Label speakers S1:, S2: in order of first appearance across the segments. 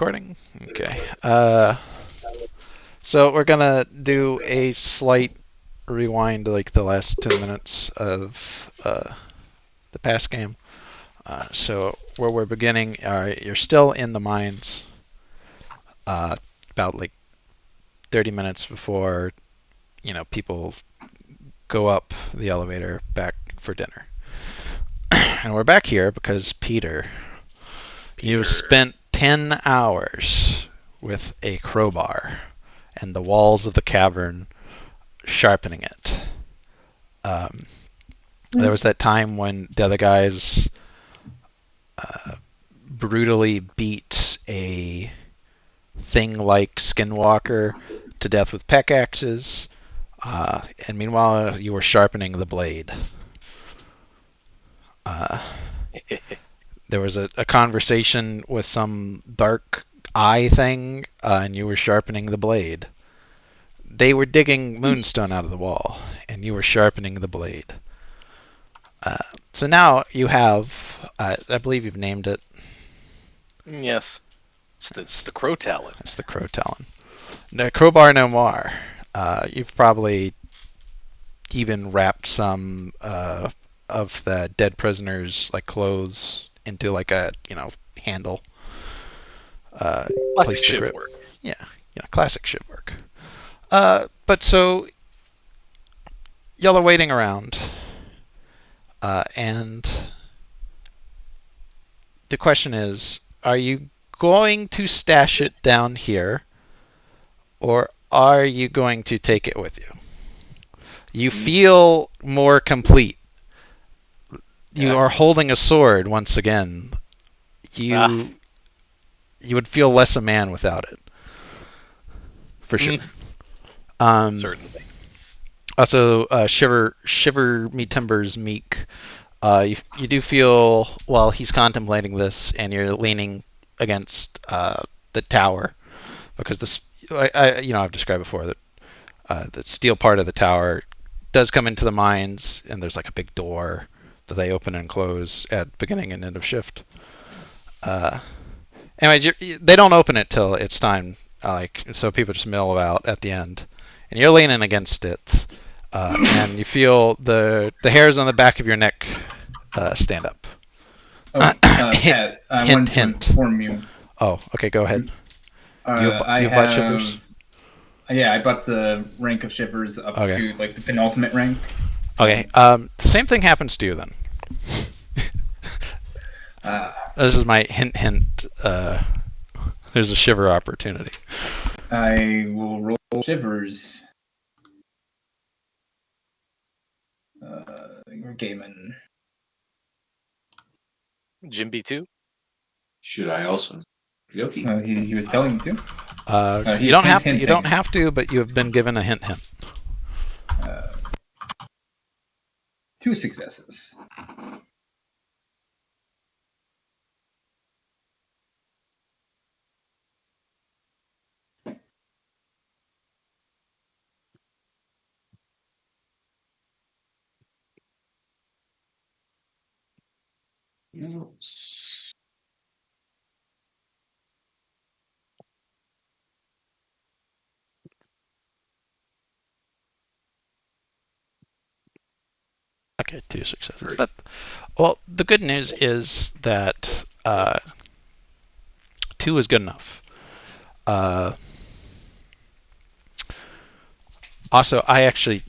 S1: Recording? Okay. So we're gonna do a slight rewind, like the last 10 minutes of the past game. So where we're beginning, you're still in the mines. About like 30 minutes before people go up the elevator back for dinner. And we're back here because Peter, you spent 10 hours with a crowbar and the walls of the cavern sharpening it. There was that time when the other guys brutally beat a thing like Skinwalker to death with pickaxes, and meanwhile you were sharpening the blade. Uh, there was a conversation with some dark eye thing, and you were sharpening the blade. They were digging moonstone out of the wall, and you were sharpening the blade. So now you have, I believe you've named it.
S2: Yes. It's the Crow Talon.
S1: That's the Crow Talon. The Crowbar no more. You've probably even wrapped some of the dead prisoners' like clothes into like a handle.
S2: Classic
S1: Place to
S2: shiv
S1: grip.
S2: work.
S1: Yeah, classic shiv work. But so y'all are waiting around, and the question is, are you going to stash it down here, or are you going to take it with you? You feel more complete. You are holding a sword once again. You would feel less a man without it, for sure.
S2: Certainly.
S1: Also, shiver me timbers, meek. You do feel while he's contemplating this, and you're leaning against the tower because this, I've described before that the steel part of the tower does come into the mines, and there's like a big door that they open and close at beginning and end of shift. Anyway, they don't open it till it's time, so people just mill about at the end, and you're leaning against it, and you feel the hairs on the back of your neck stand up.
S3: Oh, Pat, I
S1: hint,
S3: wanted to
S1: hint.
S3: inform you.
S1: Oh, okay, go ahead. You
S3: I
S1: bought shivers?
S3: have. Yeah, I bought the rank of shivers up
S1: Okay.
S3: to like the penultimate rank.
S1: Okay. Same thing happens to you then. This is my hint, hint. There's a shiver opportunity.
S3: I will roll shivers. We're gaming.
S2: Jimby too?
S4: Should I also? Yoki.
S3: He was telling me to.
S1: You don't have to. You don't have to, but you have been given a hint, hint.
S3: 2 successes.
S4: Yes.
S1: Okay, 2 successes. Well, the good news is that 2 is good enough. Also, I actually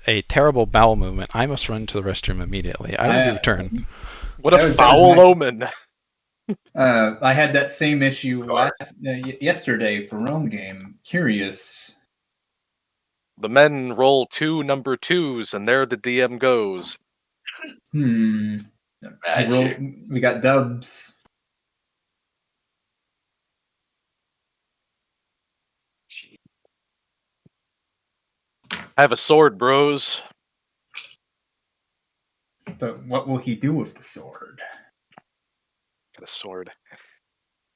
S1: a terrible bowel movement. I must run to the restroom immediately. I will return.
S2: What a foul omen!
S3: I had that same issue yesterday for Rome game. Curious.
S2: The men roll 2 number 2s, and there the DM goes.
S3: We got dubs.
S2: I have a sword, bros.
S3: But what will he do with the sword?
S2: Got a sword.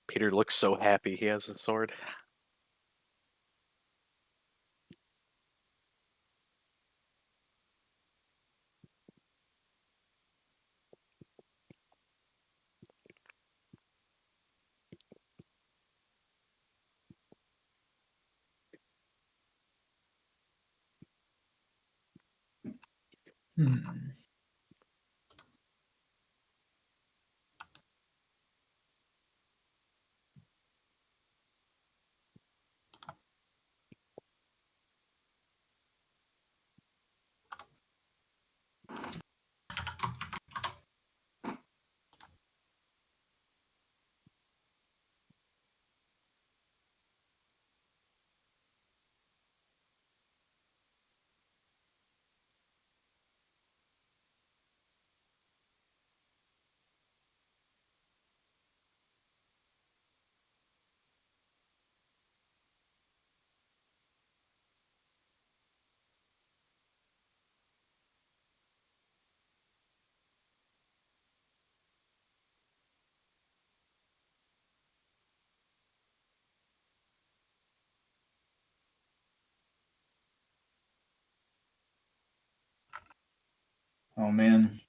S2: Peter looks so happy he has a sword.
S3: Hmm. Oh man,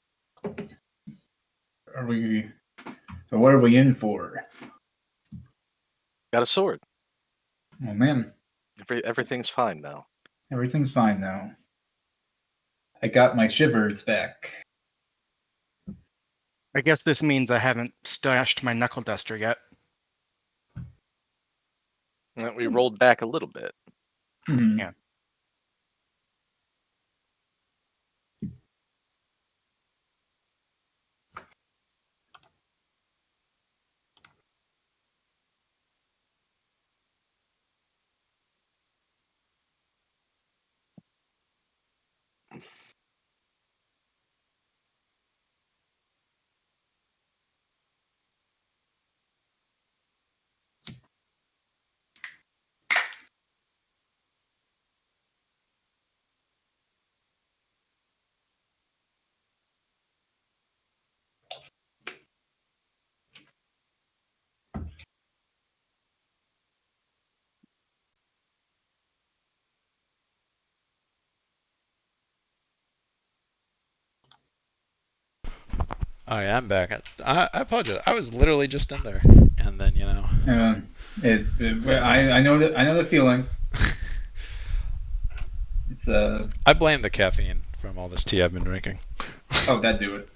S3: are we? So what are we in for?
S2: Got a sword.
S3: Oh man,
S2: Everything's fine now.
S3: everything's fine now. I got my shivers back.
S5: I guess this means I haven't stashed my knuckle duster yet.
S2: We rolled back a little bit.
S3: Hmm.
S5: Yeah.
S1: Oh yeah, I'm back. I apologize. I was literally just in there, and then
S3: I know that I know the feeling. It's
S1: I blame the caffeine from all this tea I've been drinking.
S3: oh, that do it.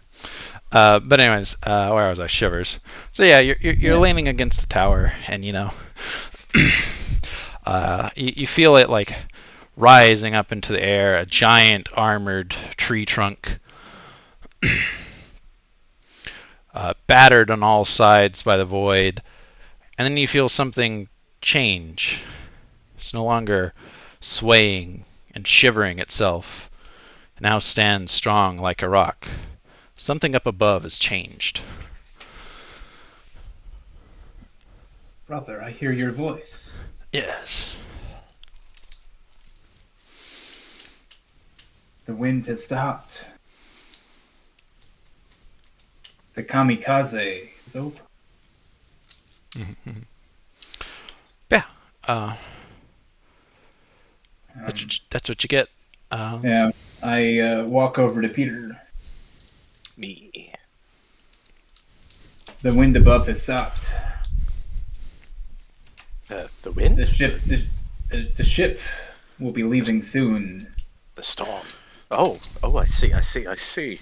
S1: But anyways, where was I? Shivers. So yeah, you're
S3: Yeah.
S1: leaning against the tower, and you feel it like rising up into the air, a giant armored tree trunk, battered on all sides by the void, and then you feel something change. It's no longer swaying and shivering itself. It now stands strong like a rock. Something up above has changed.
S3: Brother, I hear your voice.
S1: Yes.
S3: The wind has stopped. The kamikaze is over.
S1: Mm-hmm. Yeah.
S3: Um,
S1: That's what you get.
S3: yeah, I walk over to Peter.
S2: Me.
S3: The wind above has stopped.
S2: The wind?
S3: The ship will be leaving soon.
S2: The storm. Oh, I see.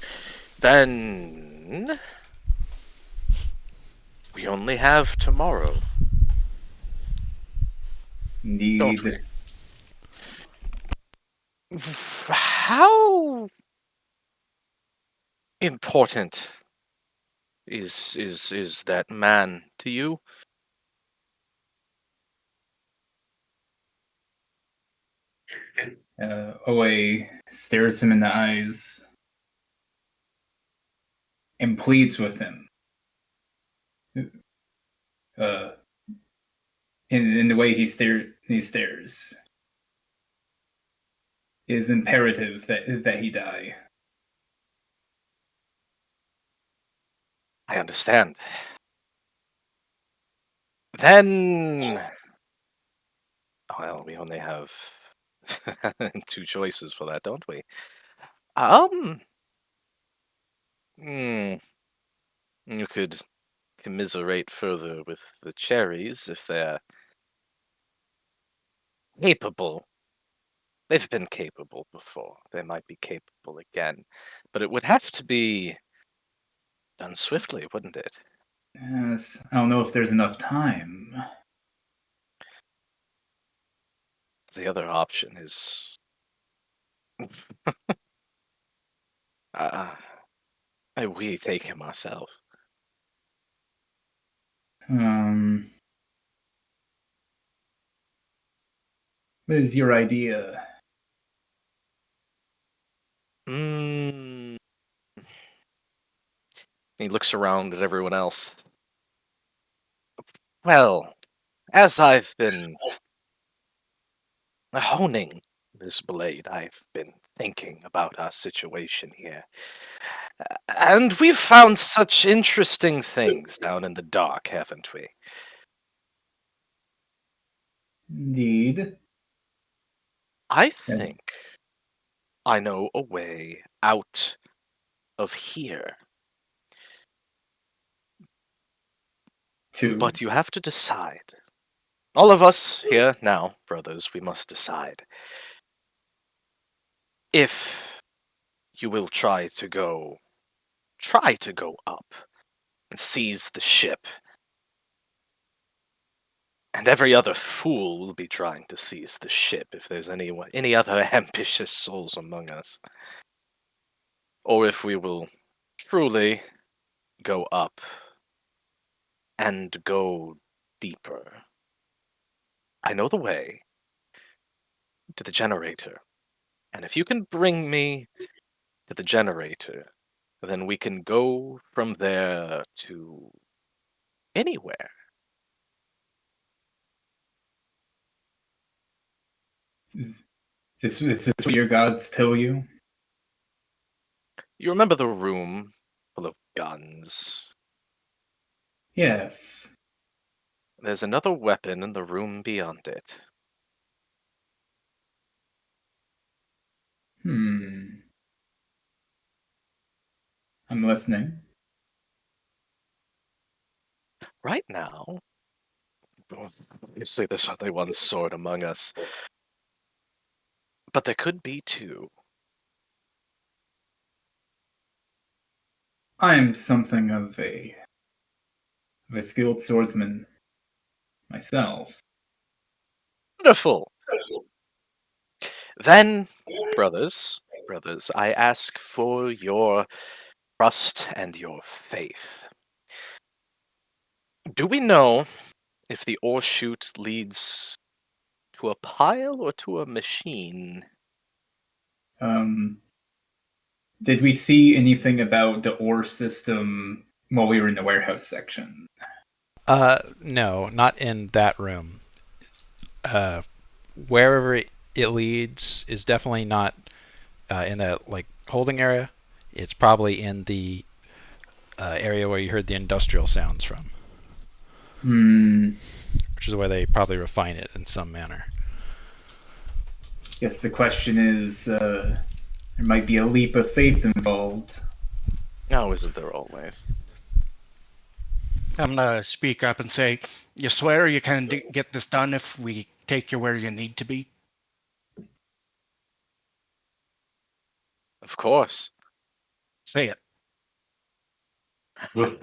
S2: Then we only have tomorrow, don't
S3: Indeed.
S2: we? How important is that man to you?
S3: Oe stares him in the eyes and pleads with him. Uh, in the way he stares. It is imperative that he die.
S2: I understand. Then, well, we only have two choices for that, don't we? Hmm, you could commiserate further with the cherries if they're capable They've been capable before. They might be capable again. But it would have to be done swiftly, wouldn't it?
S3: Yes, I don't know if there's enough time.
S2: The other option is uh, we take him ourselves.
S3: Um, what is your idea?
S2: Mm. He looks around at everyone else. Well, as I've been honing this blade, I've been thinking about our situation here. And we've found such interesting things down in the dark, haven't we?
S3: Indeed.
S2: I
S3: And
S2: think I know a way out of here.
S3: two.
S2: But you have to decide. All of us here now, brothers, we must decide. If you will try to go up and seize the ship, and every other fool will be trying to seize the ship if there's any other ambitious souls among us. Or if we will truly go up and go deeper. I know the way to the generator, and if you can bring me to the generator, then we can go from there to anywhere.
S3: Is this what your gods tell you?
S2: You remember the room full of guns?
S3: Yes.
S2: There's another weapon in the room beyond it.
S3: Hmm. I'm listening.
S2: Right now, well, obviously there's only one sword among us, but there could be two.
S3: I am something of a skilled swordsman myself.
S2: Wonderful! Then, brothers, I ask for your trust and your faith. Do we know if the ore chute leads to a pile or to a machine?
S3: Um, did we see anything about the ore system while we were in the warehouse section?
S1: No, not in that room. Uh, Wherever it leads is definitely not in that like holding area. It's probably in the area where you heard the industrial sounds from,
S3: Hmm.
S1: which is where they probably refine it in some manner.
S3: Guess the question is, there might be a leap of faith involved.
S2: No, isn't there always?
S5: I'm gonna speak up and say, you swear you can get this done if we take you where you need to be?
S2: Of course.
S5: Say it.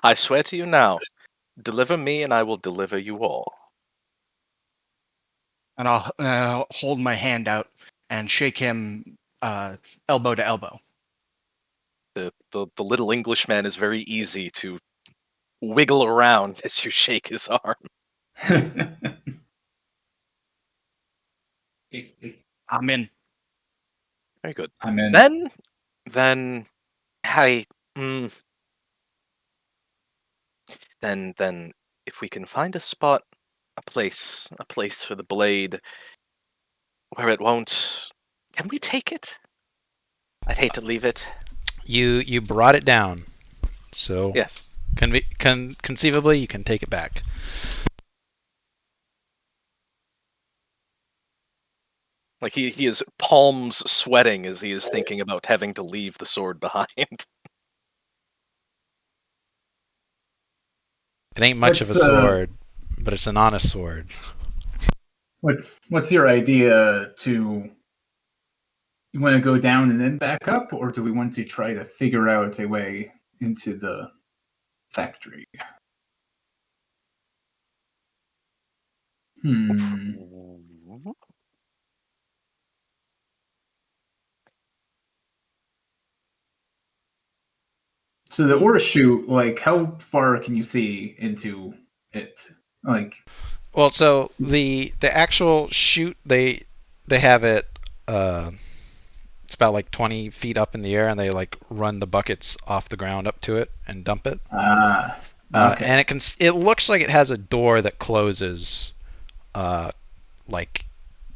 S2: I swear to you now, deliver me and I will deliver you all.
S5: And I'll hold my hand out and shake him elbow to elbow.
S2: The little Englishman is very easy to wiggle around as you shake his arm.
S5: I'm in.
S2: Very good.
S3: I'm in.
S2: Then, I, mm, then, if we can find a spot, a place for the blade where it won't. Can we take it? I'd hate to leave it.
S1: You brought it down, so
S2: Yes.
S1: conceivably you can take it back.
S2: Like he is palms sweating as he is thinking about having to leave the sword behind.
S1: It ain't much of a
S3: Let's,
S1: sword, but it's an honest sword.
S3: What's your idea to? You want to go down and then back up, or do we want to try to figure out a way into the factory? So the ore chute, like, how far can you see into it? Like,
S1: Well, so the actual chute, they have it. It's about like 20 feet up in the air, and they like run the buckets off the ground up to it and dump it.
S3: okay.
S1: And it looks like it has a door that closes, like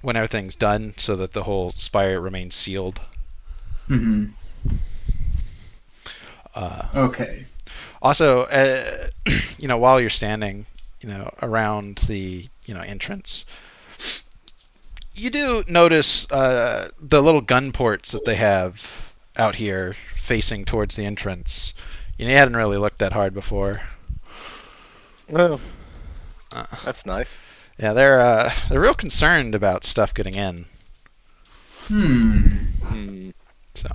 S1: when everything's done, so that the whole spire remains sealed.
S3: Mm-hmm. Okay.
S1: Also, while you're standing, around the entrance, you do notice the little gun ports that they have out here facing towards the entrance. You hadn't really looked that hard before.
S2: Oh, that's nice.
S1: Yeah, they're real concerned about stuff getting in. So.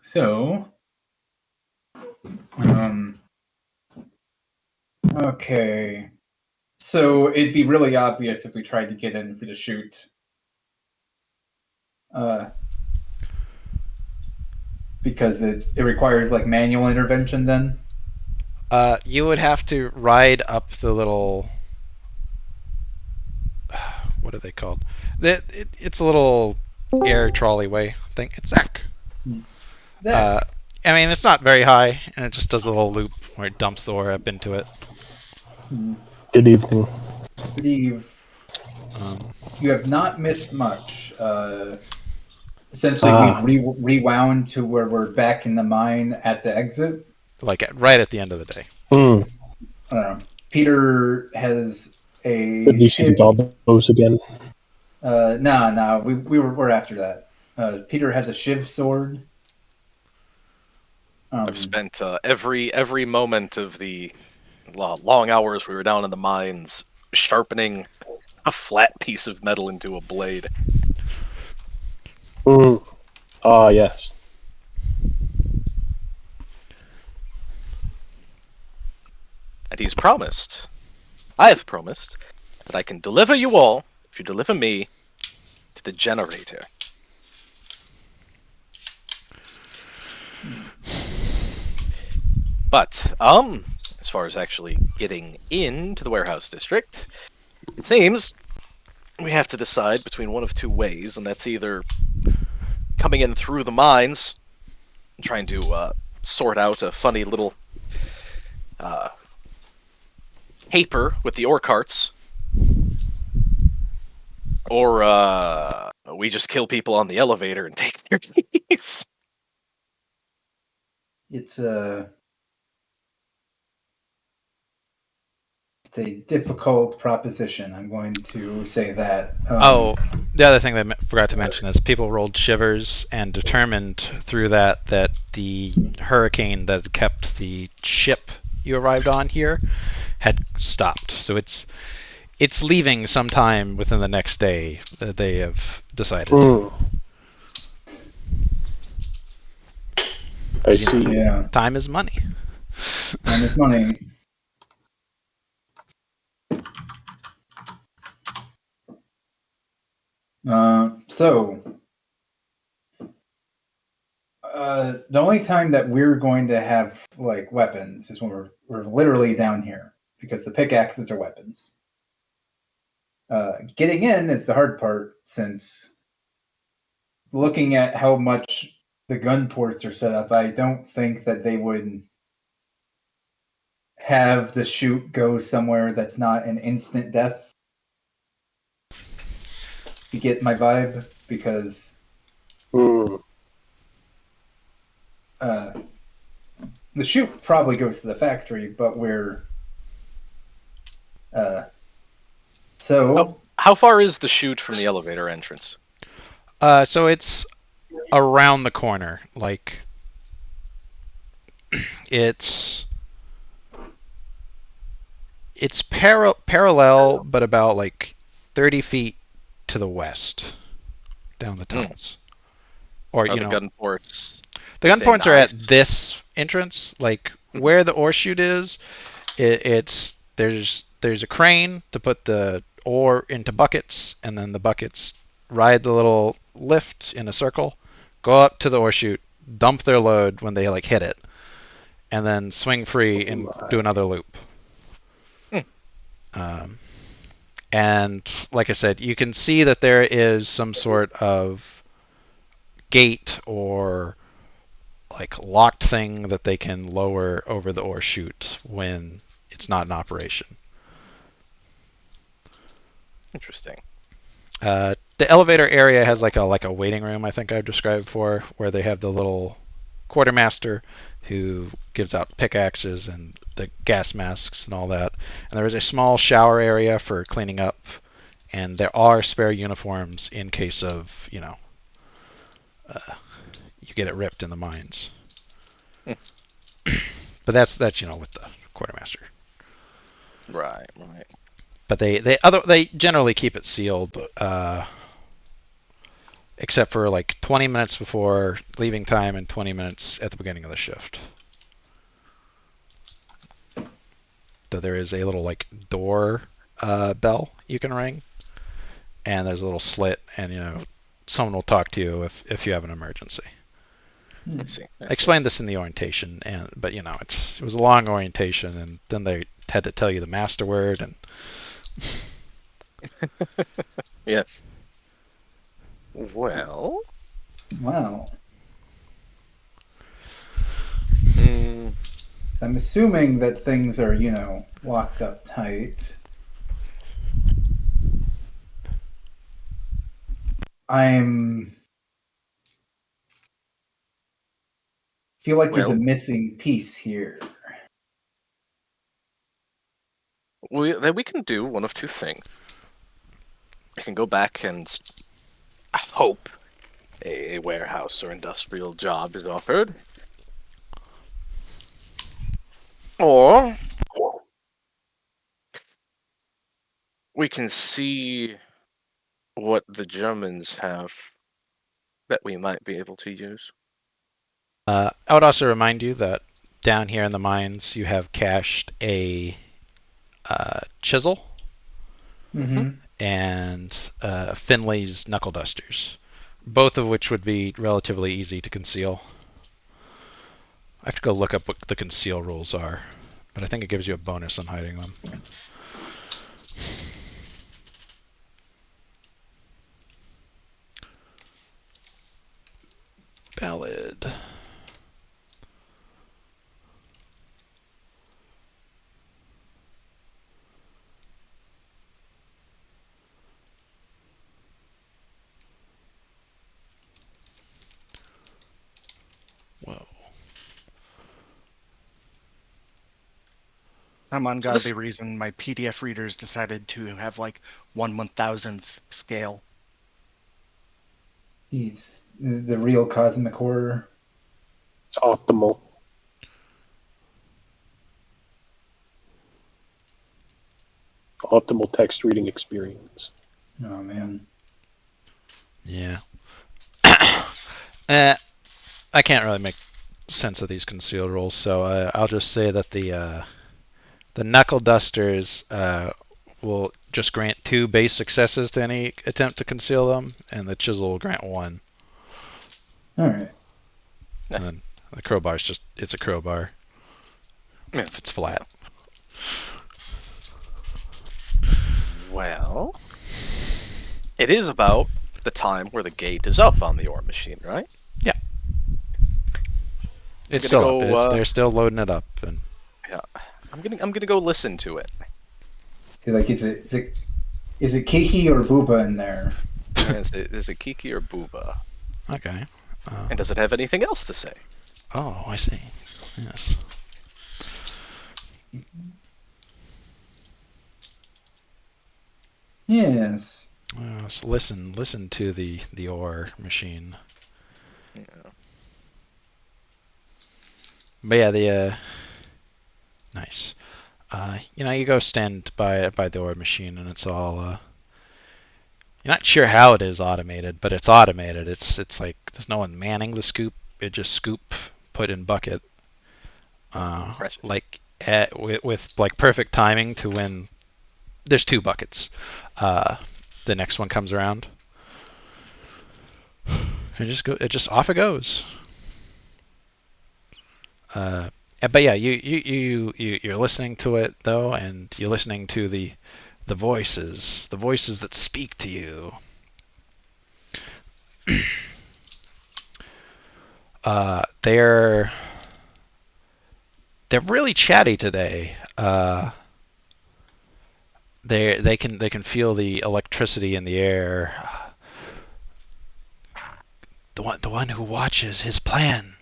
S3: So, okay. So it'd be really obvious if we tried to get in for the chute. Because it requires like manual intervention then?
S1: You would have to ride up the little. What are they called? It's a little air trolley way thing. It's Zach. I mean, it's not very high, and it just does a little loop where it dumps the ore up into it.
S6: Good evening.
S3: Good eve. You have not missed much. Essentially, we've rewound to where we're back in the mine at the exit.
S1: Like right at the end of the day.
S3: Peter has a.
S6: Did we see the Dobbos again?
S3: No, we're after that. Peter has a shiv sword.
S2: I've spent every moment of the long hours we were down in the mines sharpening a flat piece of metal into a blade.
S6: Yes.
S2: And he's promised, I have promised, that I can deliver you all, if you deliver me, to the generator. But, as far as actually getting into the warehouse district, it seems we have to decide between one of two ways, and that's either coming in through the mines and trying to sort out a funny little caper with the ore carts, or we just kill people on the elevator and take their keys.
S3: It's a difficult proposition. I'm going to say that.
S1: The other thing that I forgot to mention is people rolled shivers and determined through that the hurricane that kept the ship you arrived on here had stopped. So it's leaving sometime within the next day, that they have decided.
S6: I see.
S3: Yeah.
S1: Time is money.
S3: Time is money. The only time that we're going to have like weapons is when we're literally down here, because the pickaxes are weapons. Getting in is the hard part, since looking at how much the gun ports are set up, I don't think that they would have the chute go somewhere that's not an instant death. You get my vibe? Because the chute probably goes to the factory, but we're
S2: How far is the chute from the elevator entrance?
S1: So it's around the corner. Like, it's parallel, but about like 30 feet to the west down the tunnels. Or,
S2: Are the gun ports
S1: the gun
S2: within
S1: points are at
S2: eyes?
S1: this entrance. Like, where the ore chute is, there's a crane to put the ore into buckets, and then the buckets ride the little lift in a circle, go up to the ore chute, dump their load when they like hit it, and then swing free and do another loop. Um, and like I said, you can see that there is some sort of gate or like locked thing that they can lower over the ore chute when it's not in operation.
S2: Interesting.
S1: The elevator area has like a waiting room, I think I've described before, where they have the little quartermaster who gives out pickaxes and the gas masks and all that. And there is a small shower area for cleaning up, and there are spare uniforms in case of, you get it ripped in the mines. But that's with the quartermaster.
S2: Right.
S1: But they generally keep it sealed, except for like 20 minutes before leaving time and 20 minutes at the beginning of the shift. So there is a little like door bell you can ring, and there's a little slit, and someone will talk to you if you have an emergency.
S2: I see.
S1: I explained this in the orientation, but it was a long orientation, and then they had to tell you the master word, and
S2: Yes. Well.
S3: Wow. So I'm assuming that things are, locked up tight. Feel like there's a missing piece here.
S2: We can do one of two things. We can go back and hope a warehouse or industrial job is offered. Or we can see what the Germans have that we might be able to use.
S1: I would also remind you that down here in the mines you have cached a chisel and Finley's knuckle dusters, both of which would be relatively easy to conceal. I have to go look up what the conceal rules are, but I think it gives you a bonus on hiding them. Valid. Whoa.
S5: I'm ungodly reason my PDF readers decided to have like 1/1000th scale.
S3: He's the real cosmic horror.
S6: It's optimal. Optimal text reading experience.
S3: Oh man.
S1: Yeah. I can't really make sense of these conceal rules, so I'll just say that the knuckle dusters will just grant 2 base successes to any attempt to conceal them, and the chisel will grant 1.
S3: All right.
S1: And then the crowbar is it's a crowbar.
S2: Yeah.
S1: If it's flat.
S2: Well, it is about the time where the gate is up on the ore machine, right?
S1: Yeah. It's still up. They're still loading it up, and
S2: yeah, I'm gonna go listen to it.
S3: So, like, is it Kiki or Booba in there?
S2: Is it Kiki or Booba?
S1: Okay.
S2: And does it have anything else to say?
S1: Oh, I see. Yes.
S3: Yes.
S1: So listen to the ore machine.
S2: Yeah.
S1: But yeah, the nice. You go stand by the ore machine, and it's all. You're not sure how it is automated, but it's automated. It's like there's no one manning the scoop. It just scoop, put in bucket.
S2: Impressive.
S1: Like with like perfect timing to when there's two buckets. The next one comes around. It just off it goes. But yeah, you're listening to it though, and you're listening to the voices that speak to you. They're really chatty today. They can feel the electricity in the air. The one who watches his plan.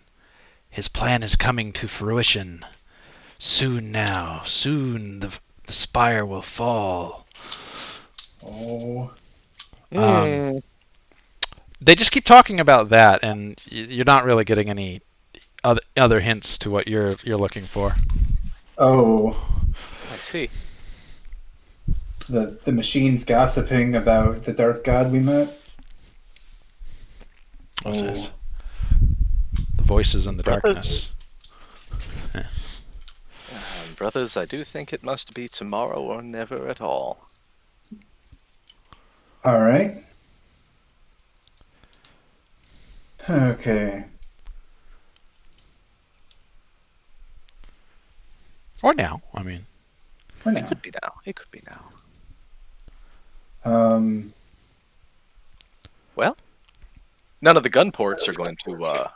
S1: His plan is coming to fruition. Soon now, soon the spire will fall.
S3: Oh.
S1: They just keep talking about that, and you're not really getting any other hints to what you're looking for.
S3: Oh.
S2: I see.
S3: The machine's gossiping about the dark god we met.
S1: What's
S3: Oh.
S1: this? The voices in the
S2: Brothers.
S1: darkness.
S2: Brothers, I do think it must be tomorrow or never at all.
S3: All right. Okay.
S1: Or now, I mean.
S3: For
S2: It
S3: now.
S2: could be now. It could be now. Well, none of the gun ports are going to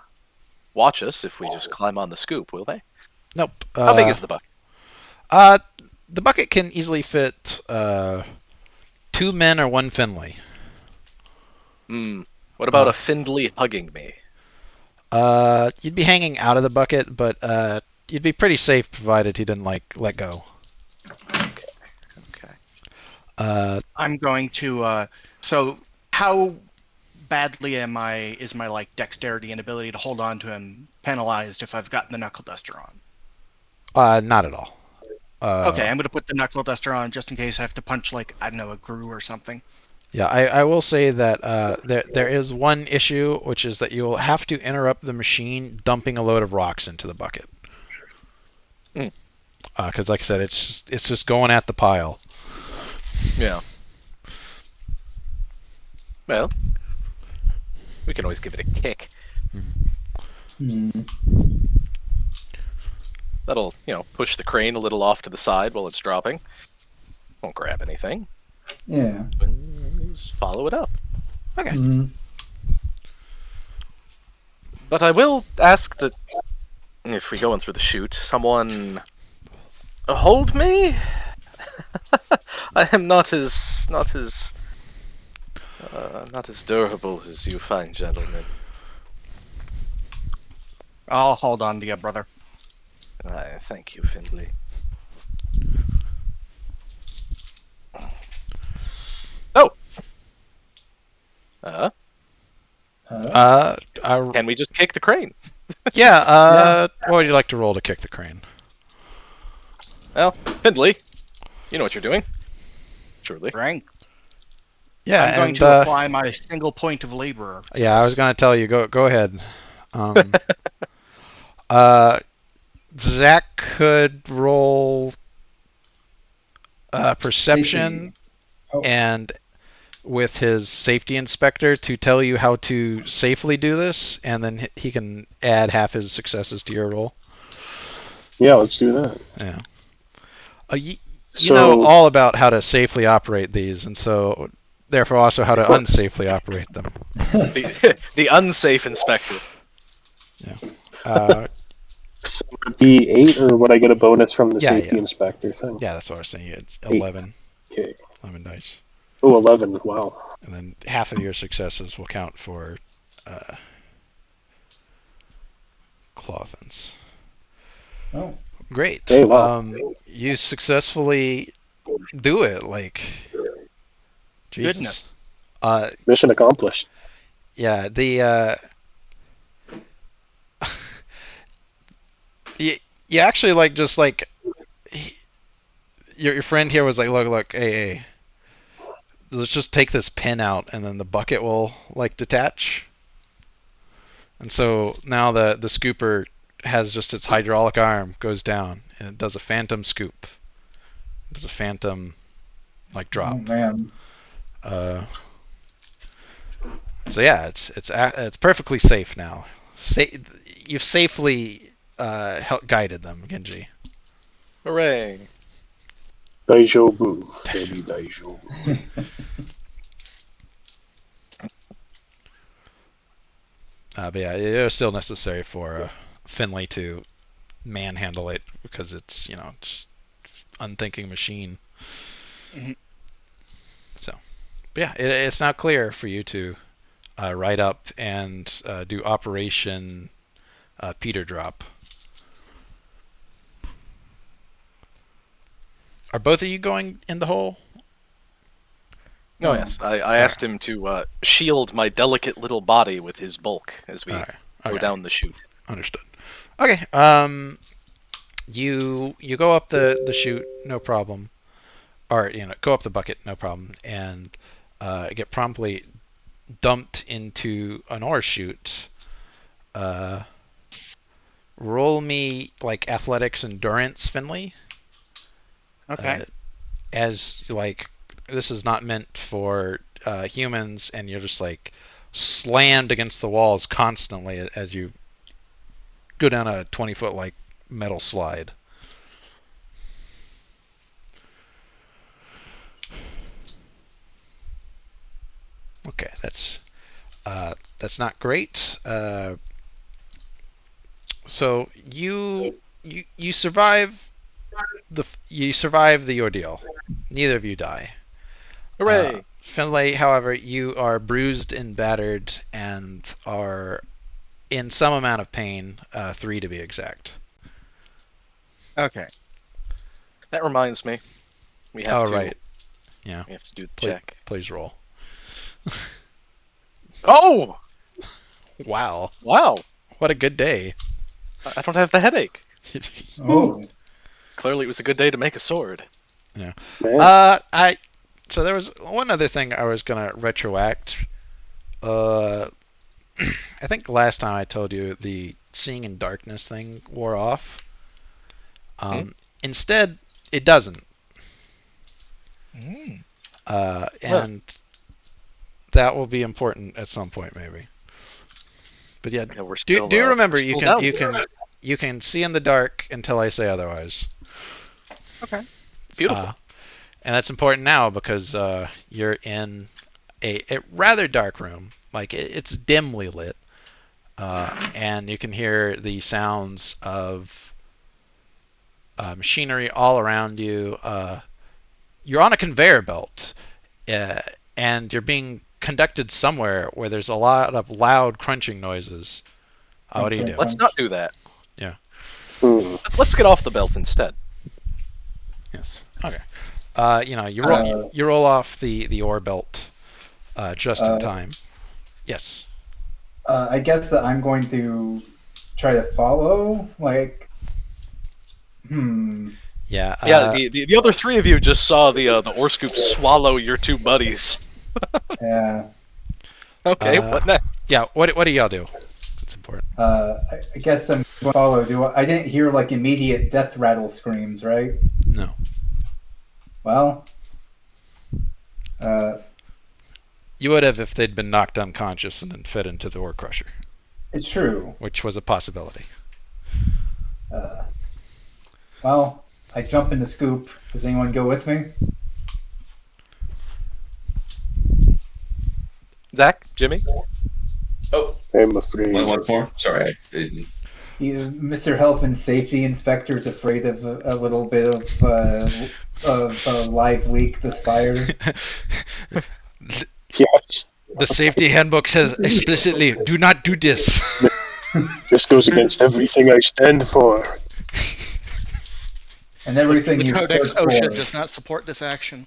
S2: watch us if we just climb on the scoop, will they?
S1: Nope.
S2: How big is the bucket?
S1: The bucket can easily fit 2 men or 1 Finley.
S2: What about a Findley hugging me?
S1: You'd be hanging out of the bucket, but you'd be pretty safe provided he didn't let go.
S2: Okay.
S5: I'm going to. So how badly is my like dexterity and ability to hold on to him penalized if I've got the knuckle duster on?
S1: Not at all.
S5: Okay, I'm going to put the knuckle duster on just in case I have to punch like I don't know a grue or something.
S1: Yeah, I will say that there is one issue, which is that you will have to interrupt the machine dumping a load of rocks into the bucket. Because, like I said, it's just going at the pile.
S2: Yeah. Well, we can always give it a kick. That'll, push the crane a little off to the side while it's dropping. Won't grab anything.
S3: Yeah.
S2: Just follow it up.
S1: Okay.
S2: But I will ask that if we go in through the chute, someone hold me. I am not as durable as you fine gentlemen.
S5: I'll hold on to you, brother.
S2: Thank you, Findley. Oh. Can we just kick the crane?
S1: Yeah. What would you like to roll to kick the crane?
S2: Well, Findley, you know what you're doing. Surely.
S5: Strength.
S1: Yeah,
S5: I'm going to apply my single point of labor.
S1: Yeah, I was going to tell you. Go ahead. Zach could roll perception and with his safety inspector to tell you how to safely do this, and then he can add half his successes to your roll.
S6: Yeah, let's do that.
S1: Yeah. You know all about how to safely operate these, and so therefore also how to unsafely operate them.
S2: The unsafe inspector.
S1: Yeah.
S6: So would it be 8, or would I get a bonus from the safety inspector thing?
S1: Yeah, that's what I was saying. It's 11.
S6: Okay.
S1: 11 dice.
S6: Oh, 11. Wow.
S1: And then half of your successes will count for claw offense.
S3: Oh.
S1: Great.
S6: Hey, wow.
S1: You successfully do it. Like, Jesus.
S5: Goodness.
S6: Mission accomplished.
S1: Yeah, the you actually like just like your friend here was like, look, hey, let's just take this pin out and then the bucket will like detach. And so now the scooper has just its hydraulic arm goes down and it does a phantom scoop. It does a phantom like drop.
S3: Oh man.
S1: So yeah, it's perfectly safe now. You've safely guided them, Genji.
S2: Hooray!
S6: Daijobu. Baby Daijobu.
S1: But yeah, it was still necessary for Finley to manhandle it because it's just unthinking machine.
S5: Mm-hmm.
S1: So, but yeah, it's now clear for you to write up and do Operation Peter Drop. Are both of you going in the hole?
S2: Oh, yes. I asked him to shield my delicate little body with his bulk as we go down the chute.
S1: Understood. Okay. You go up the chute, no problem. Or go up the bucket, no problem, and get promptly dumped into an ore chute. Roll me like athletics endurance, Finley.
S5: Okay.
S1: As like this is not meant for humans, and you're just like slammed against the walls constantly as you go down a 20-foot like metal slide. Okay, that's not great. So you survive the ordeal. Neither of you die.
S2: Hooray!
S1: Finlay, however, you are bruised and battered and are in some amount of pain, 3 to be exact.
S5: Okay.
S2: That reminds me. We have to.
S1: Right. Yeah.
S2: We have to do the check.
S1: Please roll.
S2: Oh!
S1: Wow.
S2: Wow!
S1: What a good day.
S2: I don't have the headache.
S3: Oh.
S2: Clearly, it was a good day to make a sword.
S1: Yeah.
S6: Man.
S1: So there was one other thing I was gonna retroact. I think last time I told you the seeing in darkness thing wore off. Instead, it doesn't. And that will be important at some point, maybe. But yeah,
S2: we're still,
S1: do you remember
S2: still down
S1: you can see in the dark until I say otherwise.
S5: Okay.
S2: Beautiful.
S1: And that's important now because you're in a rather dark room. Like it's dimly lit, and you can hear the sounds of machinery all around you. You're on a conveyor belt, and you're being conducted somewhere where there's a lot of loud crunching noises. What do you do?
S2: Let's not do that.
S1: Yeah.
S2: Let's get off the belt instead.
S1: Yes. Okay. You roll off the ore belt just in time. Yes.
S3: I guess that I'm going to try to follow. Like,
S1: Yeah.
S2: Yeah. The other 3 of you just saw the ore scoop swallow your 2 buddies.
S3: Yeah.
S2: Okay. What next?
S1: Yeah. What do y'all do? That's important.
S3: I guess I'm going to follow. I didn't hear like immediate death rattle screams, right?
S1: No.
S3: Well,
S1: You would have if they'd been knocked unconscious and then fed into the ore crusher.
S3: It's true.
S1: Which was a possibility.
S3: Well, I jump in the scoop. Does anyone go with me?
S2: Zach, Jimmy.
S4: Oh,
S6: I'm afraid.
S4: 114. Sorry,
S3: Mr. Health and Safety Inspector is afraid of a little bit of live leak the Spire.
S6: Yes.
S1: The safety handbook says explicitly, do not do this.
S6: This goes against everything I stand for.
S3: And everything
S5: The
S3: you
S5: Codex
S3: stood
S5: OSHA
S3: for.
S5: does not support this action.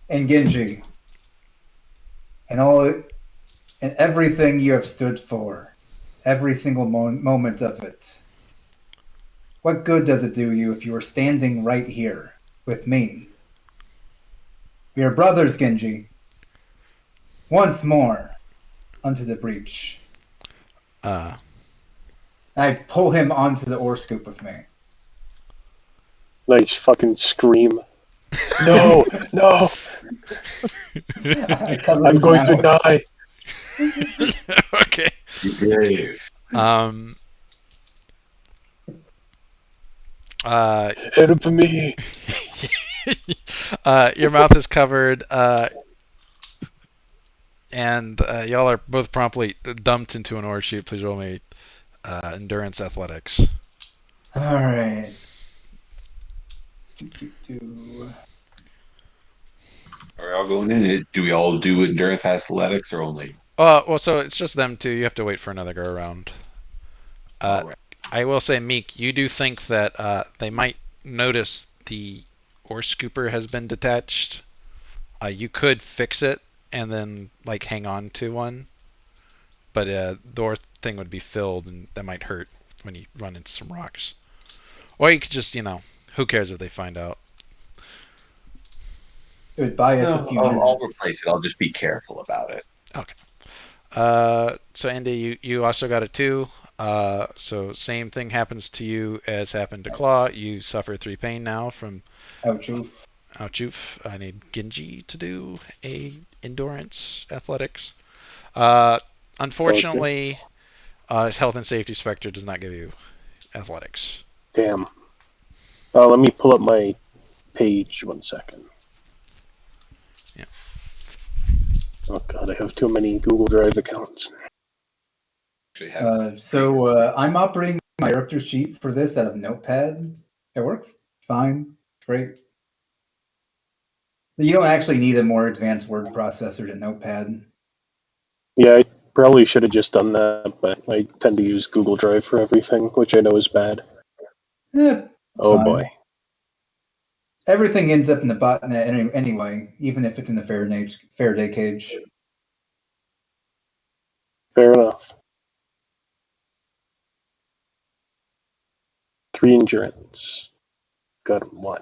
S3: And Genji, and and everything you have stood for, every single moment of it. What good does it do you if you are standing right here with me? We are brothers, Genji. Once more, unto the breach.
S1: Uh,
S3: I pull him onto the ore scoop with me.
S6: Nice fucking scream. No, no,
S3: I cover
S6: I'm
S3: his
S6: going to
S3: mouth.
S6: die.
S1: okay.
S4: Be brave.
S6: Help me.
S1: Your mouth is covered, and y'all are both promptly dumped into an ore chute. Please roll me endurance athletics.
S3: All right.
S4: Are we all going in it? Do we all do endurance athletics or only?
S1: Well, so it's just them two. You have to wait for another go around.
S4: All right.
S1: I will say, Meek, you do think that they might notice the ore scooper has been detached. You could fix it and then like hang on to one, but the ore thing would be filled, and that might hurt when you run into some rocks. Or you could just, who cares if they find out?
S3: It would buy us a
S4: No,
S3: few
S4: I'll
S3: minutes.
S4: replace it. I'll just be careful about it.
S1: Okay. So Andy, you also got a 2. So same thing happens to you as happened to Claw. You suffer 3 pain now from
S3: Ouch, oof.
S1: ouch oof. I need Genji to do a endurance athletics. Unfortunately, his health and safety specter does not give you athletics.
S6: Damn. Let me pull up my page 1 second.
S1: Yeah.
S6: Oh god, I have too many Google Drive accounts.
S3: I'm operating my character sheet for this out of Notepad. It works fine. Great. You don't actually need a more advanced word processor than Notepad.
S6: Yeah, I probably should have just done that, but I tend to use Google Drive for everything, which I know is bad. Oh
S3: Fine.
S6: boy.
S3: Everything ends up in the botnet anyway, even if it's in the Faraday cage.
S6: Fair enough. 3 endurance. Got 1.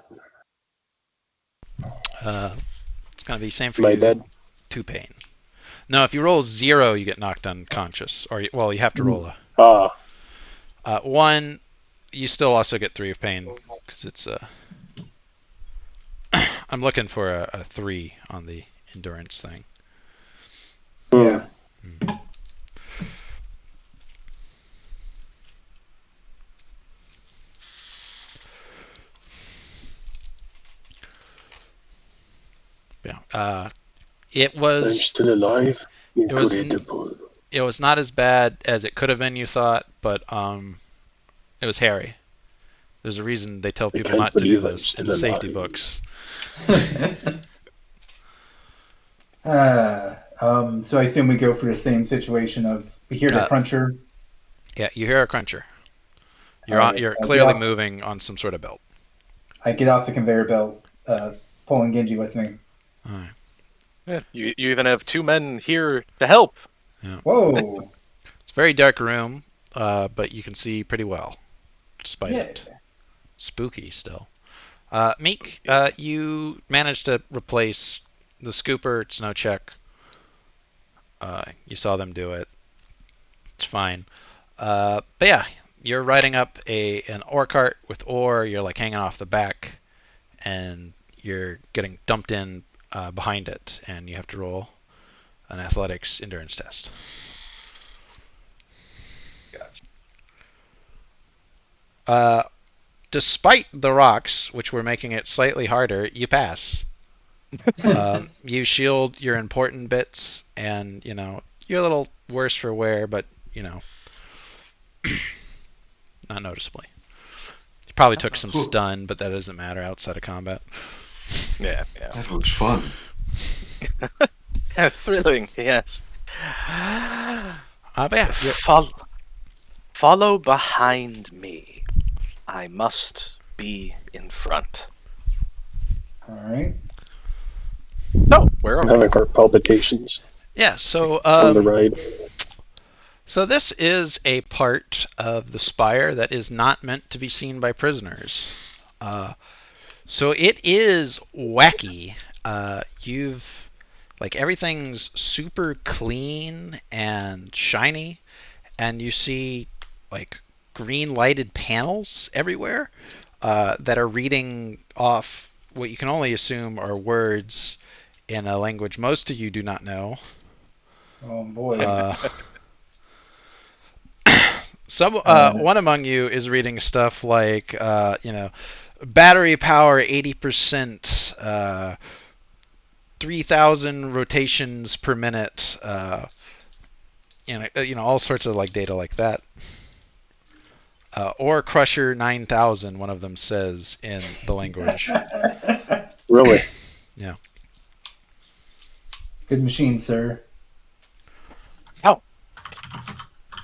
S1: It's gonna be same for
S6: Am I
S1: you.
S6: dead?
S1: 2 pain. No, if you roll 0, you get knocked unconscious. Or you have to roll a 1. You still also get 3 of pain because it's I'm looking for a 3 on the endurance thing.
S3: Yeah.
S1: Yeah.
S6: I'm still alive. Incredible.
S1: It was not as bad as it could have been, you thought, but it was hairy. There's a reason they tell people not to do this in the safety books.
S3: So I assume we go for the same situation of we hear the cruncher.
S1: Yeah, you hear a cruncher. You're clearly moving on some sort of belt.
S3: I get off the conveyor belt, pulling Genji with me.
S1: All right.
S2: Yeah, you even have 2 men here to help.
S1: Yeah.
S3: Whoa!
S1: It's a very dark room, but you can see pretty well, despite it. Spooky still. Meek, you managed to replace the scooper. It's no check. You saw them do it. It's fine. But yeah, you're riding up an ore cart with ore. You're like hanging off the back, and you're getting dumped in behind it, and you have to roll an athletics endurance test.
S4: Gotcha.
S1: Despite the rocks, which were making it slightly harder, you pass. You shield your important bits, and you're a little worse for wear, but not noticeably. You probably took some stun, but that doesn't matter outside of combat.
S2: Yeah.
S4: That looks fun.
S2: Yeah, thrilling, yes.
S1: But yeah,
S2: Follow behind me. I must be in front.
S3: All right.
S2: So, where are
S6: I'm
S2: we?
S6: having heart palpitations.
S1: Yeah. So
S6: from the ride.
S1: So this is a part of the Spire that is not meant to be seen by prisoners. So it is wacky. You've like everything's super clean and shiny, and you see like green lighted panels everywhere that are reading off what you can only assume are words in a language most of you do not know.
S3: Oh boy.
S1: One among you is reading stuff like battery power 80%, 3,000 rotations per minute, all sorts of like data like that. Or Crusher 9,000, one of them says in the language.
S6: Really?
S1: Yeah.
S3: Good machine, sir.
S2: Oh,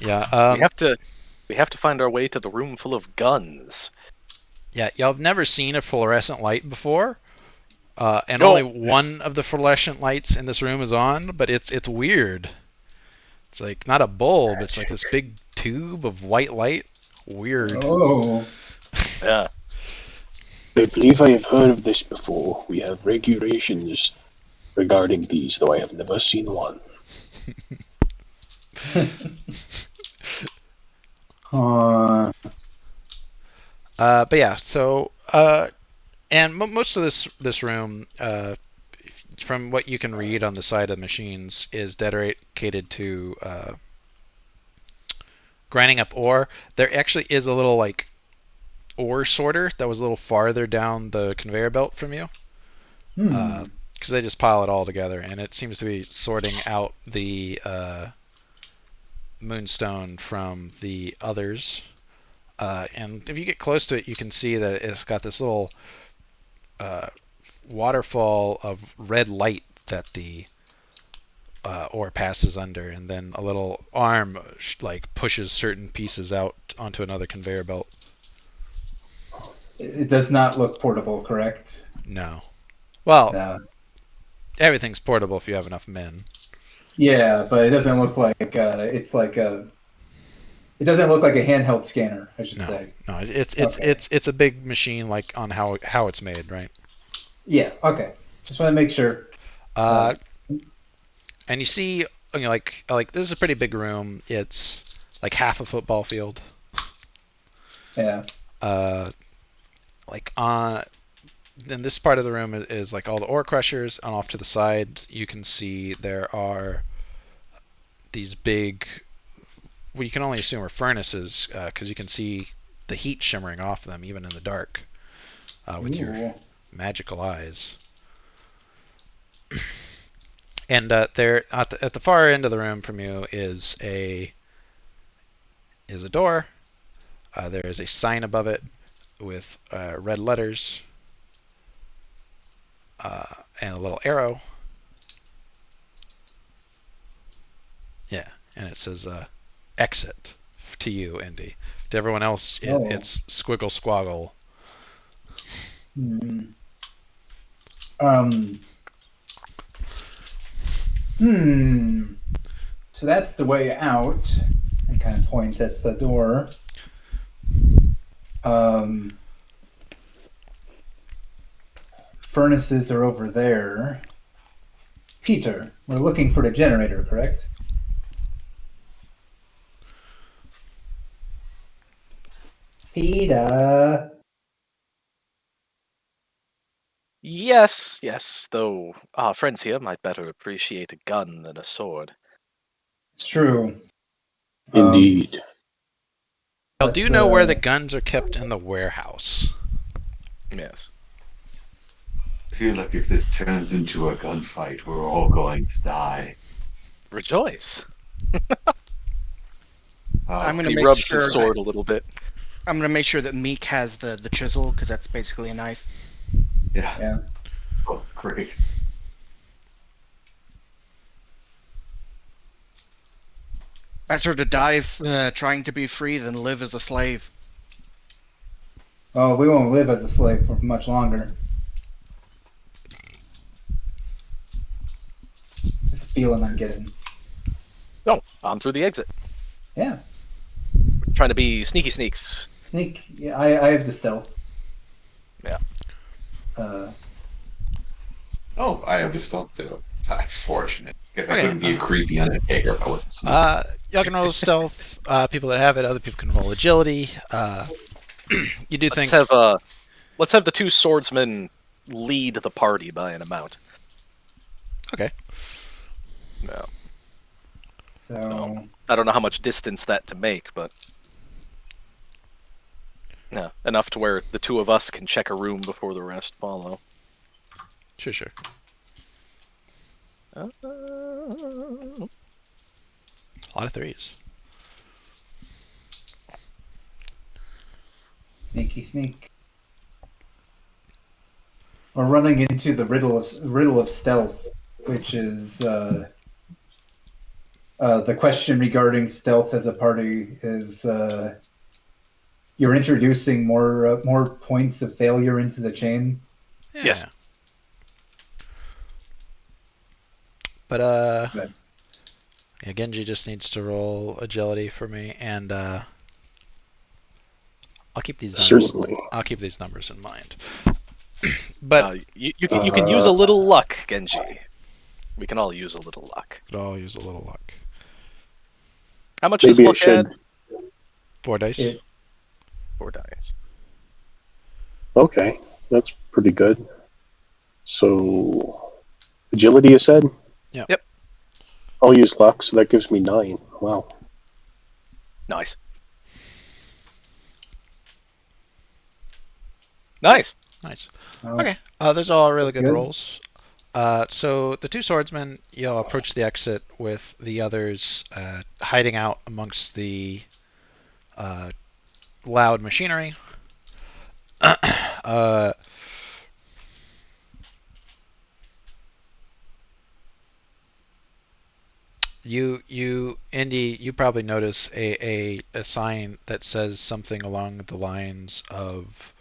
S1: Yeah.
S2: we have to find our way to the room full of guns.
S1: Yeah. Y'all have never seen a fluorescent light before. And
S2: No.
S1: only one of the fluorescent lights in this room is on, but it's weird. It's like not a bulb, it's like this big tube of white light. Weird.
S3: Oh.
S2: Yeah.
S6: I believe I have heard of this before. We have regulations regarding these, though I have never seen one.
S1: But yeah, so and most of this room, from what you can read on the side of the machines, is dedicated to grinding up ore. There actually is a little like ore sorter that was a little farther down the conveyor belt from you, because they just pile it all together, and it seems to be sorting out the moonstone from the others. And if you get close to it, you can see that it's got this little waterfall of red light that the ore passes under, and then a little arm like pushes certain pieces out onto another conveyor belt.
S3: It does not look portable, correct?
S1: No. Well,
S3: No.
S1: everything's portable if you have enough men.
S3: Yeah, but it doesn't look like it's like a. It doesn't look like a handheld scanner, I should say.
S1: No, it's a big machine, like on how it's made, right?
S3: Yeah. Okay. Just want to make sure.
S1: And you see, like this is a pretty big room. It's like half a football field.
S3: Yeah.
S1: Like in this part of the room is like all the ore crushers, and off to the side you can see there are these big, what you can only assume are furnaces, because you can see the heat shimmering off them even in the dark with your magical eyes. And there at the far end of the room from you is a door. There is a sign above it with red letters and a little arrow. Yeah, and it says exit to you, Indy. To everyone else, it's squiggle squoggle.
S3: So that's the way out. I kind of point at the door. Furnaces are over there. Peter, we're looking for the generator, correct? Peter.
S2: Yes, though our friends here might better appreciate a gun than a sword.
S3: It's true.
S6: Indeed.
S1: Well, do you know where the guns are kept? In the warehouse.
S2: Yes.
S4: I feel like if this turns into a gunfight, we're all going to die.
S2: Rejoice.
S5: I'm going to
S2: He
S5: make
S2: rubs
S5: sure
S2: his sword a little bit.
S5: I'm going to make sure that Meek has the chisel, because that's basically a knife.
S4: Yeah. Oh, great.
S5: Better to die trying to be free than live as a slave.
S3: Oh, we won't live as a slave for much longer. Just a feeling I'm getting.
S2: No, on through the exit.
S3: Yeah.
S2: Trying to be sneaky sneaks.
S3: Sneak. Yeah, I have the stealth.
S2: Yeah.
S4: Oh, I have the stealth too. That's fortunate. Because I
S1: Okay,
S4: couldn't be a creepy undertaker if I wasn't sneaky.
S1: Y'all can roll stealth. People that have it, other people can roll agility. You do think.
S2: Let's have the two swordsmen lead the party by an amount.
S1: Okay.
S2: No.
S3: So
S2: I don't know how much distance that to make, but yeah, enough to where the two of us can check a room before the rest follow.
S1: Sure.
S2: Uh,
S1: A lot of threes.
S3: sneak. We're running into the riddle of stealth, which is the question regarding stealth as a party is you're introducing more points of failure into the chain.
S1: Yeah.
S2: Yes.
S1: But
S3: But-
S1: yeah, Genji just needs to roll agility for me, and I'll keep these numbers.
S6: Certainly.
S1: I'll keep these numbers in mind. But
S2: you can use a little luck, Genji. We can all use a little luck.
S1: could all use a little luck.
S2: How much does
S6: Maybe I
S2: luck add?
S6: should.
S1: 4 dice.
S3: It-
S2: 4 dice.
S6: Okay, that's pretty good. So, agility, you said?
S1: Yeah.
S2: Yep.
S6: I'll use luck, so that gives me 9. Wow.
S2: Nice. Nice.
S1: Nice.
S3: Oh,
S1: Okay. Those are all really
S3: That's
S1: good
S3: good.
S1: rolls. So the two swordsmen, you'll approach the exit with the others hiding out amongst the loud machinery. Indy, you probably notice a sign that says something along the lines of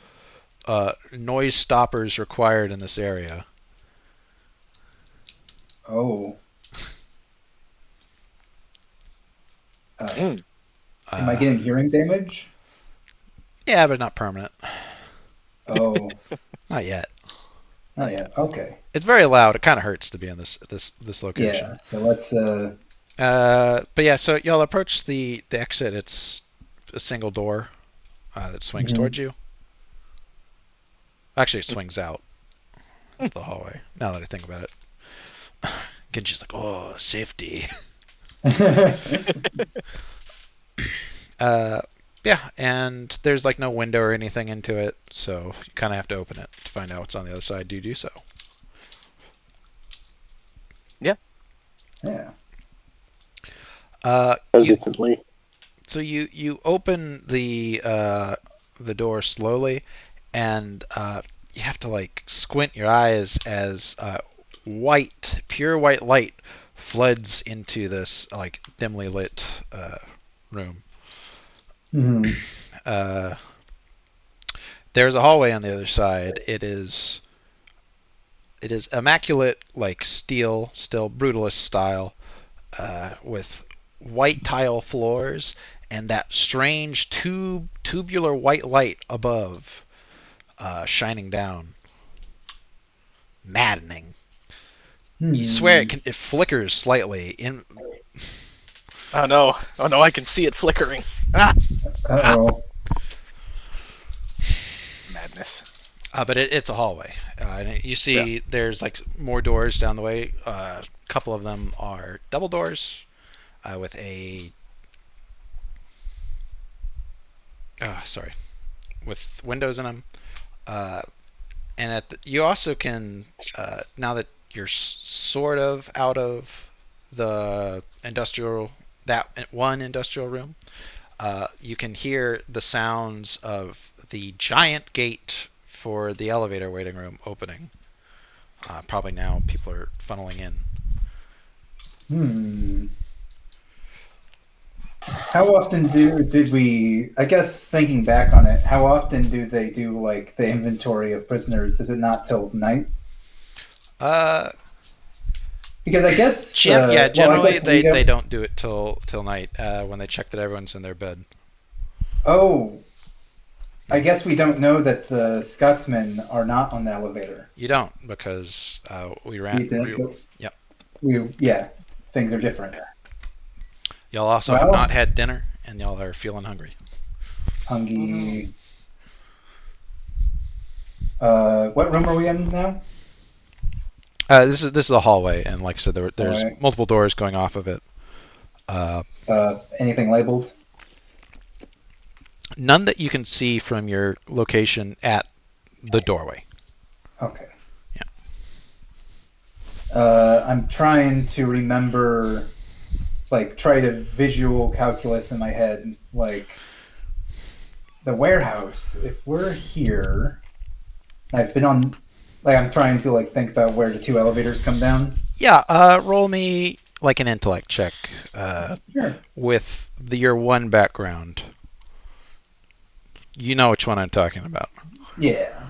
S1: noise stoppers required in this area.
S3: Oh.
S2: Mm.
S3: Am I getting hearing damage?
S1: Yeah, but not permanent.
S3: Oh,
S1: Not yet.
S3: not yet. Okay.
S1: It's very loud. It kind of hurts to be in this location.
S3: Yeah. So let's.
S1: But yeah, so y'all approach the exit. It's a single door that swings
S3: Mhm.
S1: towards you. Actually, it swings out into the hallway. Now that I think about it, Genji's like, "Oh, safety." Yeah, and there's like no window or anything into it, so you kind of have to open it to find out what's on the other side. Do so.
S3: yeah.
S6: Hesitantly.
S1: So you open the door slowly, and you have to like squint your eyes as pure white light floods into this like dimly lit room.
S3: Hmm.
S1: There's a hallway on the other side. It is immaculate, like steel, still brutalist style, with white tile floors and that strange tubular white light above, shining down. Maddening. You swear it flickers slightly.
S2: Oh no! I can see it flickering. Ah!
S3: Uh-oh.
S2: Madness.
S1: But it's a hallway. And you see there's like more doors down the way. A couple of them are double doors with with windows in them. And you also can, now that you're sort of out of the that one industrial room, you can hear the sounds of the giant gate for the elevator waiting room opening. Probably now people are funneling in.
S3: How often did we? I guess thinking back on it, how often do they do like the inventory of prisoners? Is it not till night? Because I guess
S1: generally
S3: we
S1: they don't do it till night when they check that everyone's in their bed.
S3: Oh, I guess we don't know that the Scotsmen are not on the elevator.
S1: You don't because we ran.
S3: We didn't go.
S1: Yep.
S3: Things are different.
S1: Y'all also have not had dinner, and y'all are feeling hungry.
S3: Hungry. What room are we in now?
S1: This is a hallway, and like I said, there's
S3: Alright.
S1: multiple doors going off of it.
S3: Anything labeled?
S1: None that you can see from your location at the doorway.
S3: Okay.
S1: Yeah.
S3: I'm trying to remember, like, try to visual calculus in my head, like, the warehouse. If we're here, I've been on, like, I'm trying to, like, think about where the two elevators come down.
S1: Yeah, roll me like an intellect check
S3: Sure.
S1: with your one background. You know which one I'm talking about.
S3: Yeah.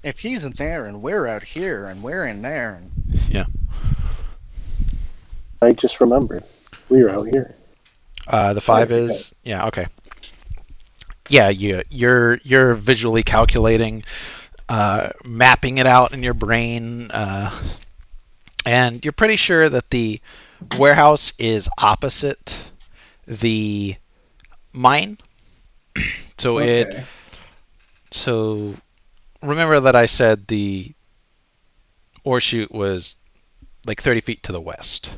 S5: If he's in there and we're out here and we're in there, and
S1: Yeah.
S6: I just remembered. We were out here.
S1: The 5
S3: Yes,
S1: is okay. Yeah, you're visually calculating, mapping it out in your brain, and you're pretty sure that the warehouse is opposite the mine. So
S3: Okay.
S1: so remember that I said the ore chute was like 30 feet to the west.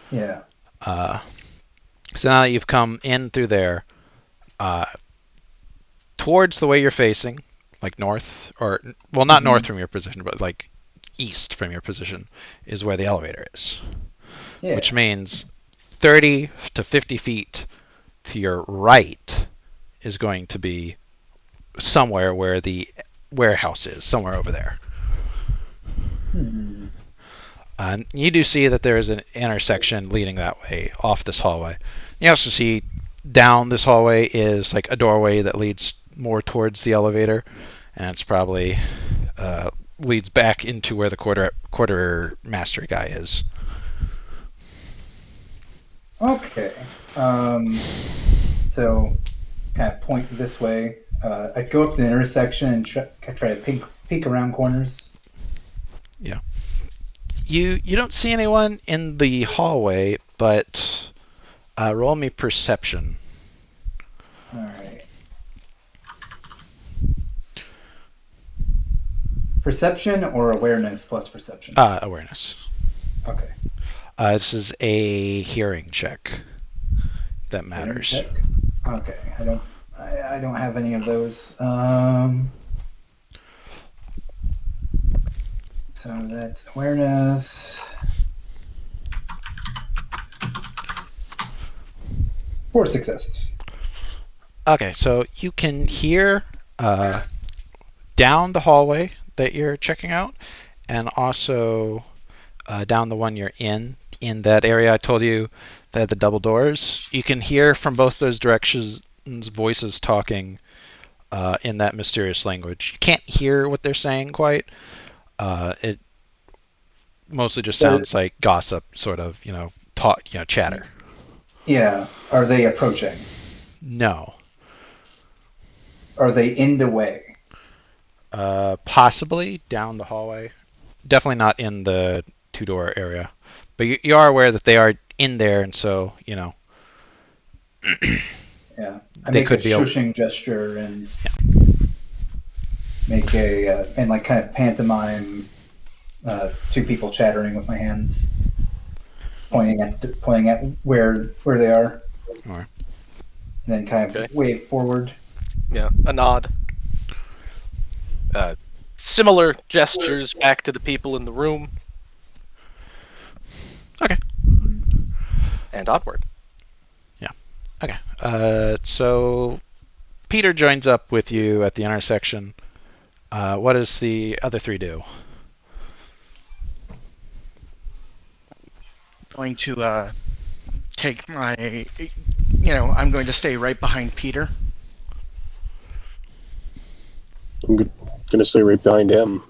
S3: Yeah.
S1: So now that you've come in through there, towards the way you're facing, like north, or well, not north from your position, but like east from your position, is where the elevator is.
S3: Yeah.
S1: Which means 30 to 50 feet to your right is going to be somewhere where the warehouse is, somewhere over there.
S3: Hmm.
S1: And you do see that there is an intersection leading that way off this hallway. You also see down this hallway is like a doorway that leads more towards the elevator, and it's probably leads back into where the quartermaster guy is.
S3: Okay. So kind of point this way. I go up the intersection and try to peek around corners.
S1: Yeah. You don't see anyone in the hallway, but roll me perception.
S3: All right. Perception or awareness plus perception?
S1: Awareness.
S3: Okay.
S1: This is a hearing check. That matters.
S3: Hearing check? Okay. I don't have any of those. So that's awareness. 4 successes.
S1: Okay, so you can hear down the hallway that you're checking out, and also down the one you're in that area I told you that had the double doors. You can hear from both those directions voices talking in that mysterious language. You can't hear what they're saying quite. It mostly just sounds like gossip, sort of, talk, chatter.
S3: Yeah. Are they approaching?
S1: No.
S3: Are they in the way?
S1: Possibly down the hallway. Definitely not in the two-door area. But you are aware that they are in there, and so,
S3: Yeah. I
S1: They
S3: make
S1: could
S3: a
S1: be
S3: shushing gesture and make and like kind of pantomime two people chattering with my hands, pointing at where they are,
S1: All right.
S3: and then kind of
S2: Okay.
S3: wave forward.
S2: Yeah, a nod. Similar gestures back to the people in the room.
S1: Okay.
S2: And onward.
S1: Okay. So Peter joins up with you at the intersection. What does the other three do?
S5: going to take my, I'm going to stay right behind Peter.
S6: I'm gonna stay right behind him.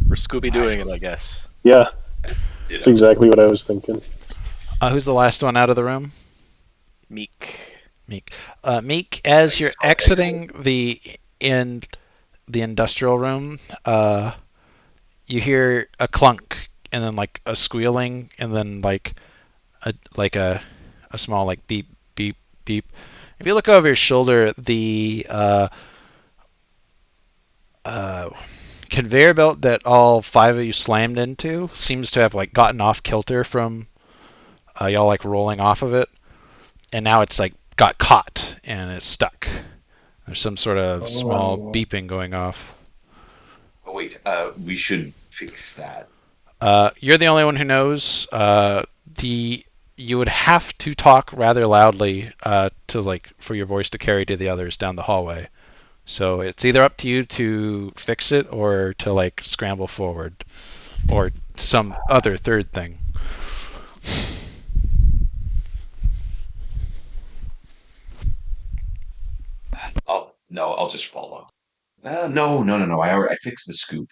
S2: We're Scooby-Dooing it, I guess.
S6: Yeah, that's exactly what I was thinking.
S1: Who's the last one out of the room?
S2: Meek.
S1: Meek. Meek, as you're exiting the industrial room, you hear a clunk and then like a squealing and then like a small like beep beep beep. If you look over your shoulder, the conveyor belt that all 5 of you slammed into seems to have like gotten off kilter from y'all like rolling off of it, and now it's like got caught and it's stuck. There's some sort of small beeping going off.
S4: Oh, wait, we should fix that.
S1: You're the only one who knows. You would have to talk rather loudly to like for your voice to carry to the others down the hallway. So it's either up to you to fix it or to like scramble forward or some other third thing.
S4: I'll just follow. No. I fixed the scoop.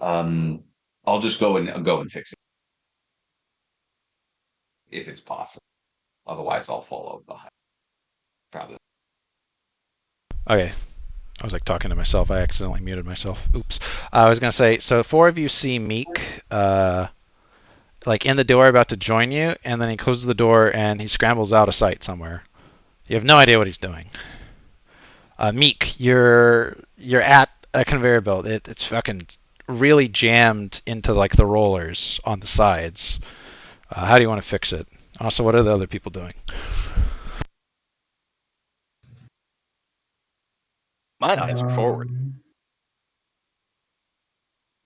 S4: I'll just go and fix it if it's possible. Otherwise, I'll follow behind. Probably.
S1: Okay. I was like talking to myself. I accidentally muted myself. Oops. I was gonna say. So 4 of you see Meek, like in the door, about to join you, and then he closes the door and he scrambles out of sight somewhere. You have no idea what he's doing. Meek, you're at a conveyor belt. It's fucking really jammed into like the rollers on the sides. How do you want to fix it? Also, what are the other people doing?
S2: My eyes are forward.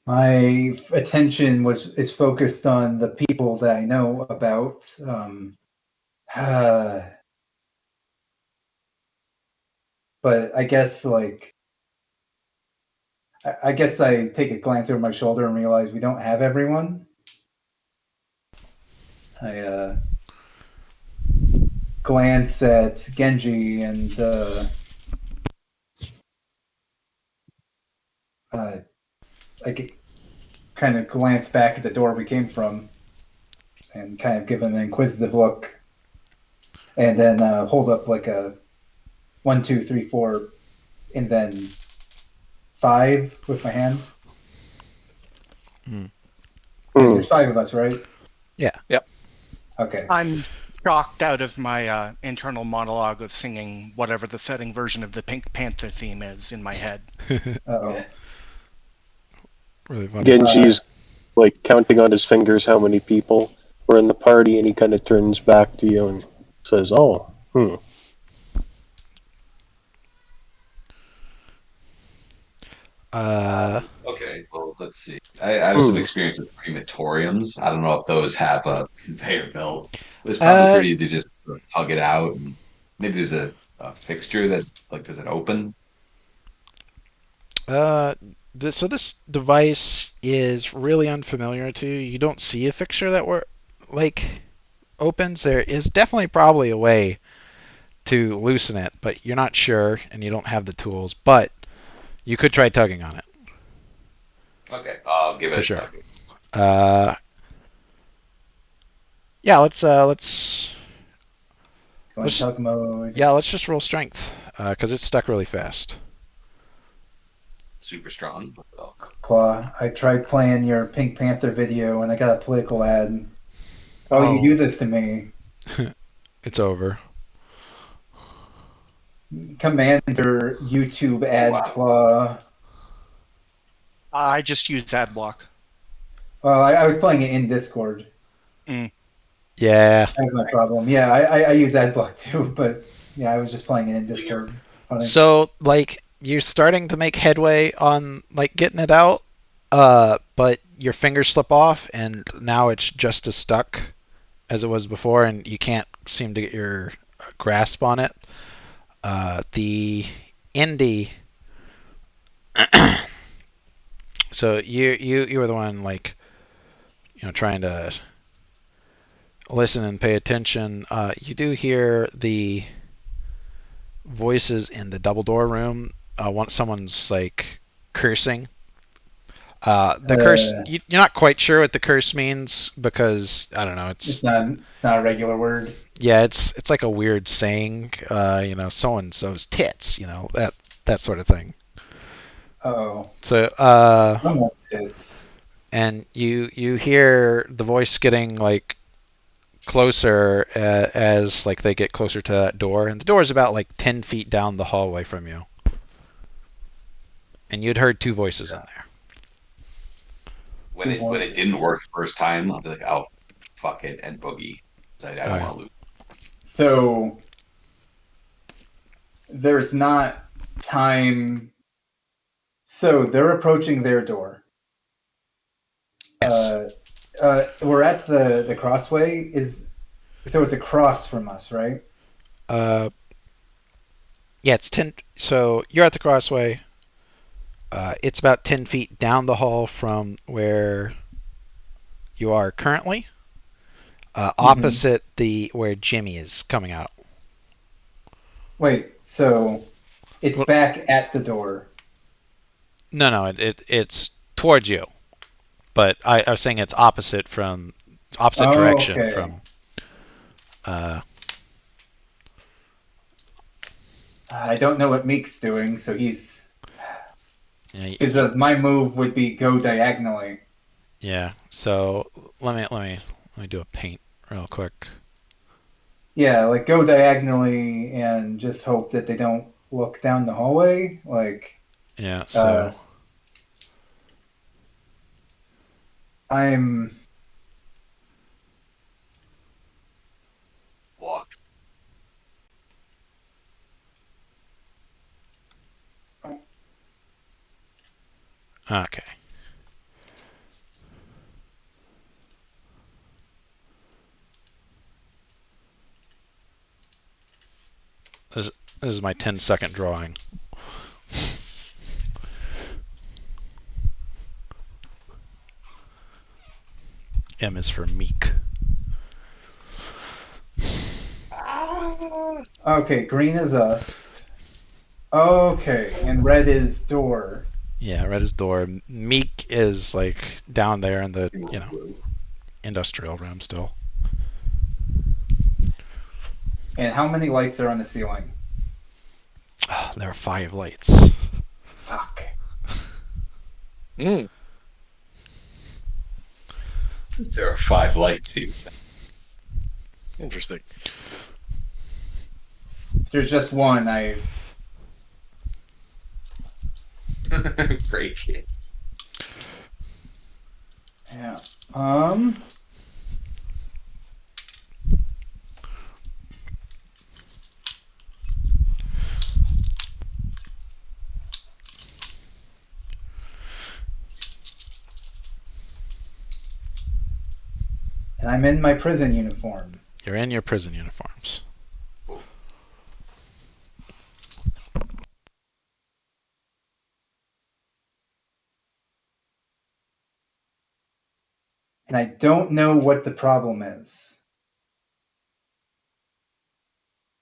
S3: My attention is focused on the people that I know about. But I guess I guess I take a glance over my shoulder and realize we don't have everyone. I glance at Genji and I kind of glance back at the door we came from and kind of give him an inquisitive look, and then hold up like a 1, 2, 3, 4, and then 5 with my hand. There's 5 of us, right?
S1: Yeah.
S2: Yep.
S3: Okay.
S5: I'm shocked out of my internal monologue of singing whatever the setting version of the Pink Panther theme is in my head.
S3: Uh-oh.
S1: Really funny.
S6: Genji's like counting on his fingers how many people were in the party, and he kind of turns back to you and says, "Oh,
S4: Okay, well, let's see. I have some experience with crematoriums. I don't know if those have a conveyor belt. It's probably pretty easy just to tug it out, and maybe there's a fixture that does it open?
S1: So this device is really unfamiliar to you. You don't see a fixture that opens. There is definitely probably a way to loosen it, but you're not sure and you don't have the tools. But you could try tugging on it.
S4: Okay, I'll give it
S1: For
S4: a
S1: sure.
S4: tug.
S1: Yeah, let's
S3: Going tug mode.
S1: yeah, let's just roll strength because it's stuck really fast.
S4: Super strong.
S3: Claw, I tried playing your Pink Panther video and I got a political ad. Oh, you do this to me.
S1: It's over.
S3: Commander YouTube ad Claw.
S5: I just used ad block.
S3: Well, I was playing it in Discord.
S1: Yeah.
S3: That's my problem. Yeah, I use ad block too, but yeah, I was just playing it in Discord. Funny.
S1: So like you're starting to make headway on like getting it out, but your fingers slip off and now it's just as stuck as it was before, and you can't seem to get your grasp on it. The indie. So you were the one like trying to listen and pay attention. You do hear the voices in the double door room. Once someone's like cursing. The curse, you're not quite sure what the curse means because I don't know.
S3: It's not a regular word.
S1: Yeah, it's like a weird saying. So and so's tits. That sort of thing.
S3: Oh.
S1: So
S3: It's.
S1: and you hear the voice getting like closer as like they get closer to that door, and the door is about like 10 feet down the hallway from you. And you'd heard two voices in there.
S4: When it didn't work first time, I'll be like, oh, fuck it, and boogie. I don't want to lose.
S3: So there's not time. So they're approaching their door.
S1: Yes.
S3: We're at the crossway. So it's across from us, right?
S1: Yeah, it's 10. So you're at the crossway. It's about 10 feet down the hall from where you are currently, opposite where Jimmy is coming out.
S3: Wait, so it's back at the door.
S1: No, it's towards you, but I was saying it's opposite direction
S3: okay.
S1: from.
S3: I don't know what Meek's doing, so he's.
S1: Yeah,
S3: Because my move would be go diagonally.
S1: Yeah. So let me do a paint real quick.
S3: Yeah, like go diagonally and just hope that they don't look down the hallway. Like.
S1: Yeah. So.
S3: I'm.
S4: Walk.
S1: Okay. This is my 10-second drawing. M is for meek.
S3: Okay, green is us. Okay, and red is door.
S1: Yeah, red is door. Meek is like down there in the industrial realm still.
S3: And how many lights are on the ceiling?
S1: Oh, there are 5 lights.
S3: Fuck.
S2: Mm.
S4: There are 5 lights.
S2: Interesting.
S3: If there's just one, I.
S4: Break it.
S3: Yeah. And I'm in my prison uniform.
S1: You're in your prison uniforms.
S3: And I don't know what the problem is.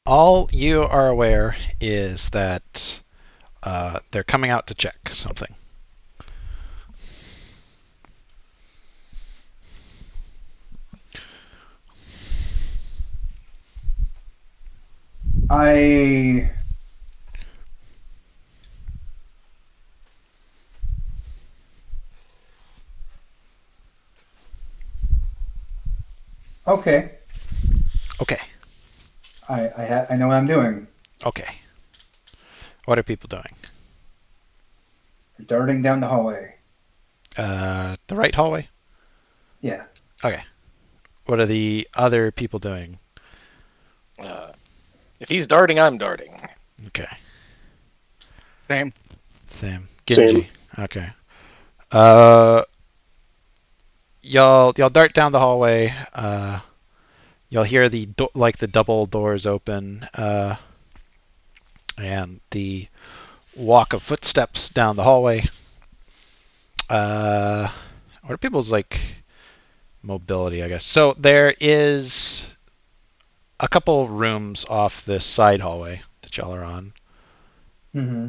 S1: All you are aware is that they're coming out to check something.
S3: I. Okay.
S1: Okay.
S3: I know what I'm doing.
S1: Okay. What are people doing?
S3: They're darting down the hallway.
S1: The right hallway?
S3: Yeah.
S1: Okay. What are the other people doing?
S2: If he's darting, I'm darting.
S1: Okay.
S5: Same.
S1: Genji. Okay. Y'all dart down the hallway. You'll hear the double doors open, and the walk of footsteps down the hallway. What are people's mobility, I guess? So there is a couple rooms off this side hallway. that y'all are on.
S3: Mm-hmm.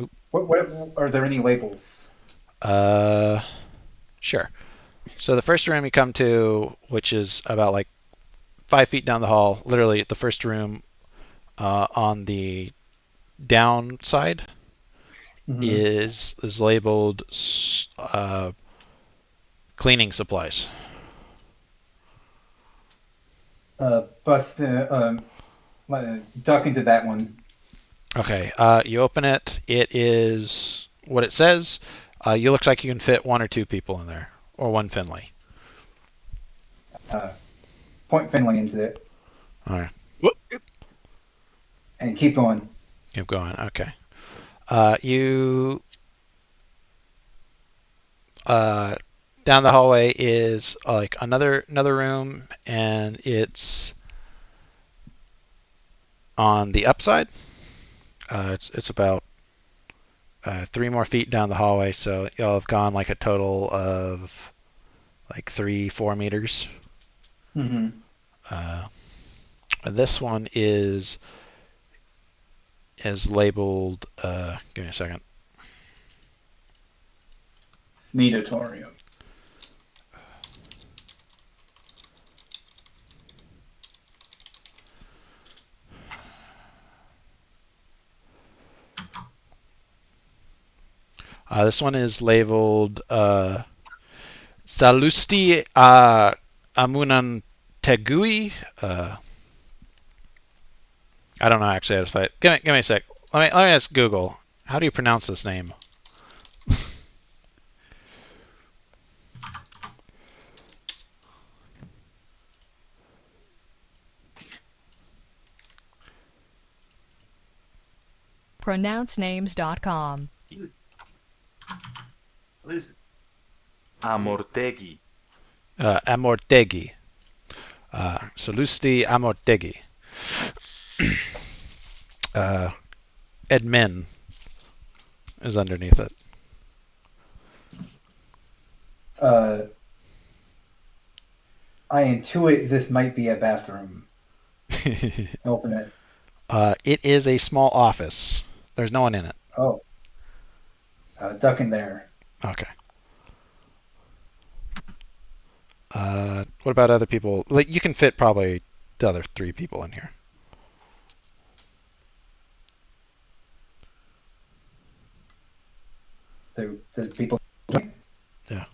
S1: Oop.
S3: What are there any labels?
S1: Sure. So the first room you come to, which is about like 5 feet down the hall, literally the first room on the downside is labeled cleaning supplies.
S3: Duck into that one.
S1: Okay. You open it. It is what it says. You looks like you can fit 1 or 2 people in there, or 1 Finley.
S3: Point Finley into it.
S1: All right.
S3: And keep going.
S1: Keep going. Okay. You down the hallway is like another room, and it's on the upside. It's about 3 more feet down the hallway, so y'all have gone like a total of like 3-4 meters.
S3: Mm-hmm.
S1: This one is labeled. Give me a second.
S3: Snedatorium.
S1: This one is labeled Salusti Amunan Tegui. I don't know actually how to say it. Give me a sec. Let me ask Google. How do you pronounce this name?
S7: pronouncenames.com.
S4: What is it?
S8: Amortegui.
S1: Amortegui. Salusti Amortegui. Admin is underneath it.
S3: I intuit this might be a bathroom. Open it.
S1: It is a small office. There's no one in it.
S3: Oh. Duck in there.
S1: Okay. What about other people? Like you can fit probably the other 3 people in here.
S3: The people.
S1: Yeah.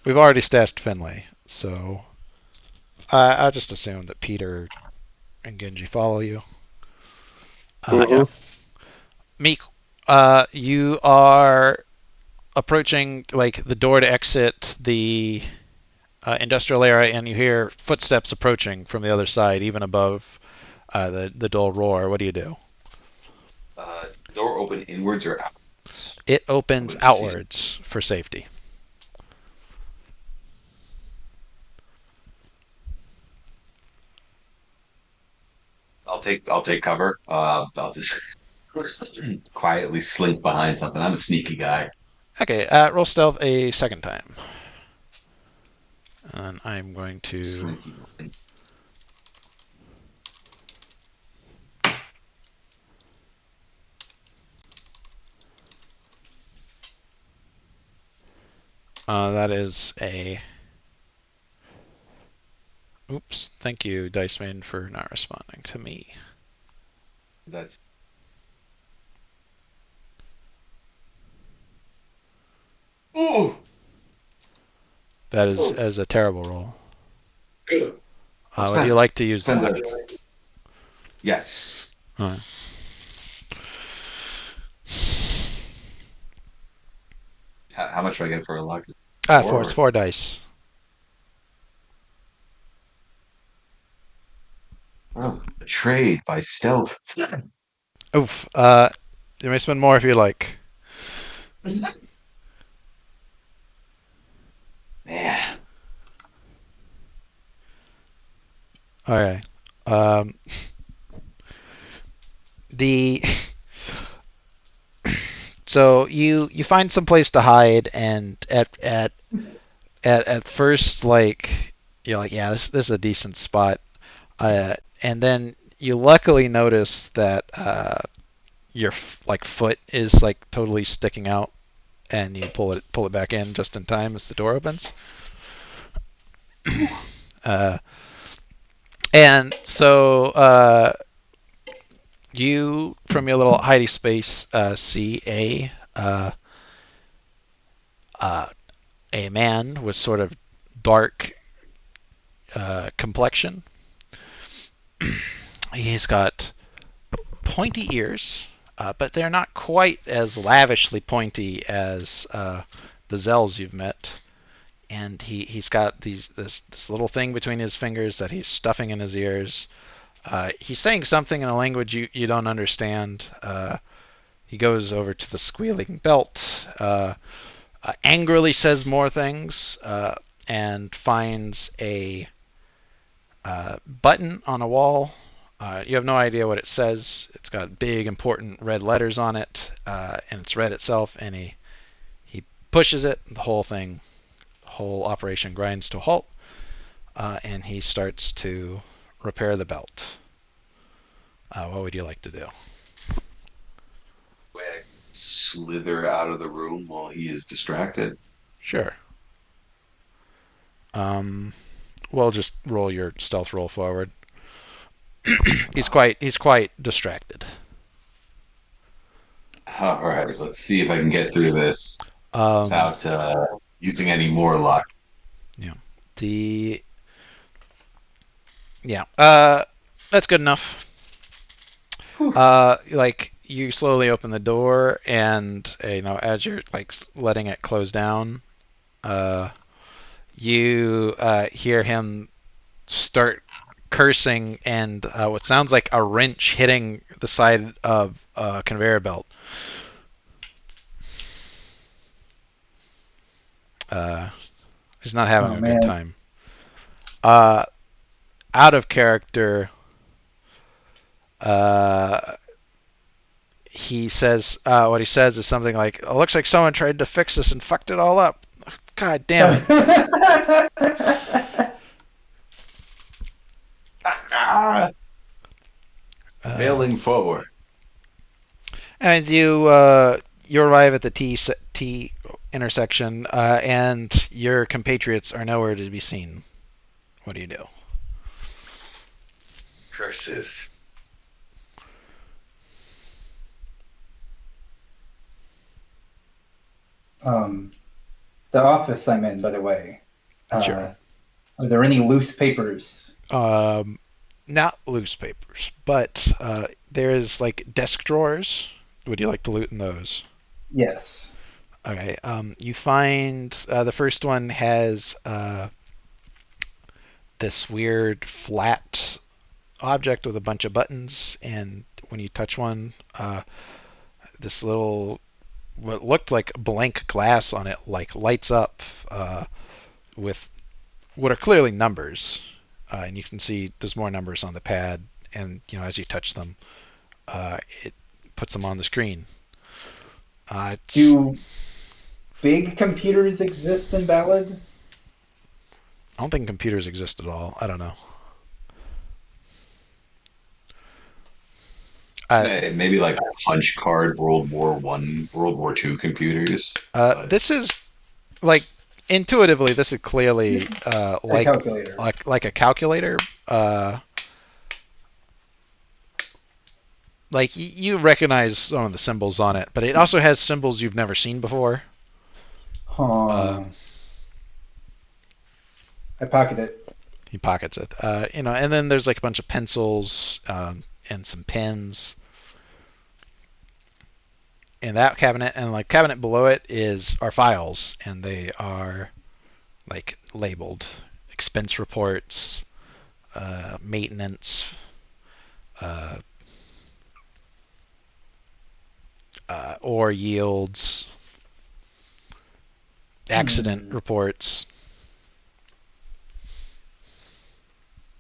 S1: We've already stashed Finley, so I just assume that Peter and Genji follow you.
S6: Mhm.
S1: Meek, you are approaching like the door to exit the industrial area, and you hear footsteps approaching from the other side, even above the dull roar. What do you do?
S4: Door open inwards or outwards?
S1: It opens
S4: Would see it.
S1: outwards for safety.
S4: I'll take cover. I'll just quietly slink behind something. I'm a sneaky guy.
S1: Okay, roll stealth a second time. And I'm going to...
S4: Slinky.
S1: that is a... Oops, thank you, Dice Man, for not responding to me.
S4: That's oh.
S1: That is a terrible roll.
S4: Good.
S1: Would you like to use that?
S4: Yes.
S1: Huh.
S4: How much do I get for a luck?
S1: It's 4 dice.
S4: Oh, a trade by stealth.
S1: Oof. You may spend more if you like.
S4: Man.
S1: Okay. The so you find some place to hide, and at first, like you're like, yeah, this is a decent spot, and then You luckily notice that your foot is like totally sticking out, and you pull it back in just in time as the door opens. And so you, from your little hidey space, see a man with sort of dark complexion. He's got pointy ears, but they're not quite as lavishly pointy as the Zells you've met. And he's got this little thing between his fingers that he's stuffing in his ears. He's saying something in a language you don't understand. He goes over to the squealing belt, angrily says more things, and finds a button on a wall. You have no idea what it says. It's got big, important red letters on it, and it's red itself. And he pushes it. The whole operation grinds to a halt, and he starts to repair the belt. What would you like to do?
S4: Slither out of the room while he is distracted.
S1: Sure. Well, just roll your stealth roll forward. He's quite distracted.
S4: All right, let's see if I can get through this without using any more luck.
S1: That's good enough. Like you slowly open the door, and as you're like letting it close down, you hear him start cursing and what sounds like a wrench hitting the side of a conveyor belt. He's not having a good time. Out of character, he says what he says is something like, "It looks like someone tried to fix this and fucked it all up. God damn it."
S4: Failing forward.
S1: And you arrive at the T intersection, and your compatriots are nowhere to be seen. What do you do?
S4: Curses.
S3: The office I'm in, by the way.
S1: Sure.
S3: Are there any loose papers?
S1: Not loose papers, but there is like desk drawers. Would you like to loot in those?
S3: Yes.
S1: Okay. You find the first one has this weird flat object with a bunch of buttons, and when you touch one, this little what looked like blank glass on it like lights up with what are clearly numbers, and you can see there's more numbers on the pad, and as you touch them, it puts them on the screen.
S3: Do big computers exist in Ballad?
S1: I don't think computers exist at all. I don't know.
S4: Maybe like punch card World War I, World War II computers.
S1: This is like intuitively, this is clearly like a calculator. Like a calculator. Like you recognize some of the symbols on it, but it also has symbols you've never seen before.
S3: Huh. I pocket it.
S1: He pockets it. And then there's like a bunch of pencils and some pens. In that cabinet, and like cabinet below it are files, and they are like labeled expense reports, maintenance, ore yields, accident reports.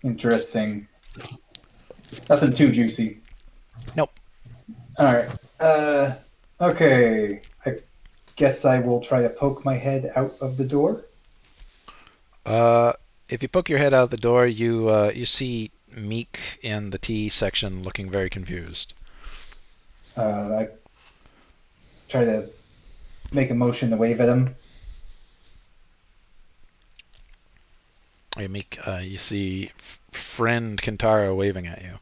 S3: Interesting. Nothing too juicy.
S1: Nope.
S3: All right. Okay. I guess I will try to poke my head out of the door.
S1: If you poke your head out the door, you see Meek in the T section looking very confused.
S3: I try to make a motion to wave at him.
S1: Hey, Meek, you see friend Kintaro waving at you.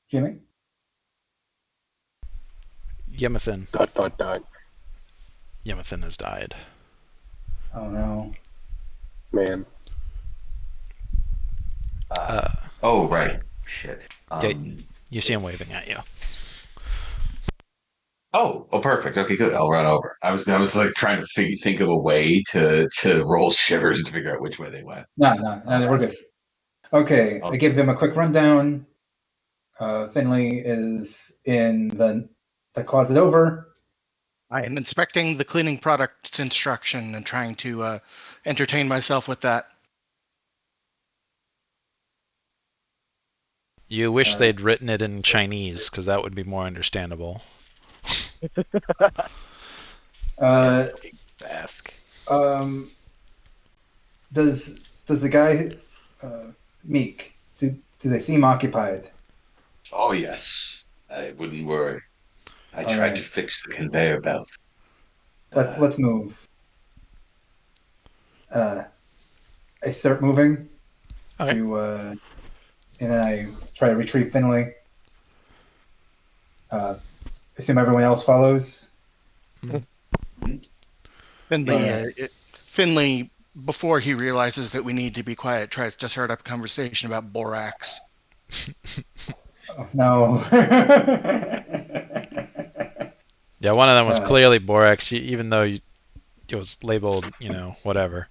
S3: Jimmy?
S1: Yemothin. ... Yemothin has died.
S3: Oh no.
S6: Man.
S4: Oh, right. Shit.
S1: Yeah, you see him waving at you.
S4: Oh, perfect. Okay, good. I'll run over. I was like trying to think of a way to roll shivers to figure out which way they went.
S3: No, we're good. Okay, I
S4: Okay.
S3: give him a quick rundown. Finley is in the closet over.
S5: I am inspecting the cleaning products instruction and trying to entertain myself with that.
S1: You wish they'd written it in Chinese, because that would be more understandable.
S2: Ask.
S3: Does the guy Meek, do they seem occupied?
S4: Oh yes. I wouldn't worry. I
S3: All
S4: tried to
S3: right.
S4: fix the conveyor belt.
S3: Let's move. I start moving
S1: Okay.
S3: to and then I try to retrieve Finley. Assume everyone else follows.
S5: Finley, before he realizes that we need to be quiet, tries to start up a conversation about borax.
S3: Oh, no.
S1: Yeah, one of them was clearly borax, even though it was labeled, whatever.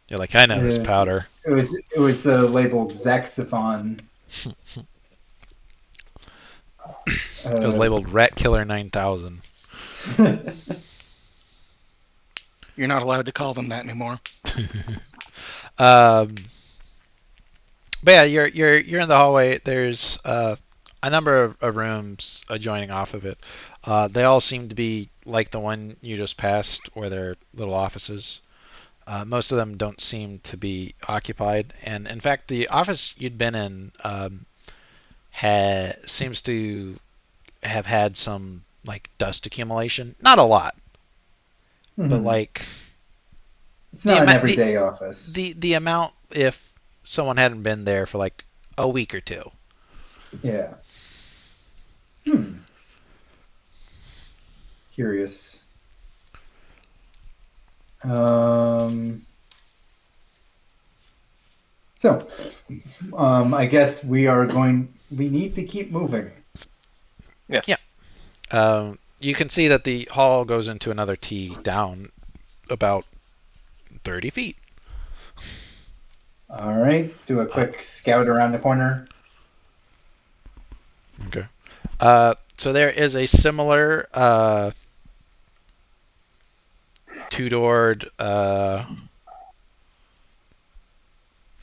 S1: You're like, I know this powder.
S3: It was labeled Zaxaphon.
S1: It was labeled Rat Killer 9000.
S5: You're not allowed to call them that anymore.
S1: But yeah, you're in the hallway. There's a number of rooms adjoining off of it. They all seem to be like the one you just passed, where they're little offices. Most of them don't seem to be occupied, and in fact, the office you'd been in seems to have had some like dust accumulation. Not a lot, but like
S3: it's not an everyday office.
S1: The amount if someone hadn't been there for like a week or two.
S3: Yeah. Curious. So, I guess we need to keep moving.
S2: Yes.
S1: Yeah. You can see that the hall goes into another T down about 30 feet.
S3: All right. Do a quick scout around the corner.
S1: Okay. So there is a similar two-doored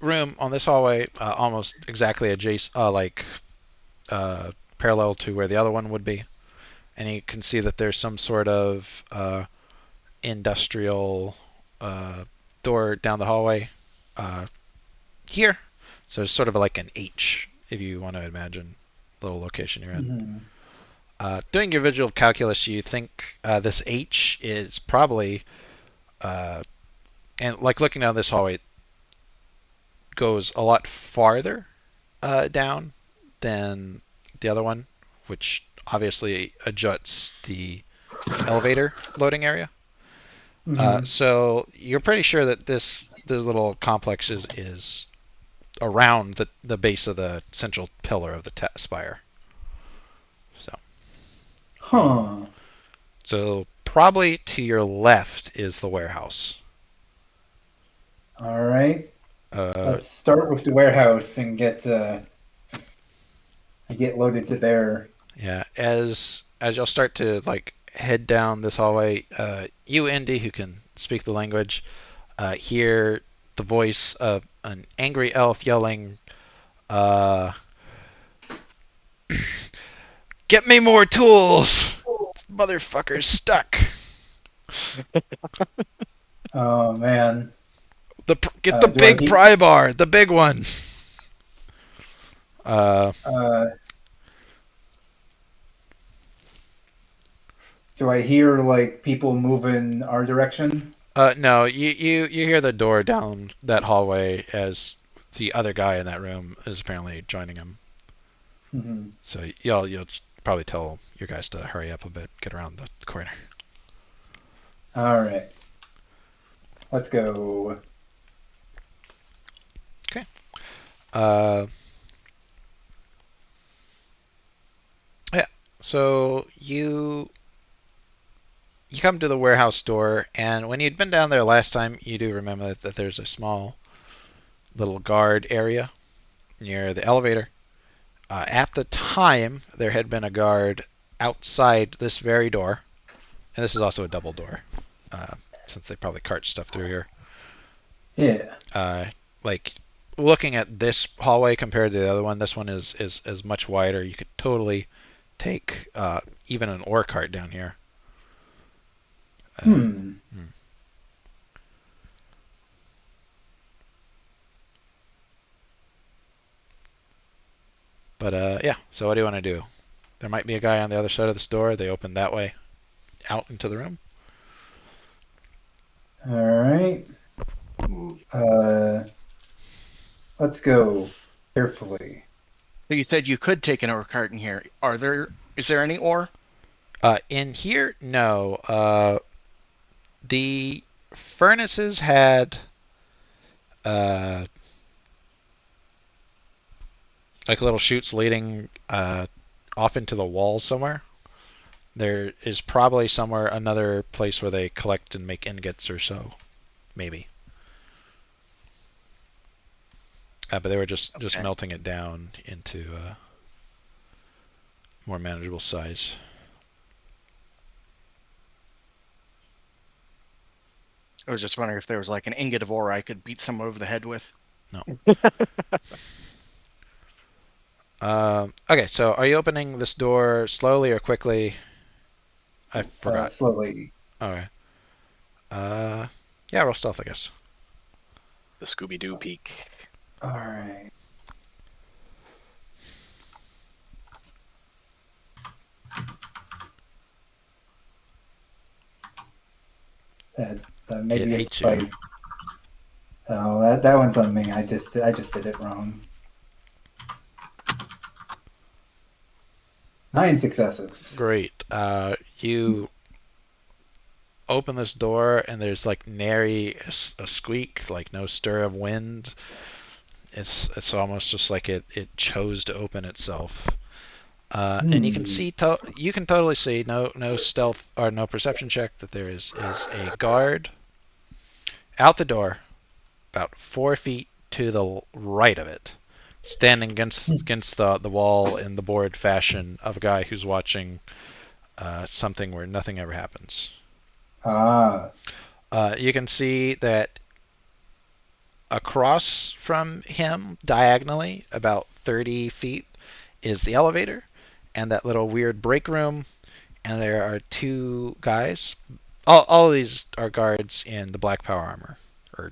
S1: room on this hallway, almost exactly adjacent, parallel to where the other one would be. And you can see that there's some sort of industrial door down the hallway here. So it's sort of like an H, if you want to imagine the little location you're in. Doing your visual calculus, you think this H is probably, and like looking down this hallway, goes a lot farther down than the other one, which obviously adjusts the elevator loading area. So you're pretty sure that this little complex is around the base of the central pillar of the spire. So probably to your left is the warehouse.
S3: All right. Let's start with the warehouse and get loaded to there.
S1: Yeah, as you'll start to like head down this hallway, you, Indy, who can speak the language, hear the voice of an angry elf yelling, Get me more tools. This motherfucker's stuck.
S3: Oh man.
S1: Get the
S3: Do I
S1: big pry bar, the big one.
S3: Do I hear like people moving our direction?
S1: No, you hear the door down that hallway as the other guy in that room is apparently joining him.
S3: Mm-hmm.
S1: So you'll probably tell your guys to hurry up a bit, get around the corner.
S3: All right. Let's go.
S1: Okay. Yeah. So you come to the warehouse door, and when you'd been down there last time, you do remember that there's a small little guard area near the elevator. At the time, there had been a guard outside this very door, and this is also a double door, since they probably cart stuff through here.
S3: Yeah.
S1: Like looking at this hallway compared to the other one, this one is much wider. You could totally take even an ore cart down here. But yeah, so what do you want to do? There might be a guy on the other side of this door. They open that way out into the room.
S3: All right. Let's go carefully.
S5: So you said you could take an ore cart in here. Is there any ore?
S1: In here, no. The furnaces had like little chutes leading off into the walls somewhere. There is probably somewhere another place where they collect and make ingots or so, maybe. But they were just melting it down into more manageable size.
S5: I was just wondering if there was like an ingot of ore I could beat someone over the head with.
S1: No. Okay, so are you opening this door slowly or quickly? I forgot.
S3: Slowly.
S1: Okay. Yeah, roll stealth, I guess.
S2: The Scooby-Doo peek.
S3: All right. Maybe if I. Oh, that one's on me. I just did it wrong. 9 successes.
S1: Great. You open this door and there's like nary a squeak, like no stir of wind. It's almost just like it chose to open itself. And you can see you can totally see no stealth or no perception check that there is a guard out the door about 4 feet to the right of it, standing against the wall in the bored fashion of a guy who's watching something where nothing ever happens. You can see that across from him, diagonally, about 30 feet, is the elevator and that little weird break room. And there are 2 guys. All of these are guards in the black power armor, or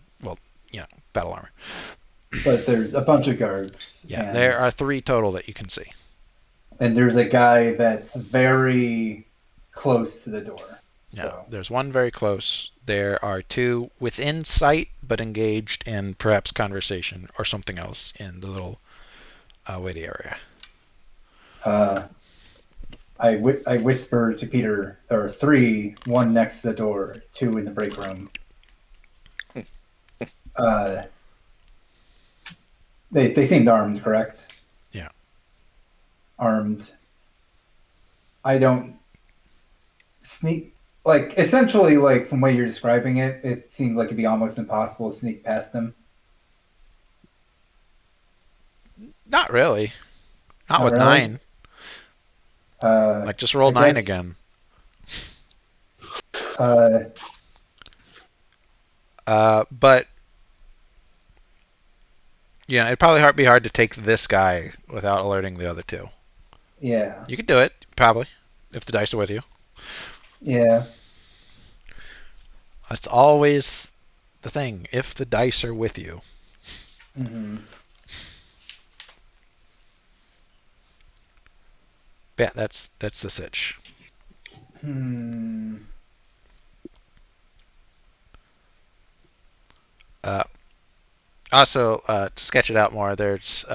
S1: battle armor.
S3: But there's a bunch of guards.
S1: Yeah, there are 3 total that you can see.
S3: And there's a guy that's very close to the door.
S1: Yeah,
S3: So.
S1: there's 1 very close. There are 2 within sight, but engaged in perhaps conversation or something else in the little waiting area.
S3: I whisper to Peter, there are 3, 1 next to the door, 2 in the break room. They seemed armed, correct?
S1: Yeah.
S3: Armed. I don't sneak, like, essentially, like, from the way you're describing it, it seems like it'd be almost impossible to sneak past them.
S1: Not really. Not with
S3: really?
S1: 9. Like, just roll 9 again. But yeah, it'd probably be hard to take this guy without alerting the other 2.
S3: Yeah.
S1: You could do it. Probably, if the dice are with you.
S3: Yeah.
S1: That's always the thing. If the dice are with you.
S3: Mm-hmm.
S1: Yeah, that's the sitch.
S3: Hmm.
S1: Also, to sketch it out more, it's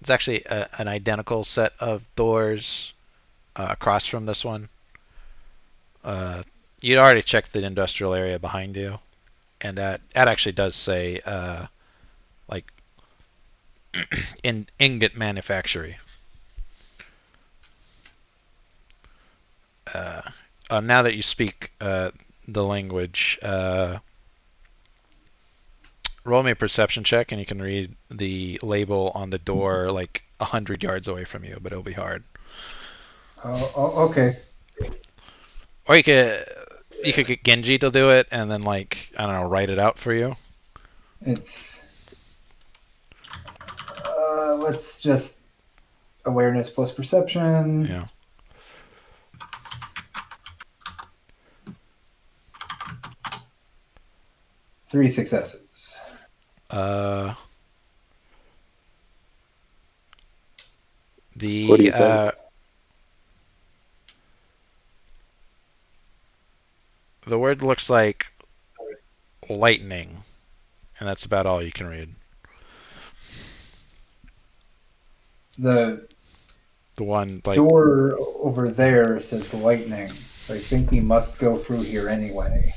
S1: actually an identical set of doors across from this one. You'd already checked the industrial area behind you, and that actually does say like in ingot manufactory. Now that you speak the language, roll me a perception check, and you can read the label on the door like 100 yards away from you, but it'll be hard.
S3: Okay.
S1: Or you could get Genji to do it, and then like I don't know, write it out for you.
S3: It's. Let's just awareness plus perception.
S1: Yeah.
S3: Three successes.
S6: What do you
S1: The
S6: think?
S1: the word looks like lightning, and that's about all you can read.
S3: The
S1: one like
S3: door over there says lightning. I think we must go through here anyway.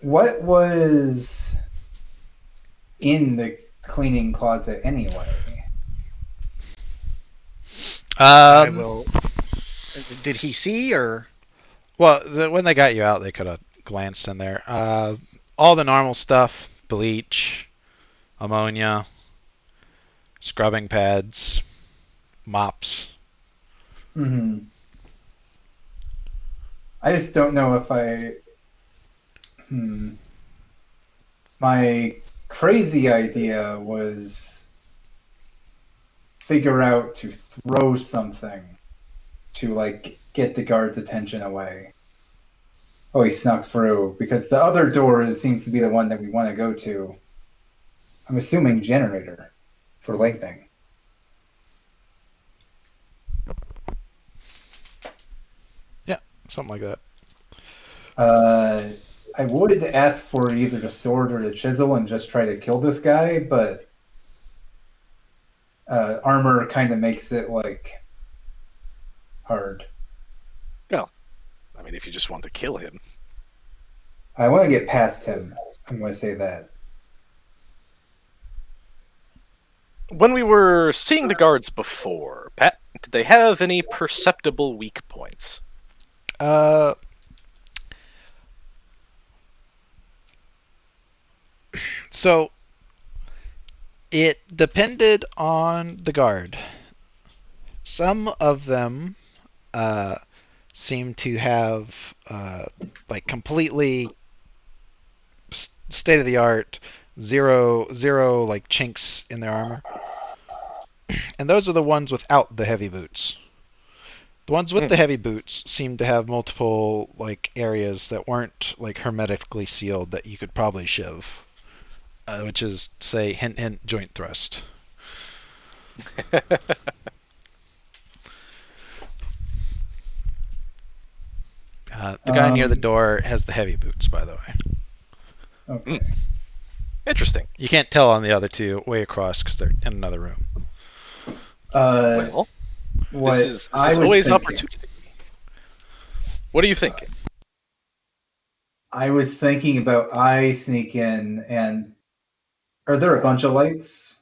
S3: What was in the cleaning closet anyway?
S5: I will. Did he see or?
S1: Well, when they got you out, they could have glanced in there. All the normal stuff: bleach, ammonia, scrubbing pads, mops.
S3: Mm-hmm. I just don't know if I. My crazy idea was figure out to throw something to like get the guard's attention away. Oh, he snuck through because the other door seems to be the one that we want to go to. I'm assuming generator for lightning.
S1: Yeah, something like that.
S3: I would ask for either the sword or the chisel and just try to kill this guy, but armor kind of makes it like hard.
S2: Well, I mean, if you just want to kill him.
S3: I want to get past him. I'm going to say that.
S2: When we were seeing the guards before, Pat, did they have any perceptible weak points?
S1: So it depended on the guard. Some of them seem to have like completely state of the art, zero like chinks in their armor, and those are the ones without the heavy boots. The ones with the heavy boots seem to have multiple like areas that weren't like hermetically sealed that you could probably shiv. Which is, say, hint, hint, joint thrust. The guy near the door has the heavy boots, by the way.
S3: Okay.
S2: Interesting.
S1: You can't tell on the other two way across because they're in another room.
S2: Well, this is always opportunity. What are you thinking?
S3: I was thinking about I sneak in and... Are there a bunch of lights?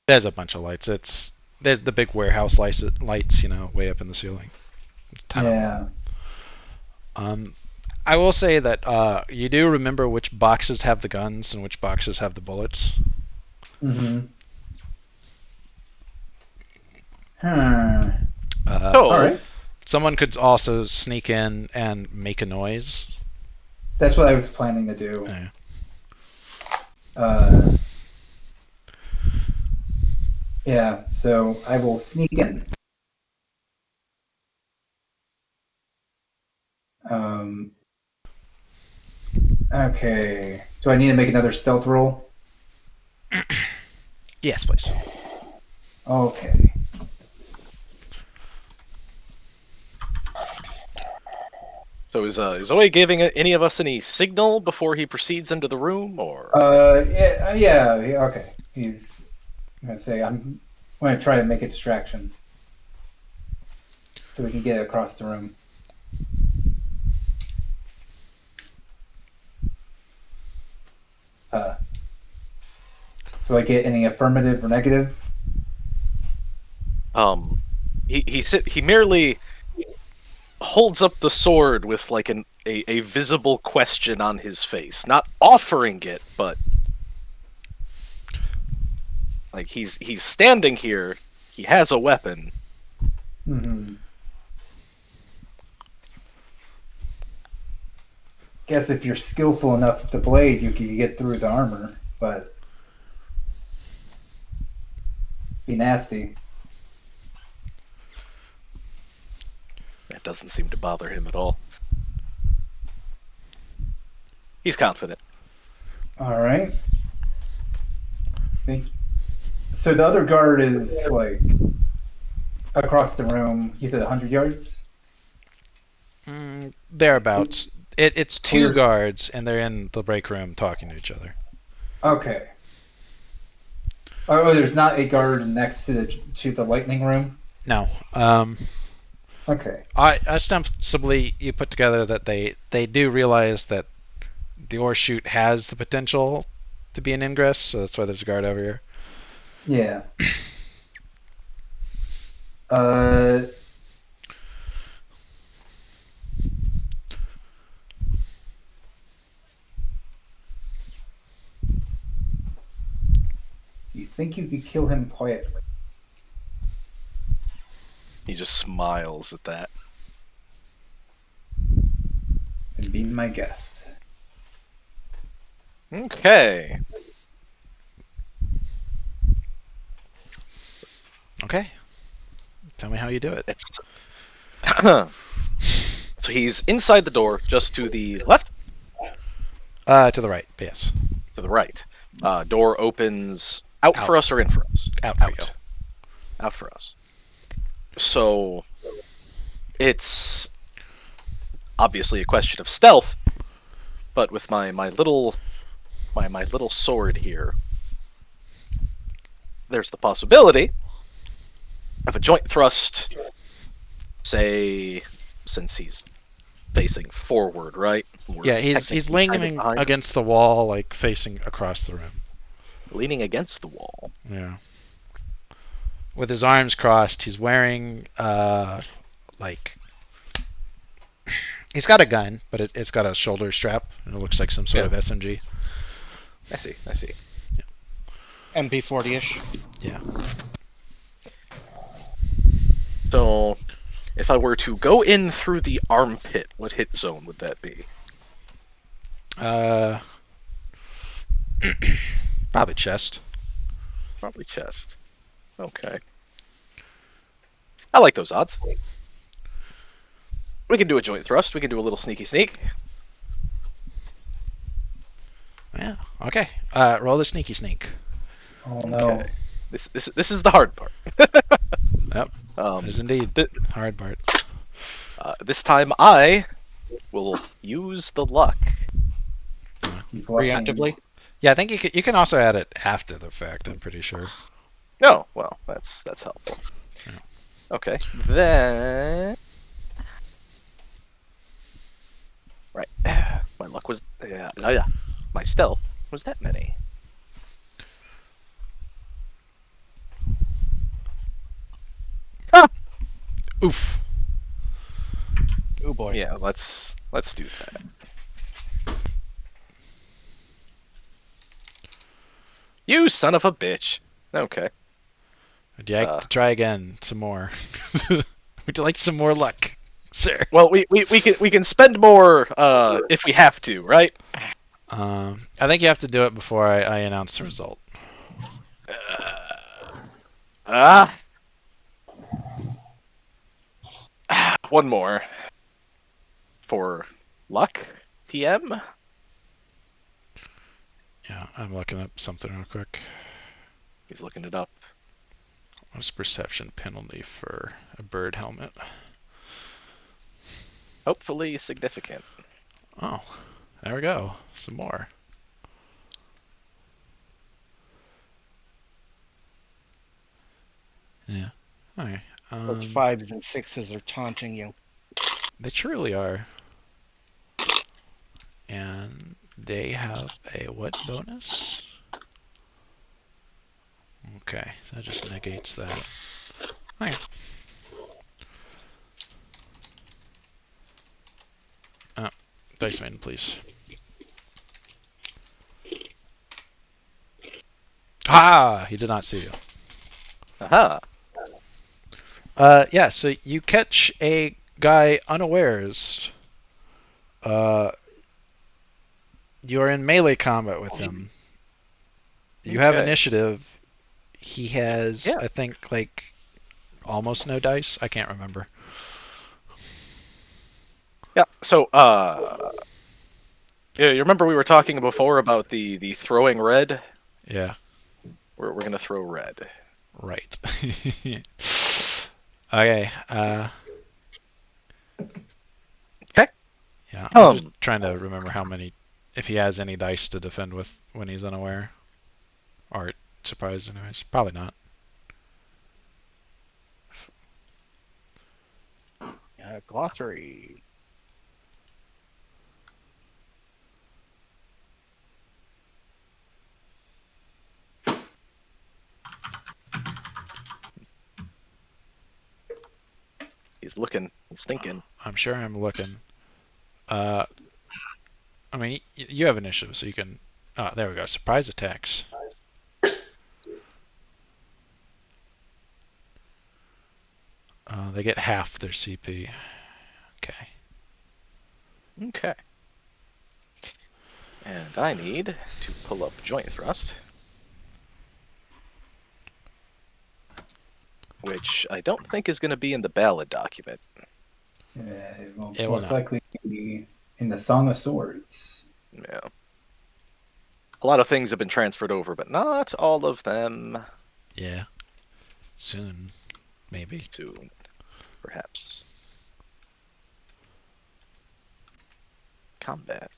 S1: There's a bunch of lights. There's the big warehouse lights, way up in the ceiling.
S3: Yeah.
S1: I will say that you do remember which boxes have the guns and which boxes have the bullets.
S3: Mm-hmm. Huh.
S2: So,
S3: All right.
S1: Someone could also sneak in and make a noise.
S3: That's what I was planning to do.
S1: Yeah.
S3: Yeah, so I will sneak in. Okay. Do I need to make another stealth roll?
S1: Yes, please.
S3: Okay.
S2: so is Zoe giving any of us any signal before he proceeds into the room, or?
S3: Yeah, okay. He's gonna say I'm gonna try to make a distraction so we can get across the room. So I get any affirmative or negative?
S2: He merely holds up the sword with like a visible question on his face, not offering it, but like he's standing here. He has a weapon.
S3: Mm-hmm. Guess if you're skillful enough with the blade, you can get through the armor, but be nasty.
S2: That doesn't seem to bother him at all. He's confident.
S3: All right. So the other guard is like across the room. You said 100 yards?
S1: Thereabouts. It's two
S3: Clears-
S1: guards, and they're in the break room talking to each other.
S3: Okay. Oh, there's not a guard next to the lightning room?
S1: No.
S3: Okay.
S1: Ostensibly, you put together that they do realize that the ore chute has the potential to be an ingress, so that's why there's a guard over here.
S3: Yeah. Do you think you could kill him quietly?
S2: He just smiles at that.
S3: And be my guest.
S2: Okay.
S1: Okay. Tell me how you do it.
S2: It's so he's inside the door, just to the left,
S1: To the right. Yes.
S2: to the right. Door opens out for us or in for us?
S1: Out for you.
S2: Out for us. So it's obviously a question of stealth, but with my little sword here, there's the possibility of a joint thrust. Say, since he's facing forward, right?
S1: Yeah, he's
S2: technically kind of
S1: leaning
S2: behind him.
S1: against the wall, like facing across the room.
S2: Leaning against the wall.
S1: Yeah. With his arms crossed, he's wearing like he's got a gun, but it's got a shoulder strap, and it looks like some sort of SMG.
S2: I see.
S5: MP40-ish.
S1: Yeah.
S2: So, if I were to go in through the armpit, what hit zone would that be?
S1: Probably chest.
S2: Probably chest. Okay. I like those odds. We can do a joint thrust. We can do a little sneaky sneak.
S1: Yeah. Okay. Roll the sneaky sneak.
S3: Oh no.
S2: Okay. This is the hard part.
S1: Yep. It is indeed hard part.
S2: This time I will use the luck.
S3: He's lucky.
S5: Preemptively.
S1: Yeah, I think you can also add it after the fact. I'm pretty sure.
S2: No, well, that's helpful.
S1: Yeah.
S2: Okay, then right. My luck was my stealth was that many.
S1: Oof.
S5: Oh boy.
S2: Yeah, let's do that. You son of a bitch. Okay.
S1: Would you like to try again some more? Would you like some more luck, sir?
S2: Well, we can spend more if we have to, right?
S1: I think you have to do it before I announce the result.
S2: One more for luck. TM.
S1: Yeah, I'm looking up something real quick.
S2: He's looking it up.
S1: What's perception penalty for a bird helmet?
S2: Hopefully significant.
S1: Oh, there we go. Some more. Yeah. Okay.
S5: Those 5s and 6s are taunting you.
S1: They truly are. And they have a what bonus? Okay, so that just negates that. Okay. Dice maiden, please. Ah! He did not see you.
S2: Aha.
S1: Yeah, so you catch a guy unawares. You're in melee combat with him. You have
S2: Okay.
S1: initiative. He has,
S2: Yeah.
S1: I think, like, almost no dice. I can't remember.
S2: Yeah. So, yeah, you remember we were talking before about the throwing red?
S1: Yeah,
S2: We're gonna throw red.
S1: right. Okay.
S2: Okay.
S1: Yeah, I'm just trying to remember how many, if he has any dice to defend with when he's unaware. Or surprised, anyways. Probably not.
S5: Glossary.
S2: He's looking. He's thinking.
S1: I'm sure I'm looking. I mean, you have initiative, so you can. Oh, there we go. Surprise attacks. They get half their CP. Okay.
S2: Okay. And I need to pull up joint thrust, which I don't think is going to be in the ballad document.
S3: It will
S1: It will
S3: most
S1: not.
S3: likely be in the Song of Swords.
S2: Yeah. A lot of things have been transferred over, but not all of them.
S1: Yeah. Soon, maybe.
S2: Soon, perhaps. Combat.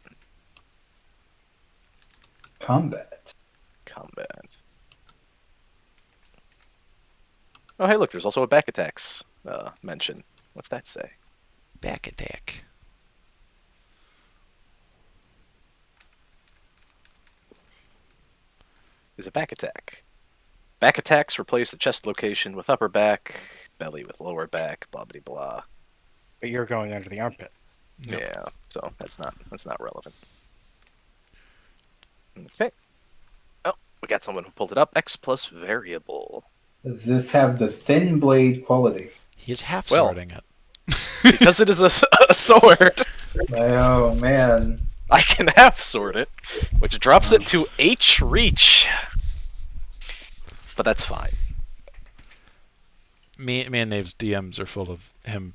S2: Combat. Oh, hey, look, there's also a back attacks mention. What's that say?
S1: Back attack.
S2: Is a back attack. Back attacks replace the chest location with upper back, belly with lower back, blah blah blah.
S5: But you're going under the armpit.
S1: Yep.
S2: Yeah, so that's not relevant. Okay. Oh, we got someone who pulled it up. X plus variable.
S3: Does this have the thin blade quality?
S1: He's half
S2: Well,
S1: sorting it.
S2: Because it is a sword,
S3: Oh man.
S2: I can half sword it, which drops it to H reach. But that's fine.
S1: Me and Nave's DMs are full of him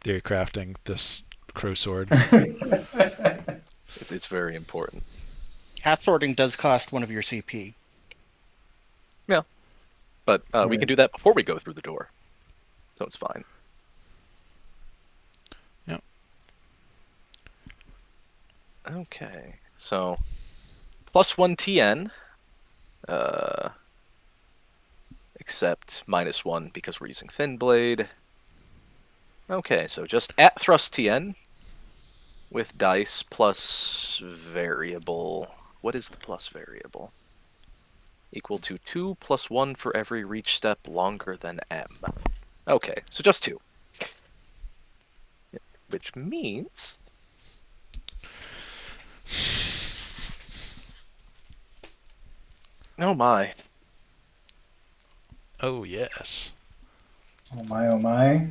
S1: theory crafting this crow sword.
S2: It's very important.
S5: Half sorting does cost one of your CP.
S2: But we can do that before we go through the door. So it's fine.
S1: Yep.
S2: Okay. So +1 TN. Except -1 because we're using thin blade. Okay, so just at thrust TN with dice plus variable. What is the plus variable? Equal to 2 + 1 for every reach step longer than M. Okay, so just 2. Which means... Oh my.
S1: Oh, yes.
S3: Oh my, oh my.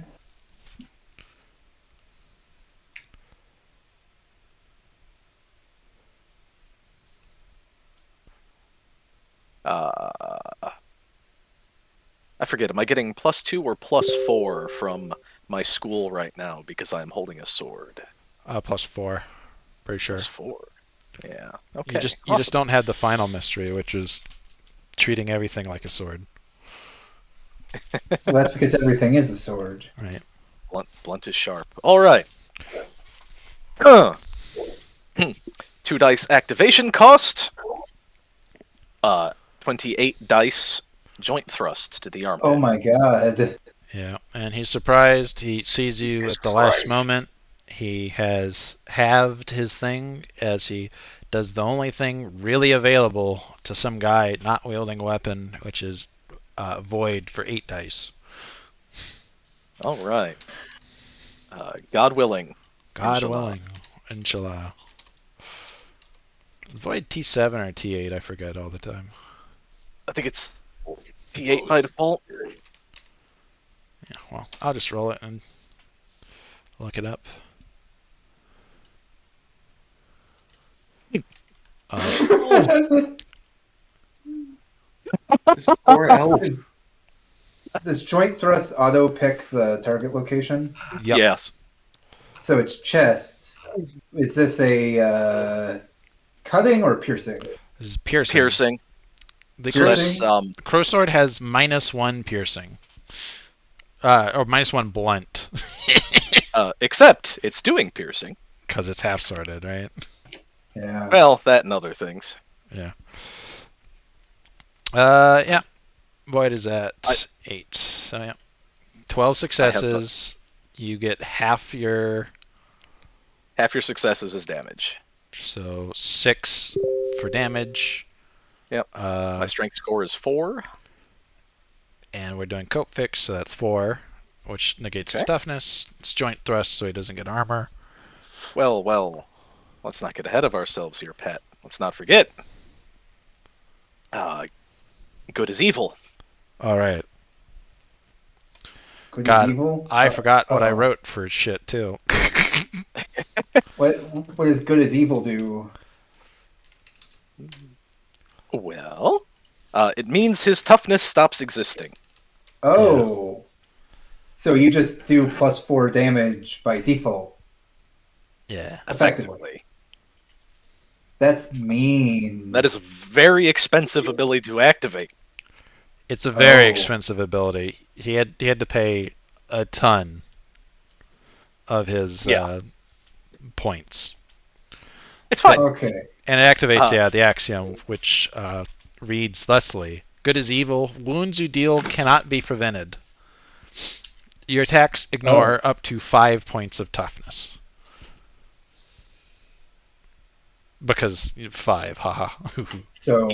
S2: I forget, am I getting +2 or +4 from my school right now because I'm holding a sword?
S1: +4. Pretty sure.
S2: +4. Yeah. Okay.
S1: You just don't have the final mystery, which is treating everything like a sword.
S3: Well, that's because everything is a sword.
S1: Right.
S2: Blunt is sharp. All right. 2 dice activation cost. 28 dice joint thrust to the armpit.
S3: Oh my god.
S1: Yeah, and he's surprised. He sees you
S4: Jesus
S1: at the last
S4: Christ.
S1: moment. He has halved his thing as he does the only thing really available to some guy not wielding a weapon, which is void for 8 dice.
S2: All right. God willing.
S1: God
S2: Inshallah.
S1: willing, inshallah. Void T7 or T8, I forget all the time.
S2: I think it's P8 by default.
S1: Yeah, well, I'll just roll it and look it up.
S4: This poor Elton.
S3: Does joint thrust auto pick the target location?
S1: Yep.
S2: Yes.
S3: So it's chests. Is this a cutting or piercing?
S1: This is piercing.
S2: Piercing.
S1: The
S2: So that's
S1: Crow Sword has -1 piercing. Or -1 blunt.
S2: except it's doing piercing.
S1: Because it's half sworded, right?
S3: Yeah.
S2: Well, that and other things.
S1: Yeah. Yeah. Void is at 8. So yeah. 12 successes. You get half your.
S2: Half your successes is damage.
S1: So 6 for damage.
S2: Yep. My strength score is 4.
S1: And we're doing coat fix, so that's 4, which negates his
S2: Okay.
S1: toughness. It's joint thrust, so he doesn't get armor.
S2: Well. Let's not get ahead of ourselves here, Pet. Let's not forget. Good is evil.
S1: All right.
S3: Good
S1: God,
S3: is evil?
S1: I forgot what I
S3: uh-oh.
S1: wrote for shit too.
S3: What does good as evil do?
S2: Well, it means his toughness stops existing.
S3: Oh. So you just do +4 damage by default.
S1: Yeah.
S2: Effectively.
S3: That's mean.
S2: That is a very expensive ability to activate.
S1: It's a very
S3: Oh.
S1: expensive ability. He had to pay a ton of his points.
S2: It's fine.
S3: Okay.
S1: And it activates the axiom, which reads thusly: good as evil, wounds you deal cannot be prevented. Your attacks ignore up to 5 points of toughness. Because 5, haha.
S3: So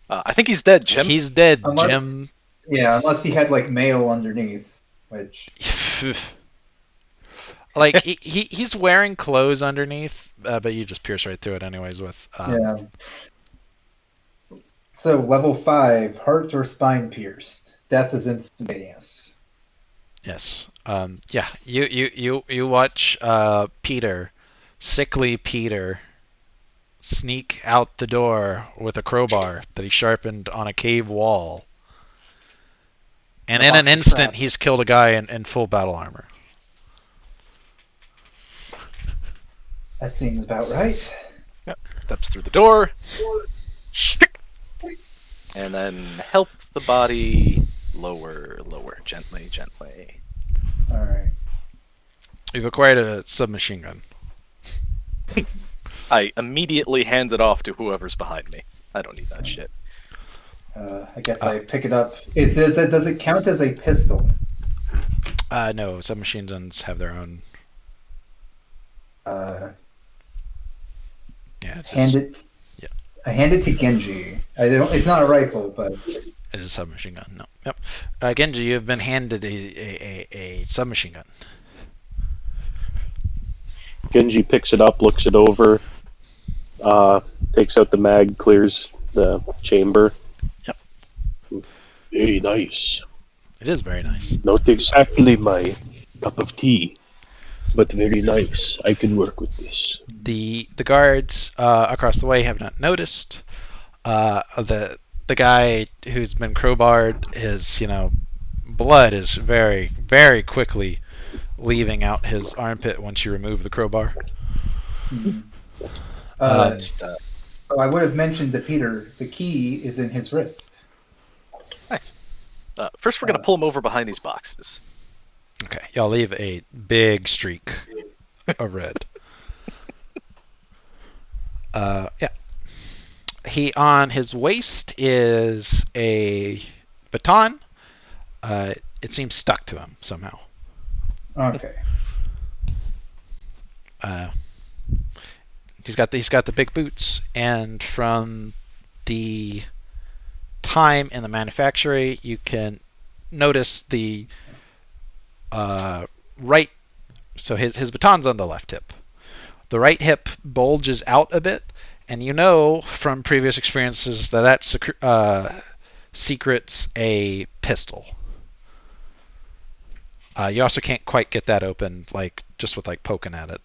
S2: I think he's dead, Jim.
S1: He's dead,
S3: Unless-
S1: Jim.
S3: yeah, unless he had like mail underneath, which
S1: Like he's wearing clothes underneath, but you just pierce right through it anyways with.
S3: yeah. So level 5, heart or spine pierced. Death is instantaneous.
S1: Yes. Yeah. You watch Peter, sickly Peter, sneak out the door with a crowbar that he sharpened on a cave wall, and in an instant he's killed a guy in full battle armor.
S3: That seems about right.
S2: Steps through the door. And then help the body lower, gently.
S3: All right.
S1: You've acquired a submachine gun.
S2: I immediately hand it off to whoever's behind me. I don't need that shit.
S3: I guess I pick it up. Does it count as a pistol?
S1: No, submachine guns have their own. Yeah.
S3: Hand it.
S1: Yeah.
S3: I hand it to Genji. It's not a rifle, but
S1: It is a submachine gun. No. Yep. Genji, you have been handed a submachine gun.
S6: Genji picks it up, looks it over, takes out the mag, clears the chamber.
S1: Yep.
S6: Very nice.
S1: It is very nice.
S6: Not exactly my cup of tea, but very nice. I can work with this.
S1: The guards across the way have not noticed. The guy who's been crowbarred, his blood is very very quickly leaving out his armpit once you remove the crowbar.
S3: I would have mentioned to Peter the key is in his wrist.
S2: Nice. First, we're going to pull him over behind these boxes.
S1: Okay, y'all leave a big streak of red. Yeah. He on his waist is a baton. It seems stuck to him somehow.
S3: Okay.
S1: He's got the big boots, and from the time in the manufactory, you can notice the right. So his baton's on the left hip. The right hip bulges out a bit, and you know from previous experiences that secrets a pistol. You also can't quite get that open, just with poking at it.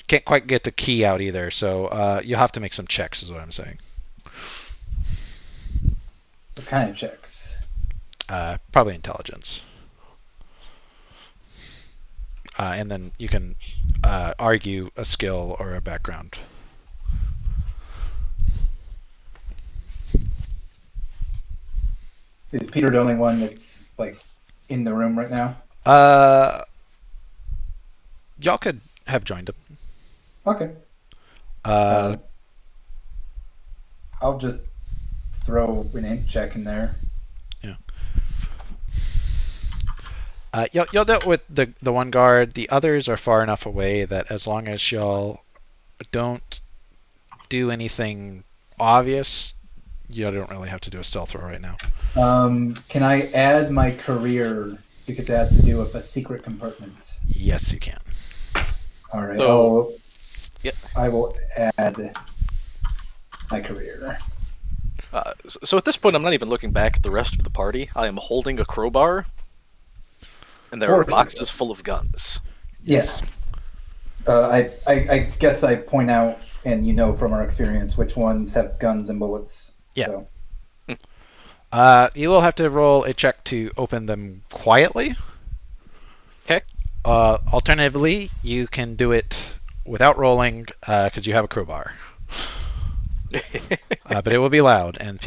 S1: Can't quite get the key out either, so you'll have to make some checks, is what I'm saying.
S3: What kind of checks?
S1: Probably intelligence. And then you can argue a skill or a background.
S3: Is Peter the only one that's in the room right now?
S1: Y'all could have joined him.
S3: Okay.
S1: Uh,
S3: I'll just throw an int check in there.
S1: Yeah. Y'all dealt with the one guard. The others are far enough away that as long as y'all don't do anything obvious, you don't really have to do a stealth roll right now.
S3: Can I add my career because it has to do with a secret compartment?
S1: Yes, you can.
S3: All right.
S2: So,
S3: I will add my career.
S2: So at this point, I'm not even looking back at the rest of the party. I am holding a crowbar, and there are boxes full of guns.
S3: Yes. I guess I point out, and from our experience, which ones have guns and bullets.
S1: Yeah.
S3: So.
S1: You will have to roll a check to open them quietly.
S2: Okay.
S1: Alternatively, you can do it without rolling because you have a crowbar. But it will be loud, and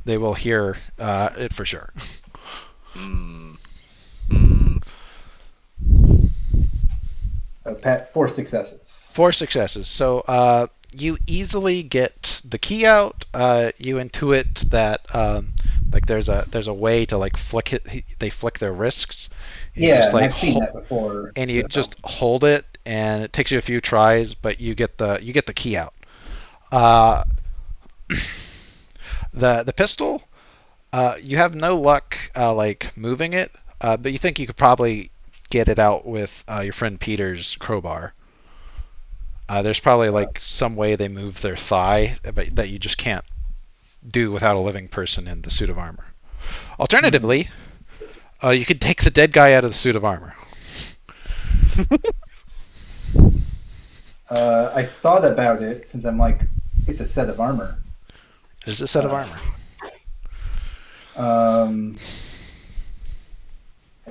S1: they will hear it for sure.
S3: Pat, 4 successes.
S1: 4 successes. So you easily get the key out. You intuit that there's a way to flick it. They flick their wrists.
S3: I've seen that before.
S1: And you just hold it, and it takes you a few tries, but you get the key out. The pistol, you have no luck moving it, but you think you could probably get it out with your friend Peter's crowbar. There's probably some way they move their thigh, but that you just can't do without a living person in the suit of armor. Alternatively, you could take the dead guy out of the suit of armor.
S3: I thought about it since I'm it's a set of armor.
S1: It's a set of armor.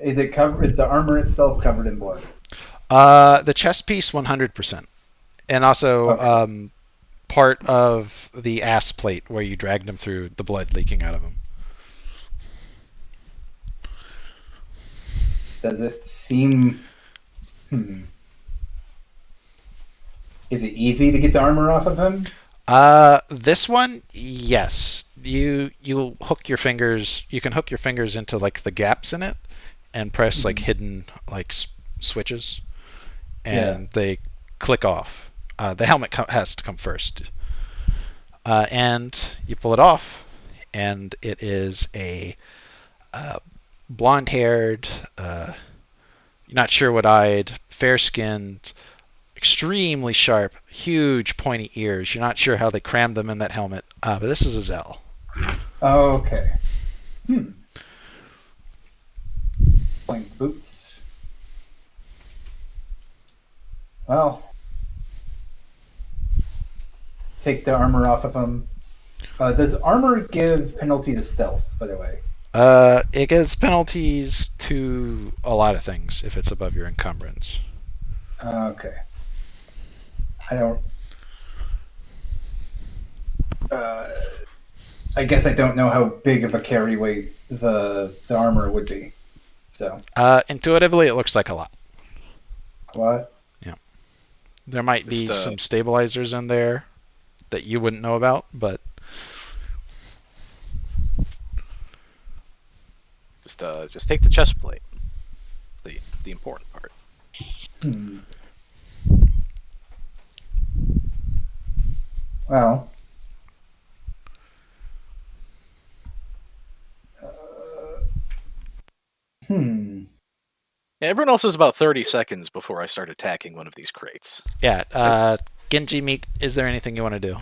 S3: Is the armor itself covered in blood?
S1: The chest piece, 100%, and also part of the ass plate where you dragged him through, the blood leaking out of him.
S3: Does it seem? Is it easy to get the armor off of him?
S1: This one, yes. You hook your fingers. You can hook your fingers into the gaps in it, and press hidden switches, and they click off. The helmet has to come first, and you pull it off, and it is a blonde-haired, not sure what-eyed, fair-skinned, extremely sharp, huge pointy ears. You're not sure how they crammed them in that helmet, but this is a Zell.
S3: Okay. Playing the boots. Well, take the armor off of him. Does armor give penalty to stealth, by the way?
S1: It gives penalties to a lot of things if it's above your encumbrance.
S3: Okay. I don't. I guess I don't know how big of a carry weight the armor would be. So.
S1: Intuitively, it looks like a lot.
S3: What?
S1: Yeah. There might be some stabilizers in there that you wouldn't know about, but
S2: just take the chest plate. It's the important part.
S3: Well.
S2: Yeah, everyone else has about 30 seconds before I start attacking one of these crates.
S1: Yeah. Genji Meek, is there anything you want to do?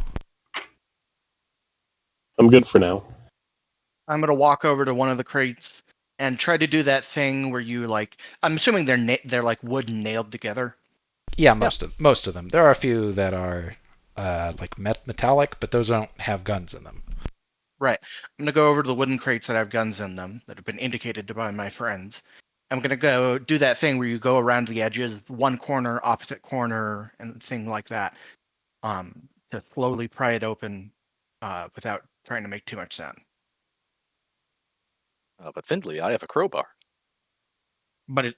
S6: I'm good for now.
S5: I'm gonna walk over to one of the crates and try to do that thing where you like. I'm assuming they're like wood and nailed together.
S1: Yeah, most of them. There are a few that are like metallic, but those don't have guns in them.
S5: Right. I'm gonna go over to the wooden crates that have guns in them that have been indicated by my friends. I'm gonna go do that thing where you go around the edges, one corner, opposite corner, and thing like that, to slowly pry it open, without trying to make too much sound.
S2: But Findlay, I have a crowbar.
S5: But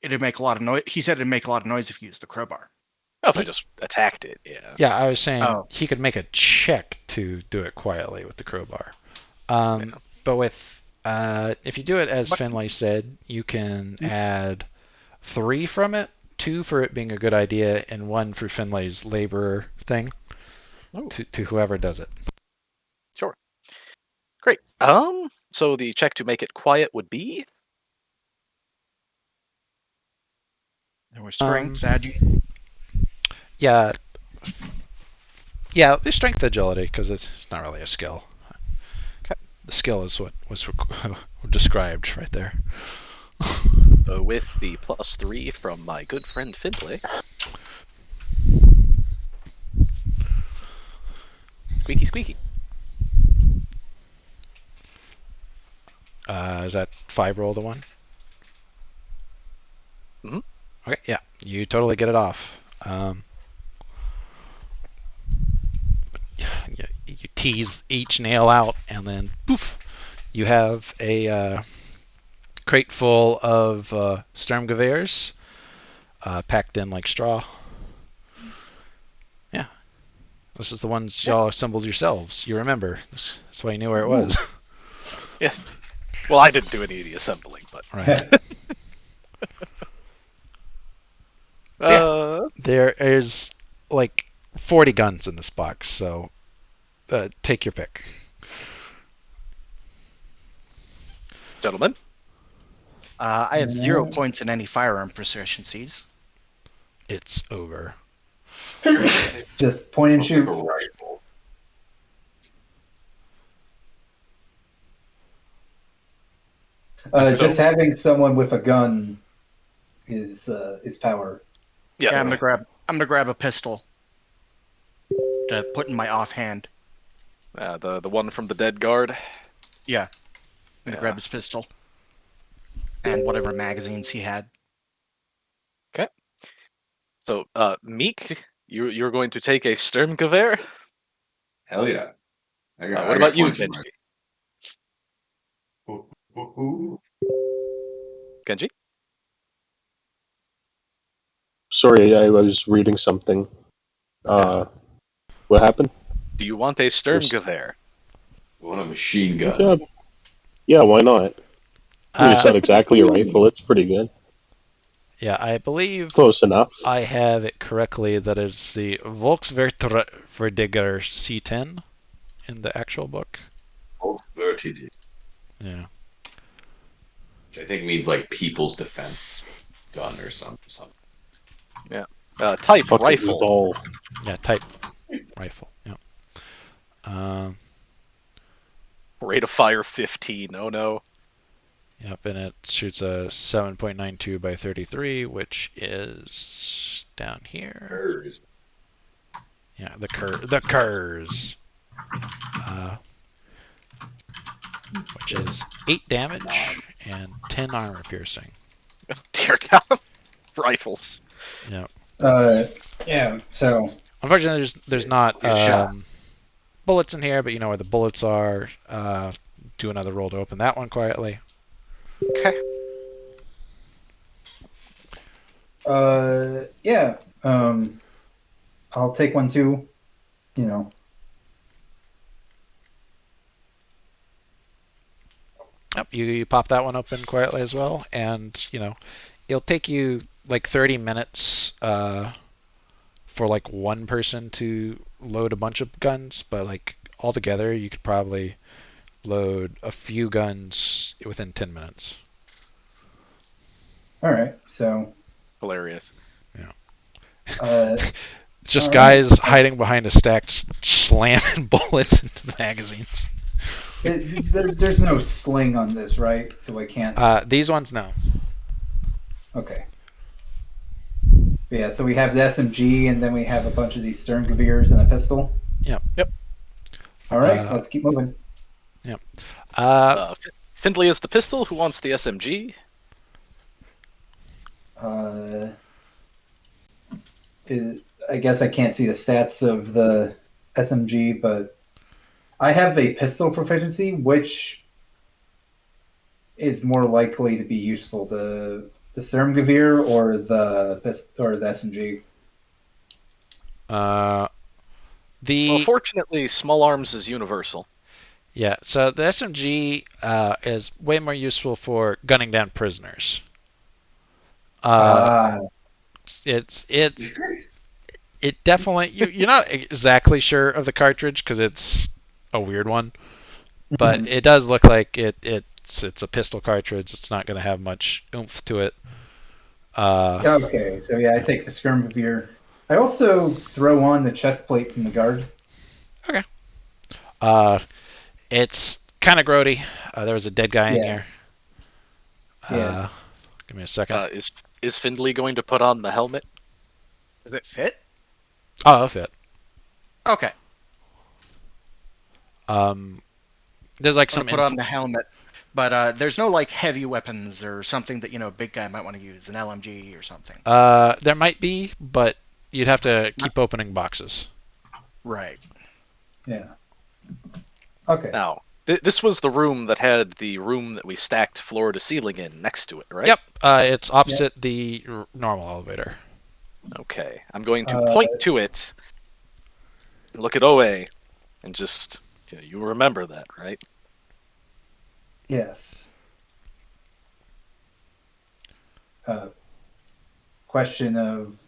S5: it'd make a lot of noise. He said it'd make a lot of noise if you used the crowbar.
S2: Oh, if I just attacked it, yeah.
S1: Yeah, I was saying he could make a check to do it quietly with the crowbar. But with if you do it as Finlay said, you can add 3 from it, 2 for it being a good idea, and 1 for Finlay's labor thing to whoever does it.
S2: Sure. Great. So the check to make it quiet would be?
S5: There was strength,
S1: Yeah, the strength agility, because it's not really a skill.
S2: Okay.
S1: The skill is what was described right there.
S2: With the +3 from my good friend Findlay. Squeaky, squeaky.
S1: Is that 5 roll to 1?
S2: Mm-hmm.
S1: Okay, yeah, you totally get it off. You tease each nail out, and then poof, you have a crate full of Sturmgewehrs packed in like straw. Yeah, this is the ones y'all assembled yourselves. You remember. That's why you knew where it was.
S2: Yes. Well, I didn't do any of the assembling, but...
S1: Right. There is like 40 guns in this box, so take your pick.
S2: Gentlemen?
S5: I have 0 points in any firearm proficiencies.
S1: It's over.
S3: Just point and shoot. Just having someone with a gun is power.
S5: Yeah, I'm gonna grab a pistol to put in my offhand.
S2: The one from the dead guard?
S5: Yeah. I'm gonna grab his pistol. And whatever magazines he had.
S2: Okay. So, Meek, you're going to take a Sturmgewehr?
S4: Hell yeah.
S2: What about you, Genji? Genji?
S6: Sorry, I was reading something. What happened?
S2: Do you want a Sturmgewehr?
S4: You want a machine gun?
S6: Yeah, why not? It's not exactly a rifle. It's pretty good.
S1: Yeah, I believe
S6: close enough.
S1: I have it correctly that it's the Volksverteidiger C10 in the actual book.
S4: Volksverteidiger.
S1: Yeah.
S4: Which I think means like People's Defense Gun or something.
S2: Yeah. Type
S6: Fucking
S2: rifle.
S6: ball.
S1: Yeah, type rifle. Yeah.
S2: Rate of fire 15. Oh no.
S1: Yep, and it shoots a 7.92 by 33, which is down here. Yeah, the curs. Which is 8 damage and 10 armor piercing.
S2: Dear God. Rifles.
S1: Yeah.
S3: Yeah. So
S1: Unfortunately, there's not
S4: Good shot.
S1: bullets in here, but you know where the bullets are. Do another roll to open that one quietly.
S2: Okay.
S3: Yeah. I'll take one too. You know.
S1: Yep, you pop that one open quietly as well, and you know it'll take you like 30 minutes for like one person to load a bunch of guns, but like altogether you could probably load a few guns within 10 minutes.
S3: All right. So.
S2: Hilarious.
S1: Just
S3: all
S1: guys
S3: right.
S1: hiding behind a stack, just slamming bullets into the magazines.
S3: There's no sling on this, right? So I can't.
S1: These ones, no.
S3: Okay. Yeah, so we have the SMG, and then we have a bunch of these Sturmgewehren and a pistol.
S1: Yep.
S3: All right, let's keep moving.
S1: Yep.
S2: Findlay is the pistol. Who wants the SMG?
S3: I guess I can't see the stats of the SMG, but I have a pistol proficiency, which is more likely to be useful: the Sturmgewehr or the SMG.
S1: Well,
S2: Fortunately, small arms is universal.
S1: Yeah, so the SMG is way more useful for gunning down prisoners. It definitely you're not exactly sure of the cartridge because it's a weird one, but it does look like it's a pistol cartridge. It's not going to have much oomph to it.
S3: Okay, so yeah, I take the Sturmgewehr. I also throw on the chest plate from the guard.
S1: Okay. It's kind of grody. There was a dead guy in here.
S3: Yeah.
S1: Give me a second.
S2: Is Findlay going to put on the helmet?
S5: Does it fit?
S1: Oh, it'll fit.
S5: Okay.
S1: There's like
S5: I'll
S1: some
S5: put on the helmet, but there's no like heavy weapons or something that a big guy might want to use, an LMG or something.
S1: There might be, but you'd have to keep opening boxes.
S5: Right.
S3: Yeah. Okay.
S2: Now, this was the room that had the room that we stacked floor to ceiling in next to it, right?
S1: Yep. It's opposite the normal elevator.
S2: Okay. I'm going to point to it, look at OA, and just you remember that, right?
S3: Yes. Question of.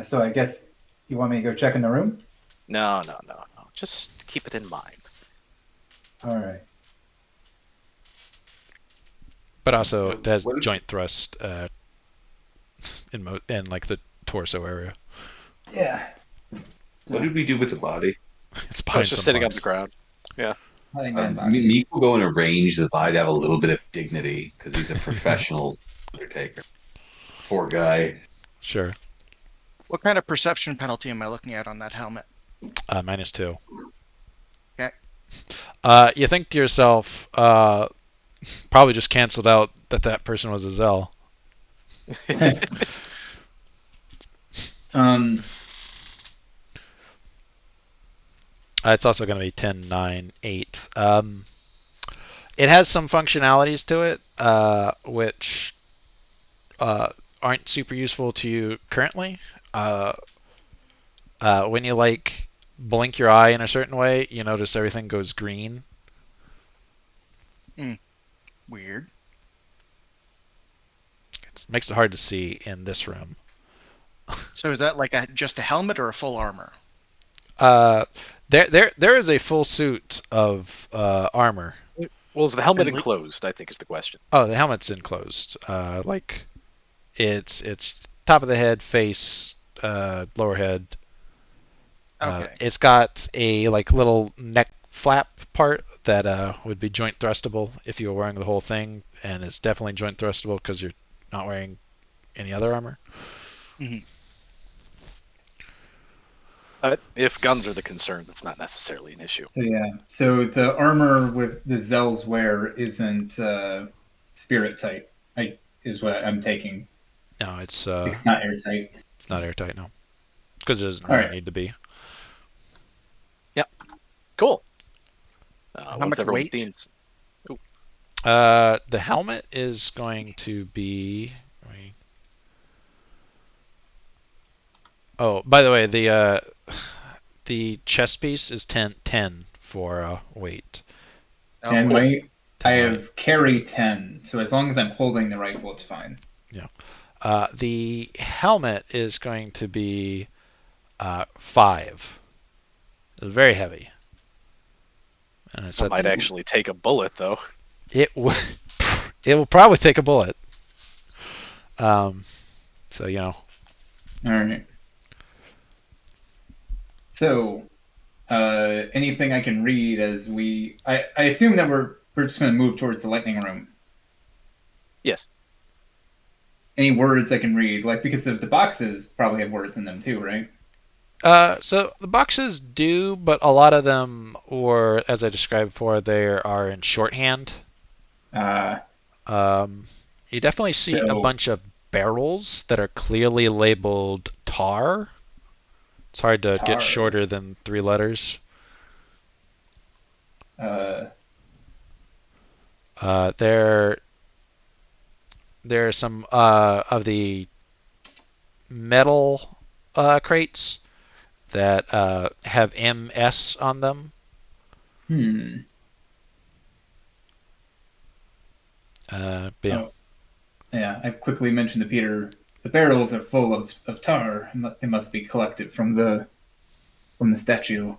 S3: So I guess you want me to go check in the room?
S2: No. Just keep it in mind.
S3: All right.
S1: But also it has joint thrust in like the torso area.
S3: Yeah.
S4: What did we do with the body?
S1: It's
S2: It's just sitting on the ground. Yeah.
S4: Meek will go and arrange the body to have a little bit of dignity because he's a professional undertaker. Poor guy.
S1: Sure.
S5: What kind of perception penalty am I looking at on that helmet?
S1: -2.
S5: Okay.
S1: You think to yourself, probably just canceled out that person was a Zell. It's also going to be 10, 9, 8. It has some functionalities to it, which aren't super useful to you currently. When you like blink your eye in a certain way, you notice everything goes green.
S5: Weird.
S1: It makes it hard to see in this room.
S5: So is that like just a helmet or a full armor?
S1: There is a full suit of armor.
S2: Well, is the helmet
S5: And
S2: enclosed? I think is the question.
S1: Oh, the helmet's enclosed. Like it's top of the head, face, lower head.
S5: Okay.
S1: It's got a like little neck flap part that would be joint thrustable if you were wearing the whole thing, and it's definitely joint thrustable because you're not wearing any other armor.
S5: hmm
S2: If guns are the concern, that's not necessarily an issue.
S3: So, yeah. So the armor with the Zells wear isn't spirit type. Is what I'm taking.
S1: No, it's
S3: It's not airtight.
S1: not airtight, no, because it doesn't
S3: All
S1: really
S3: right.
S1: need to be.
S2: Cool.
S5: How
S2: What
S5: much
S2: everyone
S5: weight?
S2: deems-
S1: The helmet is going to be. Oh, by the way, the chest piece is 10 for weight.
S3: 10
S5: cool.
S3: weight.
S1: 10
S3: I
S1: weight.
S3: have carry 10, so as long as I'm holding the rifle, it's fine.
S1: The helmet is going to be 5. It's very heavy. And it's
S2: I
S1: at
S2: might actually take a bullet, though.
S1: it will probably take a bullet. So
S3: All right. So, anything I can read as I assume that we're just going to move towards the lightning room.
S2: Yes.
S3: Any words I can read, like because of the boxes probably have words in them too, right?
S1: So the boxes do, but a lot of them, or as I described before, they are in shorthand. You definitely see a
S3: So-
S1: bunch of barrels that are clearly labeled tar. It's hard to
S3: Tar.
S1: get shorter than 3 letters. There are some of the metal crates that have MS on them. But yeah.
S3: Oh, yeah. I quickly mentioned to Peter the barrels are full of tar. They must be collected from the statue.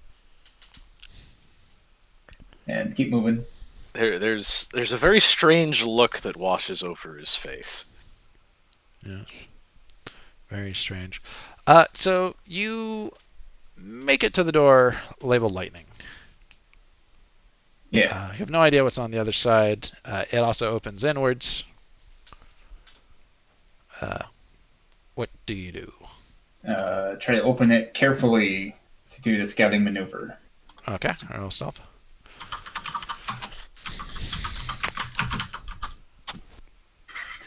S3: And keep moving.
S2: There's a very strange look that washes over his face.
S1: Yes. Very strange. So you make it to the door labeled lightning.
S3: Yeah.
S1: You have no idea what's on the other side. It also opens inwards. What do you do?
S3: Try to open it carefully to do the scouting maneuver.
S1: Okay, roll stealth.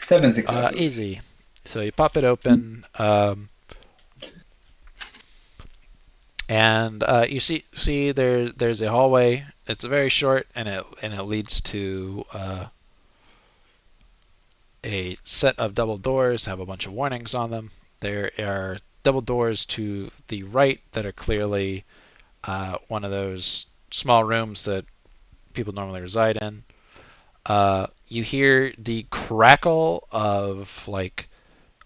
S3: Seven successes.
S1: Easy. So you pop it open, and you see there's a hallway. It's very short, and it leads to a set of double doors. Have a bunch of warnings on them. There are double doors to the right that are clearly one of those small rooms that people normally reside in. You hear the crackle of like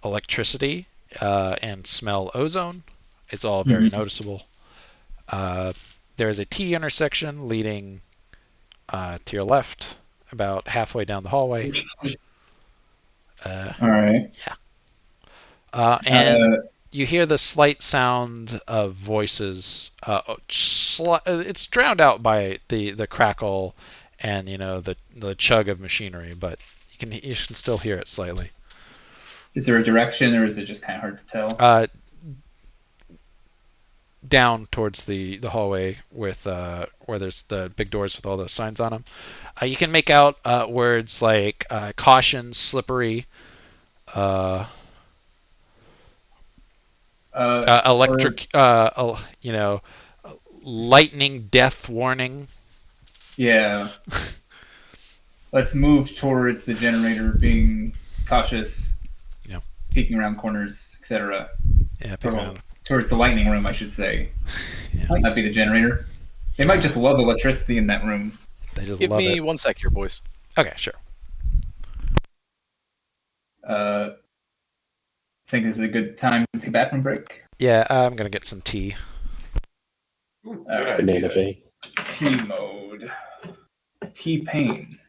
S1: electricity and smell ozone. It's all very noticeable. There is a T intersection leading to your left, about halfway down the hallway.
S3: All right.
S1: And you hear the slight sound of voices. It's drowned out by the crackle and the chug of machinery, but you can still hear it slightly.
S3: Is there a direction, or is it just kind of hard to tell?
S1: Down towards the hallway with where there's the big doors with all those signs on them. You can make out words like caution, slippery, electric, lightning, death warning.
S3: Yeah. Let's move towards the generator, being cautious, peeking around corners, etc.
S1: Yeah, peek around.
S3: Towards the lightning room, I should say.
S1: Yeah.
S3: Might not be the generator. They might just love electricity in that room.
S1: They just
S2: Give
S1: love
S2: me
S1: it.
S2: 1 sec here, boys.
S1: Okay, sure.
S3: I think this is a good time to take a bathroom break.
S1: Yeah, I'm gonna get some tea.
S4: Good
S3: Alright.
S6: Banana
S4: idea.
S6: Bay.
S3: Tea mode. T-Pain.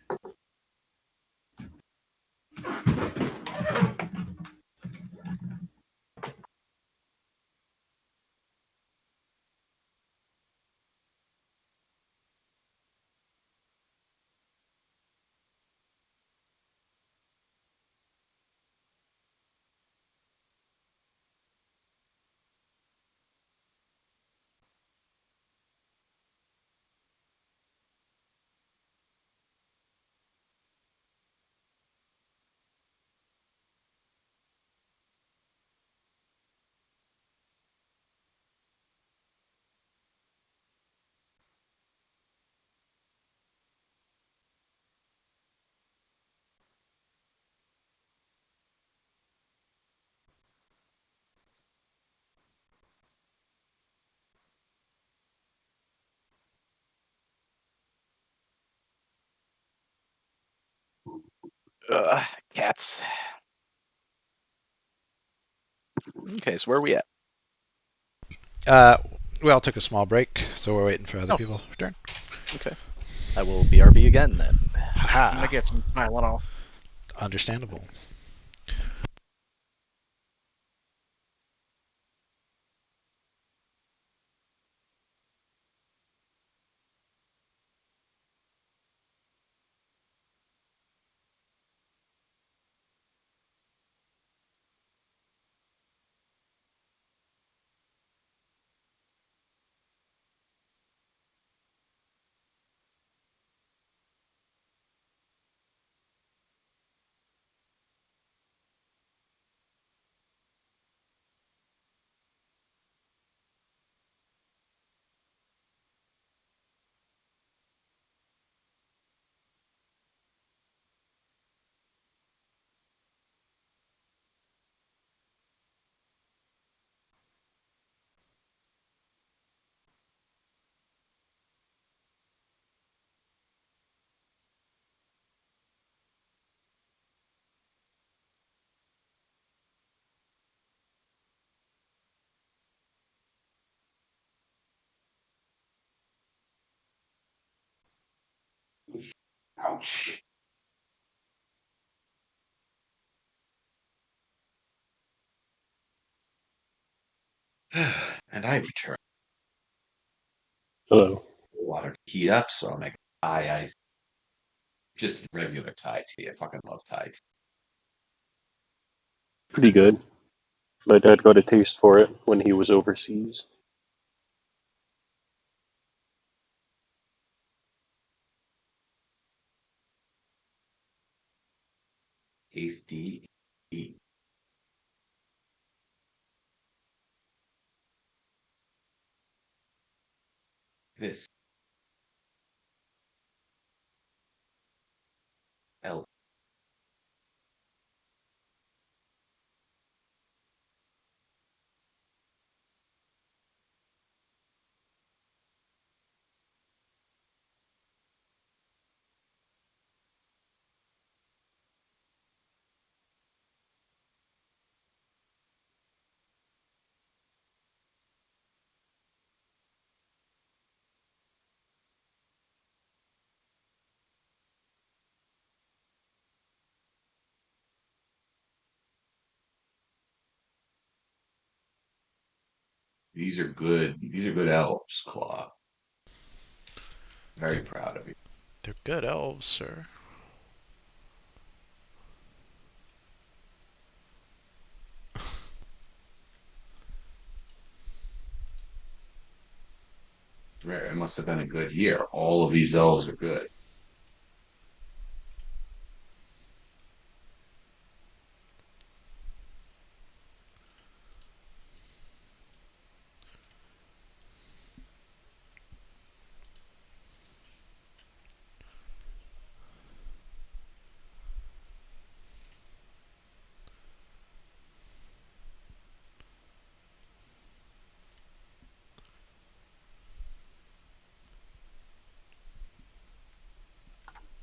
S2: Cats. Okay, so where are we at?
S1: We all took a small break, so we're waiting for other people to return.
S2: Okay. I will BRB again then.
S5: I'm gonna get some Tylenol.
S1: Understandable.
S4: Ouch. And I return
S6: Hello.
S4: water to heat up, so I'll make Thai ice. Just regular Thai tea. I fucking love Thai tea.
S6: Pretty good. My dad got a taste for it when he was overseas.
S4: Tasty. This elf. These are good. These are good elves, Claw. Very proud of you.
S1: They're good elves, sir.
S4: It must have been a good year. All of these elves are good.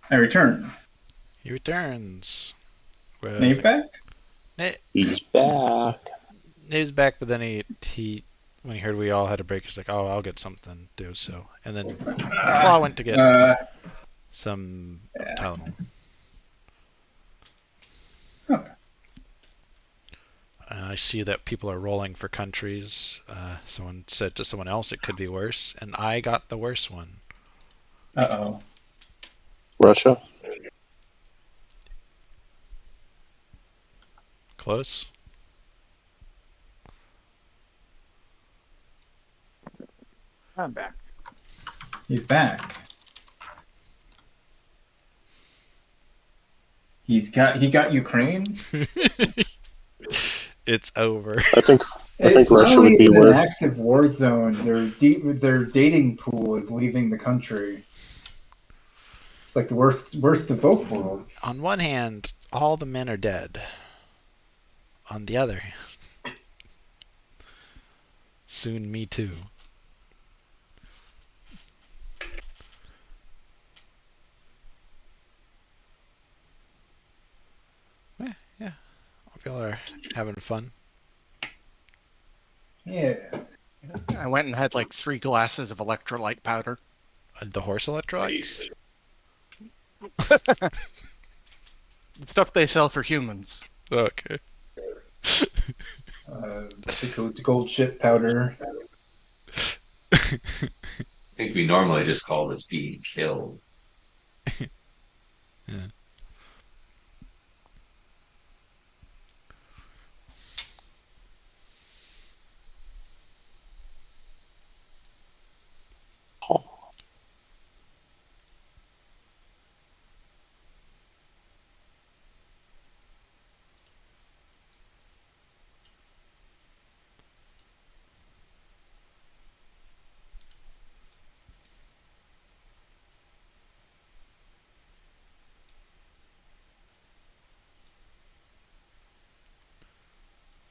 S3: I return.
S1: He returns.
S3: Nave back?
S6: He's back.
S1: He's back, but then he when he heard we all had a break, he's like, "Oh, I'll get something to do." So, and then Claw went to get. some
S3: Yeah.
S1: Tylenol.
S3: Okay.
S1: I see that people are rolling for countries. Someone said to someone else it could be worse, and I got the worst one.
S3: Uh-oh.
S6: Russia.
S1: Close.
S7: I'm back.
S3: He's back. He got Ukraine?
S1: It's over.
S6: I think
S3: Not
S6: Russia
S3: only
S6: would be
S3: is it an
S6: worse.
S3: active war zone, their dating pool is leaving the country. It's like the worst of both worlds.
S1: On one hand, all the men are dead. On the other hand, soon me too. Yeah. Hope y'all are having fun.
S3: Yeah.
S5: I went and had like 3 glasses of electrolyte powder.
S1: The horse electrolytes?
S5: Stuff they sell for humans.
S1: Okay.
S3: The gold ship powder.
S4: I think we normally just call this being killed.
S1: Yeah.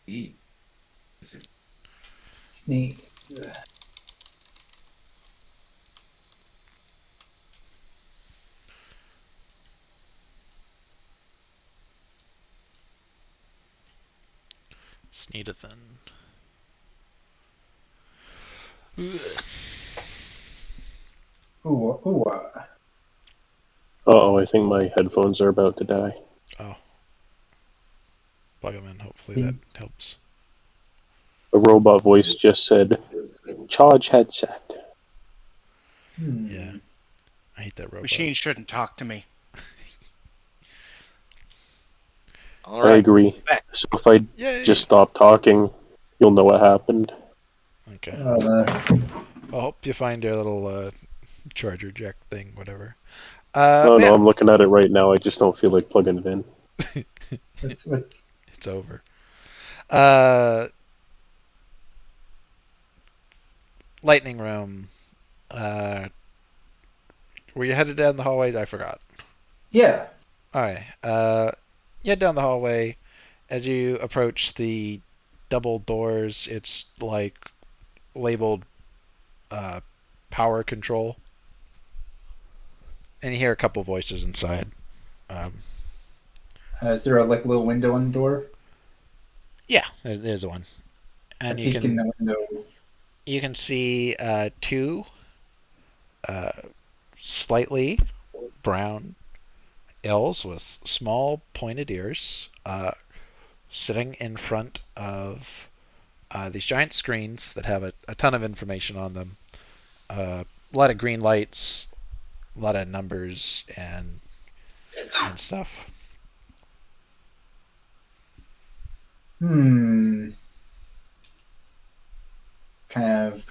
S4: Eat.
S3: It's neat.
S1: Sneedathan.
S3: Ooh.
S6: Uh-oh, I think my headphones are about to die.
S1: Oh. Plug them in. Hopefully that helps.
S6: A robot voice just said, "Charge headset."
S1: Yeah. I hate that robot.
S5: Machines shouldn't talk to me.
S2: All
S6: I
S2: right.
S6: agree.
S2: Back.
S6: So if I
S1: Yay!
S6: just stop talking, you'll know what happened.
S1: Okay.
S3: Uh,
S1: I hope you find your little charger jack thing, whatever.
S6: No,
S1: But yeah.
S6: I'm looking at it right now. I just don't feel like plugging it in.
S3: what's
S1: It's over. Lightning room. Were you headed down the hallway? I forgot.
S3: Yeah.
S1: Alright. You head down the hallway. As you approach the double doors, it's like labeled power control. And you hear a couple voices inside.
S3: Is there a little window on the door?
S1: Yeah, there's one.
S3: I
S1: And
S3: peek in the window.
S1: you can see two slightly brown elves with small pointed ears sitting in front of these giant screens that have a ton of information on them. A lot of green lights, a lot of numbers and stuff.
S3: Kind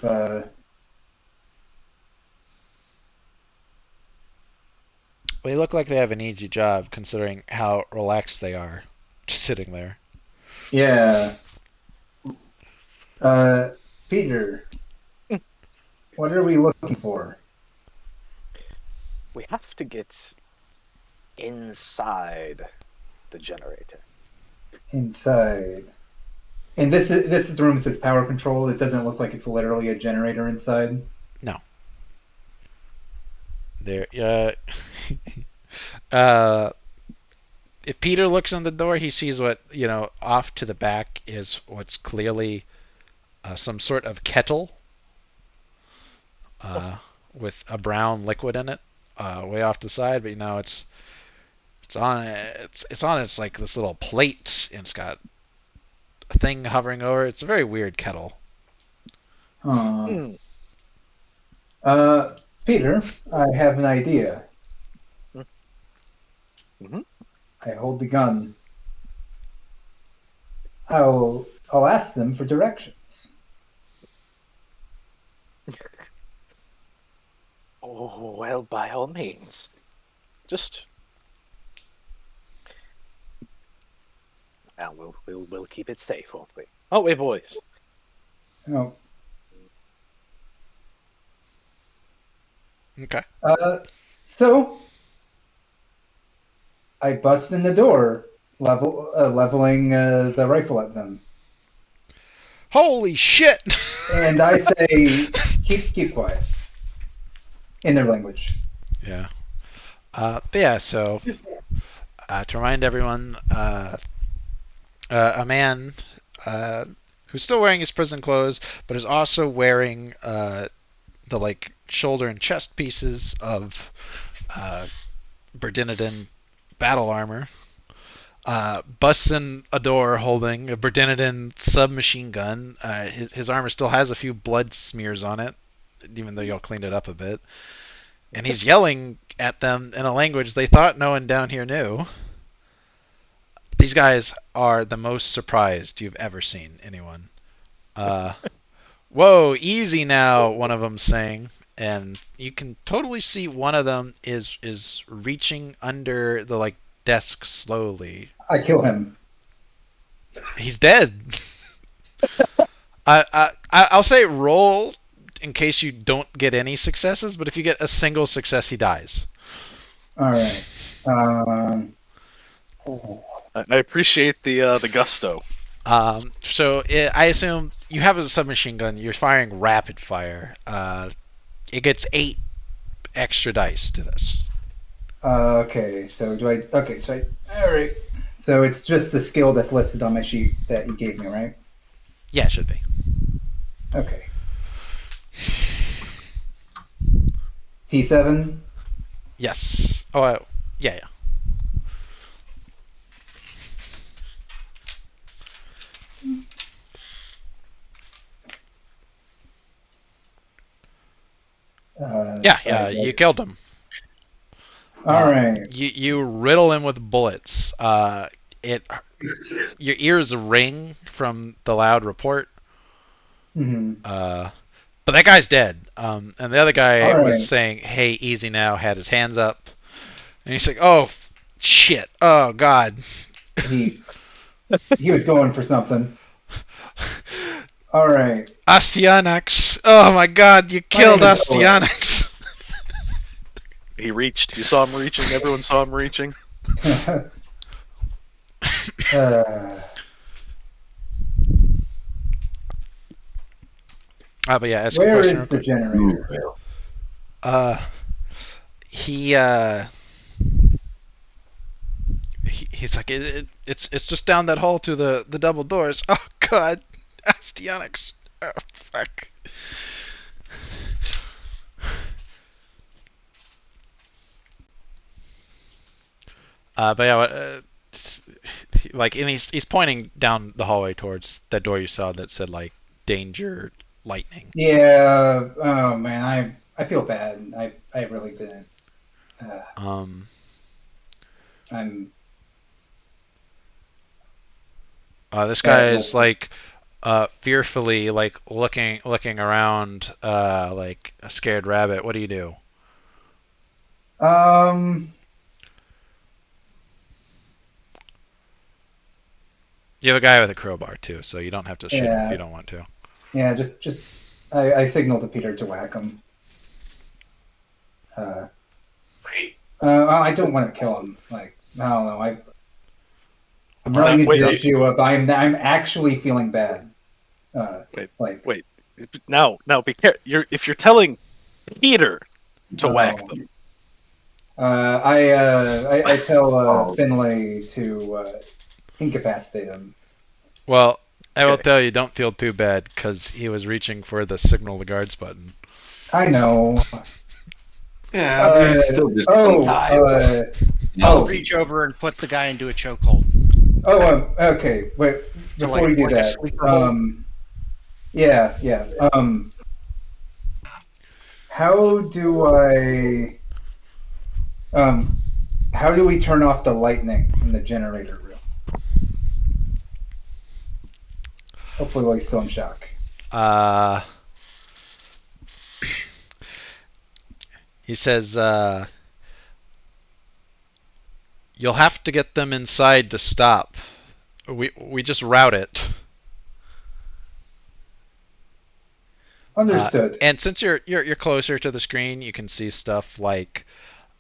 S3: of.
S1: They look like they have an easy job considering how relaxed they are just sitting there.
S3: Yeah. Peter, what are we looking for?
S2: We have to get inside the generator.
S3: Inside. And this is the room that says power control. It doesn't look like it's literally a generator inside.
S1: No. There. If Peter looks on the door, he sees what off to the back is what's clearly some sort of kettle with a brown liquid in it. way off to the side, but it's on its like this little plate, and it's got a thing hovering over it. It's a very weird kettle.
S2: Hmm.
S3: Peter, I have an idea.
S2: Mhm.
S3: I hold the gun. I'll ask them for directions.
S2: Oh, well, by all means. Just. Well, we'll keep it safe, won't we? Oh, wait, boys.
S3: Oh.
S1: Okay.
S3: So I bust in the door, leveling the rifle at them,
S1: Holy shit!
S3: and I say, "Keep quiet," in their language.
S1: Yeah. But yeah, so to remind everyone, a man who's still wearing his prison clothes, but is also wearing the like shoulder and chest pieces of Berdinidin battle armor, busts in a door holding a Berdinidin submachine gun. His armor still has a few blood smears on it, even though y'all cleaned it up a bit. And he's yelling at them in a language they thought no one down here knew. These guys are the most surprised you've ever seen anyone. Whoa, easy now, one of them's saying. And you can totally see one of them is reaching under the like desk slowly.
S3: I kill him.
S1: He's dead. I'll say roll in case you don't get any successes, but if you get a single success, he dies.
S3: All right.
S2: I appreciate the gusto.
S1: So I assume you have a submachine gun. You're firing rapid fire. It gets 8 extra dice to this.
S3: Okay. So do I? Okay. So all right. So it's just a skill that's listed on my sheet that you gave me, right?
S1: Yeah, it should be.
S3: Okay. T7.
S1: Yes. Oh, yeah. Yeah. You killed him.
S3: All right.
S1: You riddle him with bullets. Your ears ring from the loud report.
S3: Mm-hmm.
S1: But that guy's dead. And the other guy
S3: All
S1: was
S3: right.
S1: saying, "Hey, easy now." Had his hands up, and he's like, "Oh, shit! Oh God."
S3: He was going for something. All right.
S1: Astyanax. Oh my God! You killed
S3: name is Owen.
S1: Astyanax.
S2: He reached. You saw him reaching. Everyone saw him reaching.
S1: But yeah, ask a
S3: Where
S1: question
S3: is
S1: real
S3: the
S1: quick.
S3: generator?
S1: He's like, it's just down that hall through the double doors. Oh God, Astyanax. Oh fuck. But yeah, like, and he's pointing down the hallway towards that door you saw that said like danger, lightning.
S3: Yeah. Oh man, I feel bad. I really didn't. I'm.
S1: This guy is like fearfully like looking around like a scared rabbit. What do you do? You have a guy with a crowbar too, so you don't have to shoot him if you don't want to.
S3: Yeah, just I signal to Peter to whack him. I don't want to kill him. Like, I don't know. I'm running into the issue of I'm actually feeling bad.
S2: Wait. Now, be careful. If you're telling Peter to whack them.
S3: I tell Finlay to incapacitate him.
S1: Well, I will tell you, don't feel too bad because he was reaching for the signal the guards button.
S3: I know.
S4: Yeah, I mean, it's still just untied.
S5: I'll reach over and put the guy into a chokehold.
S3: Okay. Wait, before you do
S5: like a
S3: that,
S5: sleeper hold?
S3: yeah. How do we turn off the lightning in the generator room? Hopefully while he's still in shock.
S1: He says, you'll have to get them inside to stop. We just route it.
S3: Understood.
S1: And since you're closer to the screen, you can see stuff like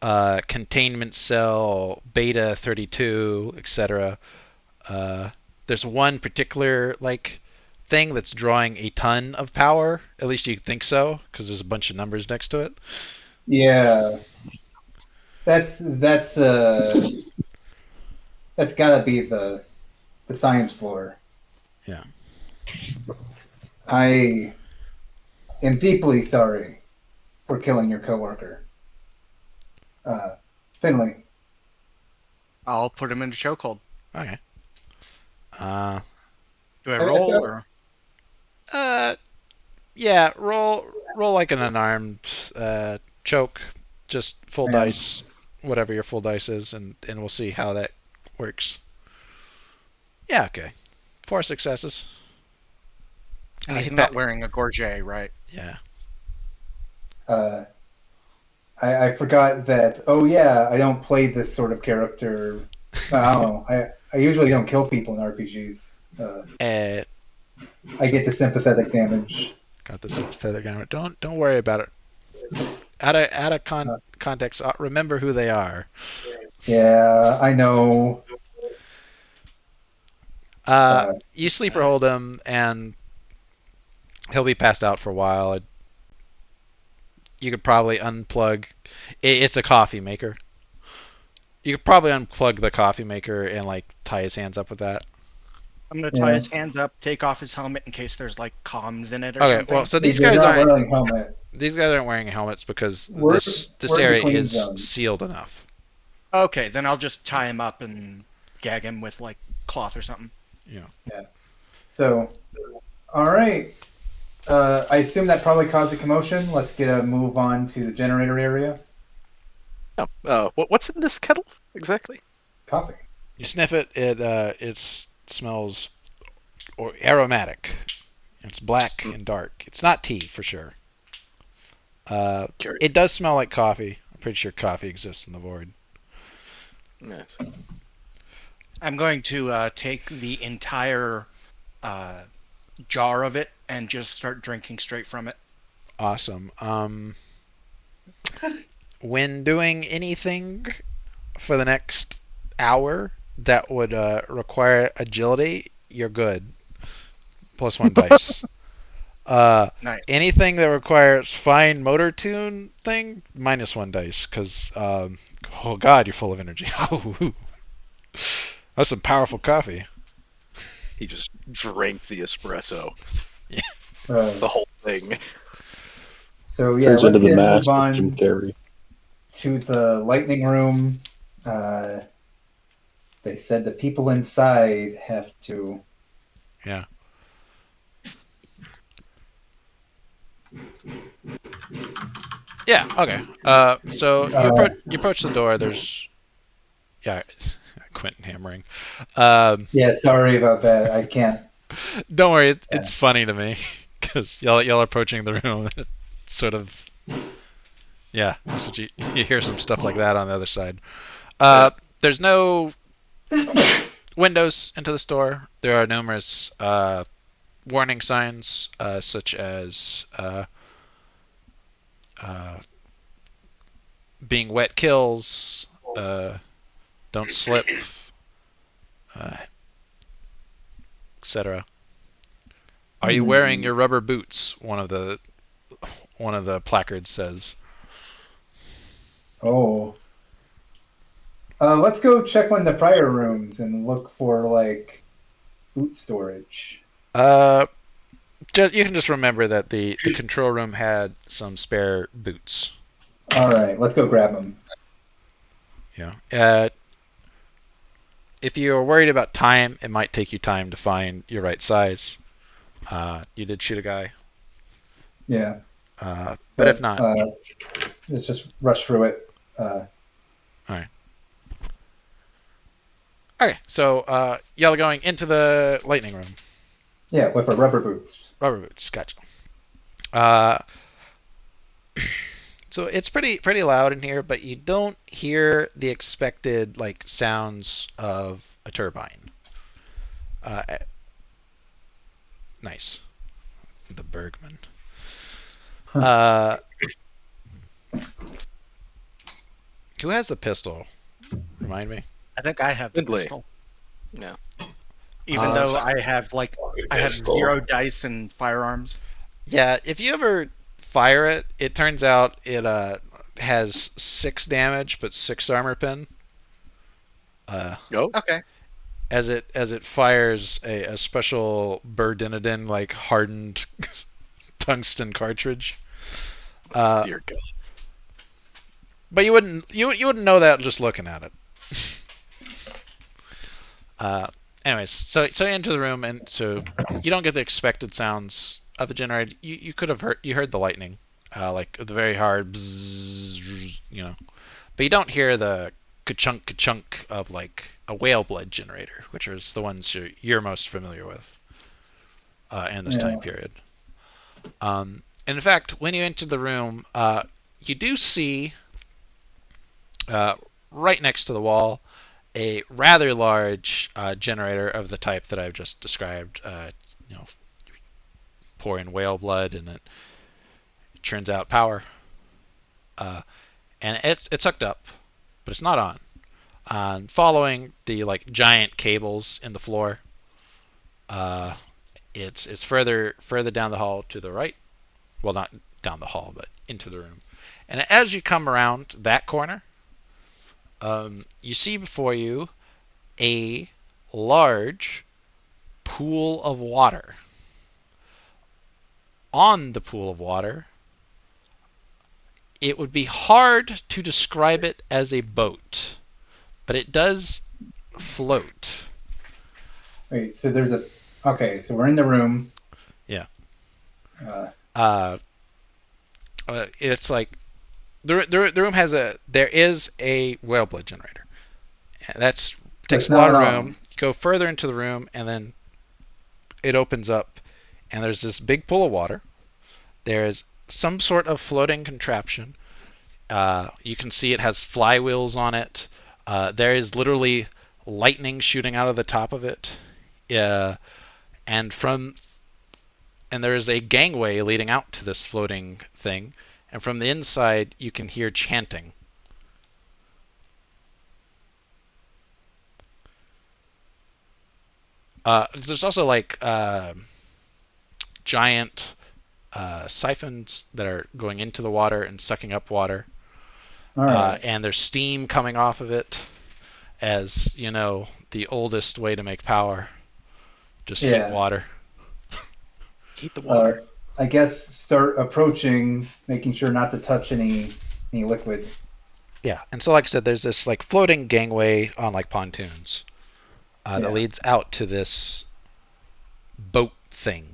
S1: containment cell, beta 32, etc. There's one particular thing that's drawing a ton of power. At least you think so, because there's a bunch of numbers next to it.
S3: Yeah. That's gotta be the science floor.
S1: Yeah.
S3: I am deeply sorry for killing your coworker. Finley.
S5: I'll put him into chokehold.
S1: Okay.
S5: Do I roll or?
S1: Yeah, roll like an unarmed choke. Just full dice, whatever your full dice is, and we'll see how that works. Yeah, okay. 4 successes.
S5: And he's not wearing a gorget, right?
S1: Yeah.
S3: I forgot that. Oh yeah, I don't play this sort of character. I don't know. I usually don't kill people in RPGs. I get the sympathetic damage.
S1: Got the sympathetic damage. Don't worry about it. Out of context, remember who they are.
S3: Yeah, I know.
S1: You sleeper hold him, and he'll be passed out for a while. You could probably unplug. It's a coffee maker. You could probably unplug the coffee maker and tie his hands up with that.
S5: I'm gonna tie his hands up, take off his helmet in case there's comms in it or something.
S1: Well, so these guys aren't. These guys aren't wearing helmets because this area is sealed enough.
S5: Okay, then I'll just tie him up and gag him with cloth or something.
S1: Yeah.
S3: So, all right. I assume that probably caused a commotion. Let's get a move on to the generator area.
S2: What's in this kettle exactly?
S3: Coffee.
S1: You sniff it. It smells aromatic. It's black and dark. It's not tea for sure. It does smell like coffee. I'm pretty sure coffee exists in the void.
S2: Yes.
S5: I'm going to take the entire jar of it and just start drinking straight from it.
S1: Awesome. When doing anything for the next hour that would require agility, you're good. +1 dice.
S5: Nice.
S1: Anything that requires fine motor tune thing, -1 dice. Because, oh god, you're full of energy. That's some powerful coffee.
S2: He just drank the espresso.
S1: Yeah.
S2: The whole thing.
S3: So yeah,
S6: turns
S3: let's
S6: into the
S3: move
S6: mask of
S3: on
S6: Jim Carrey.
S3: to the lightning room. They said the people inside have to.
S1: Yeah. Yeah. Okay. So you approach the door. There's Quentin hammering.
S3: Yeah, sorry about that. I can't.
S1: Don't worry. It's funny to me because y'all are approaching the room. It's sort of. Yeah. So you hear some stuff like that on the other side. There's no windows into the store. There are numerous warning signs, such as being wet kills, don't slip, etc. Are you wearing your rubber boots? One of the placards says.
S3: Oh. Let's go check one of the prior rooms and look for boot storage.
S1: You can just remember that the control room had some spare boots.
S3: All right, let's go grab him.
S1: Yeah. If you're worried about time, it might take you time to find your right size. You did shoot a guy.
S3: Yeah.
S1: But if not,
S3: let's just rush through it.
S1: all right. Okay, so y'all are going into the lightning room.
S3: Yeah, with our rubber boots.
S1: Rubber boots, gotcha. So it's pretty loud in here, but you don't hear the expected like sounds of a turbine. Nice, the Bergman. Who has the pistol? Remind me.
S5: I think I have the
S2: Ridley.
S5: pistol.
S2: Yeah.
S5: Even though I have 0 dice and firearms.
S1: Yeah, if you ever fire it, it turns out it has 6 damage but 6 armor pin.
S5: Okay.
S1: As it fires a special Burdinidin like hardened tungsten cartridge.
S2: Dear God.
S1: But you wouldn't know that just looking at it. Anyways, so you enter the room, and so you don't get the expected sounds of a generator. You could have heard the lightning, like the very hard bzzz, but you don't hear the ka-chunk ka-chunk of like a whale blood generator, which is the ones you're most familiar with in this time period. And in fact, when you enter the room, you do see right next to the wall a rather large generator of the type that I've just described. Pour in whale blood and it churns out power. And it's hooked up, but it's not on. Following the like giant cables in the floor, it's further down the hall to the right. Well, not down the hall, but into the room. And as you come around that corner, you see before you a large pool of water. On the pool of water, it would be hard to describe it as a boat, but it does float.
S3: Wait, so there's a... Okay, so we're in the room.
S1: Yeah. It's like the room has there is a whale blood generator. That's takes a lot of room. Go further into the room, and then it opens up, and there's this big pool of water. There's some sort of floating contraption. You can see it has flywheels on it. There is literally lightning shooting out of the top of it. And there is a gangway leading out to this floating thing. And from the inside, you can hear chanting. There's also like giant siphons that are going into the water and sucking up water.
S3: Right.
S1: And there's steam coming off of it, as you know, the oldest way to make power. Just heat water.
S2: Heat the water.
S3: I guess start approaching, making sure not to touch any liquid.
S1: Yeah, and so like I said, there's this like floating gangway on like pontoons that leads out to this boat thing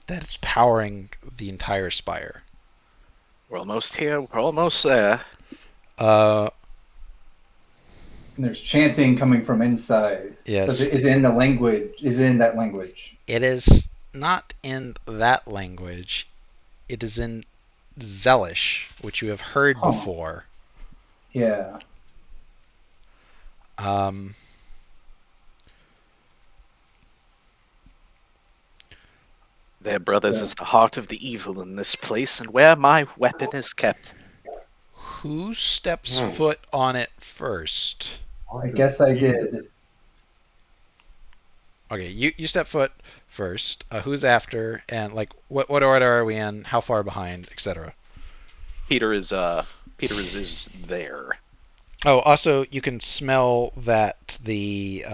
S1: that is powering the entire spire.
S2: We're almost here. We're almost there.
S3: And there's chanting coming from inside.
S1: Yes.
S3: Is it in the language? Is it in that language?
S1: It is not in that language. It is in Zelish, which you have heard before.
S3: Yeah.
S2: There, brothers, is the heart of the evil in this place, and where my weapon is kept.
S1: Who steps foot on it first?
S3: I guess I did.
S1: Okay, you step foot first. Who's after? And like, what order are we in? How far behind, etc.
S2: Peter is there.
S1: Oh, also you can smell you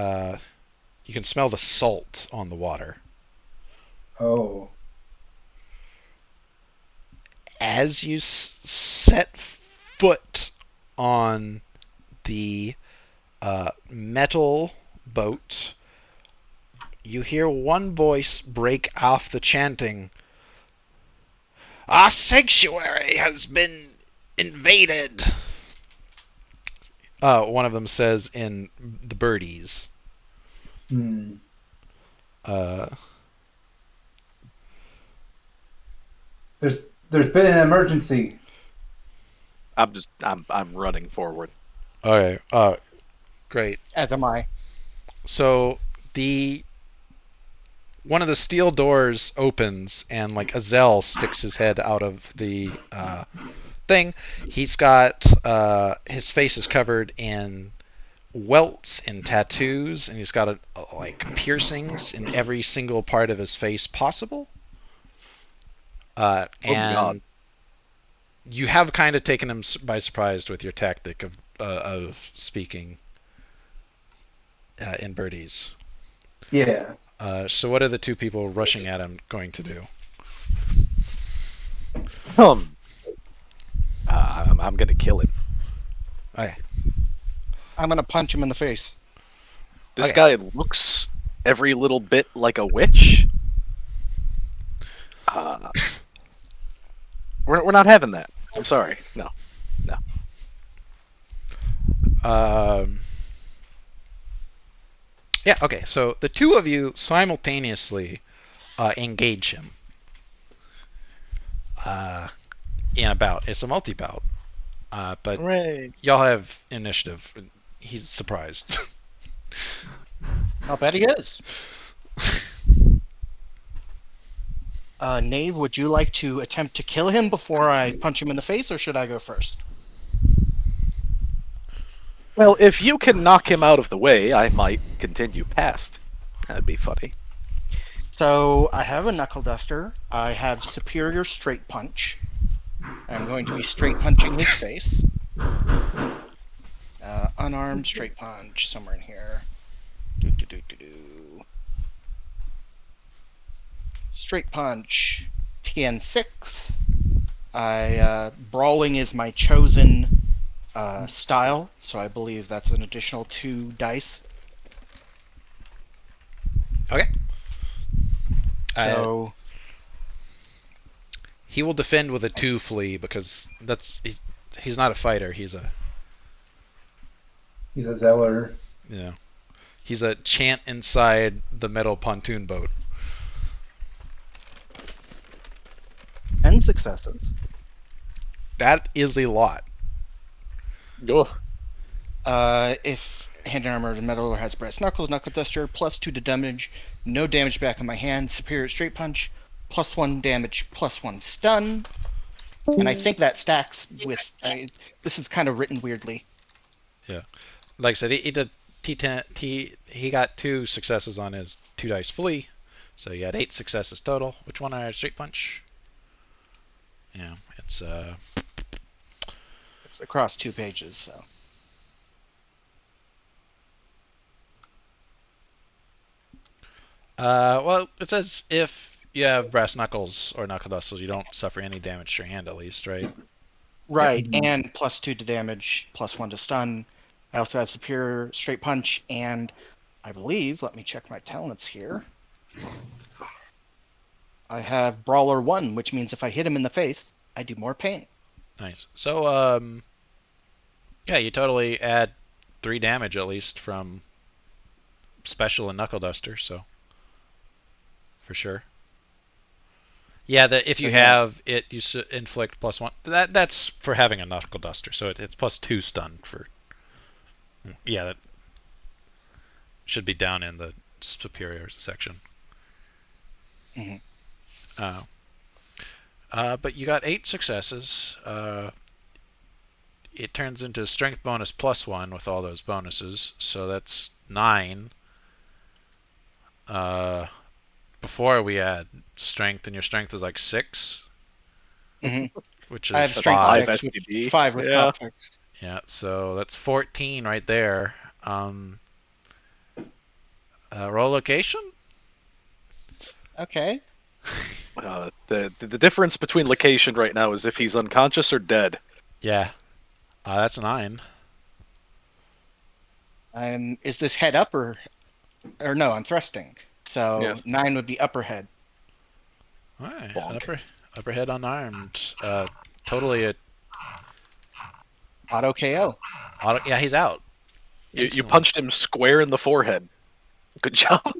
S1: can smell the salt on the water.
S3: Oh.
S1: As you set foot on the metal boat, you hear one voice break off the chanting. Our sanctuary has been invaded. One of them says in the birdies.
S3: Hmm. There's been an emergency.
S2: I'm running forward.
S1: Okay. Great.
S5: As am I.
S1: So one of the steel doors opens and like Azel sticks his head out of the thing. He's got his face is covered in welts and tattoos, and he's got like piercings in every single part of his face possible. And
S2: God.
S1: you have kind of taken him by surprise with your tactic of speaking in birdies.
S3: Yeah.
S1: So what are the two people rushing at him going to do?
S2: I'm gonna kill him.
S1: Okay.
S5: I'm gonna punch him in the face.
S2: This
S1: Okay.
S2: guy looks every little bit like a witch. We're not having that. I'm sorry. No.
S1: Yeah, okay. So the two of you simultaneously engage him in a bout. It's a multi-bout. But
S2: Hooray.
S1: y'all have initiative. He's surprised.
S5: I'll bet he is. Knave, would you like to attempt to kill him before I punch him in the face, or should I go first?
S2: Well, if you can knock him out of the way, I might continue past. That'd be funny.
S5: So I have a knuckle duster. I have superior straight punch. I'm going to be straight punching his face. Unarmed straight punch somewhere in here. Straight punch. TN6. Brawling is my chosen style, so I believe that's an additional 2 dice.
S1: Okay.
S5: So
S1: he will defend with a 2 flee because he's not a fighter. He's a
S3: Zeller.
S1: Yeah. He's a chant inside the metal pontoon boat.
S5: 10 successes.
S1: That is a lot.
S5: If hand and armor is metal or has brass knuckles, knuckle duster, +2 to damage, no damage back in my hand, superior straight punch, +1 damage, +1 stun. And I think that stacks with. This is kind of written weirdly.
S1: Yeah. Like I said, he did T10. He got 2 successes on his 2 dice flee, so he had 8 successes total. Which one are straight punch? Yeah, it's
S5: It's across 2 pages, so.
S1: well, it says if you have brass knuckles or knuckle dusters, you don't suffer any damage to your hand, at least, right?
S5: Right, and +2 to damage, +1 to stun. I also have superior straight punch, and I believe, let me check my talents here. I have Brawler 1, which means if I hit him in the face, I do more pain.
S1: Nice. So, yeah, you totally add 3 damage at least from special and knuckle duster, so for sure. Yeah, if you have it, you inflict +1. That's for having a knuckle duster, so it's +2 stun for. Yeah, that should be down in the superior section.
S5: Mm-hmm.
S1: But you got 8 successes. It turns into strength bonus +1 with all those bonuses, so that's 9. Before we had strength, and your strength was like 6, which is
S5: I have strength
S1: 5.
S5: 6 with 5 with comp fix.
S1: Yeah, so that's 14 right there. Roll location?
S5: Okay.
S2: The difference between location right now is if he's unconscious or dead.
S1: Yeah. That's 9.
S5: Is this head up or no? I'm thrusting. So
S2: Yes.
S5: 9 would be upper head.
S1: All right,
S2: Bonk.
S1: upper head unarmed. Totally a
S5: Auto KO.
S1: auto. Yeah, he's out.
S2: You
S1: Instantly.
S2: punched him square in the forehead. Good job.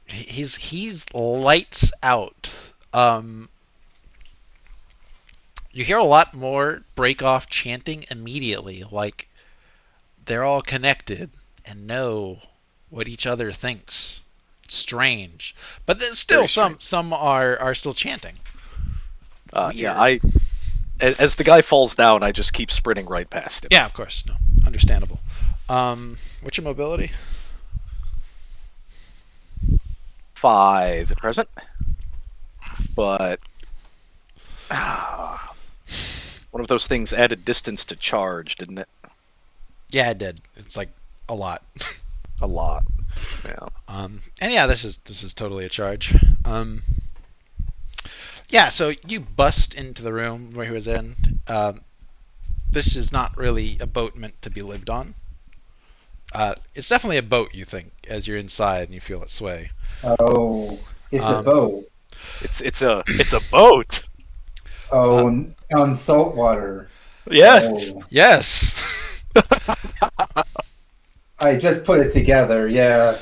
S1: He's lights out. You hear a lot more break off chanting immediately, like they're all connected and know what each other thinks. It's strange, but there's still
S2: Very strange.
S1: some are still chanting.
S2: Yeah, as the guy falls down, I just keep sprinting right past him.
S1: Yeah, of course, no, understandable. What's your mobility?
S2: 5 at present. But one of those things added distance to charge, didn't it?
S1: Yeah, it did. It's like a lot.
S2: A lot. Yeah.
S1: And yeah, this is totally a charge. Yeah, so you bust into the room where he was in. This is not really a boat meant to be lived on. It's definitely a boat, you think, as you're inside and you feel it sway.
S3: Oh, it's a boat.
S2: It's a boat.
S3: Oh, on salt water.
S2: Yes.
S3: Oh.
S1: Yes.
S3: I just put it together. Yeah.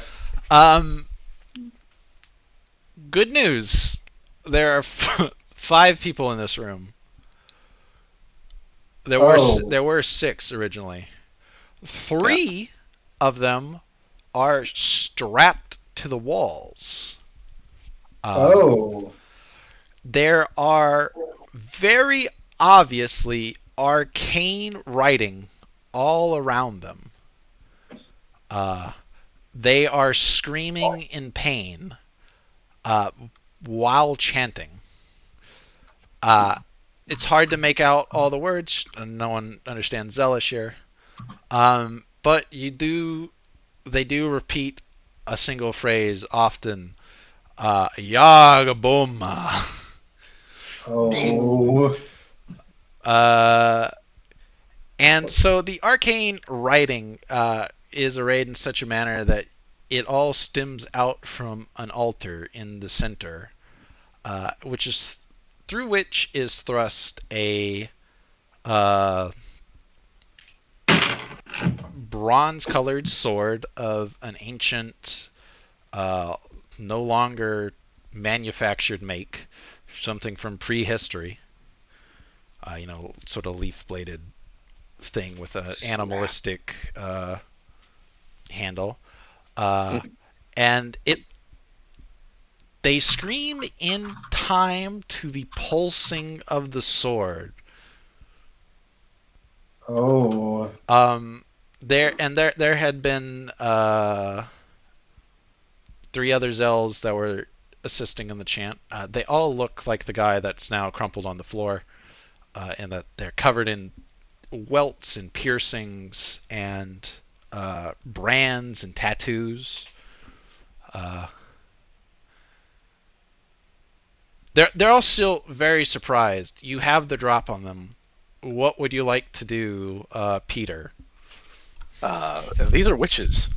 S1: Good news. There are 5 people in this room. There were 6 originally. 3 of them are strapped to the walls. There are very obviously arcane writing all around them. They are screaming in pain while chanting. It's hard to make out all the words. No one understands Zelish here. But they do repeat a single phrase often. Yagaboma.
S3: Oh.
S1: And so the arcane writing is arrayed in such a manner that it all stems out from an altar in the center, through which is thrust a bronze-colored sword of an ancient, no longer manufactured make, something from prehistory. Sort of leaf-bladed thing with an animalistic handle, and they scream in time to the pulsing of the sword.
S3: Oh.
S1: There had been 3 other Zels that were assisting in the chant. They all look like the guy that's now crumpled on the floor, and that they're covered in welts and piercings and brands and tattoos. They're all still very surprised. You have the drop on them. What would you like to do, Peter?
S2: These are witches.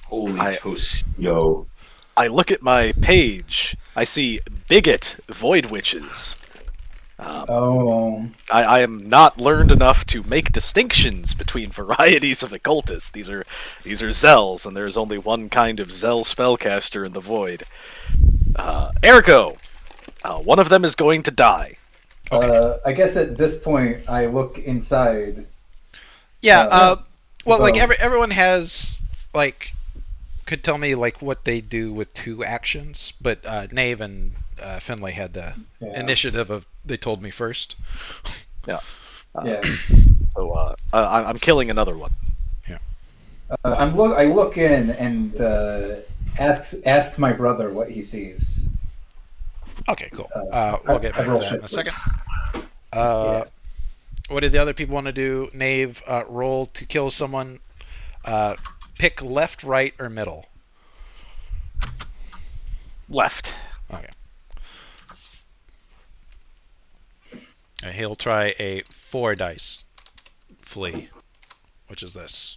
S4: Holy Tostito.
S2: I look at my page. I see bigot void witches. I am not learned enough to make distinctions between varieties of occultists. These are Zels, and there's only one kind of Zel spellcaster in the void. Ergo, one of them is going to die.
S3: Okay. I guess at this point I look inside.
S1: Yeah. Everyone has could tell me what they do with 2 actions, but Nave and Finlay had the initiative of they told me first.
S2: Yeah.
S3: Yeah.
S2: So I'm killing another one.
S1: Yeah.
S3: I look in and ask my brother what he sees.
S1: Okay, cool. We'll get back to that in a second. What did the other people want to do? Nave, roll to kill someone. Pick left, right, or middle.
S2: Left.
S1: Okay. He'll try a 4 dice flee, which is this.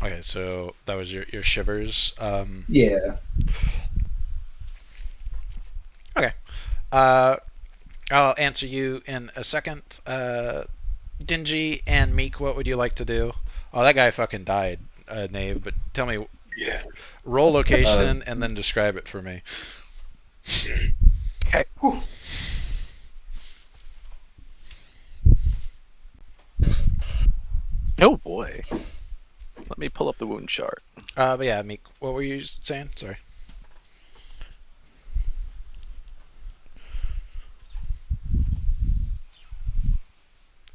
S1: Okay, so that was your shivers.
S3: Yeah.
S1: Okay. I'll answer you in a second. Dingy and Meek, what would you like to do? Oh, that guy fucking died, Nave, but tell me,
S4: Yeah.
S1: roll location and then describe it for me.
S2: Okay. Oh boy. Let me pull up the wound chart.
S1: But yeah, Meek, what were you saying? Sorry.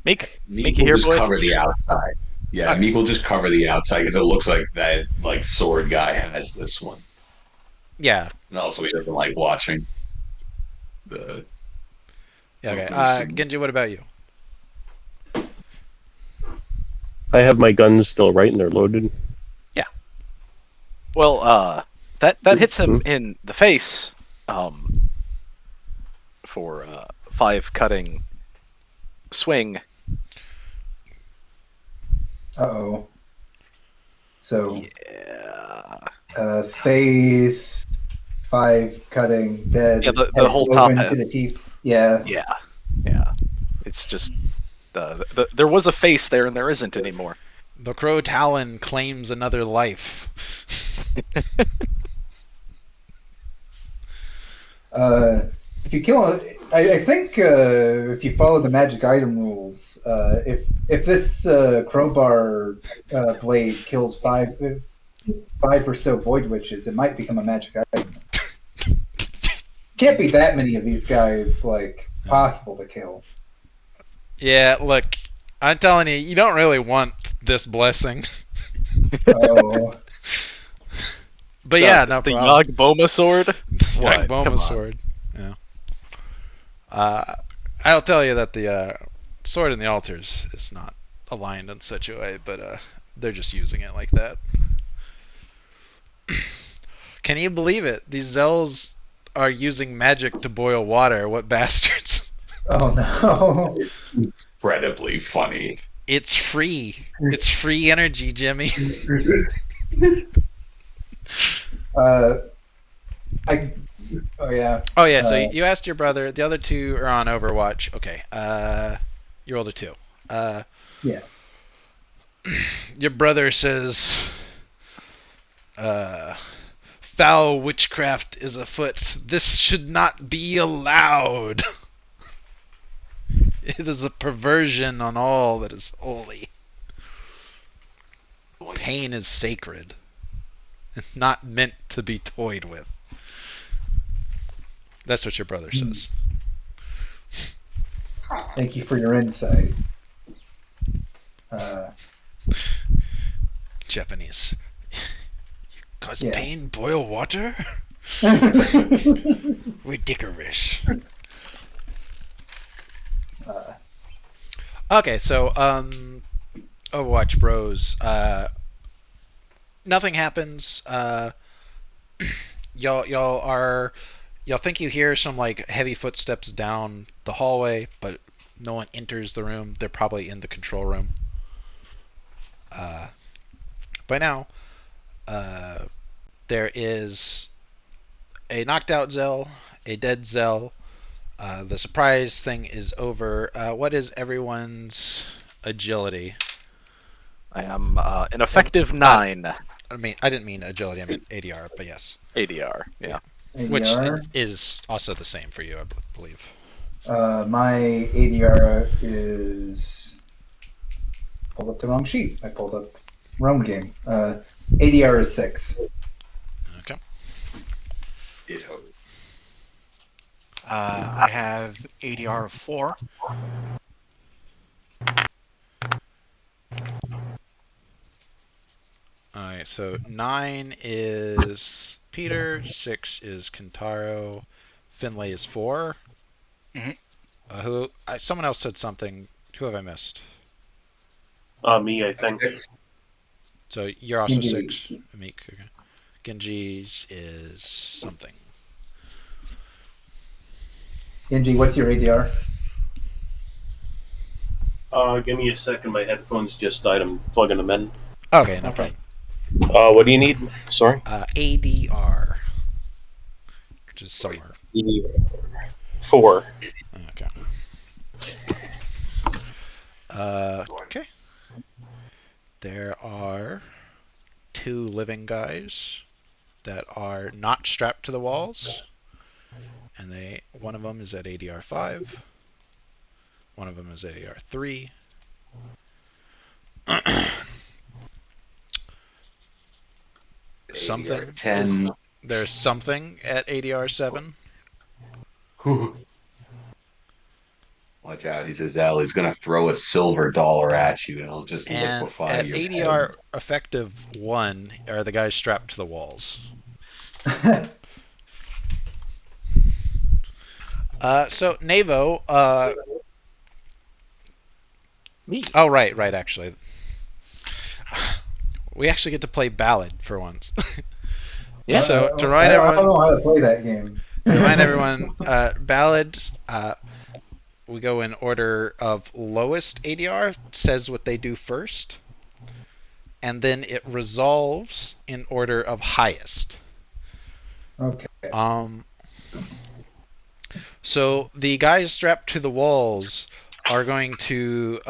S2: Meek
S4: Meek
S2: you
S4: will
S2: here,
S4: just
S2: boy?
S4: cover the outside. Yeah,
S1: Okay.
S4: Meek will just cover the outside because it looks like that like sword guy has this one.
S1: Yeah.
S4: And also he doesn't like watching the
S1: Yeah. Okay.
S4: Footloose and
S1: Genji, what about you?
S6: I have my guns still right and they're loaded.
S2: Well, that hits him in the face. For 5 cutting swing.
S3: Uh-oh. So,
S2: Yeah.
S3: face, 5 cutting, dead.
S2: Yeah, the
S3: head
S2: whole
S3: cloven
S2: top
S3: to
S2: half.
S3: the teeth. Yeah.
S2: Yeah. It's just there was a face there and there isn't anymore.
S1: The Crow Talon claims another life.
S3: If you kill, I think if you follow the magic item rules, if this crowbar blade kills 5 or so void witches, it might become a magic item. Can't be that many of these guys like possible to kill.
S1: Yeah, look, I'm telling you, you don't really want this blessing.
S3: Oh.
S1: But yeah, no
S2: the
S1: problem.
S2: Yagboma sword. What?
S1: Yagboma
S2: Come on.
S1: sword. Yeah. I'll tell you that the sword in the altars is not aligned in such a way, but they're just using it like that. Can you believe it? These Zells are using magic to boil water. What bastards?
S3: Oh no.
S4: incredibly funny.
S1: It's free. It's free energy, Jimmy.
S3: Oh yeah.
S1: Oh yeah. So you asked your brother. The other 2 are on Overwatch. Okay. You rolled a 2.
S3: Yeah.
S1: Your brother says, foul witchcraft is afoot. This should not be allowed. It is a perversion on all that is holy. Pain is sacred, not meant to be toyed with. That's what your brother says.
S3: Thank you for your insight.
S1: Japanese. You cause
S3: Yeah.
S1: pain, boil water? Ridiculous. Okay, so Overwatch Bros. Nothing happens. Y'all think you hear some like heavy footsteps down the hallway, but no one enters the room. They're probably in the control room. By now, there is a knocked out Zell, a dead Zell. The surprise thing is over. What is everyone's agility?
S2: I am an effective 9.
S1: I mean, I didn't mean agility. I meant ADR, but yes.
S2: ADR. Yeah.
S1: Which
S3: ADR.
S1: is also the same for you, I believe.
S3: My ADR is pulled up the wrong sheet. I pulled up Rome game. ADR is 6.
S1: Okay.
S5: I have ADR of 4.
S1: Alright, so 9 is Peter, 6 is Kentaro, Finlay is 4.
S5: Mm-hmm.
S1: Someone else said something. Who have I missed?
S6: Me, I think.
S4: Six.
S1: So you're also
S3: Genji.
S1: 6, Meek. Okay. Genji's is something.
S3: Genji, what's your ADR?
S6: Give me a second. My headphones just died. I'm plugging them in.
S1: Okay, no
S3: Okay.
S1: problem.
S6: What do you need? Sorry.
S1: ADR, which is somewhere.
S6: 4.
S1: Okay. Okay. There are 2 living guys that are not strapped to the walls, and one of them is at ADR 5. One of them is ADR 3. Something
S4: 10.
S1: There's something at ADR 7.
S4: Watch out, he's a Zell. He's gonna throw a silver dollar at you and it'll just
S1: And
S4: liquefy
S1: at
S4: your
S1: ADR
S4: head.
S1: effective 1 are the guys strapped to the walls. So Navo,
S2: Me.
S1: oh right, actually. We actually get to play Ballad for once.
S2: Yeah.
S1: So to
S3: I
S1: remind
S3: don't
S1: everyone,
S3: know how to play that game.
S1: to remind everyone, Ballad, we go in order of lowest ADR, says what they do first, and then it resolves in order of highest.
S3: Okay.
S1: So the guys strapped to the walls are going to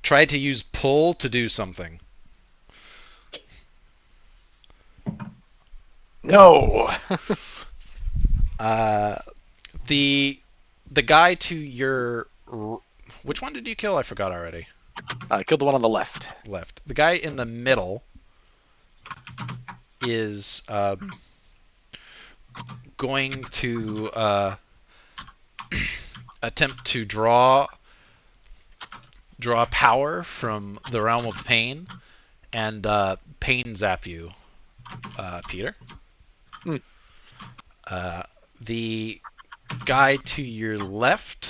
S1: try to use pull to do something.
S2: No.
S1: The guy to your which one did you kill? I forgot already.
S2: I killed the one on the left.
S1: Left. The guy in the middle is going to attempt to draw power from the realm of pain and pain zap you, Peter.
S2: Hmm.
S1: The guy to your left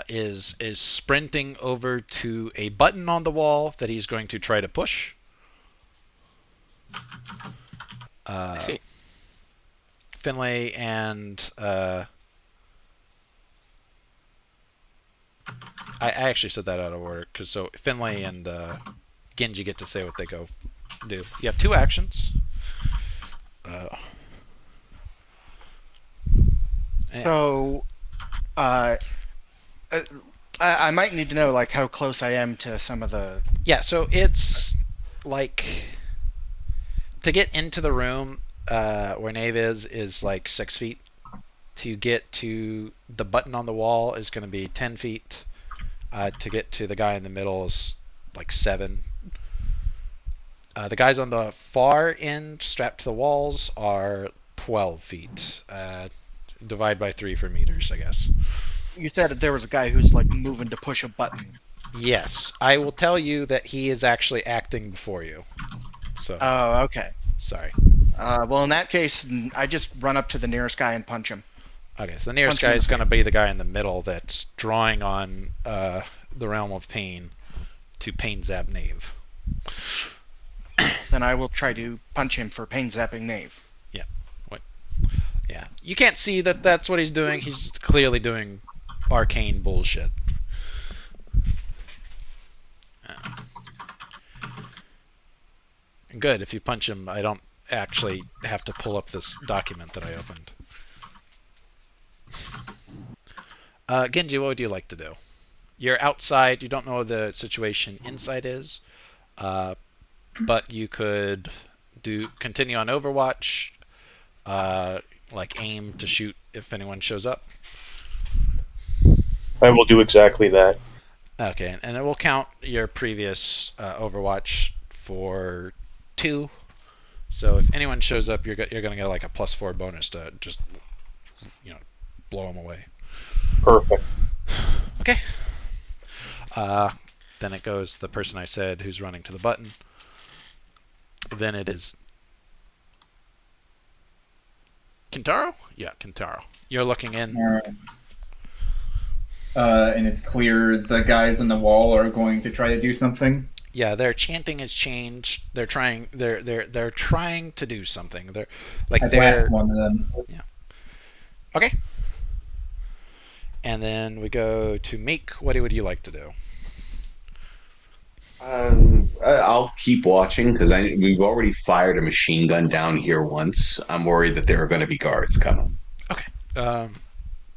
S1: is sprinting over to a button on the wall that he's going to try to push.
S2: I see.
S1: Finlay and I actually said that out of order because so Finlay and Genji get to say what they go do. You have 2 actions.
S5: So, I might need to know like how close I am to some of the.
S1: Yeah, so it's like to get into the room where Nave is like 6 feet. To get to the button on the wall is going to be 10 feet. To get to the guy in the middle is like 7. The guys on the far end strapped to the walls are 12 feet. Divide by 3 for meters, I guess.
S5: You said that there was a guy who's like moving to push a button.
S1: Yes, I will tell you that he is actually acting before you. So.
S5: Oh, okay.
S1: Sorry.
S5: Well, in that case, I just run up to the nearest guy and punch him.
S1: Okay, so the nearest guy is going to be the guy in the middle that's drawing on the Realm of Pain to Pain Zap Knave.
S5: Then I will try to punch him for pain zapping Knave.
S1: Yeah. What? Yeah. You can't see that that's what he's doing. He's clearly doing arcane bullshit. Good. If you punch him, I don't actually have to pull up this document that I opened. Genji, what would you like to do? You're outside. You don't know what the situation inside is, but you could continue on Overwatch, like aim to shoot if anyone shows up.
S6: I will do exactly that.
S1: Okay, and it will count your previous Overwatch for 2. So if anyone shows up, you're going to get like a +4 bonus to just blow them away.
S6: Perfect.
S1: Okay. Then it goes the person I said who's running to the button. Then it is Kintaro? Yeah, Kintaro. You're looking in.
S3: And it's clear the guys on the wall are going to try to do something.
S1: Yeah, their chanting has changed. They're trying. They're trying to do something. They're like
S3: I blast one of them.
S1: Okay. And then we go to Meek. What would you like to do?
S4: I'll keep watching because we've already fired a machine gun down here once. I'm worried that there are going to be guards coming.
S1: Okay.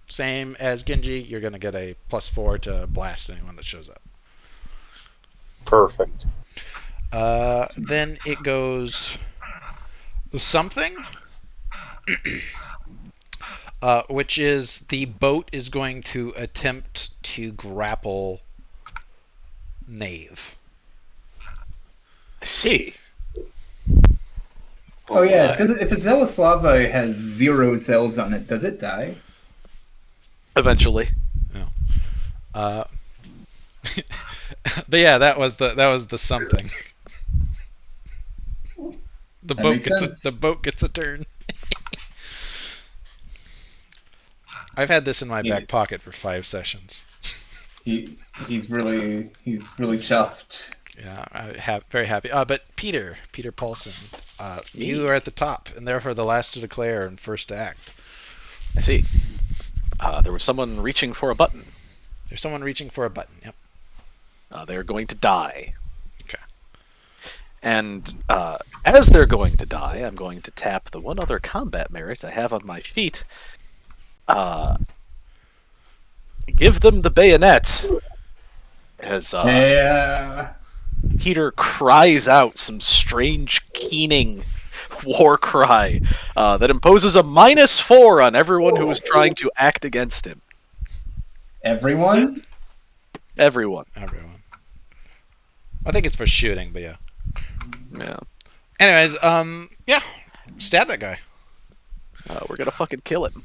S1: Same as Genji. You're gonna get a +4 to blast anyone that shows up.
S6: Perfect.
S1: Then it goes something, which is the boat is going to attempt to grapple Knave.
S2: I see.
S3: Oh yeah,
S4: my.
S3: does it, if a Zealous Lava has 0 cells on it, does it die?
S2: Eventually.
S1: But yeah, that was the something. The
S3: That
S1: boat
S3: makes
S1: gets
S3: sense.
S1: the boat gets a turn. I've had this in my back pocket for 5 sessions.
S3: He's really chuffed.
S1: Yeah, very happy. But Peter Paulson, you are at the top, and therefore the last to declare in first act.
S2: I see. There was someone reaching for a button.
S1: There's someone reaching for a button. Yep.
S2: They're going to die.
S1: Okay.
S2: And as they're going to die, I'm going to tap the one other combat merit I have on my sheet. Give them the bayonet. As
S3: Yeah.
S2: Peter cries out some strange keening war cry that imposes a -4 on everyone who is trying to act against him.
S3: Everyone?
S2: Everyone.
S1: I think it's for shooting, but yeah.
S2: Yeah.
S1: Anyways, yeah, stab that guy.
S2: We're gonna fucking kill him.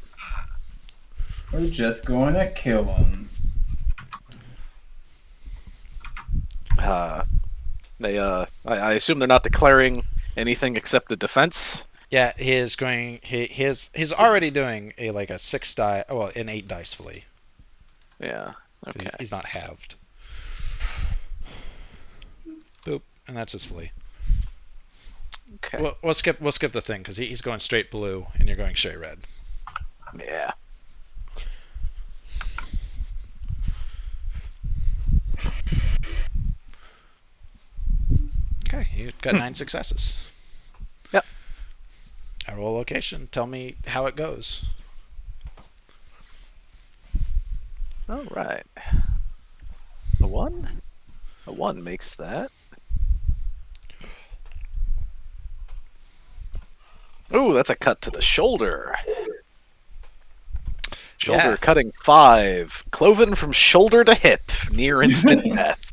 S3: We're just going to kill him.
S2: I assume they're not declaring anything except a defense.
S1: Yeah, he's already doing a 6 die, an 8 dice flee.
S2: Yeah. Okay.
S1: He's not halved. Boop, and that's his flee.
S2: Okay.
S1: We'll skip the thing because he's going straight blue and you're going straight red.
S2: Yeah.
S1: Okay, you got 9 successes.
S2: Yep.
S1: I roll location. Tell me how it goes.
S2: All right. A 1? A 1 makes that. Ooh, that's a cut to the shoulder. Shoulder
S1: Yeah.
S2: cutting 5. Cloven from shoulder to hip. Near instant death.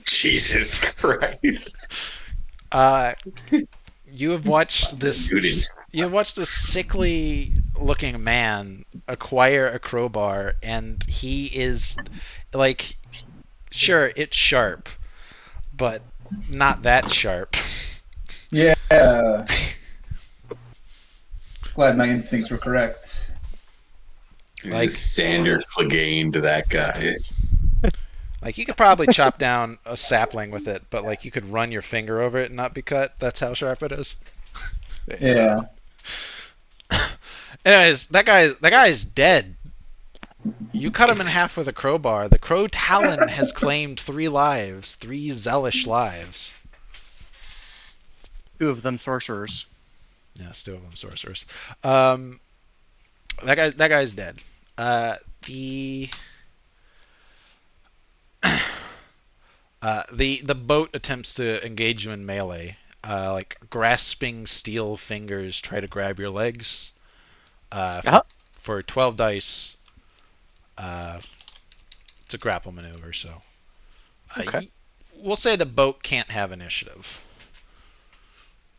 S4: Jesus Christ.
S1: You have watched this. You have watched this sickly-looking man acquire a crowbar, and he is like, sure, it's sharp, but not that sharp.
S3: Yeah. Glad my instincts were correct.
S1: Like-
S4: Sander Clegane to that guy.
S1: Like, you could probably chop down a sapling with it, but like you could run your finger over it and not be cut. That's how sharp it is.
S3: Yeah.
S1: Anyways, that guy's dead. You cut him in half with a crowbar. The crow talon has claimed 3 lives, 3 Zellish lives.
S5: 2 of them sorcerers.
S1: Yes, 2 of them sorcerers. That guy's dead. The boat attempts to engage you in melee. Like grasping steel fingers try to grab your legs. For 12 dice. It's a grapple maneuver, so.
S2: Okay.
S1: We'll say the boat can't have initiative.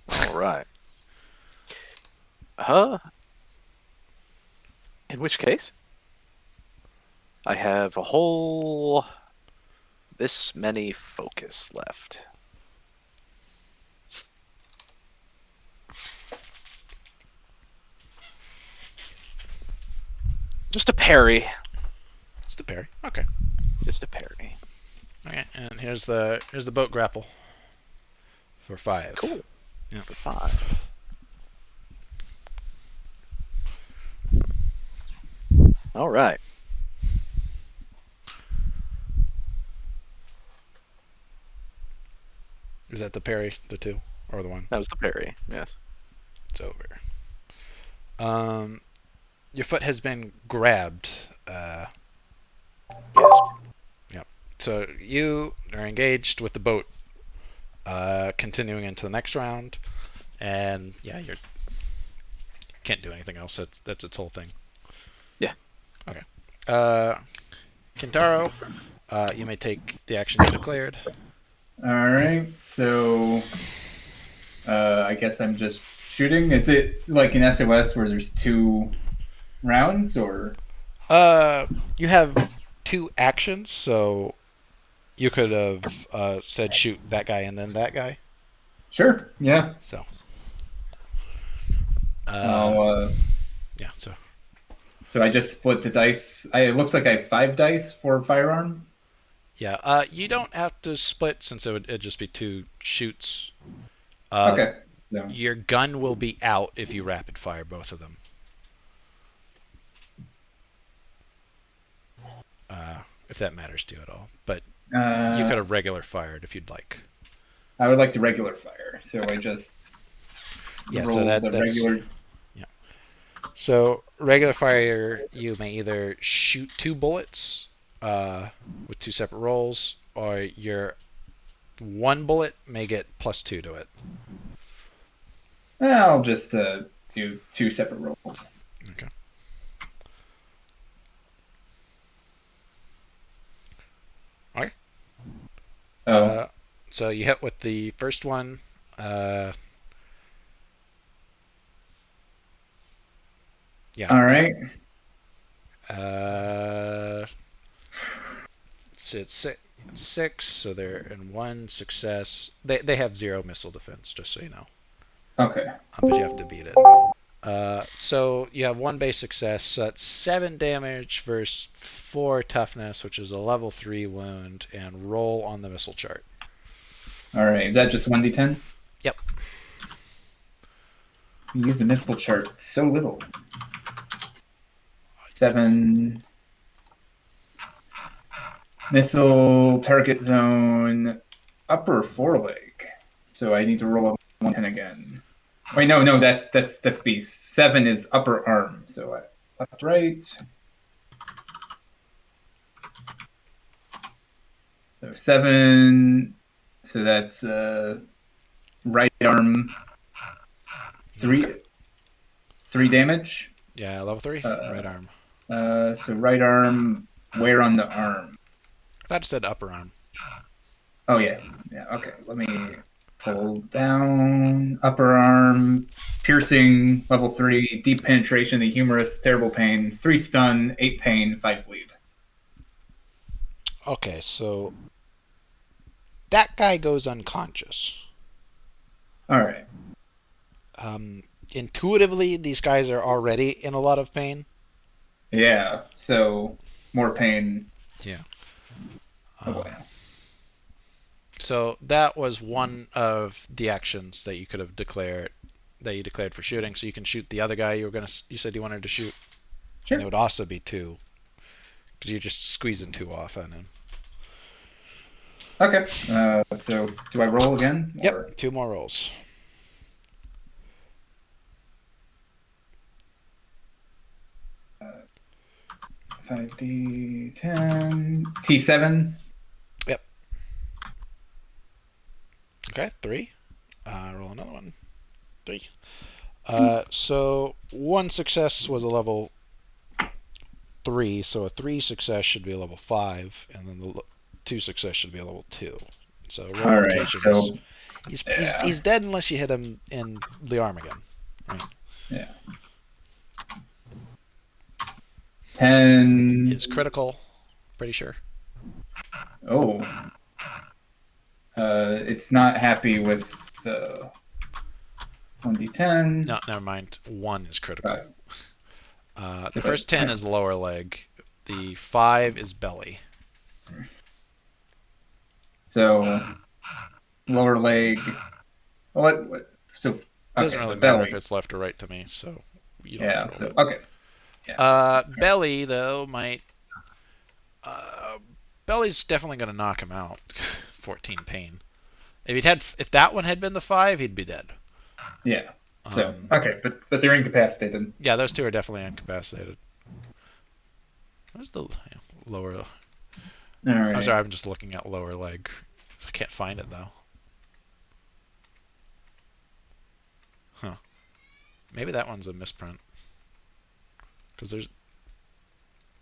S2: All right. In which case, I have a whole this many focus left. Just a parry.
S1: Just a parry. Okay.
S2: Just a parry.
S1: Okay, and here's the boat grapple. for 5.
S2: Cool.
S1: Yeah.
S2: For 5. All right.
S1: Is that the parry, the 2, or the 1?
S2: That was the parry. Yes.
S1: It's over. Your foot has been grabbed.
S2: Yes.
S1: Yep. So you are engaged with the boat, continuing into the next round, and yeah, you can't do anything else. That's its whole thing.
S2: Yeah.
S1: Okay. Kintaro, you may take the action you declared.
S3: All right. So, I guess I'm just shooting. Is it like an SOS where there's 2 rounds, or?
S1: You have 2 actions, so you could have said shoot that guy and then that guy.
S3: Sure. Yeah.
S1: So. Yeah.
S3: So I just split the dice. It looks like I have 5 dice for firearm.
S1: Yeah. You don't have to split since it'd just be 2 shoots.
S3: Okay. No.
S1: Your gun will be out if you rapid fire both of them. If that matters to you at all. But you could have regular fired if you'd like.
S3: I would like the regular fire, so I just roll
S1: so
S3: the regular.
S1: Yeah. So regular fire, you may either shoot 2 bullets with 2 separate rolls, or your 1 bullet may get +2 to it.
S3: I'll just do 2 separate rolls.
S1: Okay. All right. So you hit with the first one. Yeah.
S3: All right.
S1: So it's 6, so they're in 1 success. They have 0 missile defense, just so you know.
S3: Okay.
S1: But you have to beat it. So you have 1 base success. So that's 7 damage versus 4 toughness, which is a level 3 wound, and roll on the missile chart.
S3: All right. Is that just 1d10?
S1: Yep.
S3: You use the missile chart so little. 7. Missile target zone upper foreleg. So I need to roll a 110 again. Wait, no, that's beast. 7 is upper arm. So left, right. So 7. So that's right arm. 3 damage.
S1: Yeah, level 3, right arm.
S3: So right arm. Where on the arm?
S1: I thought it said upper arm.
S3: Oh yeah. Okay. Let me pull down. Upper arm, piercing, level 3, deep penetration, the humorous, terrible pain, 3 stun, 8 pain, 5 bleed.
S1: Okay, so that guy goes unconscious.
S3: All right.
S1: Intuitively, these guys are already in a lot of pain.
S3: Yeah. So more pain.
S1: Yeah.
S3: Oh wow.
S1: So that was one of the actions that you could have declared, that you declared for shooting. So you can shoot the other guy you said you wanted to shoot.
S3: Sure.
S1: And it would also be 2, because you're just squeezing 2 off on him.
S3: Okay. So do I roll again?
S1: Yep.
S3: Or...
S1: 2 more rolls.
S3: 5d10 T7.
S1: Yep. Okay, 3. Roll another one. 3. So 1 success was a level 3, so a 3 success should be a level 5, and then the 2 success should be a level 2. So roll
S3: All right.
S1: indications.
S3: So
S1: he's dead unless you hit him in the arm again. Right?
S3: Yeah. 10.
S1: It's critical, pretty sure.
S3: Oh. It's not happy with the 1d10.
S1: No, never mind. 1 is critical. The
S3: But
S1: first 10 is lower leg. The 5 is belly.
S3: So lower leg What? So
S1: Doesn't
S3: okay,
S1: really
S3: the
S1: matter if
S3: belly.
S1: it's left or right to me, so you don't have to
S3: Yeah.
S1: roll
S3: So
S1: that.
S3: okay. Yeah.
S1: Belly though might. Uh, Belly's definitely gonna knock him out. 14 pain. If that one had been the 5, he'd be dead.
S3: Yeah. So
S1: Um,
S3: okay, but they're incapacitated.
S1: yeah, those two are definitely incapacitated. Where's the lower?
S3: All
S1: I'm
S3: right.
S1: sorry, I'm just looking at lower leg. I can't find it though. Huh. Maybe that one's a misprint. Because there's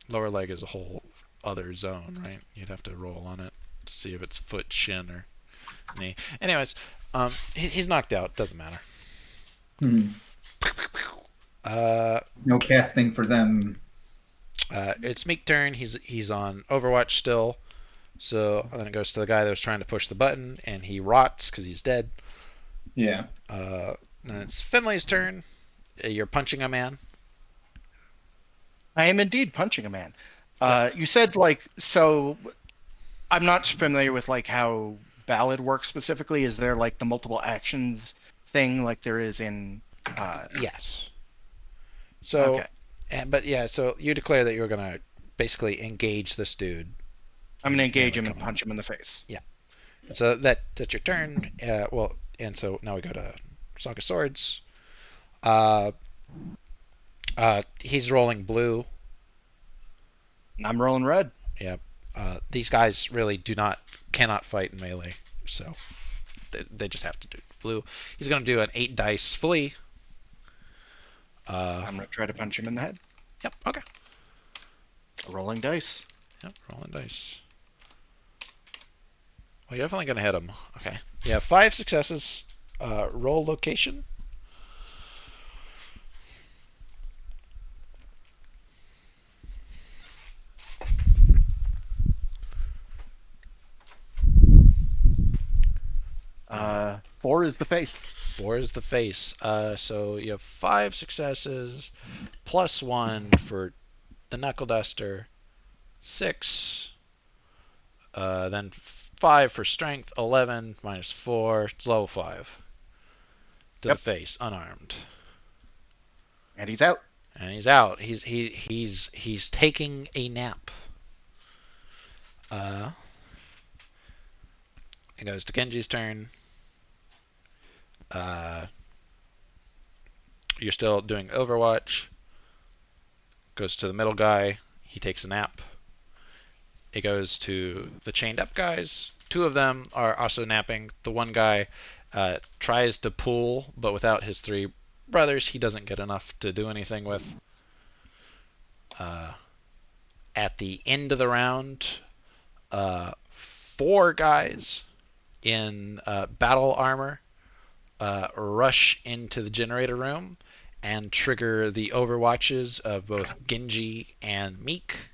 S1: lower leg is a whole other zone, right? You'd have to roll on it to see if it's foot, shin, or knee. Anyways, he's knocked out. Doesn't matter.
S3: Hmm. No casting for them.
S1: It's Meek turn. He's on Overwatch still. So then it goes to the guy that was trying to push the button, and he rots because he's dead.
S3: Yeah.
S1: Then it's Finley's turn. You're punching a man.
S5: I am indeed punching a man. You said so. I'm not familiar with how Ballad works specifically. Is there the multiple actions thing like there is in?
S1: Yes. So,
S5: Okay.
S1: but yeah, so you declare that you're gonna basically engage this dude.
S5: I'm gonna engage him and
S1: combat.
S5: punch him in the face.
S1: Yeah. So that's your turn. And so now we go to Song of Swords. He's rolling blue.
S5: And I'm rolling red.
S1: Yeah. These guys really cannot fight in melee, so they just have to do blue. He's gonna do an 8 dice flee.
S5: I'm gonna try to punch him in the head.
S1: Yep. Okay.
S5: Rolling dice.
S1: Yep. Rolling dice. Well, you're definitely gonna hit him. Okay. Yeah. 5 successes. Roll location.
S5: Four is the face.
S1: 4 is the face. So you have 5 successes, plus 1 for the knuckle duster, 6. Then 5 for strength, 11 minus 4. It's level 5 to the face, unarmed.
S5: And he's out.
S1: And he's out. He's taking a nap. It goes to Genji's turn. You're still doing Overwatch. Goes to the middle guy. He takes a nap. It goes to the chained up guys. 2 of them are also napping. The one guy tries to pull, but without his 3 brothers, he doesn't get enough to do anything with. At the end of the round, 4 guys in battle armor rush into the generator room and trigger the overwatches of both Genji and Meek.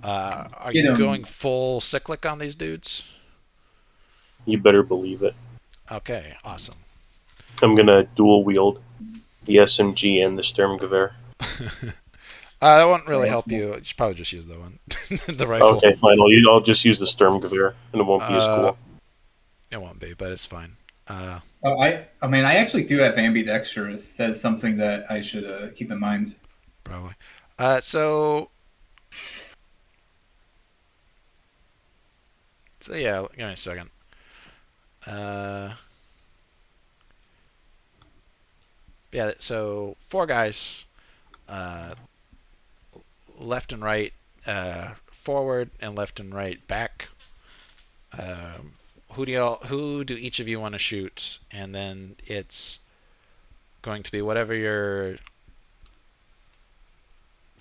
S1: Are you going full cyclic on these dudes?
S6: You better believe it.
S1: Okay, awesome.
S6: I'm gonna dual wield the SMG and the Sturmgewehr.
S1: That won't really help you. You should probably just use the one, the rifle.
S6: Okay, fine. I'll just use the Sturmgewehr, and it won't be as cool.
S1: It won't be, but it's fine.
S3: I mean, I actually do have ambidextrous. That's something that I should keep in mind.
S1: Probably. So yeah, give me a second. Yeah, so 4 guys, left and right, forward and left and right back. Who do each of you want to shoot? And then it's going to be whatever your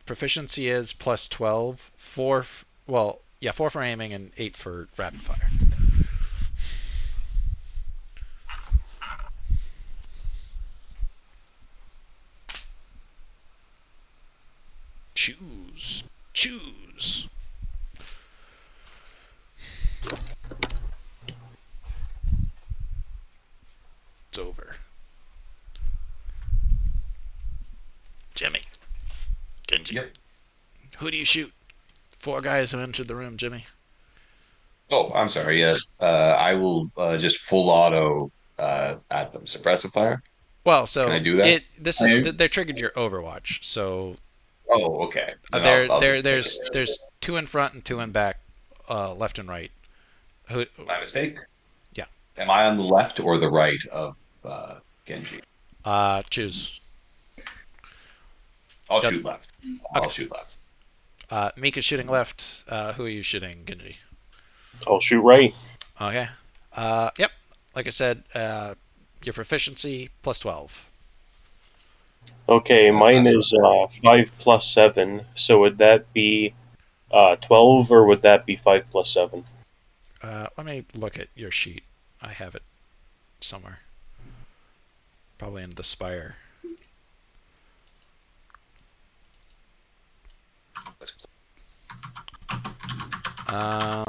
S1: proficiency is plus 12. 4 for aiming and 8 for rapid fire. Choose. It's over. Jimmy. Genji.
S4: Yep.
S1: Who do you shoot? 4 guys have entered the room, Jimmy.
S4: Oh, I'm sorry. Yeah. I will just full auto at them. Suppressive fire.
S1: Well,
S4: Can I
S1: so
S4: do that?
S1: they're triggered your Overwatch. So
S4: Oh, okay. Then I'll just take it.
S1: there's two in front and two in back, left and right. Who?
S4: My mistake.
S1: Yeah.
S4: Am I on the left or the right of Genji?
S1: Choose.
S4: I'll
S1: Yep.
S4: shoot left.
S1: Okay.
S4: I'll shoot left.
S1: Mika's shooting left. Who are you shooting, Genji?
S6: I'll shoot right.
S1: Okay. Yep. Like I said, your proficiency plus 12.
S6: Okay,
S4: That's
S6: mine
S4: not
S6: is 5 plus 7. So would that be 12 or would that be 5 plus 7?
S1: Let me look at your sheet. I have it somewhere. Probably in the Spire. Uh,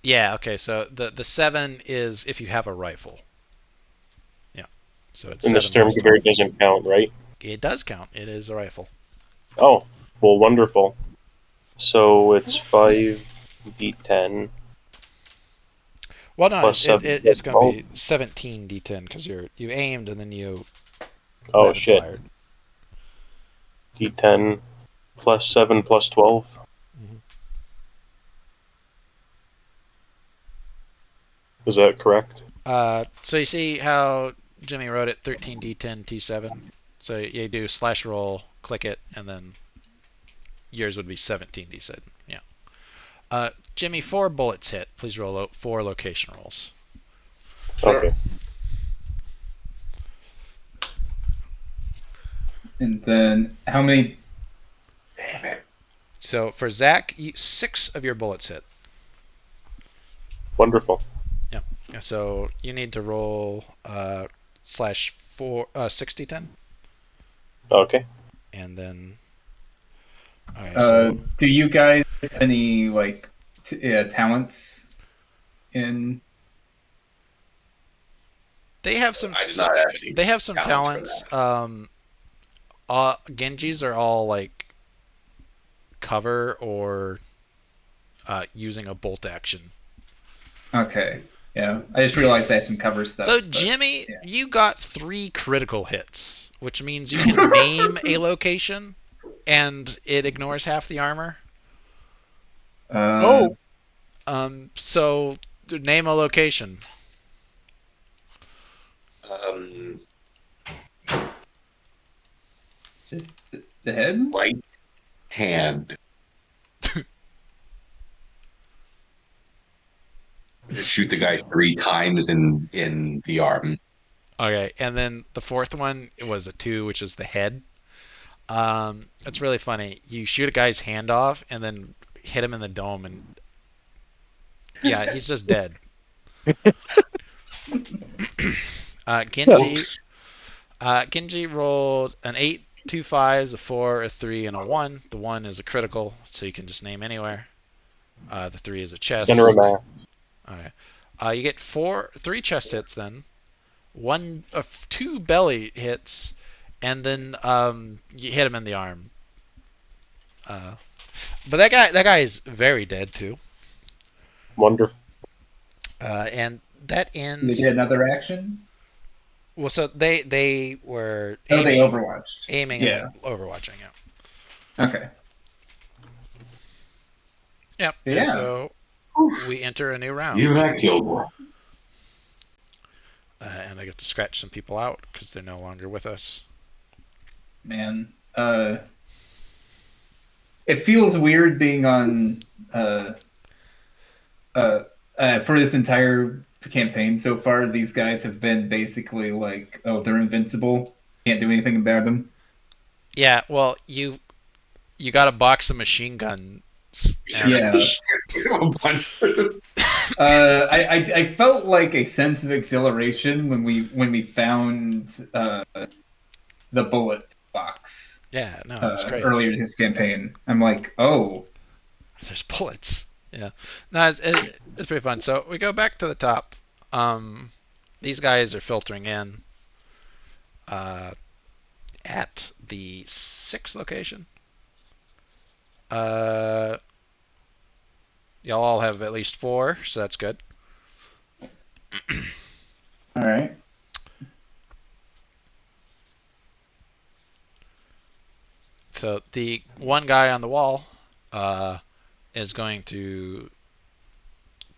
S1: yeah, okay, so the 7 is if you have a rifle. Yeah. So it's
S6: And the
S1: 7
S6: Sturm
S1: plus 12.
S6: Gewehr doesn't count, right?
S1: It does count. It is a rifle.
S6: Oh, well, wonderful. So it's 5d10
S1: Well, no,
S6: plus 7.
S1: it's going to be 17 d10 because you aimed and then you
S6: Oh,
S1: rapid
S6: shit.
S1: fired.
S6: d10 plus 7 plus 12.
S1: Mhm.
S6: Is that correct?
S1: So you see how Jimmy wrote it 13 d10 t7. So you do slash roll, click it, and then yours would be 17 d7. Yeah. Jimmy, 4 bullets hit. Please roll 4 location rolls.
S4: Sure.
S6: Okay.
S3: And then how many?
S4: Damn it.
S1: So for Zach, 6 of your bullets hit.
S6: Wonderful.
S1: Yeah. So you need to roll slash 60-10.
S6: Okay.
S1: And then. Alright, so
S3: Do you guys have any like talents in?
S1: they have some.
S4: I did not actually.
S1: They have some
S4: talents
S1: talents. Genji's are all like cover or using a bolt action.
S3: Okay, yeah. I just realized I have some cover stuff.
S1: So
S3: but-
S1: Jimmy,
S3: yeah.
S1: you got 3 critical hits, which means you can name a location, and it ignores half the armor. So name a location.
S3: Just the head.
S4: Right hand. Just shoot the guy 3 times in the arm.
S1: Okay, and then the fourth one was a 2, which is the head. It's really funny. You shoot a guy's hand off and then hit him in the dome, and yeah, he's just dead. Genji,
S4: Oops.
S1: Genji rolled an 8, 2 5s, a 4, a 3, and a 1. The 1 is a critical, so you can just name anywhere. The 3 is a chest.
S6: Center of mass.
S1: Okay. You get 3 chest hits then, 2 belly hits, and then you hit him in the arm. But that guy is very dead too.
S6: Wonderful.
S1: And that
S3: They
S1: ends.
S3: did another action.
S1: Well, so they were
S3: Oh,
S1: aiming,
S3: they overwatched.
S1: aiming
S3: Yeah.
S1: and overwatching. Yeah.
S3: Okay.
S1: Yep.
S3: Yeah.
S1: And so we enter a new round.
S4: You got killed one.
S1: And I get to scratch some people out because they're no longer with us.
S3: Man, it feels weird being on for this entire campaign so far. These guys have been basically like, oh, they're invincible. Can't do anything about them.
S1: Yeah. Well, you got a box of machine guns.
S3: Yeah.
S4: A bunch of them.
S3: I felt like a sense of exhilaration when we found the bullet box.
S1: Yeah. No, it's great.
S3: Earlier in his campaign. I'm like, oh,
S1: There's bullets. Yeah. No, it's pretty fun. So we go back to the top. These guys are filtering in. at the 6th location. Y'all all have at least 4, so that's good.
S3: All right.
S1: So the one guy on the wall is going to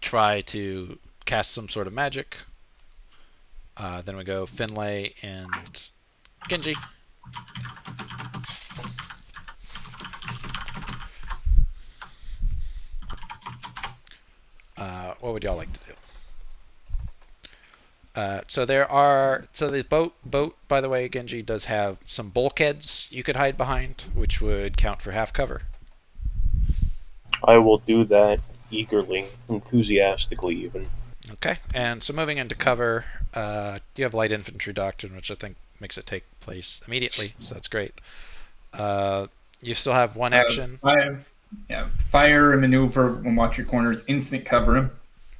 S1: try to cast some sort of magic. Then we go Finlay and Genji. What would y'all like to do? So the boat, by the way, Genji does have some bulkheads you could hide behind, which would count for half cover.
S6: I will do that eagerly, enthusiastically even.
S1: Okay, and so moving into cover, you have light infantry doctrine, which I think makes it take place immediately, so that's great. You still have one action.
S3: Fire and maneuver and watch your corners, instant cover,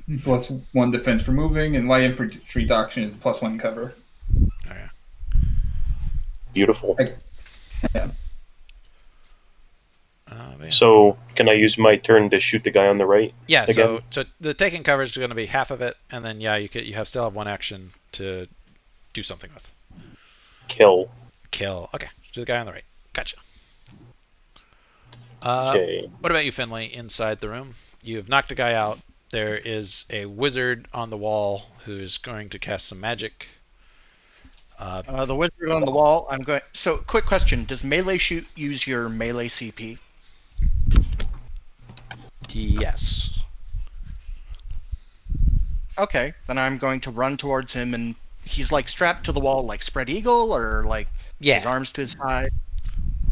S3: +1 defense for moving, and light infantry doctrine is +1 cover.
S1: Okay.
S6: Beautiful.
S3: Yeah.
S6: So, can I use my turn to shoot the guy on the right?
S1: Yeah.
S6: Again?
S1: So the taking cover is going to be half of it, and then you still have one action to do something with.
S6: Kill.
S1: Okay. So the guy on the right. Gotcha.
S6: Okay.
S1: What about you, Finlay? Inside the room, you have knocked a guy out. There is a wizard on the wall who's going to cast some magic.
S5: The wizard on the wall. I'm going. So, quick question: does melee shoot use your melee CP?
S1: Yes.
S5: Okay, then I'm going to run towards him, and he's like strapped to the wall, like spread eagle, or like his arms to his side.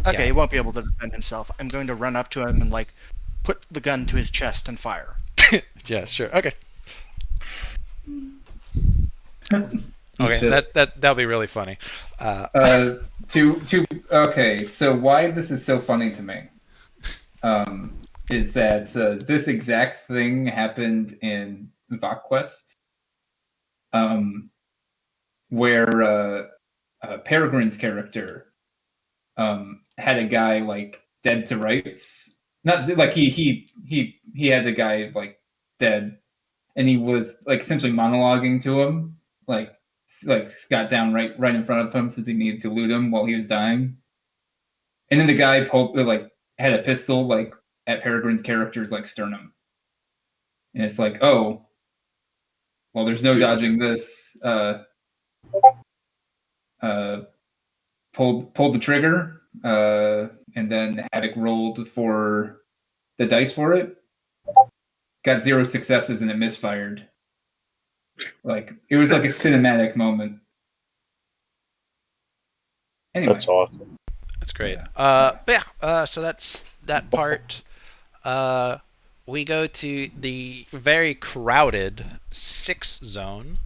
S5: Okay, he won't be able to defend himself. I'm going to run up to him and like put the gun to his chest and fire.
S1: Yeah, sure. Okay. Okay,
S3: Just,
S1: that'll be really funny.
S3: Okay, so why this is so funny to me is that this exact thing happened in VocQuest, where Peregrine's character had a guy like dead to rights. Not like he had the guy like dead, and he was like essentially monologuing to him, like got down right in front of him since he needed to loot him while he was dying. And then the guy had a pistol like at Peregrine's character's like sternum, and it's like, oh, well, there's no dodging this. Pulled the trigger, and then Havoc rolled for the dice for it. Got 0 successes and it misfired. Like it was like a cinematic moment. Anyway,
S6: that's awesome.
S1: That's great.
S3: Yeah.
S1: So that's that part. We go to the very crowded 6 zone.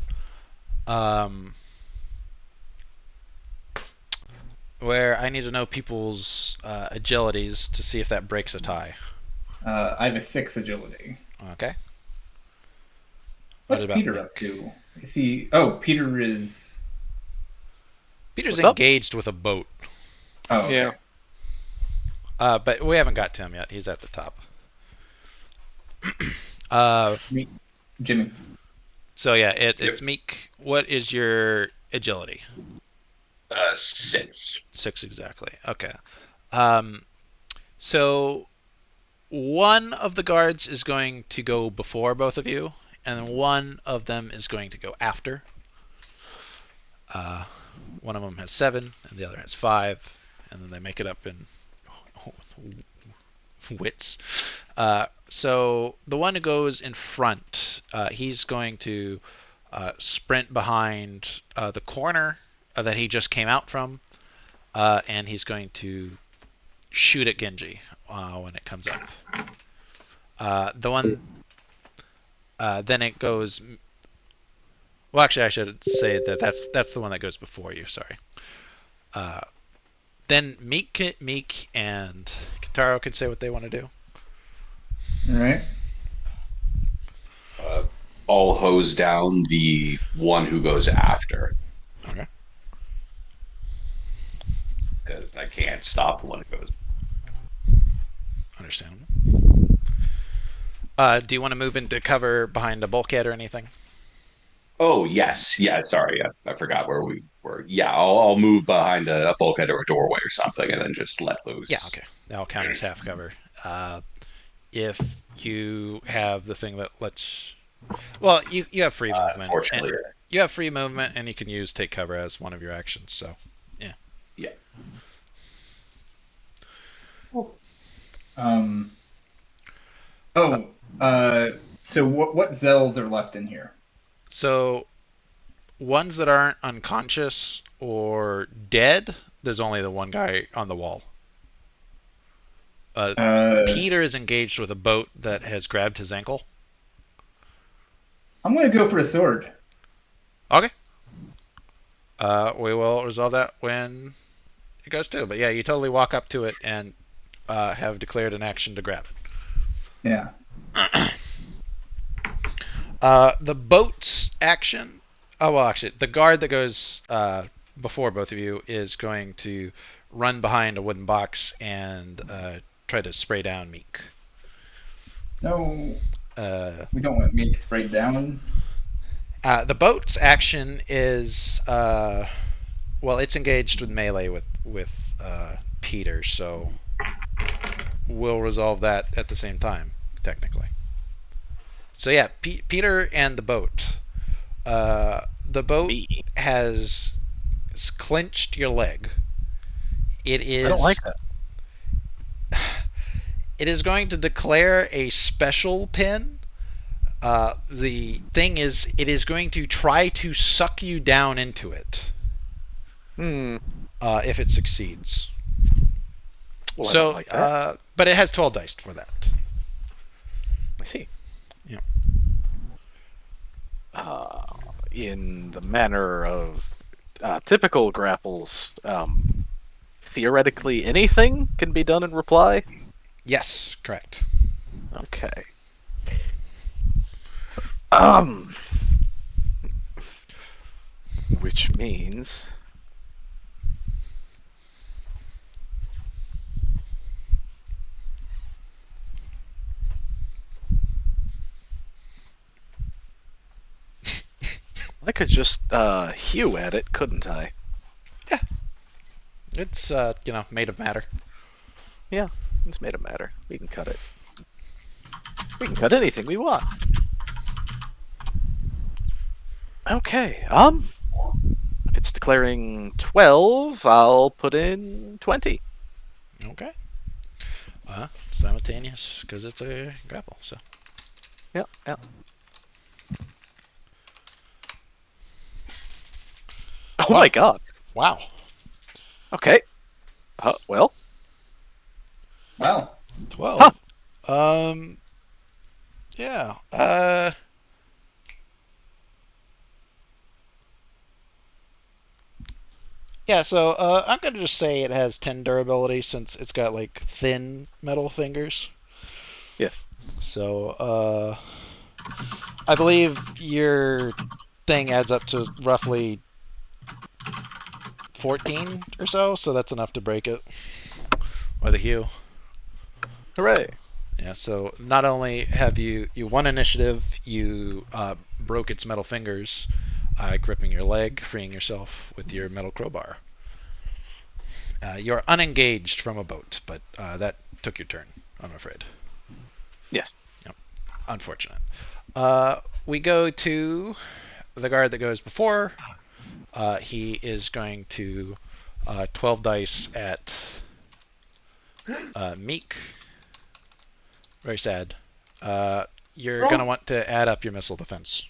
S1: Where I need to know people's agilities to see if that breaks a tie.
S3: I have a 6 agility.
S1: Okay.
S3: What's Peter up to? Is he? Oh, Peter's
S1: engaged with a boat.
S3: Oh, okay.
S2: Yeah.
S1: But we haven't got to him yet. He's at the top.
S3: Jimmy.
S1: So yeah, it's Meek. What is your agility?
S4: 6.
S1: 6 exactly. Okay. So one of the guards is going to go before both of you, and one of them is going to go after. One of them has 7, and the other has 5, and then they make it up in wits. So the one who goes in front, he's going to sprint behind the corner that he just came out from, and he's going to shoot at Genji when it comes up. The one, then it goes. Well, actually, I should say that that's the one that goes before you. Sorry. Then Meek and Kitaro can say what they want to do.
S3: All right.
S4: All hose down the one who goes after.
S1: Okay.
S4: because I can't stop when it goes.
S1: Understandable. Do you want to move into cover behind a bulkhead or anything?
S4: Oh yes, yeah. Sorry, I forgot where we were. Yeah, I'll move behind a bulkhead or a doorway or something, and then just let
S1: Yeah,
S4: loose.
S1: okay. That'll count as half cover. If you have the thing that lets, well, you have free movement.
S4: Unfortunately,
S1: You have free movement, and you can use take cover as one of your actions. So, yeah.
S4: yeah.
S3: So what Zells are left in here?
S1: So ones that aren't unconscious or dead, there's only the one guy on the wall. Peter is engaged with a boat that has grabbed his ankle.
S3: I'm gonna go for a sword.
S1: Okay. We will resolve that when it goes to. But yeah, you totally walk up to it and have declared an action to grab it.
S3: Yeah.
S1: The boat's action. Oh well, actually, the guard that goes before both of you is going to run behind a wooden box and try to spray down Meek.
S3: No. We don't want Meek sprayed down.
S1: The boat's action is well, it's engaged with melee with Peter, so we'll resolve that at the same time, technically. So yeah, Peter and the boat. The boat has clinched your leg. It is.
S2: I don't like that.
S1: It is going to declare a special pin. The thing is, it is going to try to suck you down into it. If it succeeds.
S2: Well, I
S1: so,
S2: don't like that.
S1: But it has 12 dice for that.
S2: I see.
S1: Yeah.
S2: In the manner of typical grapples, theoretically anything can be done in reply?
S1: Yes, correct.
S2: Okay. Which means... I could just hew at it, couldn't I?
S1: Yeah. It's, made of matter.
S2: Yeah, it's made of matter. We can cut it. We can cut anything we want. Okay, if it's declaring 12, I'll put in 20.
S1: Okay. Simultaneous, because it's a grapple, so.
S2: Yeah, yeah. Oh my god.
S1: Wow.
S2: Okay. Well.
S3: Wow.
S1: 12. Yeah. Yeah, so I'm going to just say it has 10 durability since it's got, like, thin metal fingers.
S2: Yes.
S1: So, I believe your thing adds up to roughly 14 or so that's enough to break it with a hew.
S2: Hooray.
S1: Yeah, so not only have you won initiative, you broke its metal fingers, gripping your leg, freeing yourself with your metal crowbar. You're unengaged from a boat, but that took your turn, I'm afraid.
S2: Yes.
S1: Yep. Unfortunate. We go to the guard that goes before. He is going to 12 dice at Meek. Very sad. You're going to want to add up your missile defense.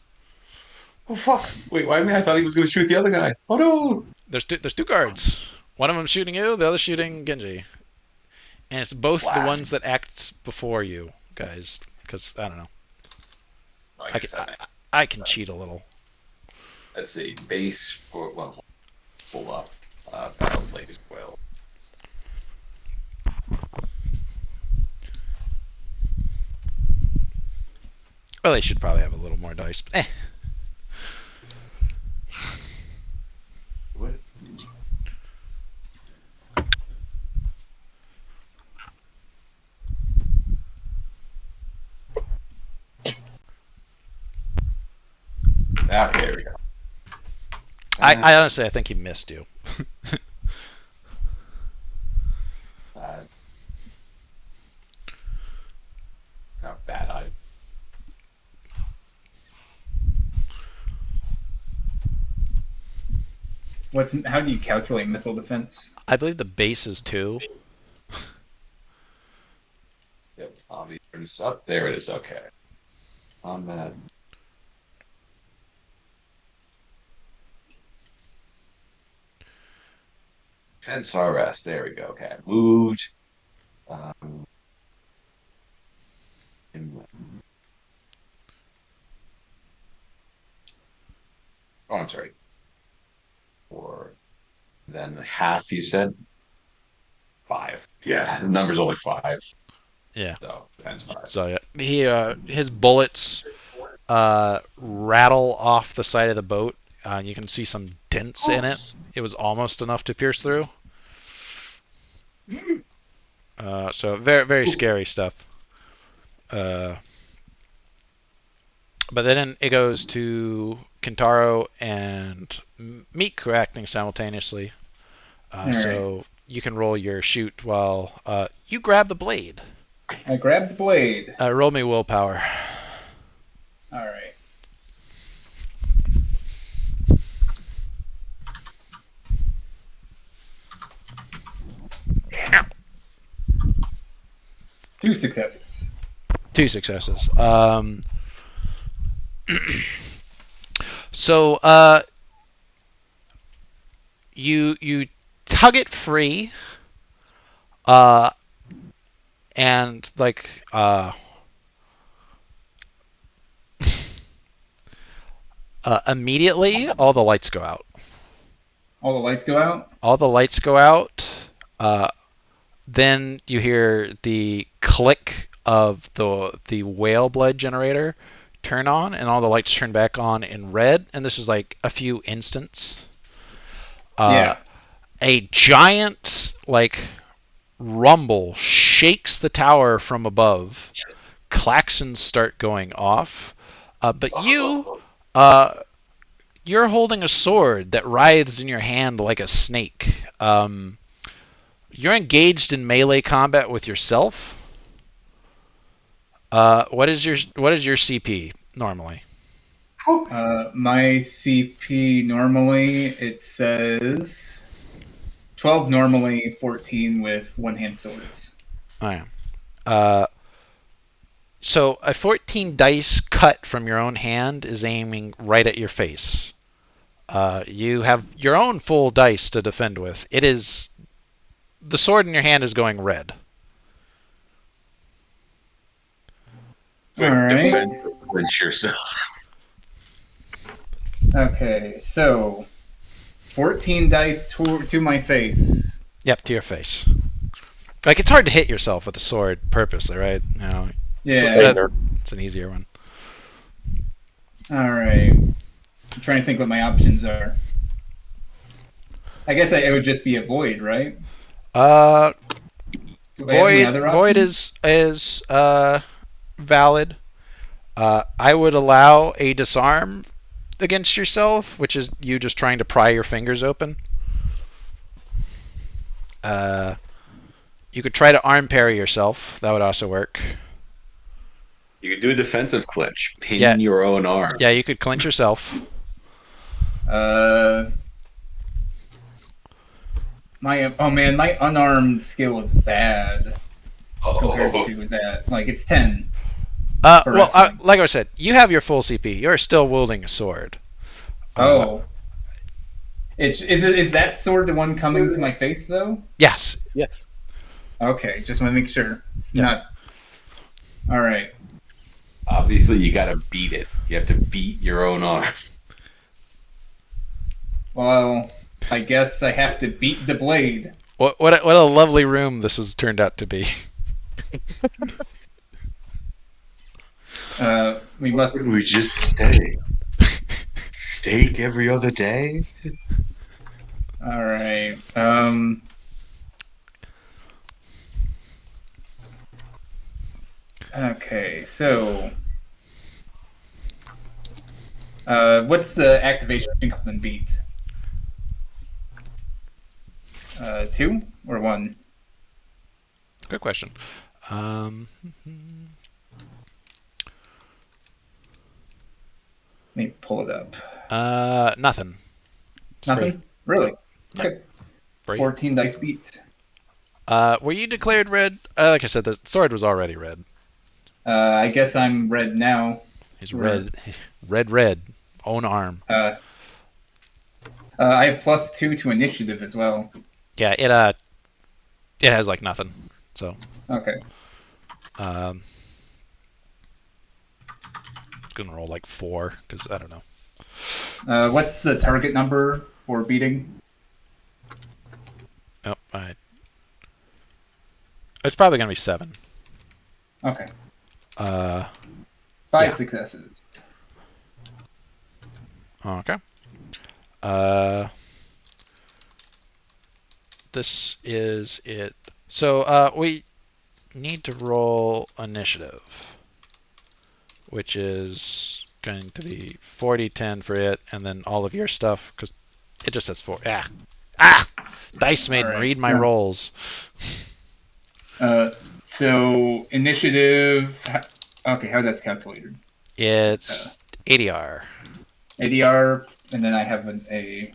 S4: Oh fuck! Wait, why? I thought he was going to shoot the other guy. Oh no!
S1: There's two guards. One of them shooting you, the other shooting Genji. And it's both the ones that act before you, guys. Because, I don't know. I can cheat a little.
S4: Let's see. Base for... Well, pull up. Battle Blade as well.
S1: Well, they should probably have a little more dice, but
S4: What? Okay, there we go.
S1: I honestly, I think he missed you.
S4: Not bad.
S3: How do you calculate missile defense?
S1: I believe the base is 2.
S4: Yep, obviously up. There it is. Okay. Combat. Defense RS. There we go. Okay, moved. Um, oh, I'm sorry. Or then half. You said 5. Yeah, the number's only 5.
S1: Yeah.
S4: So defense 5.
S1: So yeah, his bullets rattle off the side of the boat. You can see some dents in it. It was almost enough to pierce through. So very, very scary stuff. But then it goes to Kintaro and Meek, who are acting simultaneously. So you can roll your shoot while you grab the blade.
S3: I grabbed the blade.
S1: Roll me willpower.
S3: All right. Two successes.
S1: 2 successes. So you tug it free, and like immediately all the lights go out.
S3: All the lights go out?
S1: All the lights go out. Then you hear the click of the whale blood generator turn on, and all the lights turn back on in red. And this is like a few instants.
S3: Yeah.
S1: A giant rumble shakes the tower from above. Klaxons start going off, but you're holding a sword that writhes in your hand like a snake. You're engaged in melee combat with yourself. What is your CP normally?
S3: My CP normally, it says 12 normally, 14 with one-hand swords.
S1: I am. So a 14 dice cut from your own hand is aiming right at your face. You have your own full dice to defend with. The sword in your hand is going red.
S3: All right.
S4: Defend yourself.
S3: Okay, so 14 dice to my face.
S1: Yep, to your face. It's hard to hit yourself with a sword purposely, right?
S3: Yeah.
S1: It's an easier one.
S3: All right. I'm trying to think what my options are. I guess it would just be a void, right?
S1: Void is valid. I would allow a disarm against yourself, which is you just trying to pry your fingers open. You could try to arm parry yourself. That would also work.
S4: You could do a defensive clinch. Pin your own arm.
S1: Yeah, you could clinch yourself.
S3: My unarmed skill is bad compared to that. It's 10.
S1: Like I said, you have your full CP. You're still wielding a sword.
S3: Is that sword the one coming to my face though?
S1: Yes.
S7: Yes.
S3: Okay, just want to make sure. It's not. All right.
S4: Obviously, you got to beat it. You have to beat your own arm.
S3: Well, I guess I have to beat the blade.
S1: What a lovely room this has turned out to be.
S3: We
S4: just stay. Steak every other day?
S3: All right. Okay, so What's the activation cost and beat? 2 or 1?
S1: Good question.
S3: Let me pull it up.
S1: Nothing.
S3: Nothing? Really?
S1: Yep.
S3: Okay.
S1: Great.
S3: 14 dice beat.
S1: Were you declared red? Like I said, the sword was already red.
S3: I guess I'm red now.
S1: He's red. Red. Own arm.
S3: I have +2 to initiative as well.
S1: Yeah, it has like nothing. So.
S3: Okay.
S1: Gonna roll like 4 because I don't know.
S3: What's the target number for beating?
S1: Oh, it's probably gonna be 7.
S3: Okay.
S1: 5
S3: successes.
S1: Okay. This is it. So we need to roll initiative, which is going to be 40-10 for it, and then all of your stuff, because it just says 4. Dice made me read my rolls.
S3: So initiative. Okay, how that's calculated?
S1: It's ADR.
S3: ADR, and then I have a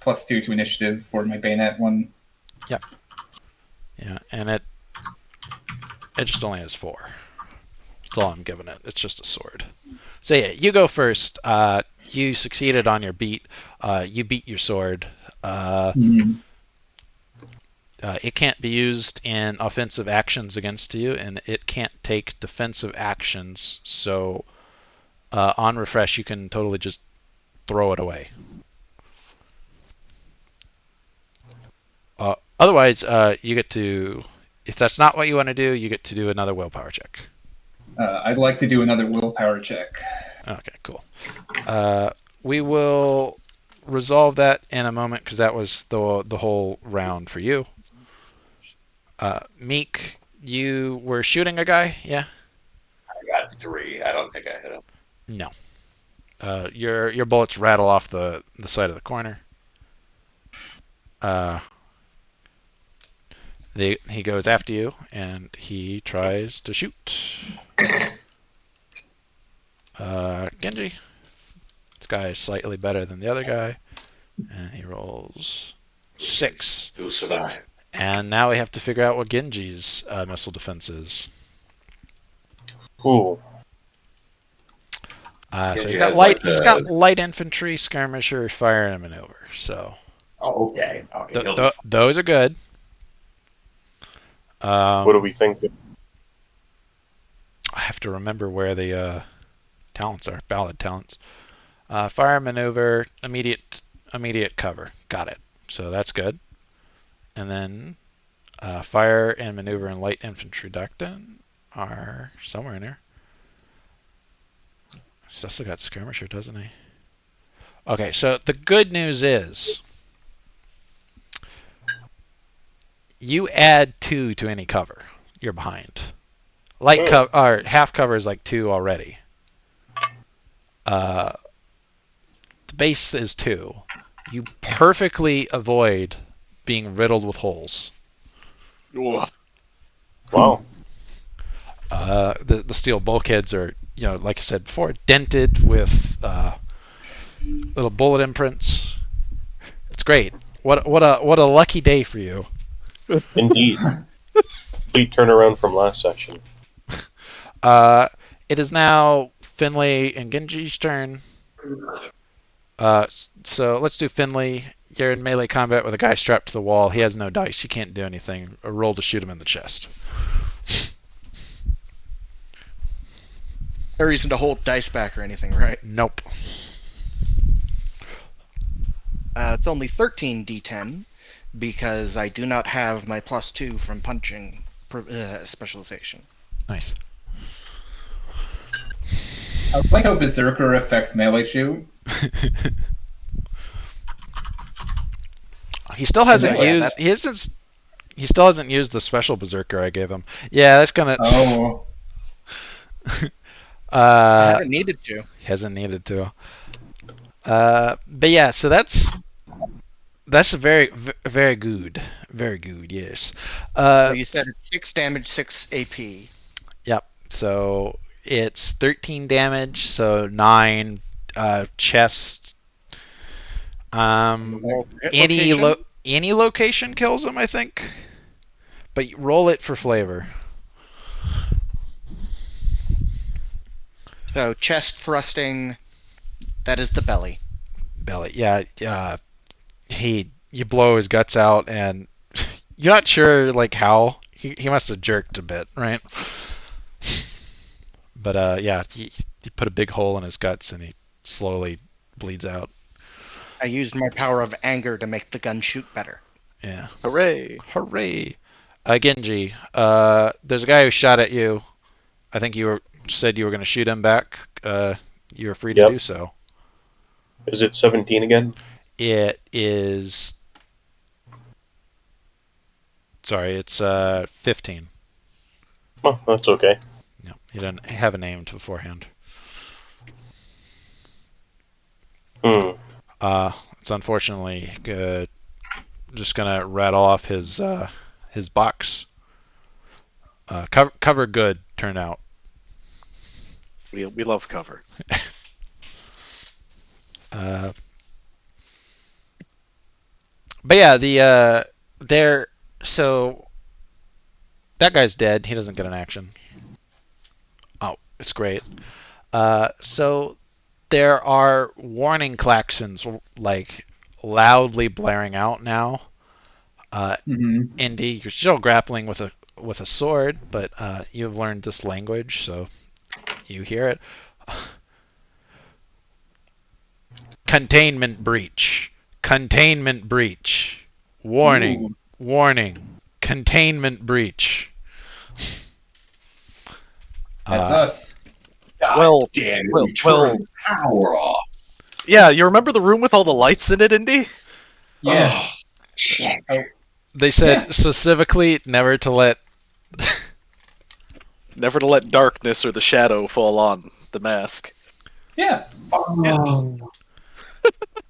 S3: +2 to initiative for my bayonet one.
S1: Yep. Yeah, and it just only has 4. That's all I'm giving it. It's just a sword. So yeah, you go first. You succeeded on your beat. You beat your sword. It can't be used in offensive actions against you, and it can't take defensive actions. So on refresh, you can totally just throw it away. Otherwise, you get to, if that's not what you want to do, you get to do another willpower check.
S3: I'd like to do another willpower check.
S1: Okay, cool. We will resolve that in a moment because that was the whole round for you. Meek, you were shooting a guy, yeah?
S4: I got 3. I don't think I hit him.
S1: No. Your bullets rattle off the side of the corner. He goes after you, and he tries to shoot. Genji. This guy is slightly better than the other guy, and he rolls 6.
S4: Who survived?
S1: And now we have to figure out what Genji's missile defense is.
S6: Cool.
S1: So he's got light. He's got light infantry, skirmisher, fire, and maneuver. So.
S4: Oh, okay.
S1: Those are good.
S6: What do we think?
S1: I have to remember where the talents are. Valid talents. Fire, maneuver, immediate cover. Got it. So that's good. And then fire and maneuver and light infantry doctrine are somewhere in there. He's also got skirmisher, doesn't he? Okay, so the good news is you add 2 to any cover you're behind. Light cover or half cover is like 2 already. The base is 2. You perfectly avoid being riddled with holes.
S6: Wow.
S1: The steel bulkheads are, like I said before, dented with little bullet imprints. It's great. What a lucky day for you.
S6: Indeed. Complete turnaround from last session.
S1: It is now Finley and Genji's turn. So let's do Finley. You're in melee combat with a guy strapped to the wall. He has no dice. He can't do anything. A roll to shoot him in the chest.
S5: No reason to hold dice back or anything, right?
S1: Nope.
S5: It's only 13 d10 because I do not have my +2 from punching specialization.
S1: Nice.
S3: I like how Berserker affects melee shoot.
S1: He still hasn't used. He still hasn't used the special Berserker I gave him. Yeah, that's gonna.
S3: Oh.
S5: I haven't needed to.
S1: Hasn't needed to. But yeah, so that's very good, very good. Yes.
S5: So you said it's 6 damage, 6 AP.
S1: Yep. So it's 13 damage, so 9 chest.
S5: Hit
S1: Any
S5: location?
S1: any location kills him, I think. But roll it for flavor.
S5: So chest thrusting, that is the belly.
S1: Belly. Yeah. You blow his guts out, and you're not sure like how. He must have jerked a bit, right? But yeah, he put a big hole in his guts, and he slowly bleeds out.
S5: I used my power of anger to make the gun shoot better.
S1: Yeah.
S2: Hooray!
S1: Hooray! Genji, there's a guy who shot at you. I think you said you were going to shoot him back. You were free to
S6: Yep.
S1: do so.
S6: Is it 17 again?
S1: It is. Sorry, it's 15.
S6: Oh, that's okay.
S1: No, you didn't have a name beforehand. It's unfortunately just gonna rattle off his box. Cover good turnout.
S2: We love cover.
S1: But yeah, so that guy's dead. He doesn't get an action. Oh, it's great. So there are warning klaxons like loudly blaring out now. Indy, you're still grappling with a sword, but you've learned this language, so you hear it. Containment breach. Containment breach. Warning.
S3: Ooh.
S1: Warning. Containment breach.
S3: That's us.
S2: Well,
S4: Damn,
S2: well,
S4: you turned power off.
S2: yeah, you remember the room with all the lights in it, Indy?
S3: Yeah.
S4: Oh, shit.
S3: Oh.
S1: They said
S3: Yeah.
S1: specifically never to let
S2: Never to let darkness or the shadow fall on the mask.
S3: Yeah.
S4: Oh.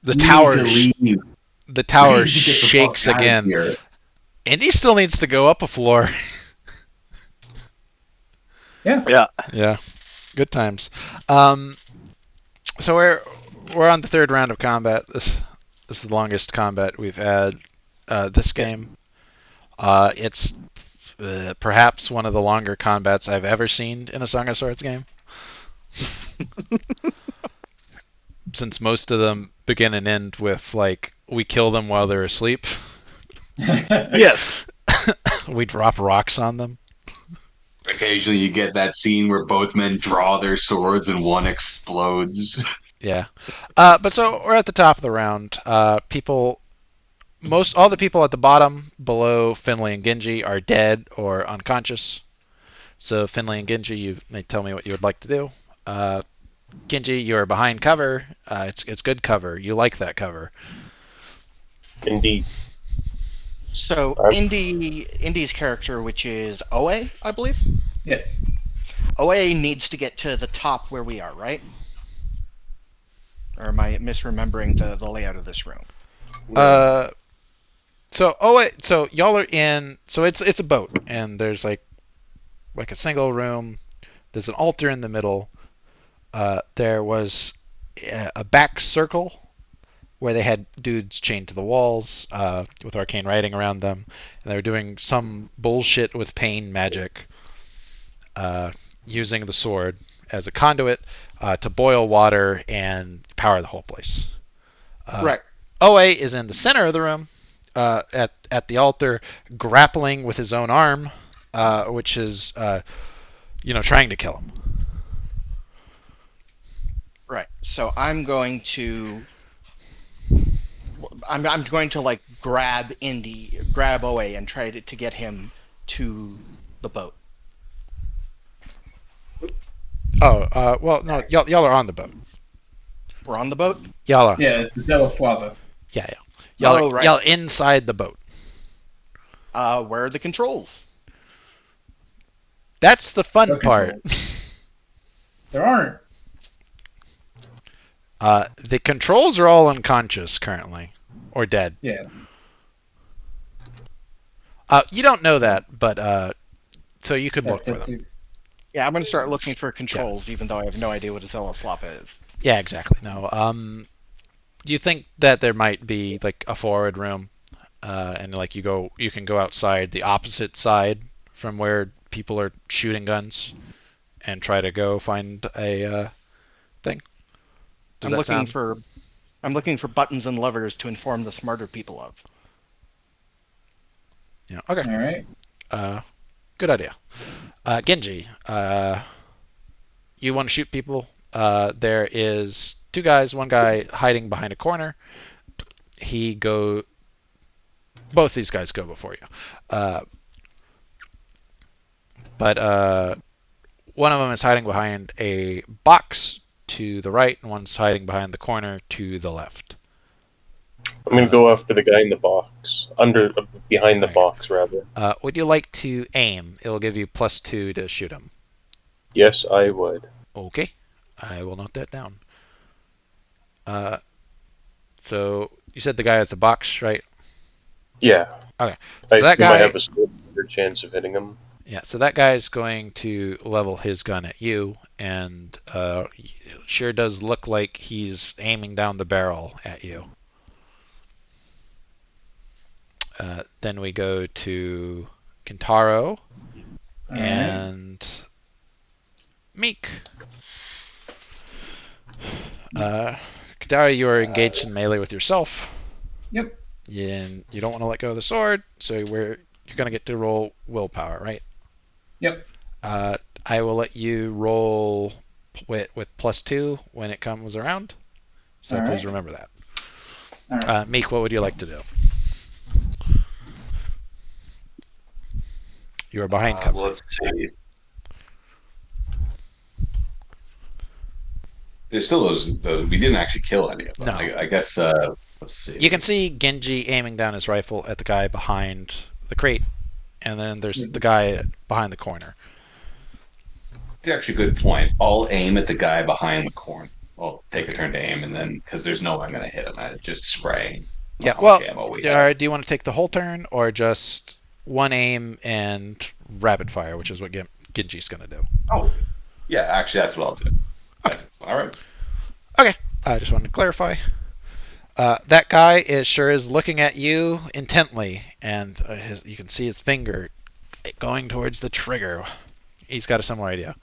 S1: the
S4: You need
S1: tower.
S4: to leave.
S1: The tower
S4: We need to get the
S1: shakes
S4: fuck out of
S1: again.
S4: here.
S1: Indy still needs to go up a floor.
S2: Yeah.
S1: Yeah, good times. So we're on the third round of combat. This is the longest combat we've had this game. It's perhaps one of the longer combats I've ever seen in a Song of Swords game. Since most of them begin and end with like we kill them while they're asleep.
S2: Yes.
S1: We drop rocks on them.
S4: Occasionally you get that scene where both men draw their swords and one explodes.
S1: Yeah. But so we're at the top of the round. All the people at the bottom below Finley and Genji are dead or unconscious. So Finley and Genji, you may tell me what you would like to do. Genji, you are behind cover. It's good cover. You like that cover.
S6: Indeed.
S5: So Indy's character, which is Oe, I believe.
S3: Yes.
S5: Oe needs to get to the top where we are, right? Or am I misremembering the layout of this room?
S1: So y'all are in. So it's a boat, and there's like a single room. There's an altar in the middle. There was a back circle where they had dudes chained to the walls with arcane writing around them, and they were doing some bullshit with pain magic, using the sword as a conduit to boil water and power the whole place.
S5: Right.
S1: Oe is in the center of the room, at the altar, grappling with his own arm, which is trying to kill him.
S5: Right. So I'm going to like grab Oe and try to get him to the boat.
S1: Oh, well, no, y'all are on the boat.
S5: We're on the boat?
S1: Y'all are.
S3: Yeah, it's Zelaslava.
S1: Yeah. Y'all,
S5: right.
S1: y'all inside the boat.
S5: Where are the controls?
S1: That's the fun
S3: No
S1: part.
S3: controls. There aren't.
S1: The controls are all unconscious currently, or dead.
S3: Yeah.
S1: You don't know that, but so you could look for
S3: That's
S1: them.
S5: Yeah, I'm going to start looking for controls, even though I have no idea what a zealous swap is.
S1: Yeah, exactly. No. You think that there might be like a forward room, and like you can go outside the opposite side from where people are shooting guns, and try to go find a thing. Does that sound?
S5: I'm looking for buttons and levers to inform the smarter people of.
S1: Yeah. Okay.
S3: All right.
S1: Good idea. Genji, you want to shoot people? There is two guys. One guy hiding behind a corner. Both these guys go before you. But one of them is hiding behind a box to the right, and one's hiding behind the corner to the left.
S6: I'm gonna go after the guy in the box, behind the
S1: Okay.
S6: box rather.
S1: Would you like to aim? It will give you +2 to shoot him.
S6: Yes, I would.
S1: Okay, I will note that down. So you said the guy at the box, right?
S6: Yeah.
S1: Okay.
S6: I
S1: So that
S6: assume I
S1: guy,
S6: have a slightly better chance of hitting him.
S1: yeah. So that guy is going to level his gun at you, and it sure does look like he's aiming down the barrel at you. Then we go to Kintaro
S3: All right.
S1: and Meek. Kintaro, you are engaged in melee with yourself.
S3: Yep.
S1: And you don't want to let go of the sword, so you're going to get to roll willpower, right?
S3: Yep.
S1: I will let you roll with +2 when it comes around. So
S3: All
S1: please
S3: right.
S1: remember that.
S3: All right.
S1: Meek, what would you like to do? You are behind cover.
S4: Let's see. There's still those. We didn't actually kill any of them.
S1: No.
S4: I guess. Let's see.
S1: You can see Genji aiming down his rifle at the guy behind the crate, and then there's the guy behind the corner.
S4: It's actually a good point. I'll aim at the guy behind the corner. I'll take a turn to aim, and then because there's no way I'm going to hit him at it, just spraying.
S1: Yeah.
S4: How
S1: Well,
S4: much ammo we have.
S1: do you want to take the whole turn, or just one aim and rapid fire, which is what Genji's going to do?
S4: Oh, yeah. Actually, that's what I'll do. All right.
S1: Okay. I just wanted to clarify. That guy is looking at you intently, and you can see his finger going towards the trigger. He's got a similar idea.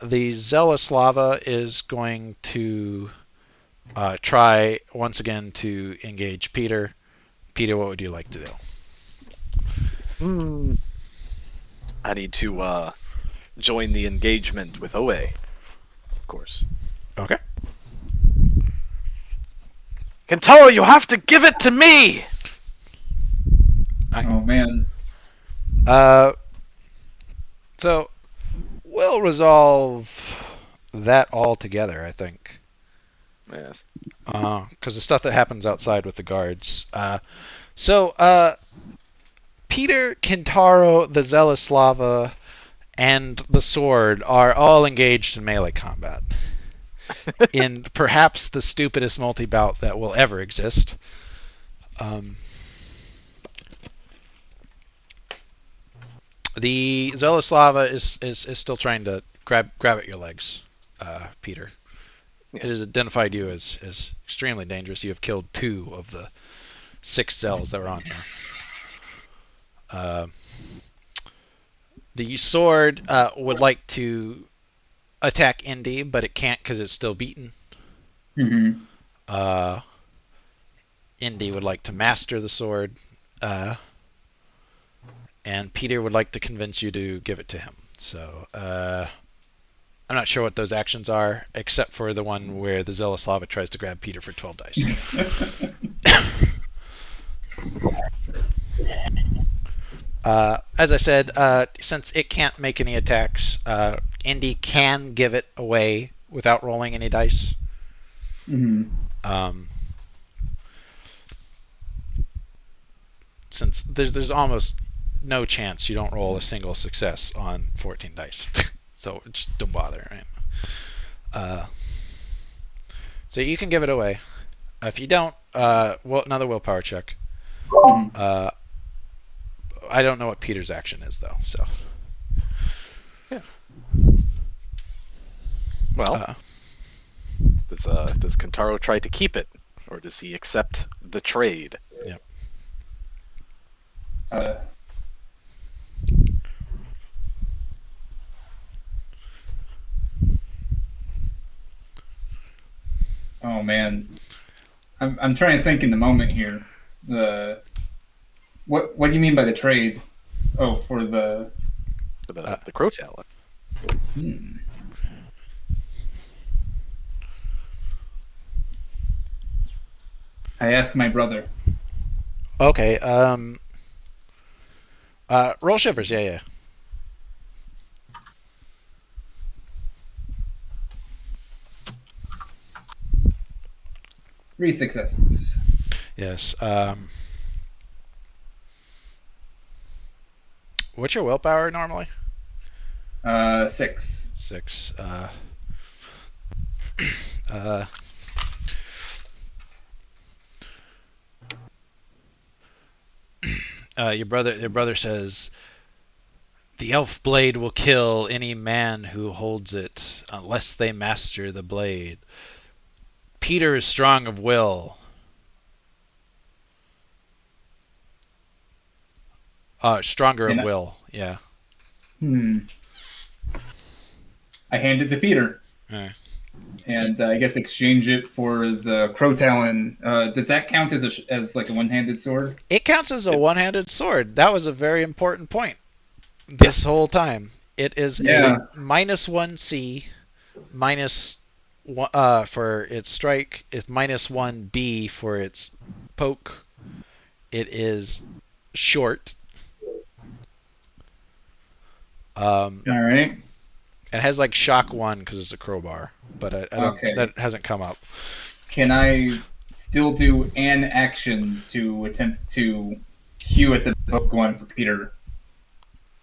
S1: The Zealous Lava is going to try once again to engage Peter. Peter, what would you like to do?
S2: I need to join the engagement with Oe, of course.
S1: Okay.
S2: Kentaro, you have to give it to me!
S3: Oh man.
S1: So we'll resolve that all together, I think.
S2: Yes.
S1: Because the stuff that happens outside with the guards. Peter, Kintaro, the Zealous Lava, and the sword are all engaged in melee combat. In perhaps the stupidest multi-bout that will ever exist. The Zealous Lava is still trying to grab at your legs, Peter.
S2: Yes.
S1: It has identified you as extremely dangerous. You have killed 2 of the 6 Zells that were on here. The sword would like to attack Indy, but it can't because it's still beaten.
S3: Mm-hmm.
S1: Indy would like to master the sword, and Peter would like to convince you to give it to him. So I'm not sure what those actions are, except for the one where the Zealous Lava tries to grab Peter for 12 dice. As I said, since it can't make any attacks, Indy can give it away without rolling any dice.
S3: Mm-hmm.
S1: Since there's almost no chance you don't roll a single success on 14 dice. So just don't bother. Right? So you can give it away. If you don't, another willpower check.
S3: Mhm.
S1: I don't know what Peter's action is though. So.
S2: Yeah. Well,
S1: Uh,
S2: does Kentaro try to keep it, or does he accept the trade?
S1: yeah.
S3: Uh, oh man, I'm trying to think in the moment here. What do you mean by the trade? Oh, for the
S2: For the crow talent.
S3: hmm. I asked my brother.
S1: Okay. Roll shivers. Yeah, yeah.
S3: Three successes.
S1: Yes. What's your willpower normally?
S3: 6.
S1: 6. Uh, your brother says, the elf blade will kill any man who holds it unless they master the blade. Peter is strong of will. Stronger of
S3: And
S1: will. Yeah.
S3: I hand it to Peter.
S1: Uh,
S3: And I guess exchange it for the crow talon. Does that count as like a one-handed sword?
S1: It counts as a one-handed sword. That was a very important point this whole time. It is
S3: Yeah.
S1: a -1C, minus one, for its strike. It's -1B for its poke. It is short.
S3: All right.
S1: It has like shock 1 because it's a crowbar, but I don't.
S3: Okay.
S1: That hasn't come up.
S3: Can I still do an action to attempt to hew at the book one for Peter?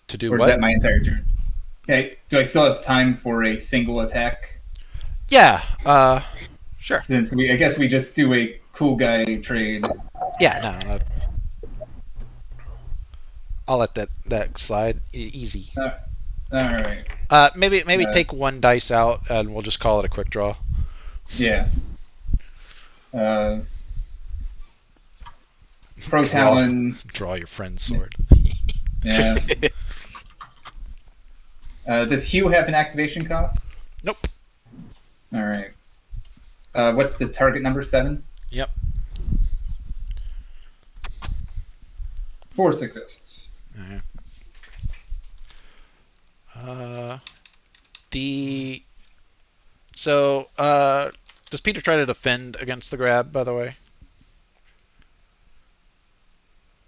S1: To do
S3: Or is
S1: what?
S3: that my entire turn? Okay. Do I still have time for a single attack?
S1: Yeah. Sure.
S3: Since I guess we just do a cool guy trade.
S1: Yeah. No. I'll let that slide. Easy.
S3: All right.
S1: Maybe take one dice out and we'll just call it a quick draw.
S3: Yeah. Pro Talon.
S1: Draw your friend's sword.
S3: Yeah. Does Hugh have an activation cost?
S1: Nope.
S3: All right. What's the target number? 7?
S1: Yep.
S3: 4 successes.
S1: Uh-huh. Does Peter try to defend against the grab, by the way?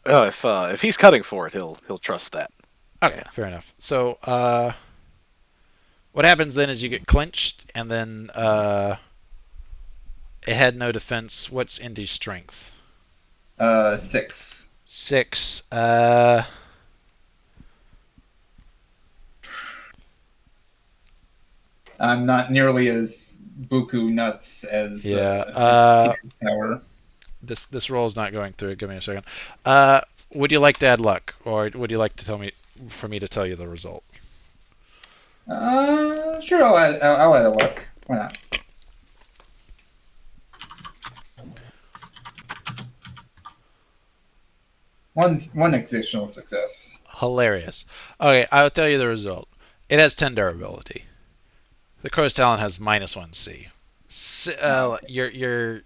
S2: Oh, if he's cutting for it, he'll trust that.
S1: Okay, fair enough. So, what happens then is you get clinched, and then it had no defense. What's Indy's strength?
S3: 6.
S1: 6.
S3: I'm not nearly as buku nuts as
S1: Yeah.
S3: Peter's power.
S1: This roll is not going through. Give me a second. Would you like to add luck, or would you like to tell me for me to tell you the result?
S3: Sure. I'll add a luck. Why not? One additional success.
S1: Hilarious. Okay, I'll tell you the result. It has 10 durability. The crow's talon has -1C. Your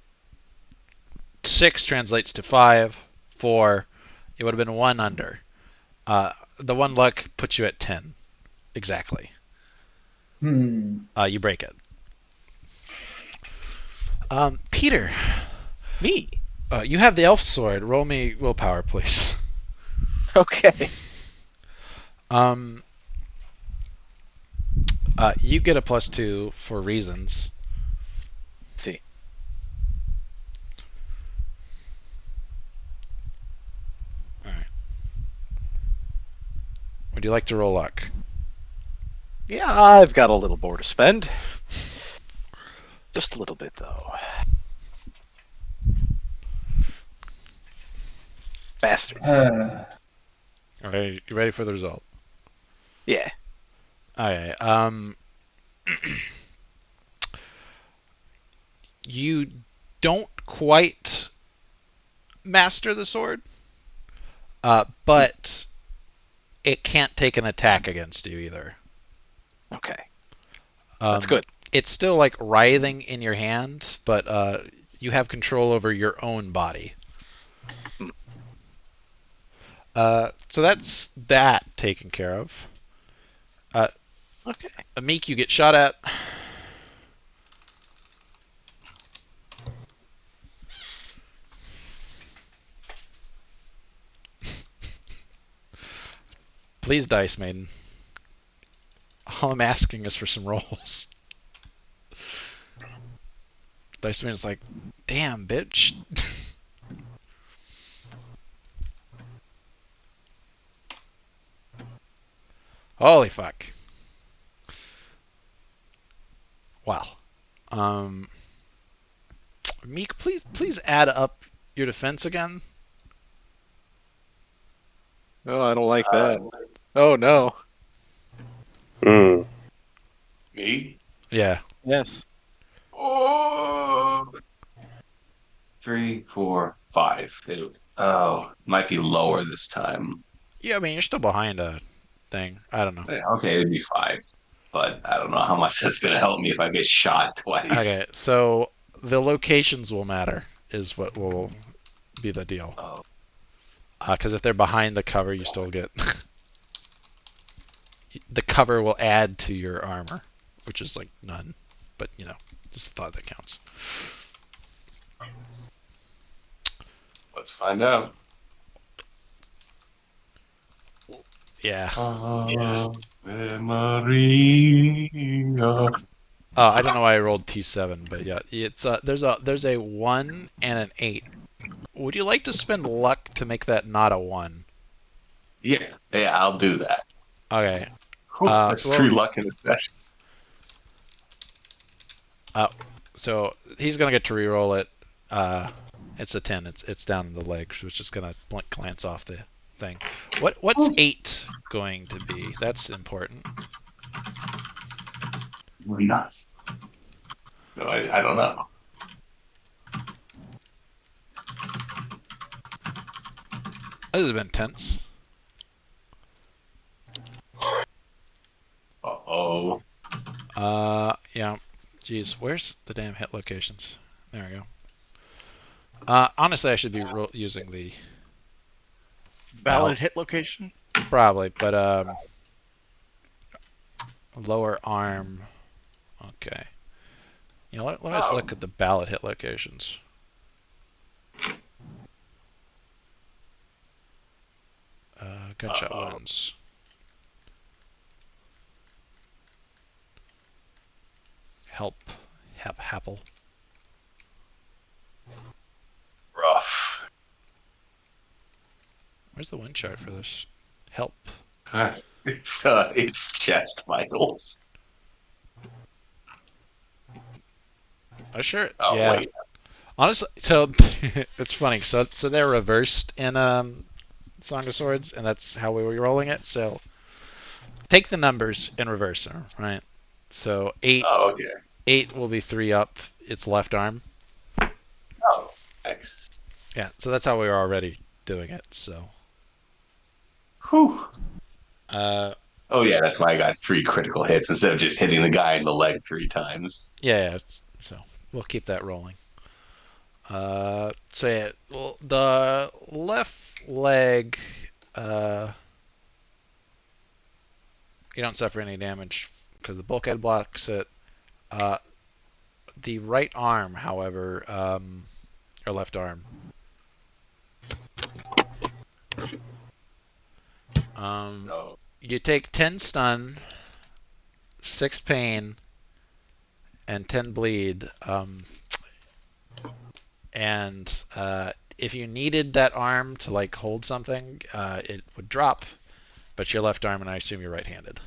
S1: 6 translates to 5, 4. It would have been 1 under. The 1 luck puts you at 10. Exactly. You break it. Peter.
S2: Me?
S1: You have the elf sword. Roll me willpower, please.
S2: Okay.
S1: You get a +2 for reasons.
S2: Let's see.
S1: All right. Would you like to roll luck?
S2: Yeah, I've got a little more to spend. Just a little bit, though. Bastards.
S3: Uh,
S1: All right, you ready for the result?
S2: Yeah.
S1: Okay. You don't quite master the sword, but it can't take an attack against you either.
S2: Okay.
S1: Um,
S2: That's good.
S1: It's still like writhing in your hand, but you have control over your own body.
S2: Hmm.
S1: So that's that taken care of.
S2: Okay.
S1: Meek, you get shot at. Please, Dice Maiden. All I'm asking is for some rolls. Dice Maiden's like, damn, bitch. Holy fuck. Wow. Meek, please add up your defense again.
S2: Oh, I don't like that. Oh, no.
S6: Hmm.
S4: Me?
S1: Yeah.
S2: Yes.
S4: Oh. 3, 4, 5. Might be lower this time.
S1: Yeah, I mean, you're still behind a thing. I don't know.
S4: Yeah, okay, it'd be 5. But I don't know how much that's going to help me if I get shot
S1: Okay,
S4: twice.
S1: so the locations will matter, is what will be the deal.
S4: Oh,
S1: Because if they're behind the cover, you still get. The cover will add to your armor, which is like none. But, just the thought that counts.
S4: let's find out.
S1: Yeah.
S4: Maria.
S1: I don't know why I rolled T7, but yeah, it's there's a 1 and an 8. Would you like to spend luck to make that not a 1?
S4: Yeah, I'll do that.
S1: Okay.
S4: Whew, that's
S1: Well,
S4: 3 luck in a session.
S1: so he's gonna get to reroll it. It's a 10. It's down in the leg, so it's just gonna glance off the thing. What's 8 going to be? That's important.
S4: Nuts. No, I don't know.
S1: This has been tense.
S4: Uh-oh.
S1: Yeah. Jeez, where's the damn hit locations? There we go. Honestly, I should be using the
S5: Valid hit location.
S1: probably, but lower arm. Okay. Let me just look at the ballot hit locations. Gunshot wounds. Help. Happle.
S4: Rough.
S1: Where's the wind chart for this? Help.
S4: It's chest vitals.
S1: Oh, sure.
S4: Oh,
S1: Yeah.
S4: wait.
S1: Honestly, so it's funny. So they're reversed in Song of Swords, and that's how we were rolling it. So take the numbers in reverse, right? So 8
S4: Oh, okay.
S1: 8 will be 3 up. It's left arm.
S4: Oh, thanks.
S1: Yeah. So that's how we were already doing it. So.
S4: Whew.
S1: Oh
S4: yeah, that's why I got 3 critical hits instead of just hitting the guy in the leg 3 times.
S1: Yeah. So we'll keep that rolling. So yeah, well, the left leg, you don't suffer any damage because the bulkhead blocks it. The right arm, however, or left arm,
S4: No.
S1: you take 10 stun, 6 pain, and 10 bleed. And if you needed that arm to like hold something, it would drop. But your left arm, and I assume you're right-handed.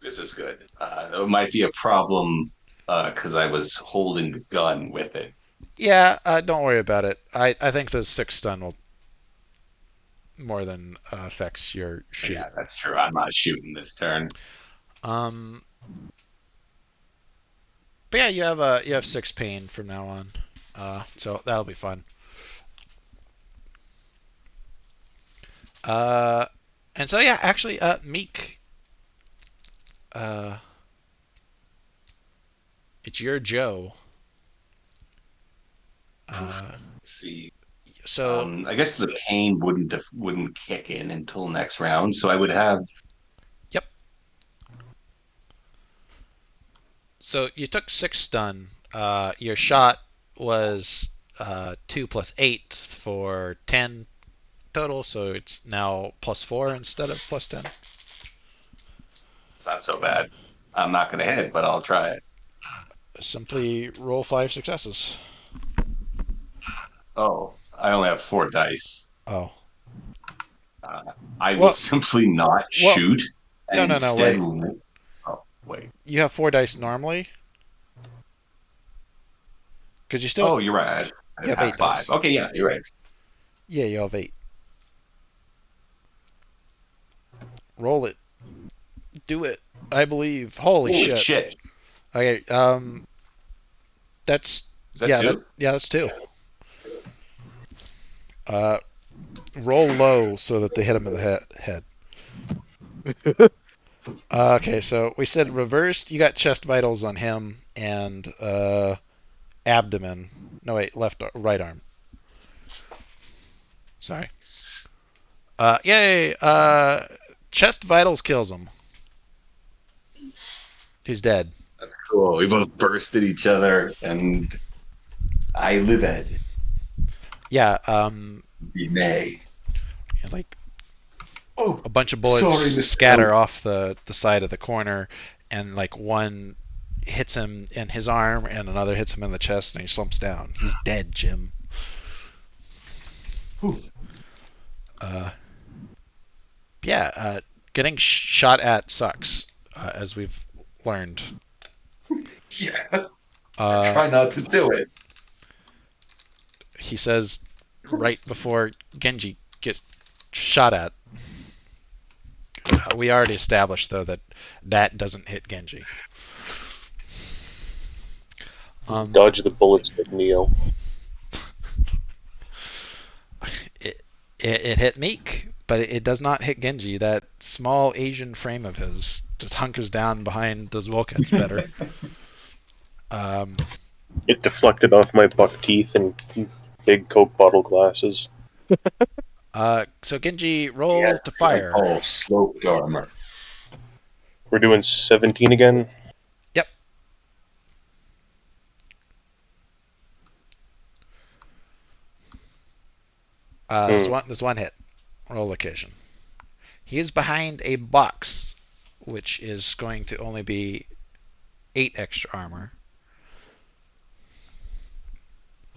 S4: This is good. It might be a problem because I was holding the gun with it.
S1: Yeah, don't worry about it. I think the 6 stun will more than affects your shoot.
S4: Yeah, that's true. I'm not shooting this turn.
S1: Um, but yeah, you have 6 pain from now on, so that'll be fun. And so yeah, actually, Meek, it's your Joe.
S4: Let's see.
S1: So
S4: I guess the pain wouldn't kick in until next round, so I would have.
S1: yep. So you took 6 stun. Your shot was 2 + 8 for 10 total, so it's now +4 instead of +10.
S4: It's not so bad. I'm not going to hit, but I'll try it.
S1: Simply roll 5 successes.
S4: Oh, I only have 4 dice.
S1: Oh.
S4: I will
S1: Well,
S4: simply not shoot and
S1: no,
S4: instead.
S1: wait.
S4: Oh, wait.
S1: You have 4 dice normally? Because you still.
S4: Oh, you're right.
S1: You
S4: I
S1: have
S4: have
S1: 8
S4: 5.
S1: dice.
S4: Okay, yeah, you're right.
S1: Yeah, you have 8. Roll it. Do it. I believe. Holy shit. Okay, that's.
S4: Is that 2?
S1: That's 2. Roll low so that they hit him in the head. Okay, so we said reversed. You got chest vitals on him and abdomen. No, wait, right arm. Sorry. Yay! Chest vitals kills him. He's dead.
S4: That's cool. We both bursted each other, and I live Ed.
S1: Yeah.
S4: Be May.
S1: Like
S4: Oh,
S1: a bunch of bullets
S4: sorry, Mr.
S1: scatter
S4: L.
S1: off the side of the corner, and like one hits him in his arm, and another hits him in the chest, and he slumps down. He's dead, Jim. Yeah. Getting shot at sucks, as we've learned.
S4: Yeah. Try not to do it.
S1: He says right before Genji gets shot at. We already established, though, that doesn't hit Genji.
S6: Dodge the bullets with Neo.
S1: It hit Meek, but it does not hit Genji. That small Asian frame of his just hunkers down behind those Vulcans better.
S6: It deflected off my buck teeth and big Coke bottle glasses.
S1: So Genji, roll to fire.
S4: Oh, sloped armor.
S6: We're doing 17 again.
S1: Yep. There's one hit. Roll location. He is behind a box, which is going to only be 8 extra armor.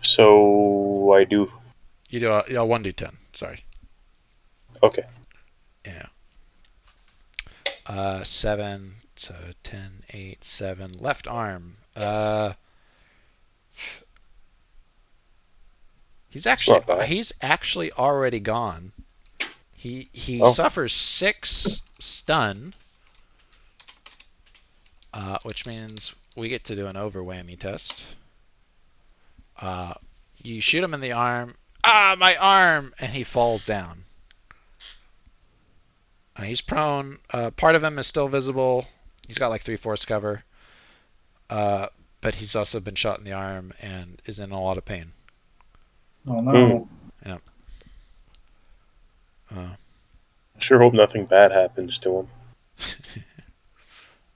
S6: So I do.
S1: You do a 1d10. Sorry.
S6: Okay.
S1: Yeah. 7, so 10, 8, 7. Left arm. He's actually already gone. He suffers 6 stun, which means we get to do an over whammy test. You shoot him in the arm. Ah, my arm! And he falls down. He's prone. Part of him is still visible. He's got like 3/4 cover. But he's also been shot in the arm and is in a lot of pain.
S3: Oh no.
S1: Yeah.
S6: Sure hope nothing bad happens to him.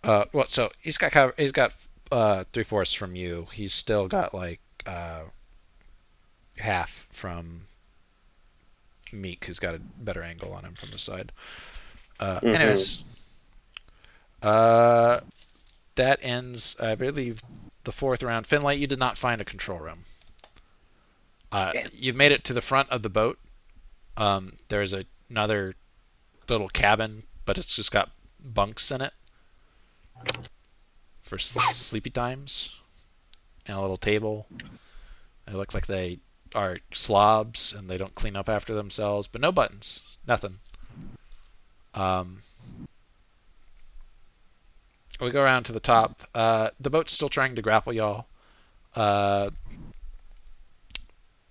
S1: Well, so he's got cover. He's got 3/4 from you. He's still got like half from Meek, who's got a better angle on him from the side. Anyways, that ends, I believe, the 4th round. Finlay, you did not find a control room. You've made it to the front of the boat. There's another little cabin, but it's just got bunks in it. for sleepy times, and a little table. They look like they are slobs and they don't clean up after themselves, but no buttons, nothing. We go around to the top. The boat's still trying to grapple y'all.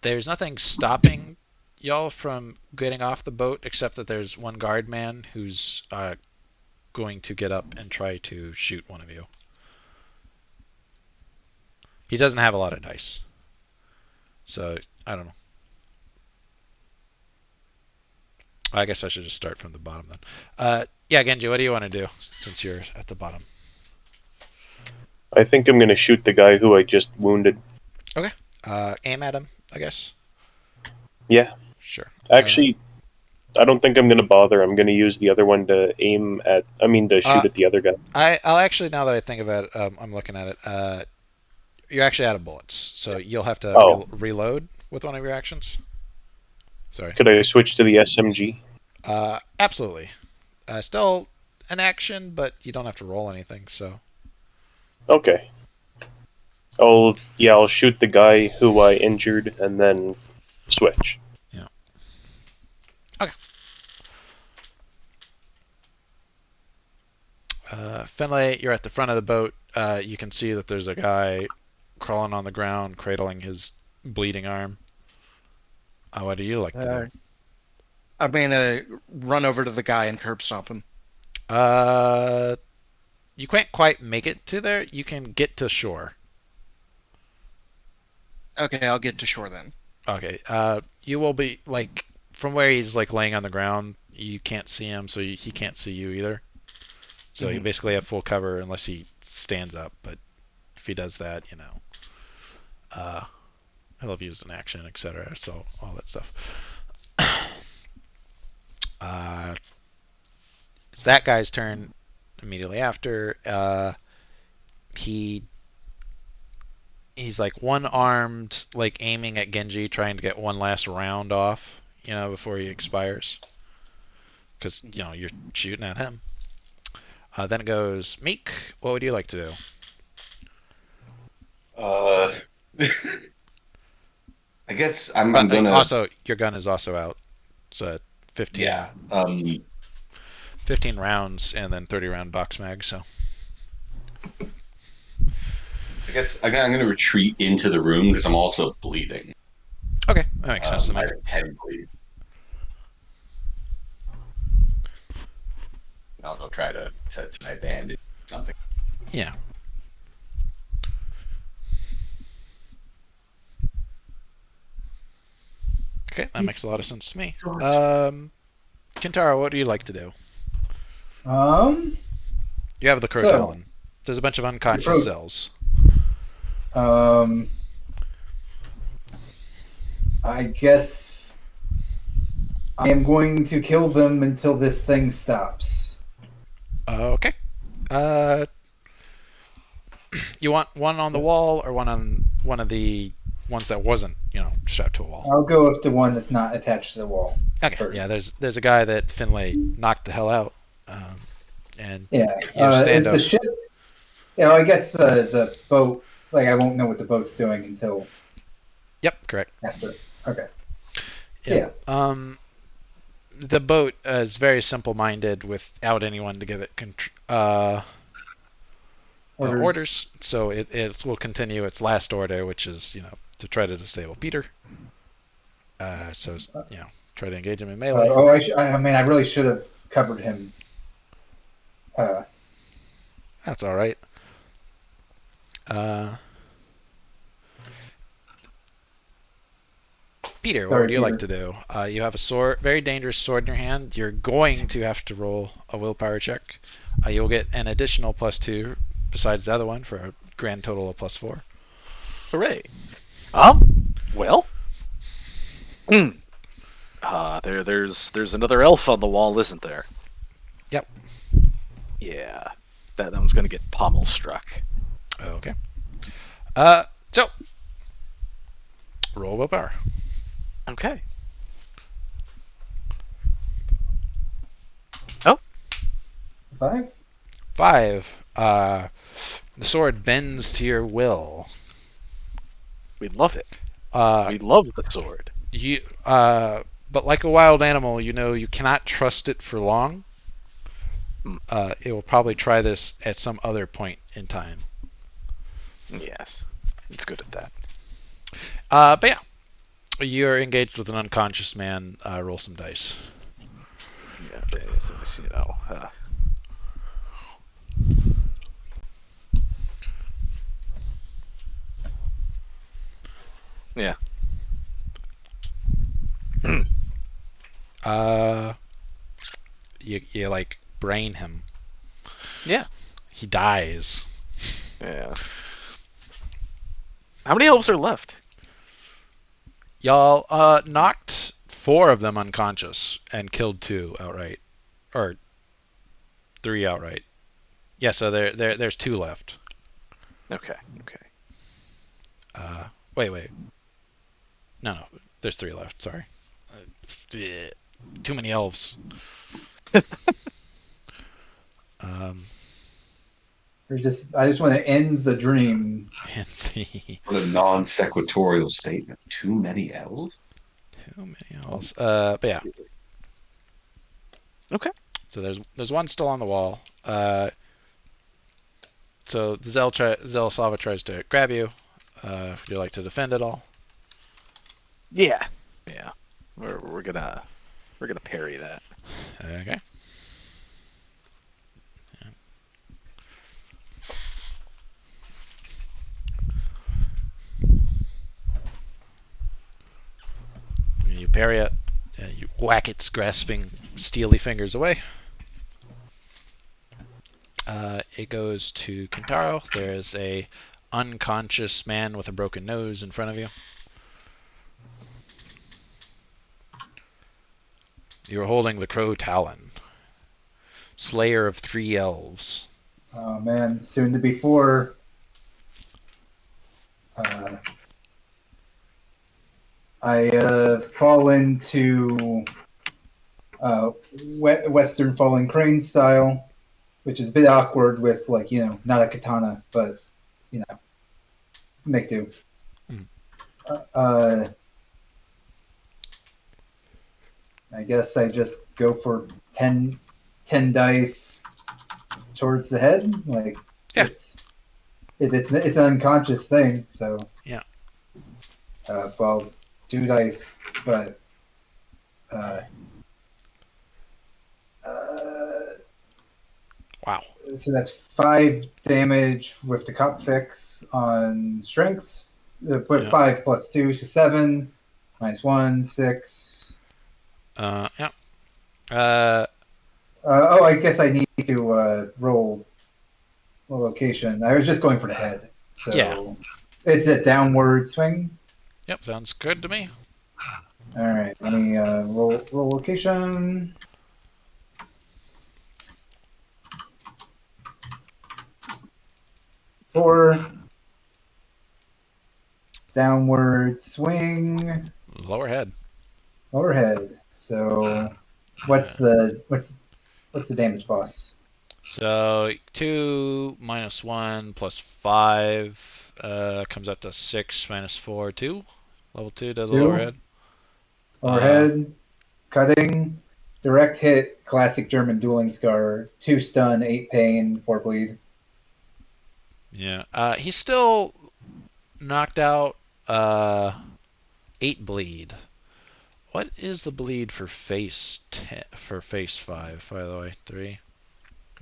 S1: There's nothing stopping y'all from getting off the boat except that there's one guard man who's going to get up and try to shoot one of you. He doesn't have a lot of dice. So, I don't know. I guess I should just start from the bottom then. Yeah, Genji, what do you want to do since you're at the bottom?
S6: I think I'm going to shoot the guy who I just wounded.
S1: Okay. Aim at him, I guess.
S6: Yeah.
S1: Sure.
S6: Actually, I don't think I'm going to bother. I'm going to use the other one to shoot at the other guy.
S1: I'll actually, now that I think about it, I'm looking at it. You're actually out of bullets, so you'll have to reload with one of your actions. Sorry.
S6: Could I switch to the SMG?
S1: Absolutely. Still an action, but you don't have to roll anything, so.
S6: Okay. I'll shoot the guy who I injured and then switch.
S1: Yeah. Okay. Finlay, you're at the front of the boat. You can see that there's a guy crawling on the ground, cradling his bleeding arm. What do you like to do?
S5: I'm gonna run over to the guy and curb stomp him.
S1: You can't quite make it to there. You can get to shore.
S5: Okay, I'll get to shore then.
S1: Okay. You will be like from where he's like laying on the ground. You can't see him, so he can't see you either. So you basically have full cover unless he stands up. But if he does that, he'll have used an action, etc. So all that stuff. It's that guy's turn. Immediately after, he's like one-armed, like aiming at Genji, trying to get one last round off, before he expires. Because you're shooting at him. Then it goes Meek. What would you like to do?
S4: I guess I'm gonna.
S1: Also, your gun is also out. So 15.
S4: Yeah.
S1: 15 rounds and then 30-round box mag. So.
S4: I guess I'm gonna retreat into the room because I'm also bleeding.
S1: Okay, that makes sense to me.
S4: I have 10 bleed. I'll go try to my bandage or something.
S1: Yeah. Okay, that makes a lot of sense to me. Kintaro, what do you like to do? You have the Crotalon. There's a bunch of unconscious cells.
S3: I guess I am going to kill them until this thing stops.
S1: Okay. You want one on the wall or one on one of the ones that wasn't, strapped to a wall?
S3: I'll go with the one that's not attached to the wall.
S1: Okay.
S3: First.
S1: Yeah, there's a guy that Finlay knocked the hell out. And
S3: yeah.
S1: Stand
S3: is
S1: up.
S3: The ship? Yeah, well, I guess the boat. Like, I won't know what the boat's doing until.
S1: Yep, correct.
S3: After. Okay.
S1: Yeah. The boat is very simple-minded without anyone to give it orders. So it will continue its last order, which is to try to disable Peter. So try to engage him in melee.
S3: I really should have covered him.
S1: That's all right. Peter, what would you like to do? You have a sword, very dangerous sword in your hand. You're going to have to roll a willpower check. You'll get an additional +2 besides the other one for a grand total of +4.
S2: Hooray! Well, there's another elf on the wall, isn't there?
S1: Yep.
S2: Yeah, that one's gonna get pommel struck.
S1: Okay. So roll willpower.
S2: Okay. Oh.
S3: 5?
S1: 5. The sword bends to your will.
S2: We love it.
S1: Uh,
S2: We love the sword.
S1: but like a wild animal, you cannot trust it for long.
S2: Hmm.
S1: It will probably try this at some other point in time.
S2: Yes, it's good at that.
S1: But yeah, you're engaged with an unconscious man. Roll some dice.
S2: Yeah, it's, yeah.
S1: You like brain him.
S2: Yeah.
S1: He dies.
S2: Yeah. How many elves are left?
S1: Y'all knocked 4 of them unconscious and killed 2 outright, or 3 outright. Yeah, so there's 2 left.
S2: Okay.
S1: Wait. No, there's 3 left. Sorry. Too many elves.
S3: I just want to end the dream.
S4: What a non sequitorial statement. Too many elves?
S1: Too many elves. But yeah.
S2: Okay.
S1: So there's one still on the wall. So the Zel'Sava tries to grab you. Would you like to defend it all?
S2: Yeah. We're gonna parry that.
S1: Okay. You parry it. You whack its grasping, steely fingers away. It goes to Kintaro. There is a unconscious man with a broken nose in front of you. You're holding the Crow Talon, Slayer of 3 elves.
S3: Oh man, soon to be 4. I fall into Western falling crane style, which is a bit awkward with not a katana, but make do. I guess I just go for 10 dice towards the head.
S1: Yeah.
S3: It's an unconscious thing, so
S1: yeah.
S3: Well, 2 dice, but
S1: wow.
S3: So that's 5 damage with the cop fix on strength. Put 5 plus 2, so 7 minus 1, 6.
S1: Yeah.
S3: I guess I need to roll a location. I was just going for the head, so
S1: yeah.
S3: It's a downward swing.
S1: Yep, sounds good to me.
S3: All right, let me roll location. Four. Downward swing.
S1: Lower head.
S3: Lower head. So, what's the damage boss?
S1: So 2 minus 1 plus 5 comes up to 6 minus 4, 2. Level 2 does
S3: 2.
S1: lower head.
S3: Lower head. Cutting. Direct hit. Classic German dueling scar. 2 stun. 8 pain. 4 bleed.
S1: Yeah. He's still knocked out. 8 bleed. What is the bleed for phase 5? By the way, 3. Okay,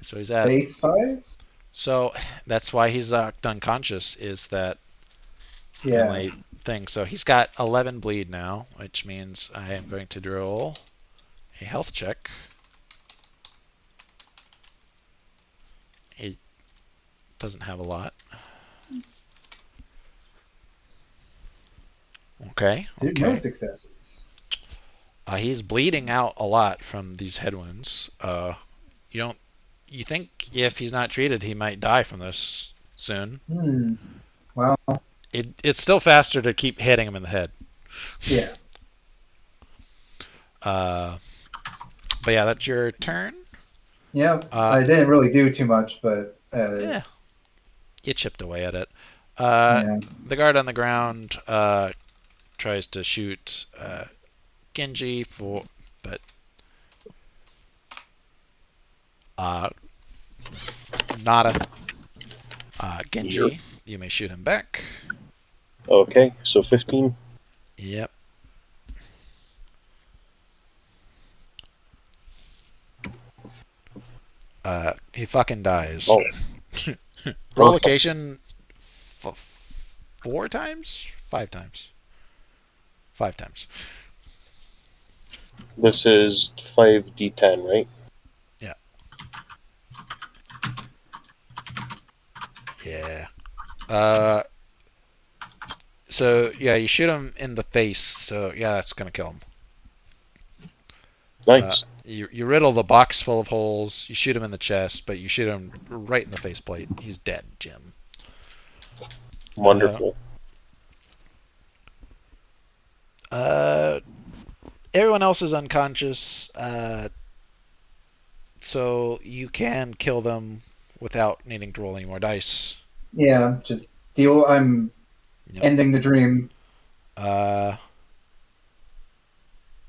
S1: so he's at
S3: phase 5.
S1: So that's why he's unconscious. Is that only thing? So he's got 11 bleed now, which means I am going to roll a health check. He doesn't have a lot. Okay.
S3: No successes.
S1: He's bleeding out a lot from these head wounds. You think if he's not treated, he might die from this soon.
S3: Well,
S1: it's still faster to keep hitting him in the head.
S3: Yeah.
S1: But yeah, that's your turn.
S3: Yeah. I didn't really do too much, but
S1: Yeah. You chipped away at it.
S3: Yeah.
S1: The guard on the ground tries to shoot Genji but nada. Genji, you may shoot him back.
S6: Okay, so 15.
S1: Yep. He fucking dies.
S6: Oh.
S1: Roll
S6: Perfect.
S1: occasion 4 times? 5 times. 5 times.
S6: This is 5d10, right?
S1: Yeah. Yeah. So yeah, you shoot him in the face. So yeah, that's gonna kill him.
S6: Nice.
S1: You riddle the box full of holes. You shoot him in the chest, but you shoot him right in the faceplate. He's dead, Jim.
S6: Wonderful.
S1: Everyone else is unconscious. So you can kill them without needing to roll any more dice.
S3: Yeah, just deal. I'm
S1: Yep.
S3: ending the dream.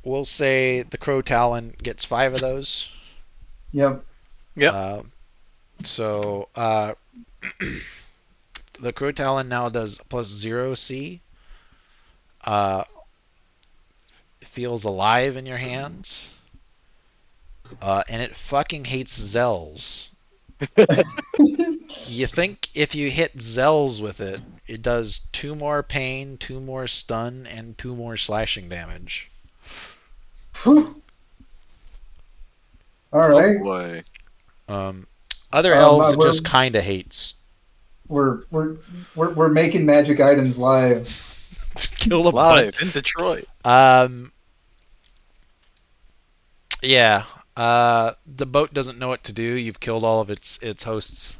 S1: We'll say the Crow Talon gets 5 of those.
S3: Yep.
S2: Yep.
S1: So the Crow Talon now does +0 C. It feels alive in your hands. And it fucking hates Zells. You think if you hit Zells with it, it does 2 more pain, 2 more stun, and 2 more slashing damage.
S3: Whew. All right.
S2: Oh boy.
S1: Other elves it
S3: we're-
S1: just kind of hates.
S3: We're making magic items live.
S1: Kill a
S2: Live
S1: bunch.
S2: in Detroit.
S1: Yeah. The boat doesn't know what to do. You've killed all of its hosts.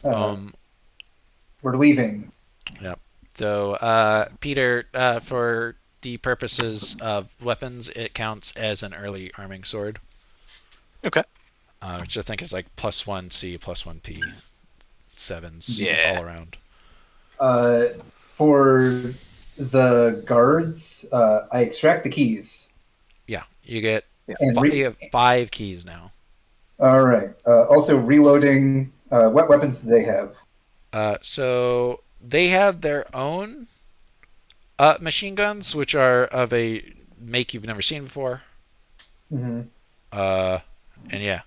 S3: We're leaving.
S1: Yep. So, Peter, for the purposes of weapons, it counts as an early arming sword.
S2: Okay.
S1: Which I think is like +1 C, +1 P. 7s
S2: Yeah.
S1: all around.
S3: For the guards, I extract the keys.
S1: Yeah, you get
S3: And
S1: you have 5 keys now.
S3: all right. Also, reloading. What weapons do they have?
S1: So they have their own machine guns, which are of a make you've never seen before.
S3: Mm-hmm.
S1: And yeah,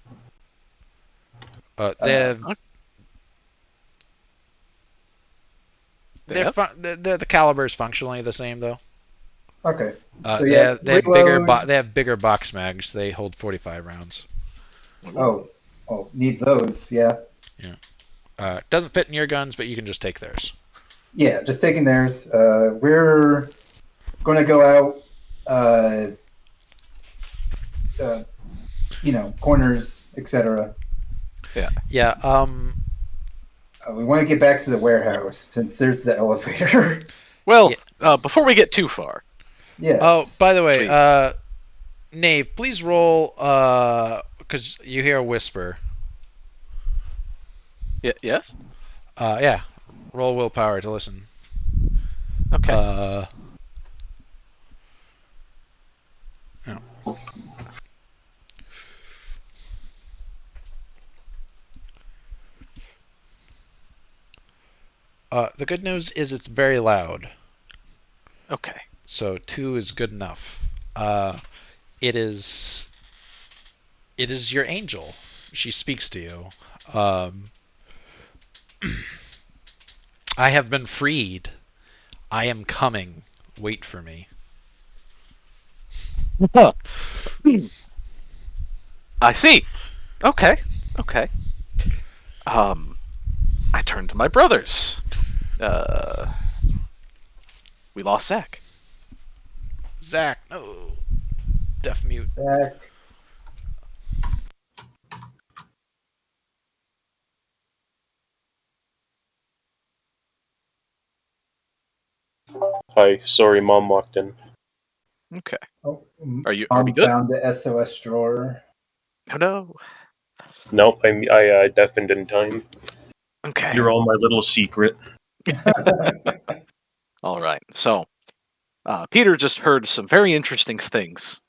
S1: they're the caliber is functionally the same though.
S3: Okay. So
S1: they
S3: yeah,
S1: they have bigger box mags. They hold 45 rounds.
S3: Oh, need those. Yeah.
S1: Doesn't fit in your guns, but you can just take theirs.
S3: Yeah, just taking theirs. We're going to go out. Corners, etc.
S2: Yeah.
S1: Yeah.
S3: We want to get back to the warehouse since there's the elevator.
S2: Well, before we get too far.
S3: Yes.
S1: Oh, by the way,
S2: Sweet.
S1: Nave, please roll because you hear a whisper.
S2: Yes.
S1: Yeah. Roll willpower to listen.
S2: Okay.
S1: Yeah. The good news is it's very loud.
S2: Okay.
S1: So 2 is good enough. It is your angel. She speaks to you. I have been freed. I am coming. Wait for me.
S2: I see. Okay. I turned to my brothers. We lost Zach.
S1: Zach, no. Deaf mute.
S3: Zach.
S6: Hi, sorry, Mom walked in.
S2: Okay.
S3: Oh,
S2: Are we
S3: Mom
S2: good?
S3: found the SOS drawer.
S2: Oh no.
S6: Nope, I deafened in time.
S2: Okay.
S9: You're all my little secret.
S2: All right. So, Peter just heard some very interesting things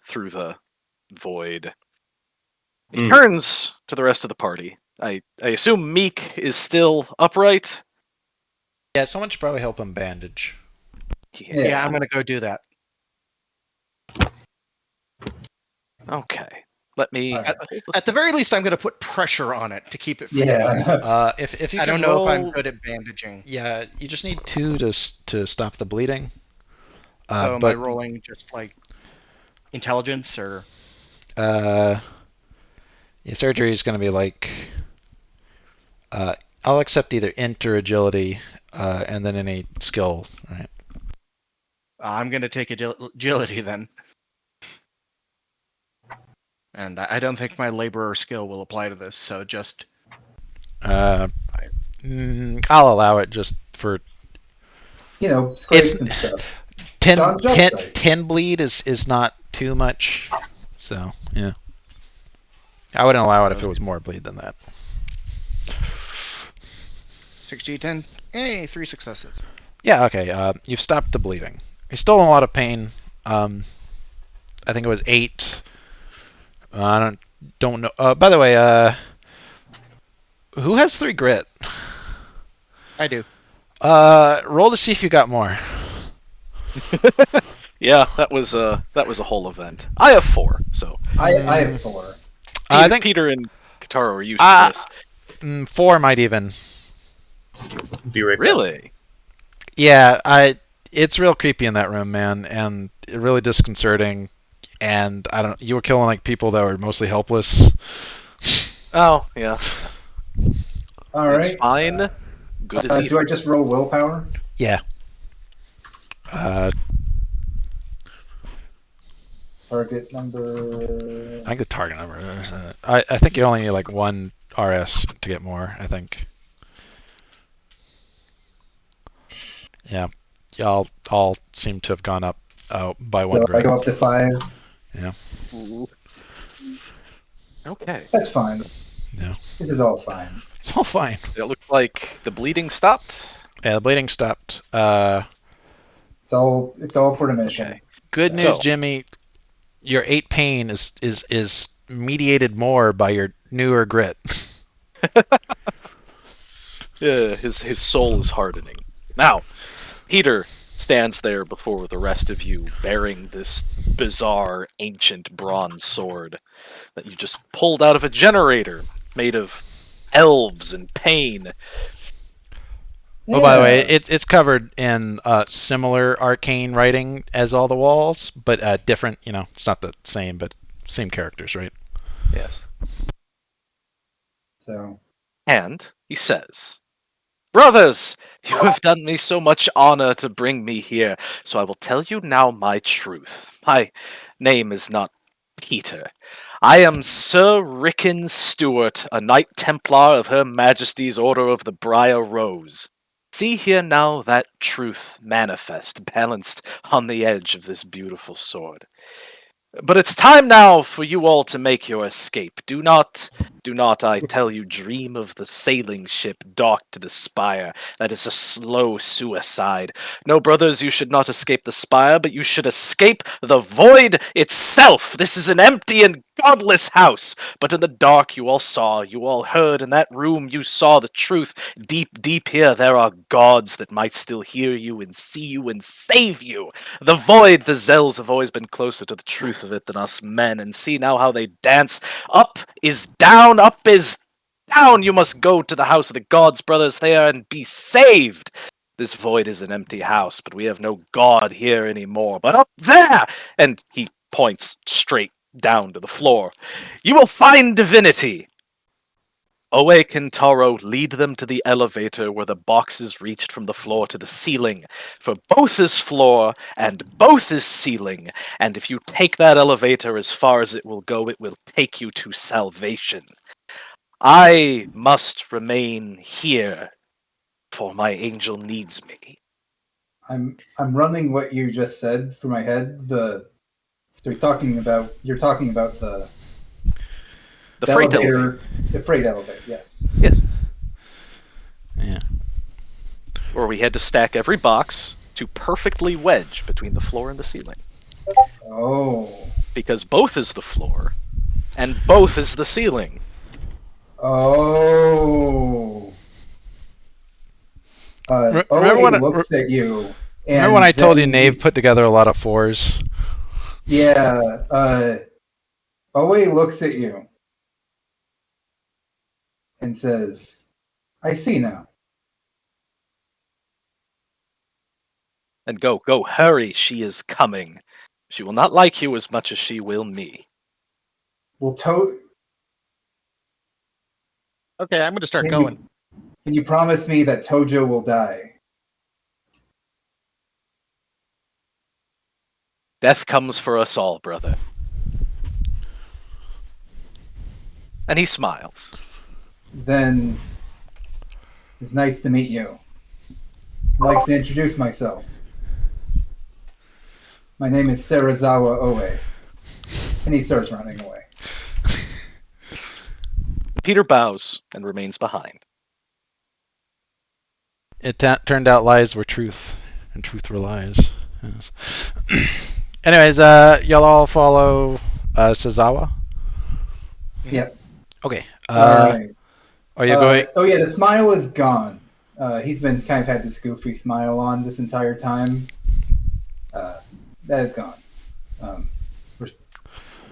S2: through the void. He turns to the rest of the party. I assume Meek is still upright.
S1: Yeah, someone should probably help him bandage.
S5: Yeah, I'm gonna go do that.
S2: Okay. Let me.
S5: At the very least, I'm gonna put pressure on it to keep it from
S3: Yeah.
S1: If you
S5: I
S1: can
S5: don't know
S1: roll,
S5: if I'm good at bandaging.
S1: Yeah, you just need 2 to stop the bleeding.
S5: So am I rolling just like intelligence or?
S1: Your surgery is going to be like. I'll accept either int or agility, and then any skill. Right.
S5: I'm gonna take agility then. And I don't think my laborer skill will apply to this, so just.
S1: I'll allow it just for.
S3: Scrapes and stuff.
S1: 10 bleed is not too much, so yeah. I wouldn't allow it if it was more bleed than that.
S5: 6d10. Hey, 3 successes.
S1: Yeah, okay. You've stopped the bleeding. He's still in a lot of pain. I think it was 8. I don't know. By the way, who has 3 grit?
S5: I do.
S1: Roll to see if you got more.
S2: Yeah, that was a whole event. I have 4, so
S3: I have 4.
S1: I think
S2: Peter and Kataro are used to this.
S1: 4 might even.
S9: Be right back.
S2: Really?
S1: Yeah, it's real creepy in that room, man, and really disconcerting. And you were killing like people that were mostly helpless.
S2: Oh, yeah.
S3: All right.
S2: It's fine. Good as evil.
S3: Do I just roll willpower?
S1: Yeah.
S3: Target number.
S1: I think the target number. I think you only need like 1 RS to get more. I think. Yeah, y'all all seem to have gone up by 1
S3: So I
S1: grade.
S3: go up to 5.
S1: Yeah.
S2: Ooh. Okay.
S3: That's fine.
S1: Yeah.
S3: This is all fine.
S1: It's all fine.
S2: It looked like the bleeding stopped.
S1: Yeah, the bleeding stopped.
S3: It's all for the mission.
S2: Okay.
S1: Good news,
S2: So-
S1: Jimmy. Your 8 pain is mediated more by your newer grit.
S2: Yeah, his soul is hardening. Now, Peter stands there before the rest of you, bearing this bizarre ancient bronze sword that you just pulled out of a generator made of elves and pain.
S1: Oh, by the way, it's covered in similar arcane writing as all the walls, but different. It's not the same, but same characters, right?
S2: Yes.
S3: So.
S2: And he says, "Brothers, you have done me so much honor to bring me here, so I will tell you now my truth. My name is not Peter. I am Sir Rickon Stewart, a Knight Templar of Her Majesty's Order of the Briar Rose. See here now that truth manifest, balanced on the edge of this beautiful sword. But it's time now for you all to make your escape. Do not, I tell you, dream of the sailing ship docked to the Spire. That is a slow suicide. No, brothers, you should not escape the Spire, but you should escape the void itself. This is an empty and godless house. But in the dark you all saw, you all heard. In that room you saw the truth. Deep, deep here there are gods that might still hear you and see you and save you. The void, the Zells have always been closer to the truth of it than us men, and see now how they dance. Up is down, up is down. You must go to the house of the gods, brothers, there and be saved. This void is an empty house, but we have no god here anymore. But up there, and he points straight down to the floor, you will find divinity. Owe Kentaro lead them to the elevator where the boxes reached from the floor to the ceiling. For both is floor and both is ceiling. And if you take that elevator as far as it will go, it will take you to salvation. I must remain here, for my angel needs me.
S3: I'm running what you just said through my head. So you're talking about the
S2: The freight elevator.
S3: The freight elevator, yes.
S2: Yes.
S1: Yeah.
S2: Where we had to stack every box to perfectly wedge between the floor and the ceiling.
S3: Oh.
S2: Because both is the floor, and both is the ceiling.
S3: Oh.
S1: Remember
S3: Owe
S1: when
S3: looks at you.
S1: Remember when I told you
S3: then
S1: Nave put together a lot of 4s?
S3: Yeah. Owe looks at you and says, I see now.
S2: And go, hurry, she is coming. She will not like you as much as she will me.
S3: Well,
S5: Okay, I'm going to start
S3: can
S5: going.
S3: Can you promise me that Tojo will die?
S2: Death comes for us all, brother. And he smiles.
S3: Then it's nice to meet you. I'd like to introduce myself. My name is Sarazawa Oe. And he starts running away.
S2: Peter bows and remains behind.
S1: It turned out lies were truth, and truth were lies. Yes. Anyways, y'all all follow Sazawa?
S3: Yep.
S1: Okay.
S3: Alright.
S1: Are you going?
S3: Oh yeah, the smile is gone. He's been kind of had this goofy smile on this entire time. That is gone.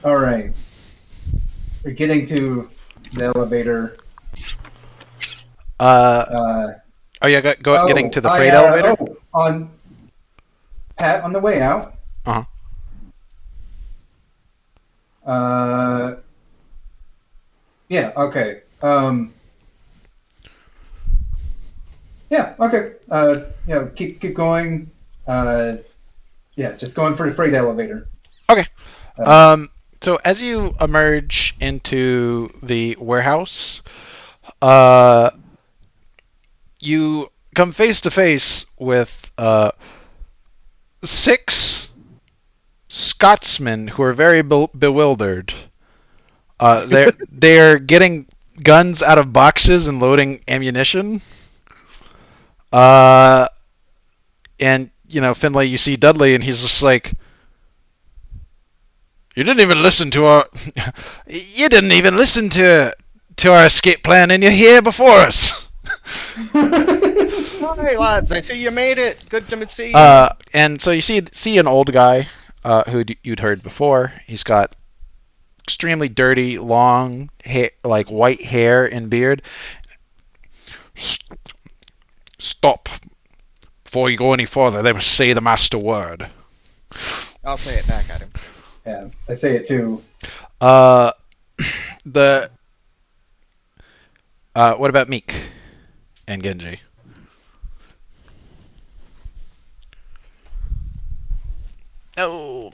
S3: Alright. We're getting to the elevator.
S1: Are you getting to the freight elevator?
S3: On Pat, on the way out. Yeah. Okay. Yeah. Okay. Keep going. Yeah. Just going for the freight elevator.
S1: Okay. So as you emerge into the warehouse, you come face to face with 6 Scotsmen who are very bewildered. They're getting guns out of boxes and loading ammunition. And Finlay, you see Dudley, and he's just like, You didn't even listen to our escape plan, and you're here before us.
S5: Hi, lads. I see you made it. Good to see you.
S1: And so you see an old guy who you'd heard before. He's got extremely dirty, long hair, like white hair and beard. Stop. Before you go any further, they must say the master word.
S7: I'll say it back at him.
S3: Yeah, I say it too.
S1: What about Meek and Genji? No.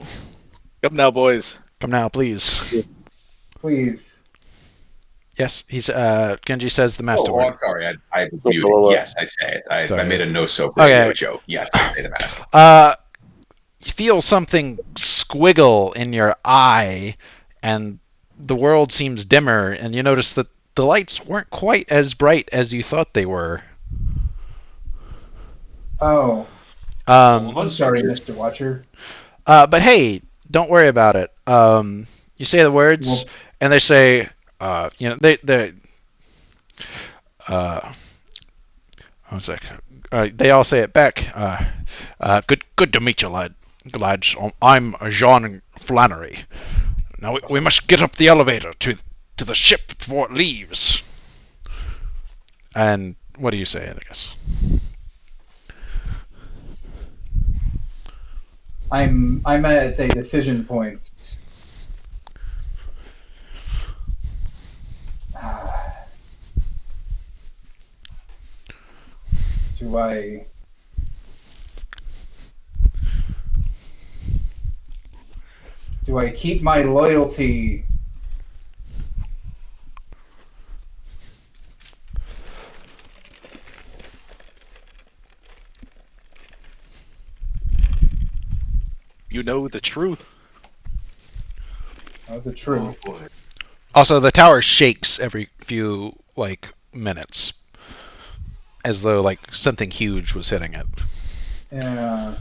S2: Come now, boys.
S1: Come now, please.
S3: Please.
S1: Yes, Genji says the master word.
S4: I'm sorry. I muted. Yes, I say it. I made a no-soap radio joke. Yes, I say the master.
S1: You feel something squiggle in your eye, and the world seems dimmer, and you notice that the lights weren't quite as bright as you thought they were.
S3: Oh. I'm sorry, Mr. Watcher.
S1: But hey, don't worry about it. You say the words, and they say, one sec. They all say it back. Good to meet you, lads. I'm Jean Flannery. Now we must get up the elevator to the ship before it leaves. And what do you say, I guess?
S3: I'm at a decision point. Do I keep my loyalty?
S2: You know the truth.
S3: The truth.
S4: Oh, boy.
S1: Also, the tower shakes every few minutes, as though something huge was hitting it.
S3: Yeah.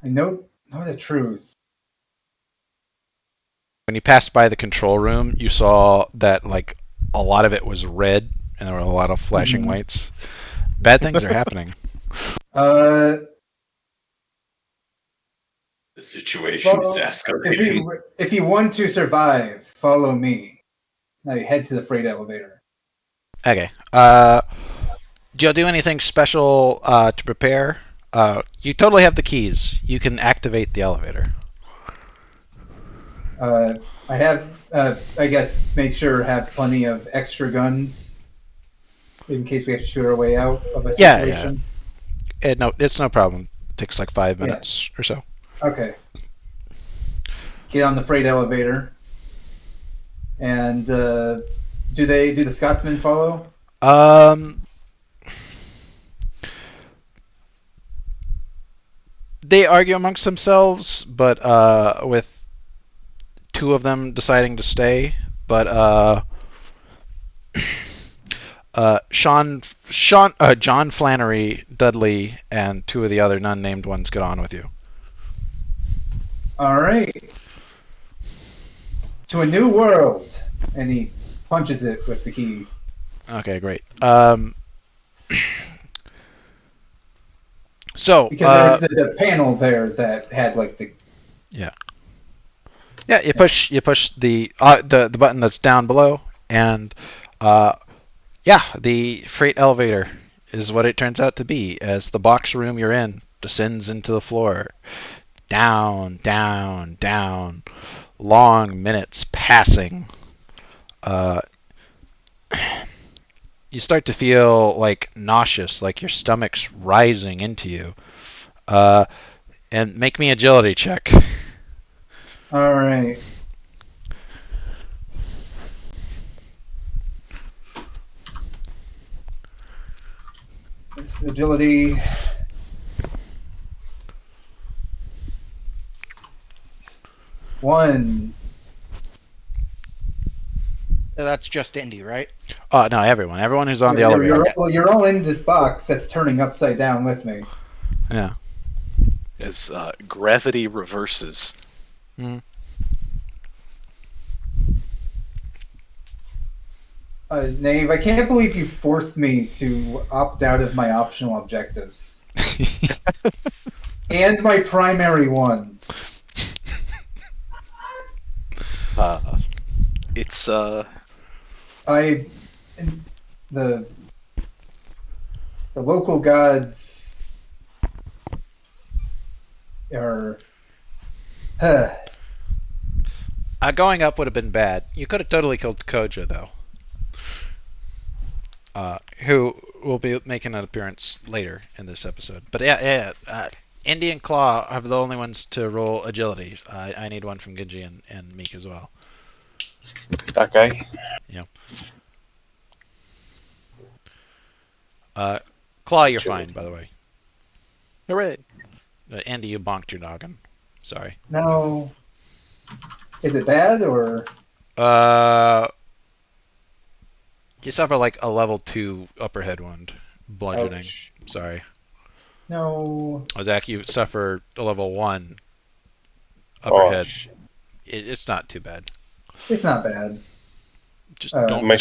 S3: I know the truth.
S1: When you passed by the control room, you saw that a lot of it was red, and there were a lot of flashing lights. Bad things are happening.
S3: Uh,
S4: The situation is escalating.
S3: If you want to survive, follow me. Now you head to the freight elevator.
S1: Okay. Do you do anything special to prepare? You totally have the keys. You can activate the elevator.
S3: I have, I guess, make sure to have plenty of extra guns in case we have to shoot our way out of a situation.
S1: Yeah. No, it's no problem. It takes 5 minutes or so.
S3: Okay. Get on the freight elevator. And do the Scotsmen follow?
S1: They argue amongst themselves, but with two of them deciding to stay. But John Flannery, Dudley, and two of the other unnamed ones get on with you.
S3: All right. To a new world, and he punches it with the key.
S1: Okay, great. So
S3: because there's the panel there that had the
S1: you push the button that's down below, and the freight elevator is what it turns out to be, as the box room you're in descends into the floor. Down, down, down. Long minutes passing. You start to feel nauseous, like your stomach's rising into you. And make me agility check.
S3: All right. This agility. One.
S5: That's just Indy, right?
S1: No, everyone. Everyone who's on the elevator.
S3: You're all in this box that's turning upside down with me.
S1: Yeah.
S2: As gravity reverses.
S1: Mm.
S3: Nave, I can't believe you forced me to opt out of my optional objectives. And my primary one.
S2: It's
S3: the local gods are
S1: going up would have been bad. You could have totally killed Koja, though. Who will be making an appearance later in this episode. But Indy and Claw are the only ones to roll agility. I need one from Genji and Meek as well.
S9: Okay.
S1: Yeah. Claw, you're fine, by the way.
S2: hooray.
S1: Andy, you bonked your noggin. Sorry.
S3: No. Is it bad or?
S1: You suffer a level 2 upper head wound, bludgeoning.
S3: Ouch.
S1: Sorry.
S3: No.
S1: Zach, you suffer a level 1 upper head. It's not too bad.
S3: It's not bad.
S1: Just don't.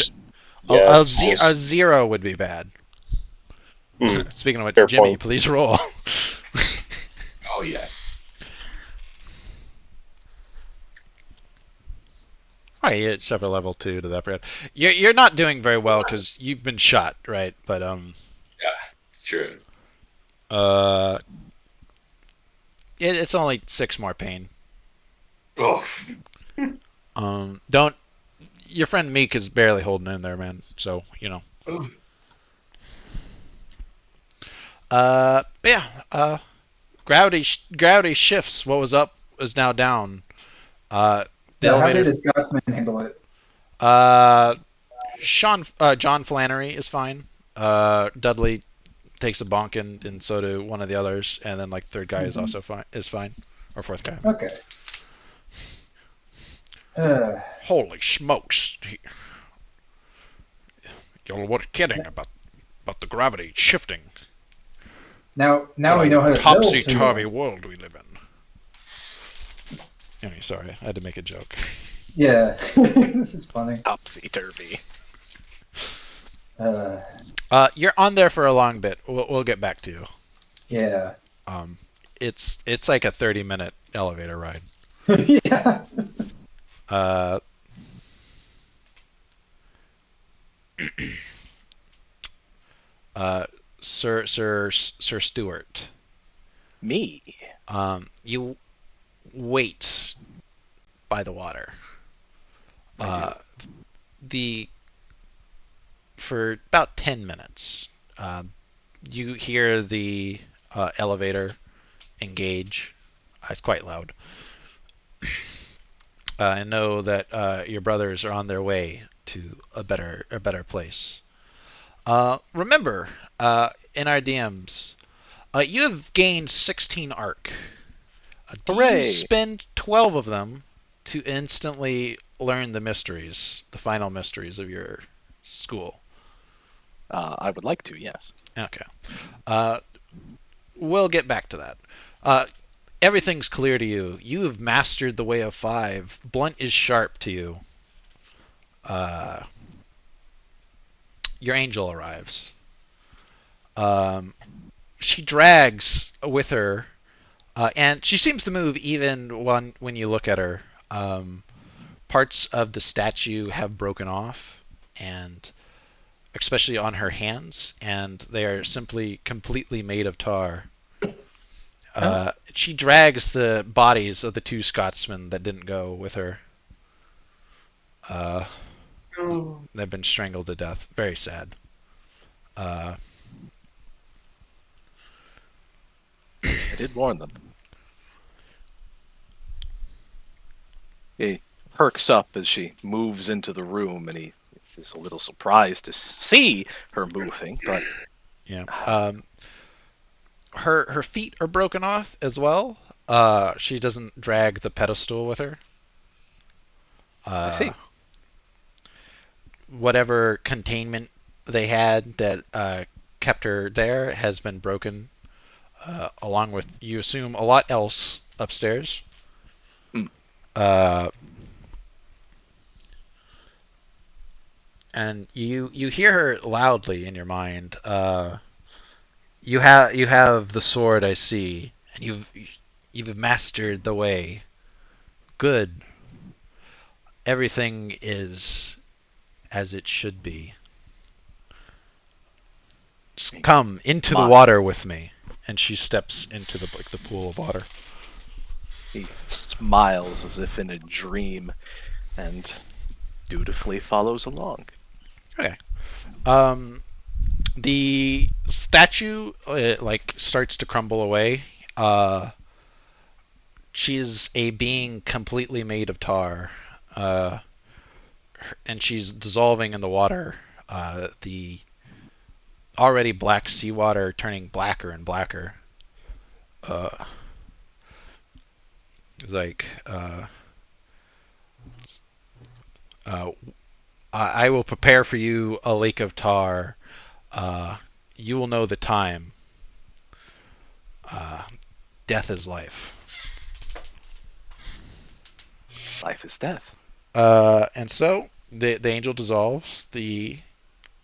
S1: A 0 would be bad. Speaking of which,
S6: Fair
S1: Jimmy,
S6: point.
S1: please roll.
S4: Oh, yes.
S1: Oh, you suffer level 2 to the upper head. You're not doing very well because you've been shot, right? But
S4: Yeah, it's true.
S1: It's only 6 more pain.
S4: Oh.
S1: Don't. Your friend Meek is barely holding in there, man. So Gravity shifts. What was up is now down.
S3: How did the Scotsman handle it?
S1: John Flannery is fine. Dudley takes a bonk, and so do one of the others, and then third guy is also fine. Or fourth guy.
S3: Okay.
S1: Holy smokes! Y'all were kidding about the gravity shifting.
S3: Now
S1: What
S3: we
S1: a
S3: know how the Zills
S1: topsy-turvy
S3: feel.
S1: world we live in. Anyway, sorry, I had to make a joke.
S3: Yeah, it's funny.
S2: Topsy-turvy.
S1: You're on there for a long bit. We'll get back to you.
S3: Yeah.
S1: It's like a 30-minute elevator ride.
S3: Yeah.
S1: Sir Stewart.
S2: Me.
S1: You wait by the water.
S2: I do.
S1: For about 10 minutes. You hear the elevator engage. It's quite loud. And know that your brothers are on their way to a better place. Remember, in our DMs, you have gained 16 arc. Do you
S2: Hooray!
S1: spend 12 of them to instantly learn the final mysteries of your school?
S2: I would like to, yes.
S1: Okay. We'll get back to that. Everything's clear to you. You have mastered the way of 5. Blunt is sharp to you. Your angel arrives. She drags with her, and she seems to move even when you look at her. Parts of the statue have broken off, and especially on her hands, and they are simply completely made of tar. She drags the bodies of the 2 Scotsmen that didn't go with her. They've been strangled to death. Very sad.
S2: I did warn them. He perks up as she moves into the room, and he is a little surprised to see her moving, but...
S1: Yeah. Her feet are broken off as well. She doesn't drag the pedestal with her.
S2: I see.
S1: Whatever containment they had that kept her there has been broken, along with, you assume, a lot else upstairs. And you hear her loudly in your mind. You have the sword, I see, and you've mastered the way. Good. Everything is as it should be. Just come into the water with me. And she steps into the pool of water.
S2: He smiles as if in a dream and dutifully follows along.
S1: Okay. The statue starts to crumble away. She's a being completely made of tar, and she's dissolving in the water. The already black seawater turning blacker and blacker. It's like, I will prepare for you a lake of tar. You will know the time. Death is life.
S2: Life is death.
S1: And so the angel dissolves.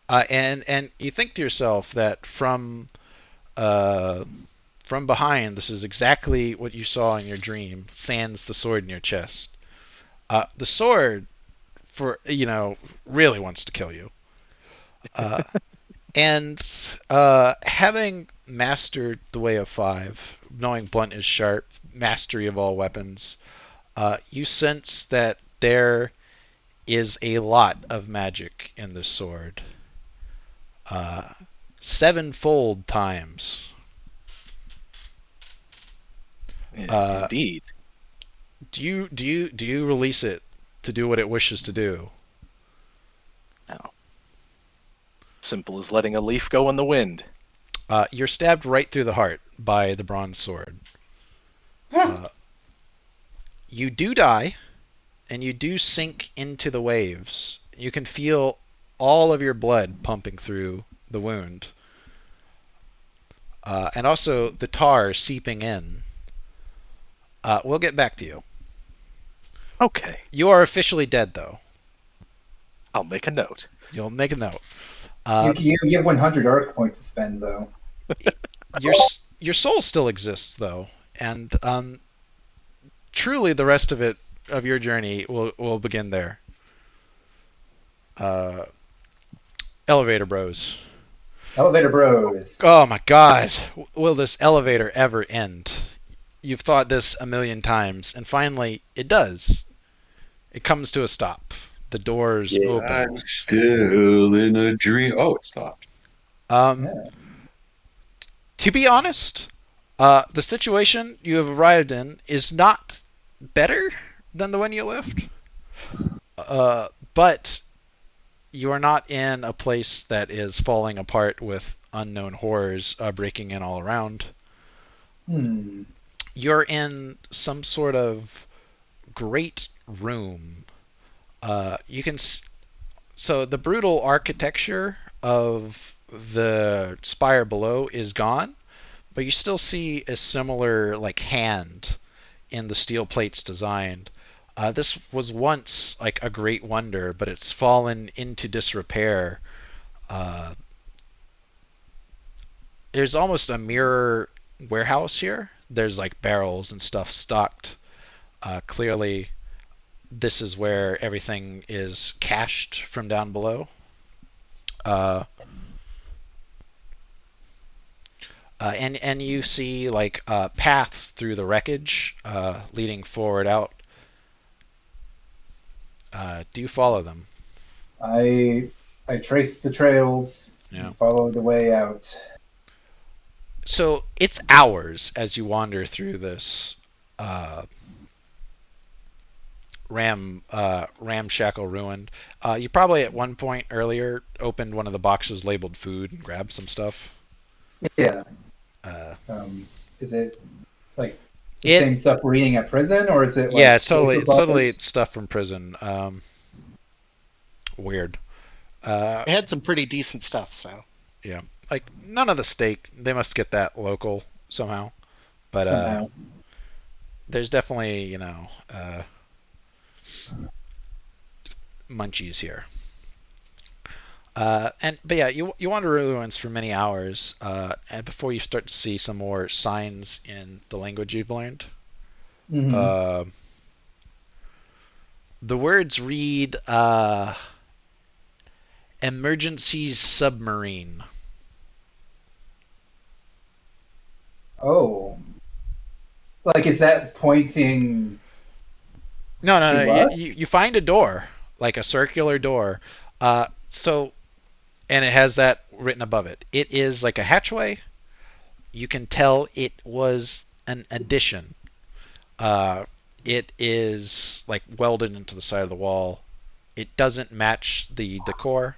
S1: And you think to yourself that from behind, this is exactly what you saw in your dream. Sands the sword in your chest. The sword, really wants to kill you. And having mastered the way of 5, knowing blunt is sharp, mastery of all weapons, you sense that there is a lot of magic in this sword. 7-fold times.
S2: Indeed.
S1: Do you release it to do what it wishes to do?
S2: No. Simple as letting a leaf go in the wind.
S1: You're stabbed right through the heart by the bronze sword. You do die, and you do sink into the waves. You can feel all of your blood pumping through the wound. And also the tar seeping in. We'll get back to you.
S2: Okay.
S1: You are officially dead, though.
S2: I'll make a note.
S1: You'll make a note.
S3: You have 100 arc points to spend, though.
S1: Your soul still exists, though, and truly the rest of your journey will begin there. Elevator bros.
S3: Elevator bros.
S1: Oh my God! Will this elevator ever end? You've thought this a million times, and finally it does. It comes to a stop. The doors
S6: Yeah.
S1: open.
S4: I'm still in a dream. Oh, it stopped.
S3: Yeah.
S1: To be honest, the situation you have arrived in is not better than the one you left. But you are not in a place that is falling apart with unknown horrors breaking in all around. You're in some sort of great room. So the brutal architecture of the spire below is gone, but you still see a similar like hand in the steel plates designed. This was once like a great wonder, but it's fallen into disrepair. There's almost a mirror warehouse here. There's like barrels and stuff stocked. Clearly, this is where everything is cached from down below. And you see like paths through the wreckage leading forward out. Do you follow them?
S3: I trace the trails and follow the way out.
S1: So it's hours as you wander through this ramshackle ruin. You probably at one point earlier opened one of the boxes labeled food and grabbed some stuff.
S3: Yeah. Is it like the same stuff we're eating at prison, or is it? Like
S1: it's totally stuff from prison. Weird.
S5: It had some pretty decent stuff, so.
S1: Yeah, like none of the steak. They must get that local somehow. But there's definitely munchies here. But yeah, you wander ruins for many hours, and before you start to see some more signs in the language you've learned.
S3: Mm-hmm.
S1: The words read "emergency submarine."
S3: Oh, like is that pointing?
S1: No. You find a door, like a circular door. And it has that written above it. It is like a hatchway. You can tell it was an addition. It is like welded into the side of the wall. It doesn't match the decor.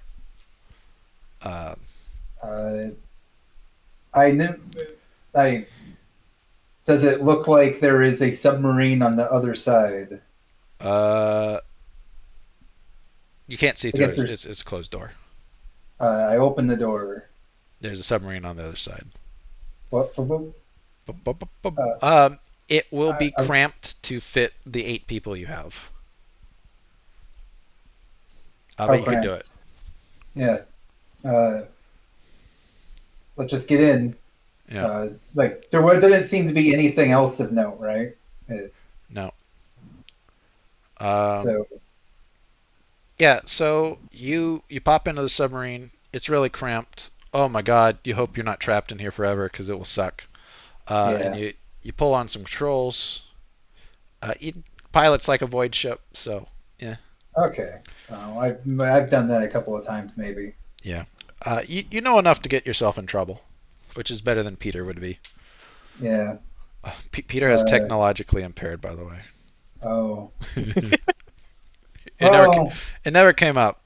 S3: Does it look like there is a submarine on the other side?
S1: You can't see through it. It's a closed door.
S3: I open the door.
S1: There's a submarine on the other side.
S3: What?
S1: It will be cramped to fit the 8 people you have. But you can do it.
S3: Yeah. Let's just get in.
S1: Yeah.
S3: Like there didn't seem to be anything else of note, right?
S1: No.
S3: So.
S1: Yeah, so you pop into the submarine. It's really cramped. Oh my God! You hope you're not trapped in here forever because it will suck. And you pull on some controls. Pilot's like a void ship, so yeah.
S3: Okay. I've done that a couple of times, maybe.
S1: Yeah. You know enough to get yourself in trouble, which is better than Peter would be.
S3: Yeah.
S1: Peter has technologically impaired, by the way.
S3: Oh.
S1: It never came up.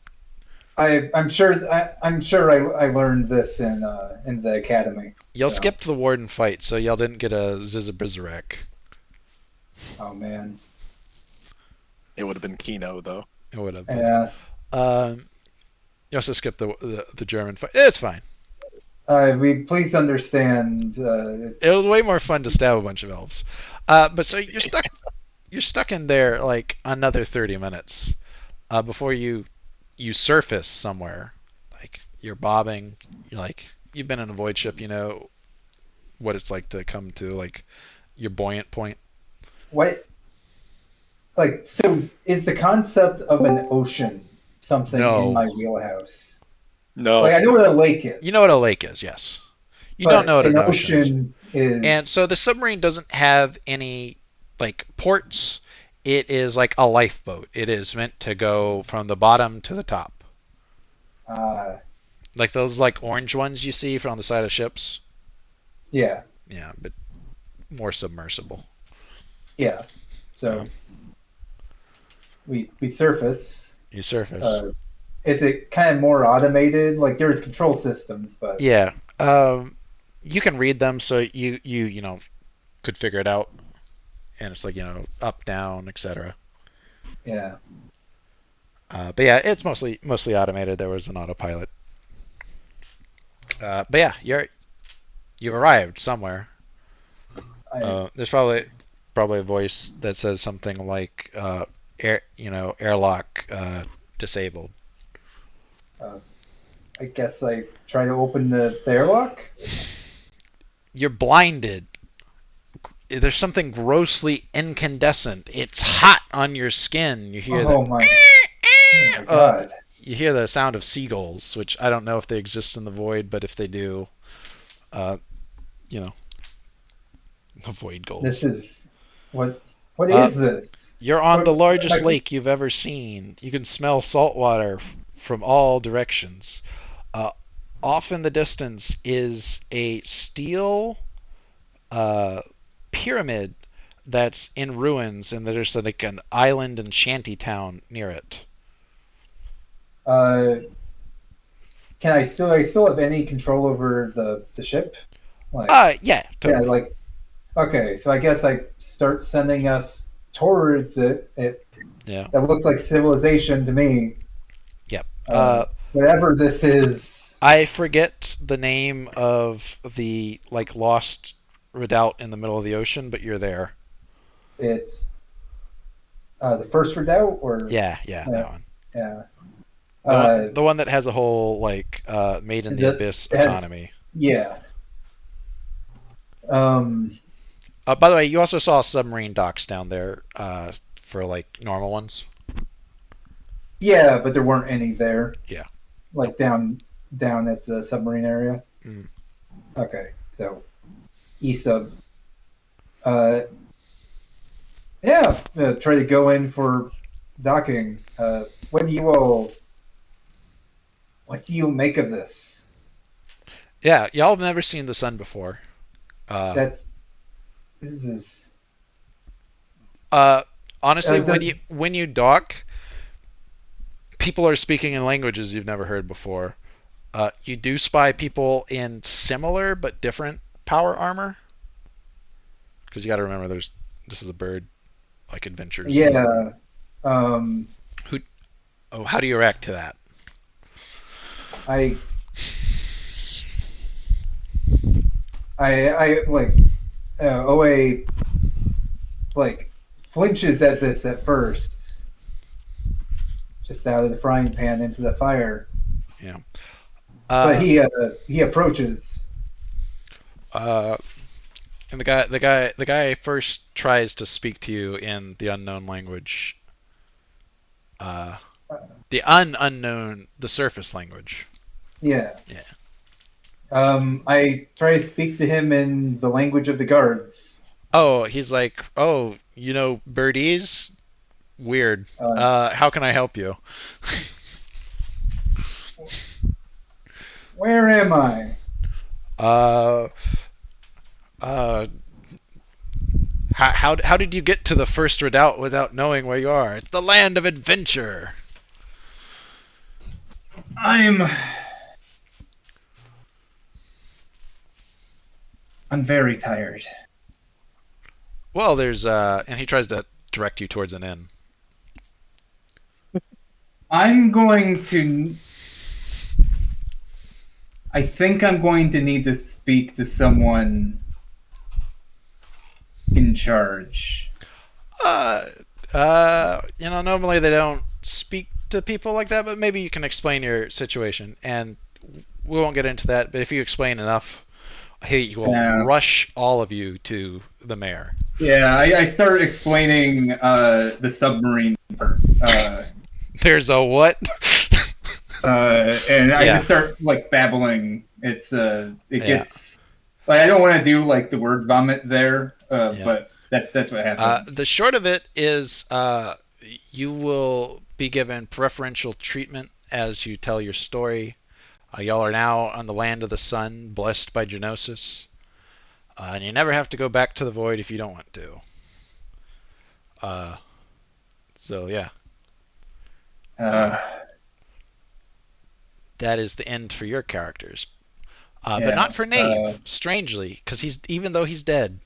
S3: I'm sure I learned this in the academy.
S1: Y'all skipped the warden fight, so y'all didn't get a Zizabrizarek.
S3: Oh man.
S2: It would have been Kino, though.
S1: It would have been.
S3: Yeah.
S1: You also skipped the German fight. It's fine.
S3: Please understand.
S1: It was way more fun to stab a bunch of elves. But so you're stuck in there like another 30 minutes before you surface somewhere. Like you're bobbing. You've been in a void ship. You know what it's like to come to like your buoyant point.
S3: What? Like, so is the concept of an ocean something in my wheelhouse?
S2: No.
S3: Like, I know what a lake is.
S1: You know what a lake is, yes. You don't know what an ocean
S3: is.
S1: And so the submarine doesn't have any like ports. It is like a lifeboat. It is meant to go from the bottom to the top. Like those like orange ones you see from the side of ships.
S3: Yeah.
S1: Yeah, but more submersible.
S3: Yeah. So we surface.
S1: You surface.
S3: Is it kind of more automated? Like there's control systems, but
S1: yeah, you can read them, so you could figure it out, and it's like up, down, etc.
S3: Yeah.
S1: But yeah, it's mostly automated. There was an autopilot. But yeah, you've arrived somewhere. There's probably a voice that says something like airlock disabled.
S3: I guess I try to open the airlock.
S1: You're blinded. There's something grossly incandescent. It's hot on your skin. You hear
S3: oh my god.
S1: You hear the sound of seagulls, which I don't know if they exist in the void, but if they do, the void gulls.
S3: This is what is this?
S1: You're on the largest lake you've ever seen. You can smell salt water from all directions. Off in the distance is a steel pyramid that's in ruins, and there's like an island and shanty town near it.
S3: Can I still have any control over the ship?
S1: Yeah, totally.
S3: Yeah, like okay, so I guess I start sending us towards it.
S1: Yeah.
S3: That looks like civilization to me.
S1: Yep.
S3: Whatever this is.
S1: I forget the name of the like lost redoubt in the middle of the ocean, but you're there.
S3: It's the first redoubt, or
S1: yeah, that one.
S3: Yeah.
S1: The one that has a whole like made in the abyss economy.
S3: Yeah.
S1: By the way, you also saw submarine docks down there for like normal ones.
S3: Yeah, but there weren't any there.
S1: Yeah.
S3: Like down at the submarine area.
S1: Mm.
S3: Okay, so E-sub. Yeah, try to go in for docking. What do you make of this?
S1: Yeah, y'all have never seen the sun before.
S3: This is.
S1: Honestly, when you dock, people are speaking in languages you've never heard before. You do spy people in similar but different power armor, because you got to remember this is a bird like adventures.
S3: Yeah.
S1: How do you react to that?
S3: I like OA like flinches at this at first, just out of the frying pan into the fire.
S1: Yeah.
S3: But he approaches.
S1: And the guy first tries to speak to you in the unknown language. The surface language.
S3: Yeah.
S1: Yeah.
S3: I try to speak to him in the language of the guards.
S1: Oh, he's like, birdese? Weird. How can I help you?
S3: Where am I?
S1: How did you get to the first redoubt without knowing where you are? It's the land of adventure.
S3: I'm very tired.
S1: Well, there's and he tries to direct you towards an inn.
S3: I'm going to. I think I'm going to need to speak to someone in charge.
S1: Normally they don't speak to people like that, but maybe you can explain your situation, and we won't get into that. But if you explain enough, he will rush all of you to the mayor.
S3: Yeah, I start explaining the submarine part.
S1: There's a what?
S3: And I just start like babbling. It gets like I don't want to do like the word vomit there, but that's what happens.
S1: The short of it is you will be given preferential treatment as you tell your story. Y'all are now on the land of the sun, blessed by Genosis. And you never have to go back to the void if you don't want to. So yeah. That is the end for your characters. But not for Nave, strangely, because even though he's dead.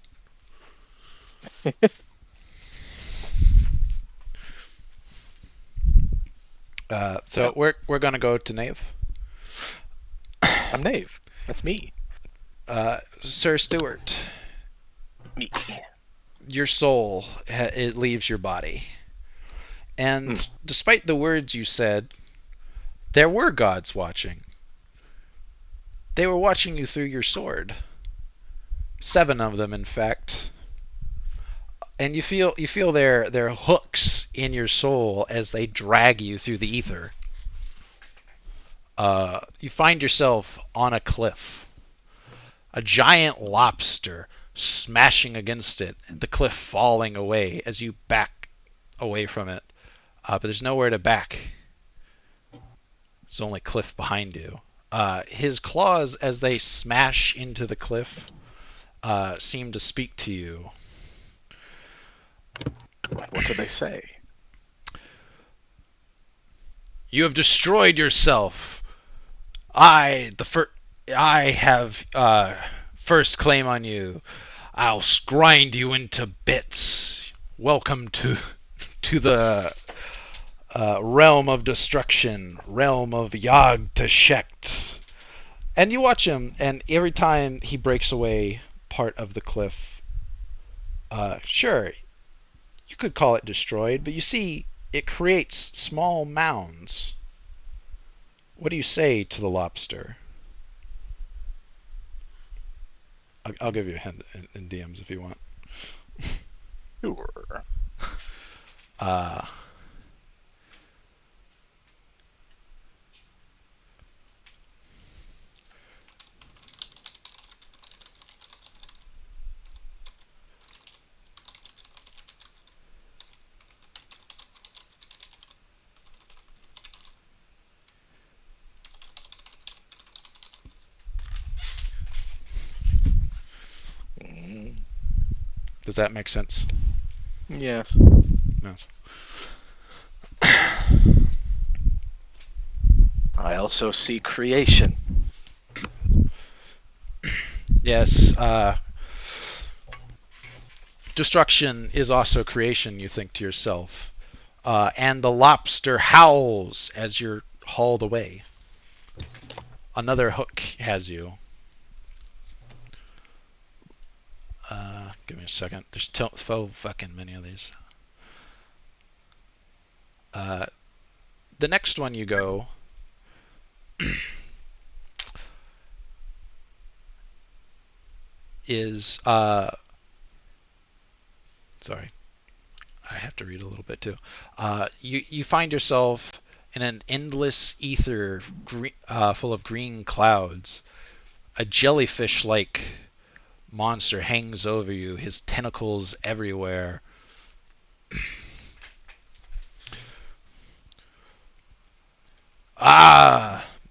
S1: So we're gonna go to Nave.
S2: I'm Nave. That's me.
S1: Sir Stewart.
S2: Me.
S1: Your soul it leaves your body, and despite the words you said, there were gods watching. They were watching you through your sword. 7 of them, in fact. And you feel their hooks in your soul as they drag you through the ether. You find yourself on a cliff. A giant lobster smashing against it, the cliff falling away as you back away from it. But there's nowhere to back. It's only cliff behind you. His claws, as they smash into the cliff, seem to speak to you.
S2: What do they say?
S1: You have destroyed yourself. I have first claim on you. I'll grind you into bits. Welcome to the realm of destruction, realm of Yag Teshekt. And you watch him, and every time he breaks away part of the cliff, sure, you could call it destroyed, but you see it creates small mounds. What do you say to the lobster? I'll give you a hint in DMs if you want.
S2: Sure.
S1: Does that make sense?
S2: Yes.
S1: Yes.
S2: I also see creation.
S1: Yes. Destruction is also creation, you think to yourself. And the lobster howls as you're hauled away. Another hook has you. Give me a second. There's so fucking many of these. The next one you go is sorry, I have to read a little bit too. You find yourself in an endless ether full of green clouds. A jellyfish-like monster hangs over you, his tentacles everywhere.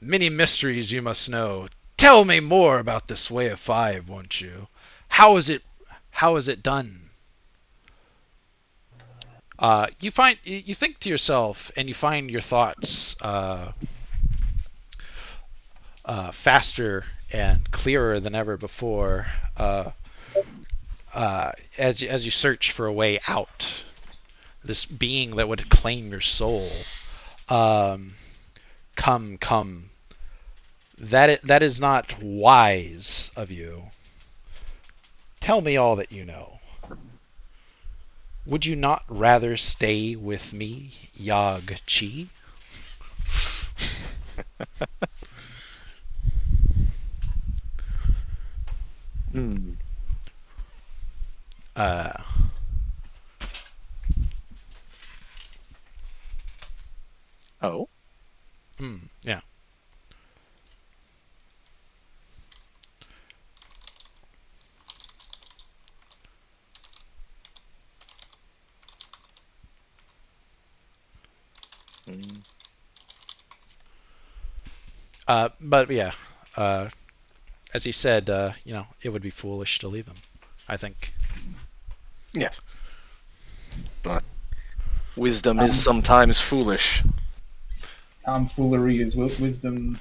S1: Many mysteries you must know. Tell me more about this way of 5, won't you? How is it done? You think to yourself, and you find your thoughts faster and clearer than ever before as you search for a way out. This being that would claim your soul. Come, come. That is not wise of you. Tell me all that you know. Would you not rather stay with me, Yag Chi?
S2: Hmm.
S1: Uh,
S2: Oh.
S1: yeah.
S2: Mm.
S1: But yeah, as he said, it would be foolish to leave him, I think.
S2: Yes. But wisdom is
S3: Um,
S2: sometimes foolish.
S3: Tomfoolery is wisdom.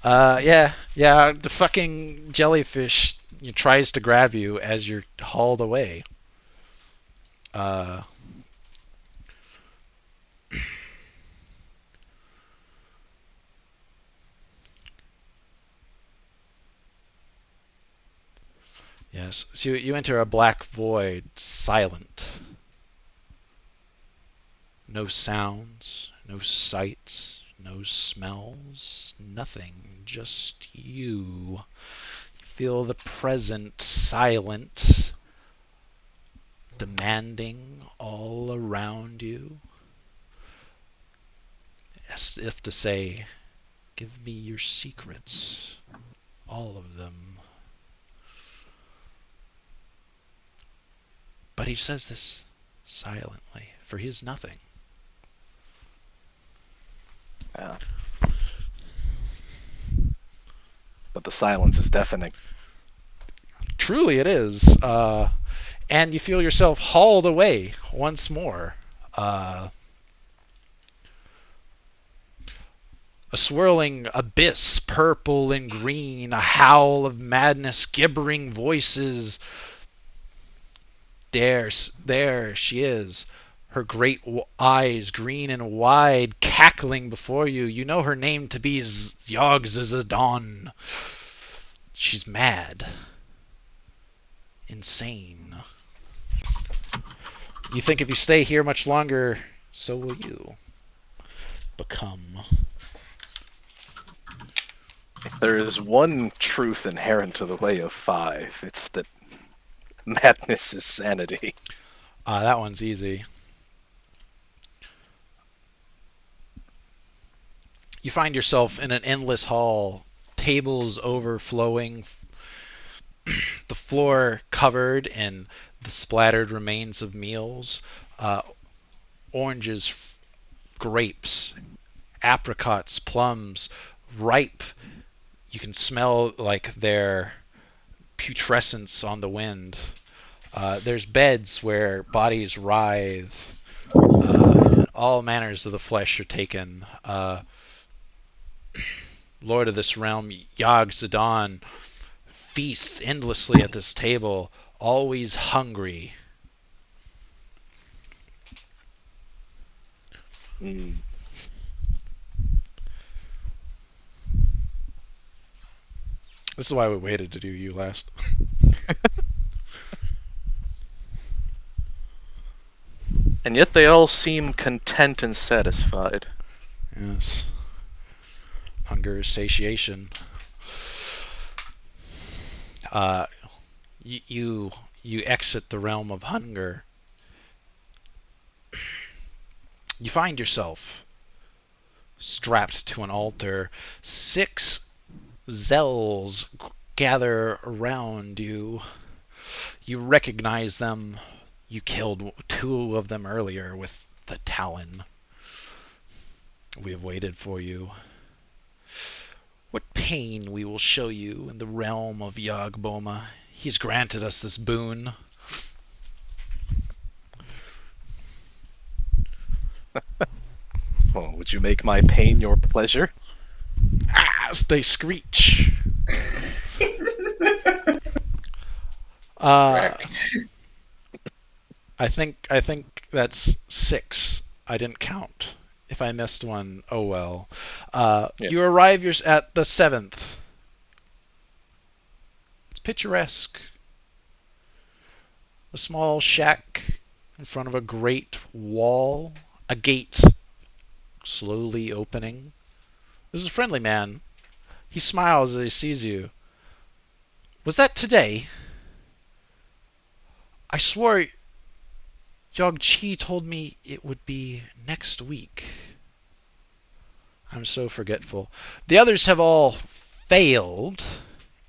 S1: Yeah, the fucking jellyfish tries to grab you as you're hauled away. Uh, yes, so you enter a black void, silent. No sounds, no sights, no smells, nothing, just you. You feel the present silent, demanding all around you, as if to say, give me your secrets, all of them. But he says this silently, for he is nothing.
S2: Yeah. But the silence is deafening.
S1: Truly it is. And you feel yourself hauled away once more. A swirling abyss, purple and green, a howl of madness, gibbering voices. There she is. Her great eyes, green and wide, cackling before you. You know her name to be Yogg-Sazadan. She's mad. Insane. You think if you stay here much longer, so will you become.
S2: If there is one truth inherent to the way of five, it's that madness is sanity.
S1: That one's easy. You find yourself in an endless hall, tables overflowing, the floor covered in the splattered remains of meals, oranges, grapes, apricots, plums, ripe. You can smell like their putrescence on the wind. There's beds where bodies writhe. And all manners of the flesh are taken. Lord of this realm, Yogg-Sazadan, feasts endlessly at this table, always hungry.
S2: Mm.
S1: This is why we waited to do you last.
S2: And yet they all seem content and satisfied.
S1: Yes. Hunger, satiation. You exit the realm of hunger. You find yourself strapped to an altar. 6 Zells gather around you. You recognize them. You killed 2 of them earlier with the Talon. We have waited for you. What pain we will show you in the realm of Yog-Boma. He's granted us this boon.
S2: Oh, would you make my pain your pleasure?
S1: As they screech.
S4: Correct.
S1: I think that's 6. I didn't count. If I missed one, oh well.
S2: Yeah.
S1: You arrive at the 7th. It's picturesque. A small shack in front of a great wall. A gate slowly opening. There's a friendly man. He smiles as he sees you. Was that today? I swore Yog-Chi told me it would be next week. I'm so forgetful. The others have all failed,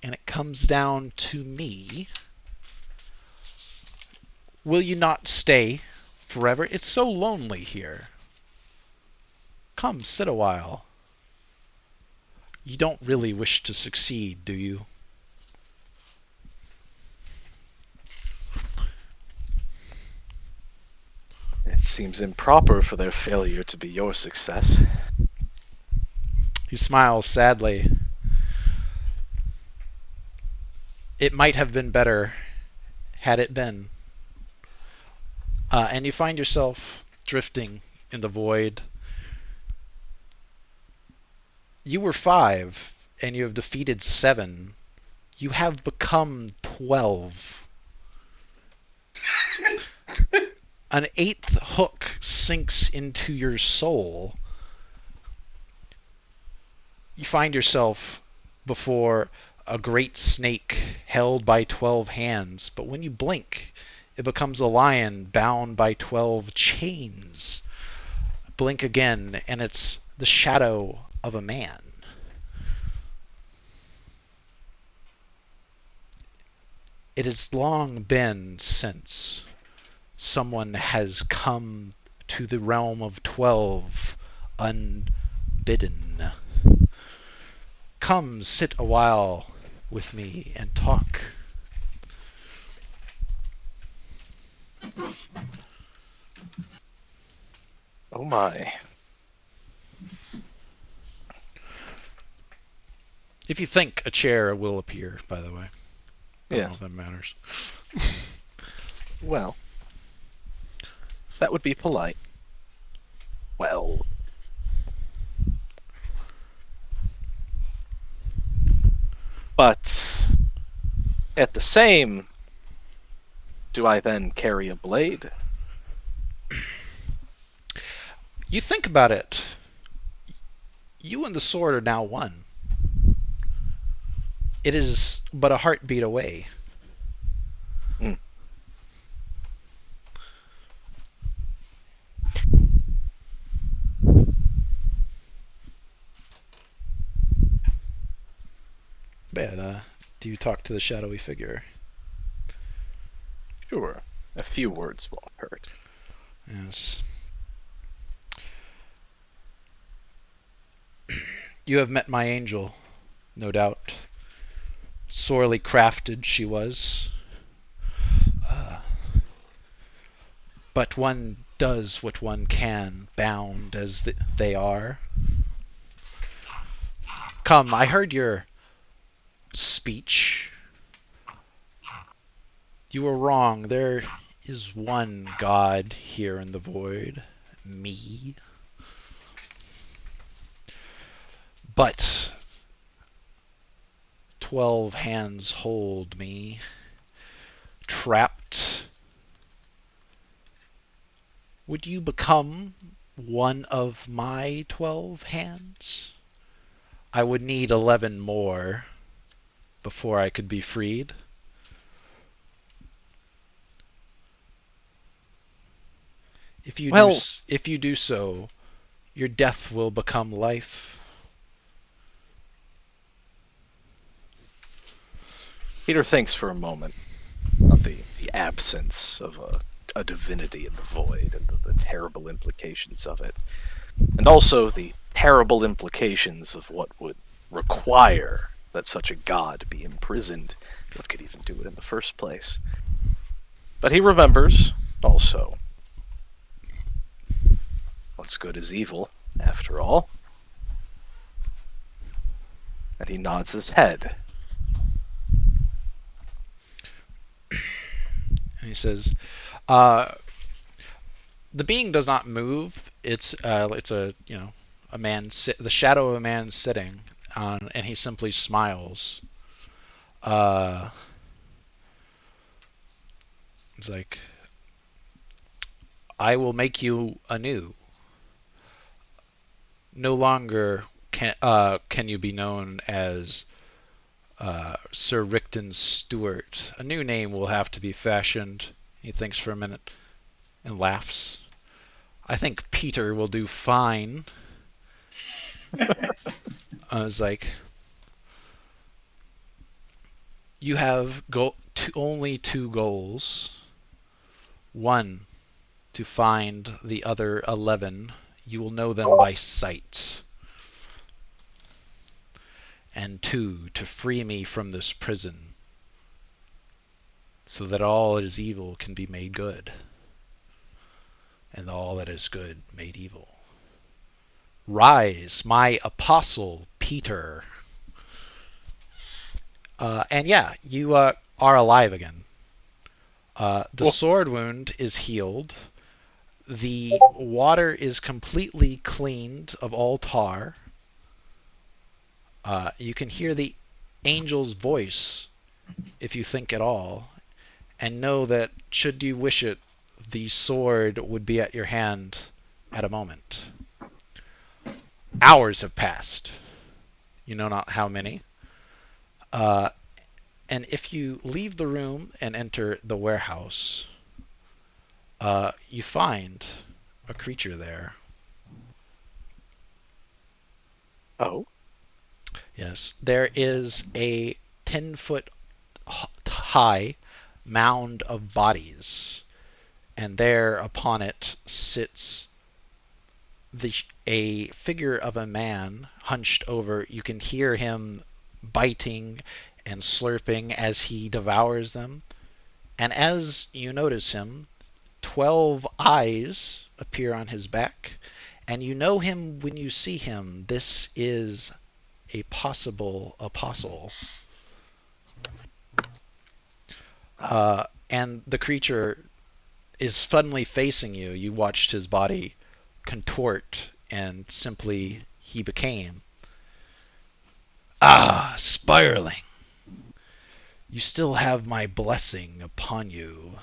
S1: and it comes down to me. Will you not stay forever? It's so lonely here. Come, sit a while. You don't really wish to succeed, do you?
S2: It seems improper for their failure to be your success.
S1: He smiles sadly. It might have been better had it been. And you find yourself drifting in the void. You were 5, and you have defeated 7. You have become 12. An 8th hook sinks into your soul. You find yourself before a great snake held by 12 hands, but when you blink, it becomes a lion bound by 12 chains. Blink again, and it's the shadow of a man. It has long been since someone has come to the realm of 12 unbidden. Come sit a while with me and talk.
S2: Oh my.
S1: If you think, a chair will appear, by the way. I don't know
S2: Yes.
S1: if that matters.
S2: Well, that would be polite. Well. But at the same, do I then carry a blade?
S1: You think about it. You and the sword are now one. It is but a heartbeat away.
S2: Mm.
S1: But, do you talk to the shadowy figure?
S2: Sure. A few words won't hurt.
S1: Yes. You have met my angel, no doubt. Sorely crafted she was. But one does what one can, bound as they are. Come, I heard your speech. You were wrong. There is one God here in the void. Me. But 12 hands hold me, trapped. Would you become one of my 12 hands? I would need 11 more before I could be freed. If you do so, your death will become life.
S2: Peter thinks for a moment on the absence of a divinity in the void and the terrible implications of it. And also the terrible implications of what would require that such a god be imprisoned. What could even do it in the first place? But he remembers, also, what's good is evil, after all. And he nods his head.
S1: And he says, the being does not move. it's a a man the shadow of a man sitting and he simply smiles. It's like, I will make you anew. No longer can you be known as Sir Rickton Stewart. A new name will have to be fashioned. He thinks for a minute and laughs. I think Peter will do fine. I was like, you have only two goals. One, to find the other 11. You will know them by sight. And two, to free me from this prison, so that all that is evil can be made good, and all that is good made evil. Rise, my apostle Peter. And yeah, you are alive again. The sword wound is healed. The water is completely cleaned of all tar. You can hear the angel's voice, if you think at all, and know that should you wish it, the sword would be at your hand at a moment. Hours have passed. You know not how many. And if you leave the room and enter the warehouse, you find a creature there.
S2: Oh?
S1: Yes, there is a 10-foot high mound of bodies, and there upon it sits a figure of a man hunched over. You can hear him biting and slurping as he devours them. And as you notice him, 12 eyes appear on his back, and you know him when you see him. This is a possible apostle. And the creature is suddenly facing you. You watched his body contort, and simply he became. Ah, Spireling, you still have my blessing upon you.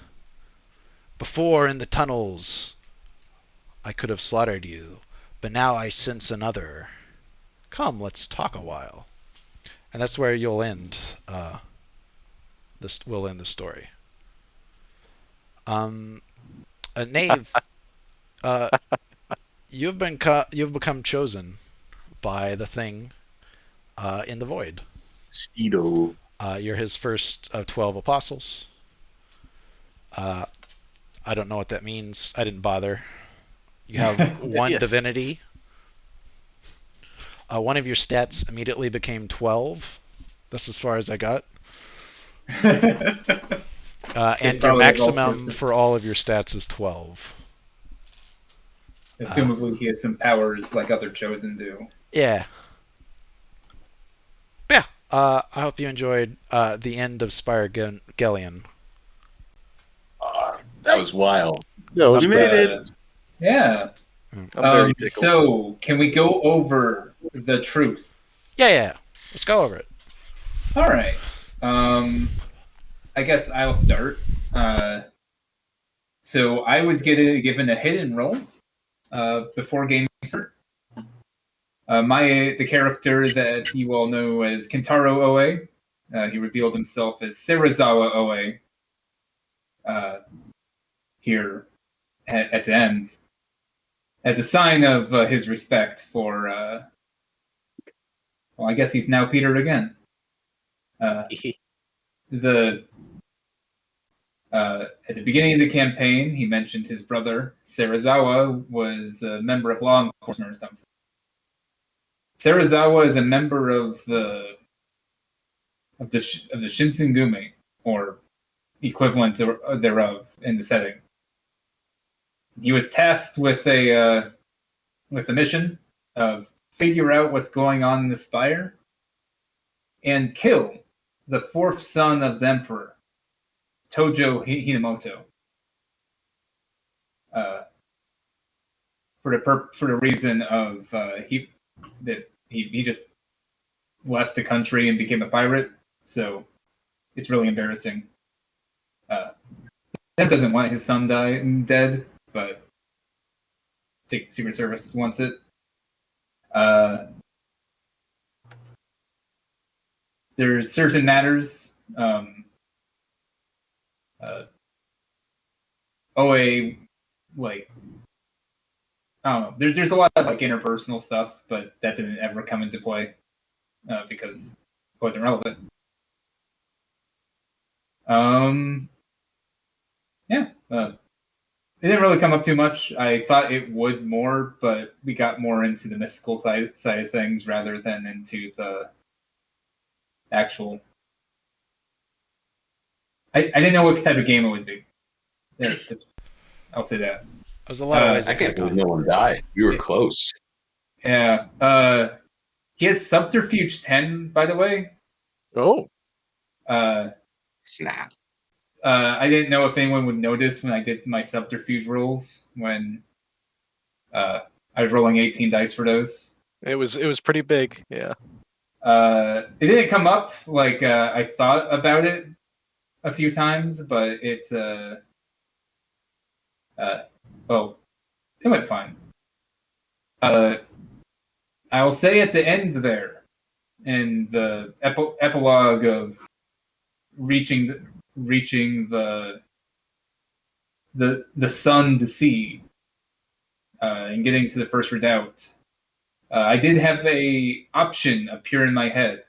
S1: Before in the tunnels I could have slaughtered you, but now I sense another. Come, let's talk a while. And that's where you'll end. We'll end the story. Knave, you've become chosen by the thing in the void.
S4: Speedo.
S1: You're his first of 12 apostles. I don't know what that means. I didn't bother. You have one
S2: Yes.
S1: divinity. One of your stats immediately became 12. That's as far as I got. And your maximum for all of your stats is 12.
S3: Assumably, he has some powers like other chosen do.
S1: Yeah. Yeah. I hope you enjoyed the end of Spire Gellion.
S4: That was wild.
S6: No,
S4: We made it.
S3: Yeah.
S2: I'm very tickled.
S3: So, can we go over the truth?
S1: Yeah. Let's go over it.
S3: All right. I guess I'll start. So I was given a hidden role before game started. The character that you all know as Kentaro Oe, he revealed himself as Sarazawa Oe here at the end, as a sign of his respect for. Well, I guess he's now Peter again. At the beginning of the campaign, he mentioned his brother Sarazawa was a member of law enforcement or something. Sarazawa is a member of the Shinsengumi, or equivalent thereof in the setting. He was tasked with a mission of figure out what's going on in the Spire and kill the fourth son of the Emperor, Tojo Hinamoto. for the reason of he just left the country and became a pirate. So it's really embarrassing. Tim doesn't want his son dead, but Secret Service wants it. There's certain matters. OA, like, I don't know. There's a lot of like interpersonal stuff, but that didn't ever come into play because it wasn't relevant. Yeah. It didn't really come up too much. I thought it would more, but we got more into the mystical side of things rather than into the actual. I didn't know what type of game it would be. Yeah, I'll say that.
S1: There's a lot of ways.
S4: I can't believe no one died. We were close.
S3: Yeah. He has Subterfuge 10, by the way.
S2: Oh.
S4: Snap.
S3: I didn't know if anyone would notice when I did my Subterfuge rolls when I was rolling 18 dice for those.
S2: It was pretty big, yeah.
S3: It didn't come up like I thought about it a few times, but it went fine. I will say at the end there, in the epilogue of reaching the sun to see and getting to the first redoubt, I did have a option appear in my head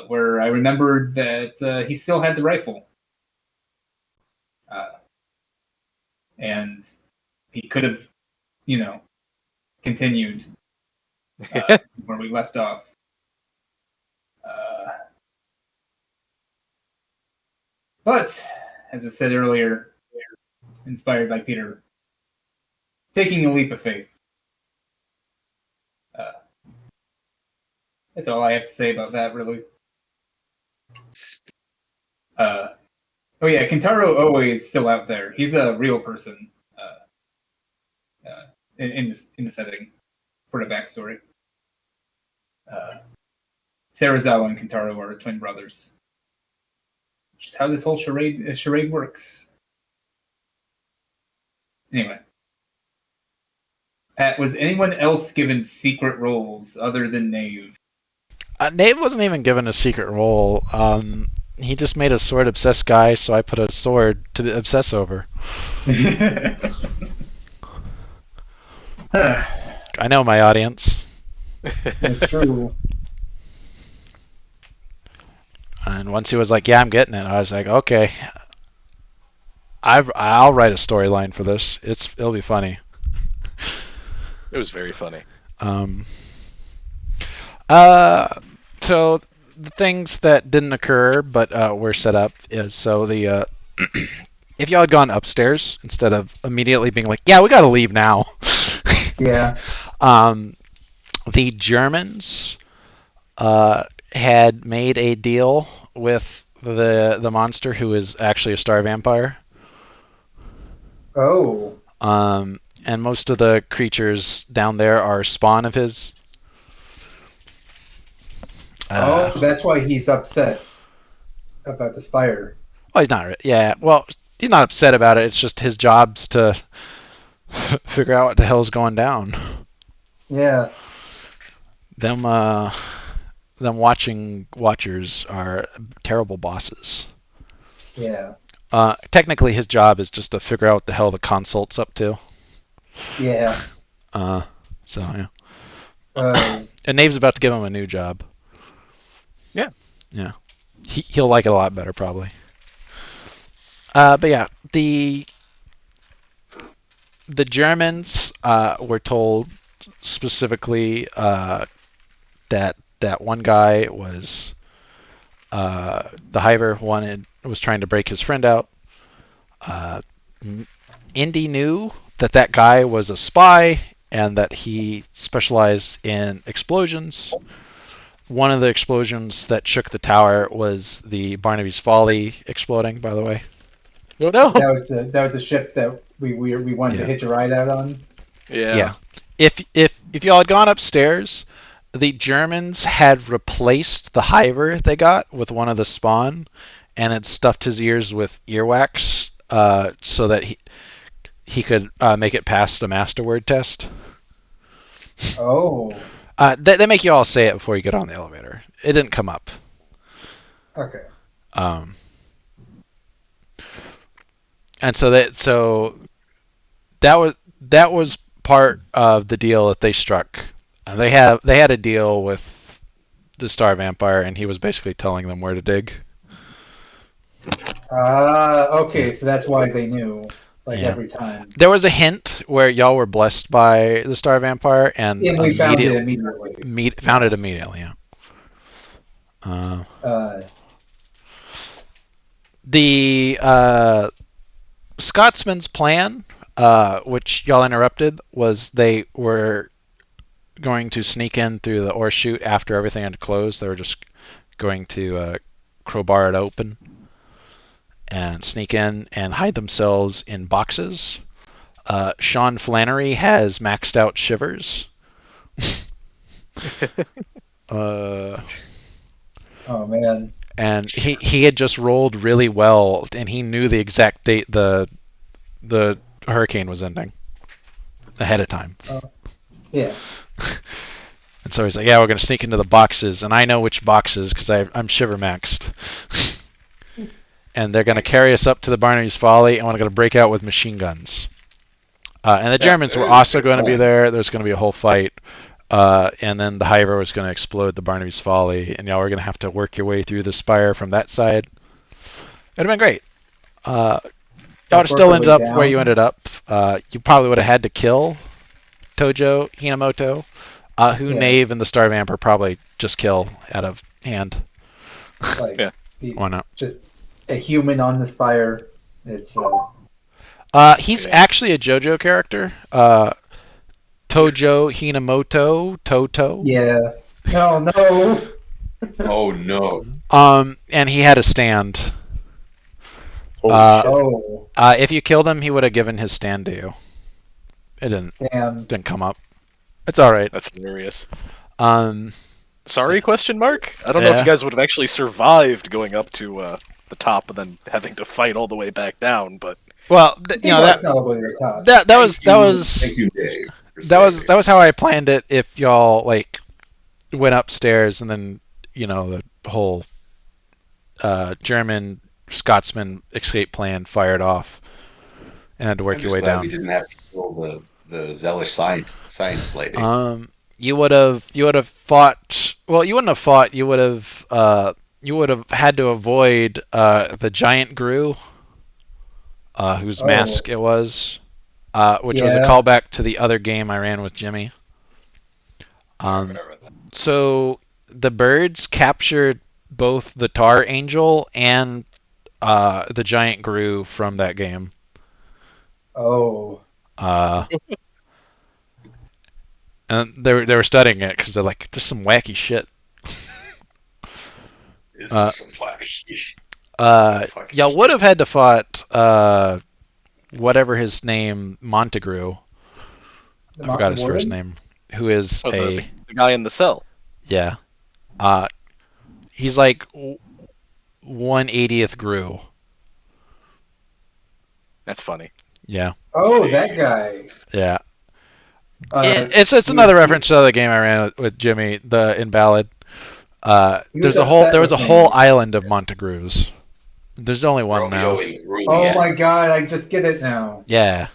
S3: where I remembered that he still had the rifle. And he could have, continued where we left off. But, as I said earlier, inspired by Peter, taking a leap of faith. That's all I have to say about that, really. Oh yeah, Kentaro Oe is still out there. He's a real person in the setting for the backstory. Serizawa and Kentaro are twin brothers, which is how this whole charade works. Anyway, Pat, was anyone else given secret roles other than Knave?
S1: Knave wasn't even given a secret role. He just made a sword obsessed guy, so I put a sword to obsess over. I know my audience.
S3: That's true.
S1: And once he was like, "Yeah, I'm getting it," I was like, "Okay, I'll write a storyline for this. It'll be funny."
S2: It was very funny.
S1: So the things that didn't occur but were set up is so the if y'all had gone upstairs instead of immediately being like, "Yeah, we got to leave now."
S3: Yeah.
S1: The Germans had made a deal with the monster who is actually a star vampire.
S3: Oh.
S1: And most of the creatures down there are spawn of his.
S3: That's why he's upset about the Spire.
S1: Well, he's not. Yeah, well, he's not upset about it. It's just his job's to figure out what the hell's going down.
S3: Yeah.
S1: Them watchers are terrible bosses.
S3: Yeah.
S1: Technically, his job is just to figure out what the hell the consult's up to.
S3: Yeah.
S1: So yeah. And Knave's about to give him a new job.
S2: Yeah.
S1: Yeah. He'll like it a lot better probably. But yeah, the Germans were told specifically that one guy was the Hiver was trying to break his friend out. Indy knew that guy was a spy and that he specialized in explosions. One of the explosions that shook the tower was the Barnaby's Folly exploding, by the way.
S2: Oh no!
S3: That was the ship that we wanted to hitch a ride out on.
S1: Yeah. If y'all had gone upstairs, the Germans had replaced the hiver they got with one of the spawn, and had stuffed his ears with earwax, so that he could make it past the master word test.
S3: Oh.
S1: They make you all say it before you get on the elevator. It didn't come up.
S3: Okay.
S1: And so that was part of the deal that they struck. They had a deal with the Star Vampire, and he was basically telling them where to dig.
S3: Okay, so that's why they knew, every time.
S1: There was a hint where y'all were blessed by the Star Vampire, and
S3: we found it immediately.
S1: Found it immediately, yeah. The Scotsman's plan, which y'all interrupted, was they were going to sneak in through the ore chute after everything had closed. They were just going to crowbar it open and sneak in and hide themselves in boxes. Sean Flannery has maxed out shivers.
S3: Oh man.
S1: And he had just rolled really well, and he knew the exact date the hurricane was ending ahead of time.
S3: Yeah.
S1: And so he's like, yeah, we're going to sneak into the boxes, and I know which boxes because I'm shiver maxed. And they're going to carry us up to the Barnaby's Folly, and we're going to break out with machine guns. And the Germans were also going to be there. There's going to be a whole fight. And then the hiver was going to explode the Barnaby's Folly, and y'all were going to have to work your way through the Spire from that side. It'd have been great. Y'all would have still ended up where you ended up. You probably would have had to kill Tojo Hinamoto, who Knave and the Star Vamp are probably just kill out of hand. Why not?
S3: Just a human on the Spire. It's
S1: he's actually a JoJo character. Tojo Hinamoto Toto.
S3: Yeah. No.
S4: Oh no.
S1: And he had a stand. If you killed him, he would have given his stand to you. It didn't come up. It's all right.
S2: That's hilarious.
S1: Sorry?
S2: Question mark? I don't know if you guys would have actually survived going up to the top and then having to fight all the way back down, but
S1: well, that was how I planned it. If y'all went upstairs and then the whole German Scotsman escape plan fired off and had to work your way down.
S4: We didn't have to kill the zealous science lady.
S1: You would have fought. Well, you wouldn't have fought. You would have had to avoid the giant Gru, whose mask it was, which was a callback to the other game I ran with Jimmy. So the birds captured both the Tar Angel and the giant Gru from that game.
S3: Oh.
S1: And they were studying it because they're like, "There's some wacky shit."
S4: This is some wacky.
S1: Y'all would have had to fought whatever his name, Montegru. I forgot his first name. Who is
S2: the guy in the cell?
S1: Yeah. He's like 1/80th Gru.
S2: That's funny.
S1: Yeah.
S3: Oh, that guy.
S1: Yeah. It's another reference to the game I ran with Jimmy, the Invalid. There was a whole island of Montegrus. There's only one now.
S3: Oh my god, I just get it now.
S1: Yeah.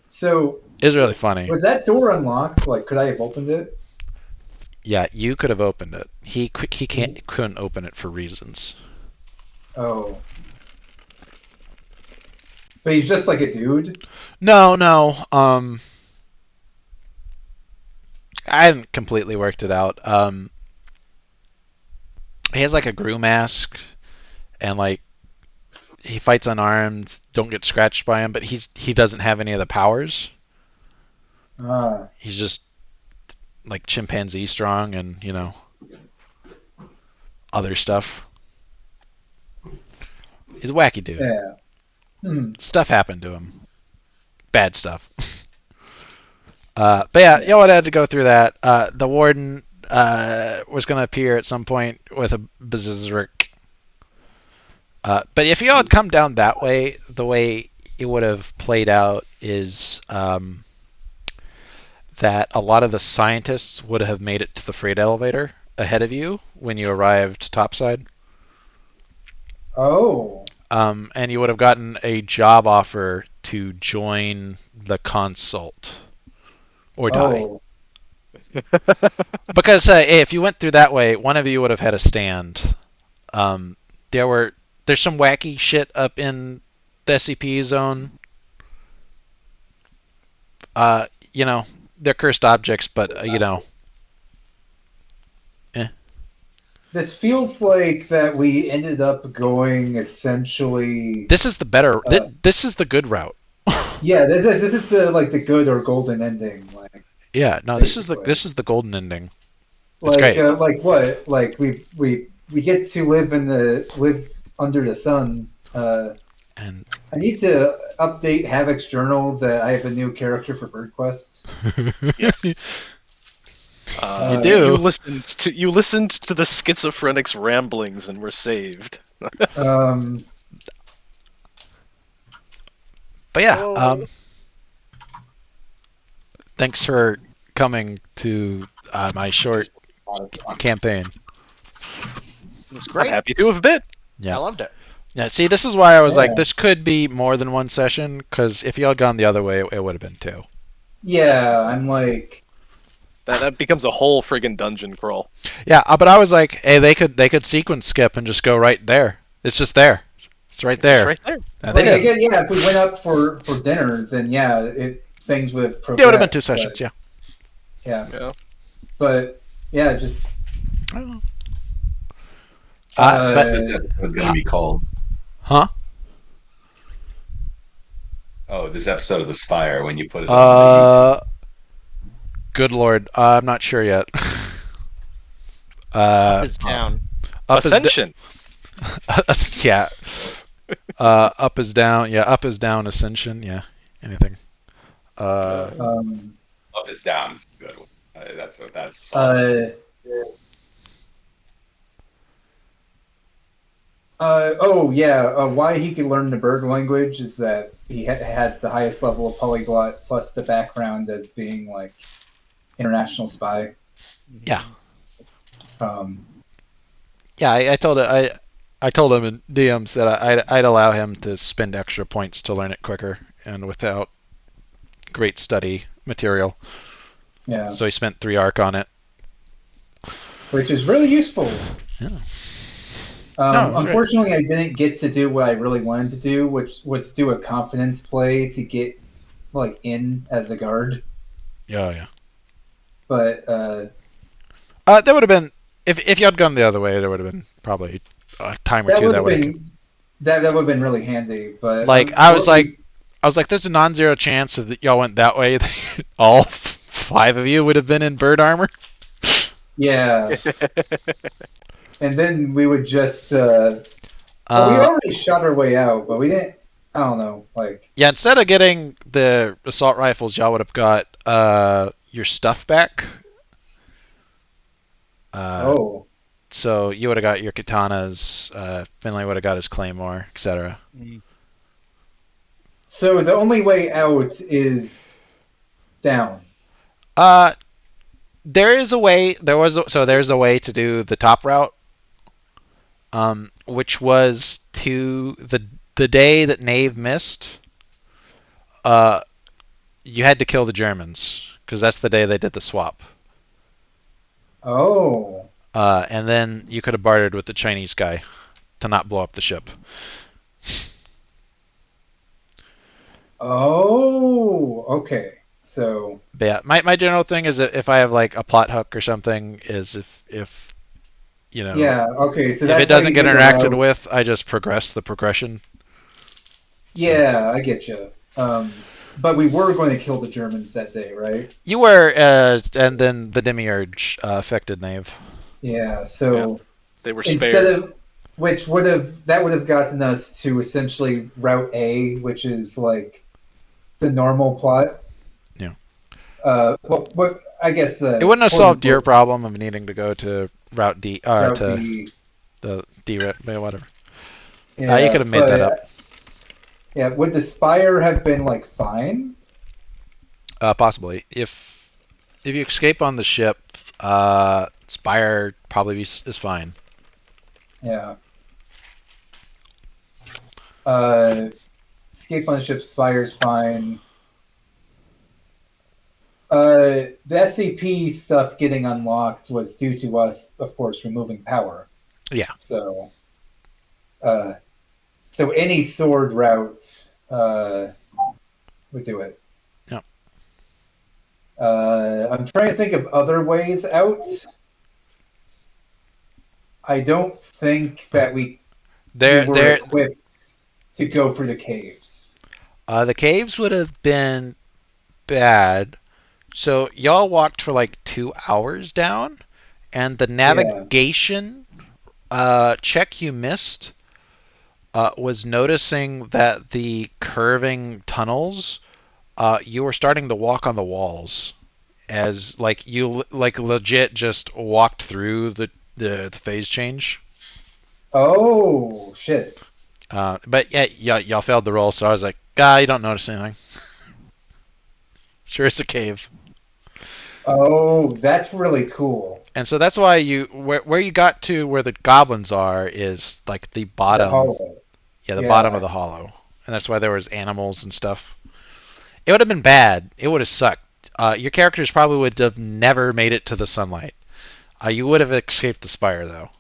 S3: So
S1: it was really funny.
S3: Was that door unlocked? Could I have opened it?
S1: Yeah, you could have opened it. He couldn't open it for reasons.
S3: Oh. But he's just like a dude?
S1: No. I hadn't completely worked it out. He has a Gru mask, and he fights unarmed. Don't get scratched by him, but he doesn't have any of the powers. He's just chimpanzee strong and other stuff. He's a wacky dude.
S3: Yeah.
S1: Stuff happened to him. Bad stuff. But yeah, y'all would have to go through that. The warden was going to appear at some point with a berserk. But if y'all had come down that way, the way it would have played out is that a lot of the scientists would have made it to the freight elevator ahead of you when you arrived topside.
S3: Oh.
S1: And you would have gotten a job offer to join the consult or die.
S3: Oh.
S1: Because hey, if you went through that way, one of you would have had a stand. There's some wacky shit up in the SCP zone. They're cursed objects, but
S3: This feels like that we ended up going essentially.
S1: This is the better. This is the good route.
S3: Yeah, this is the good or golden ending. Like.
S1: Yeah, no,
S3: basically.
S1: this is the golden ending. It's great.
S3: Like what? Like we get to live under the sun.
S1: And
S3: I need to update Havoc's journal that I have a new character for Bird Quest.
S2: Yes.
S1: You do.
S2: You listened to the schizophrenic's ramblings and were saved.
S1: But yeah, thanks for coming to my short campaign.
S5: It was great.
S2: I'm happy to have been.
S1: Yeah,
S5: I loved it.
S1: Yeah, see, this is why I was like, this could be more than one session, because if you had gone the other way, it would have been two.
S3: Yeah, I'm like...
S2: That becomes a whole friggin' dungeon crawl.
S1: Yeah, but I was like, hey, they could sequence skip and just go right there. It's just there. It's right there.
S2: Right there.
S3: Again, yeah, if we went up for dinner, then yeah, things would have progressed.
S1: It would have been two sessions, yeah.
S3: Yeah. But, yeah, just...
S1: I don't know.
S4: What's this episode going to be called?
S1: Huh?
S4: Oh, this episode of the Spire when you put it on
S1: good lord, I'm not sure yet.
S5: Up is down.
S1: Up
S2: Ascension.
S1: Yeah. Up is down. Yeah, up is down. Ascension. Yeah. Anything.
S4: Up is down. Good. That's.
S3: Why he could learn the bird language is that he had the highest level of polyglot plus the background as being like international spy.
S1: Yeah.
S3: Yeah,
S1: I told him in DMs that I'd allow him to spend extra points to learn it quicker and without great study material.
S3: Yeah.
S1: So he spent 3 arc on it,
S3: which is really useful.
S1: Yeah.
S3: Unfortunately, I didn't get to do what I really wanted to do, which was do a confidence play to get like in as a guard.
S1: Yeah.
S3: But
S1: that would have been if you had gone the other way, there would have been probably a time or two that would have
S3: that would have been really handy. But
S1: like I was like, there's a non-zero chance that y'all went that way. All 5 of you would have been in bird armor.
S3: Yeah. And then we would just we already shot our way out, but we didn't. I don't know, like.
S1: Yeah, instead of getting the assault rifles, y'all would have got your stuff back. So you would have got your katanas. Finley would have got his claymore, etc.
S3: So the only way out is down.
S1: There is a way. There's a way to do the top route. Which was to the day that Nave missed. You had to kill the Germans because that's the day they did the swap.
S3: Oh.
S1: And then you could have bartered with the Chinese guy to not blow up the ship.
S3: Oh, okay. So.
S1: But yeah, my general thing is that if I have like a plot hook or something, is if you know.
S3: Yeah. Okay. So
S1: if it doesn't get interacted with, I just progress the progression.
S3: Yeah, I get you. But we were going to kill the Germans that day, right?
S1: You were, and then the demiurge affected Nave.
S3: Yeah. So
S2: they were spared.
S3: That would have gotten us to essentially Route A, which is like the normal plot.
S1: Yeah.
S3: Well, what I guess
S1: It wouldn't have
S3: quote
S1: solved your
S3: unquote
S1: problem of needing to go to Route D,
S3: route
S1: to
S3: D.
S1: the D route, whatever. You
S3: Yeah,
S1: could have made that
S3: but
S1: up.
S3: yeah, would the Spire have been like fine?
S1: Possibly. If you escape on the ship, Spire probably is fine.
S3: Yeah. Escape on the ship, Spire's fine. The SCP stuff getting unlocked was due to us, of course, removing power.
S1: Yeah.
S3: So, so any sword route would do it.
S1: Yep.
S3: I'm trying to think of other ways out. I don't think that we were
S1: There.
S3: equipped to go for the caves.
S1: The caves would have been bad. So y'all walked for like 2 hours down, and the
S3: Yeah.
S1: navigation check you missed was noticing that the curving tunnels, you were starting to walk on the walls, as like you like legit just walked through the phase change.
S3: Oh shit.
S1: But yeah, y'all failed the roll, so I was like, "Guy, you don't notice anything." Sure, it's a cave.
S3: Oh, that's really cool.
S1: And so that's why where you got to where the goblins are is like the
S3: The
S1: bottom,
S3: hollow.
S1: yeah, the bottom of
S3: Yeah.
S1: the hollow, and that's why there was animals and stuff. It would have been bad. It would have sucked. Your characters probably would have never made it to the sunlight. You would have escaped the spire though.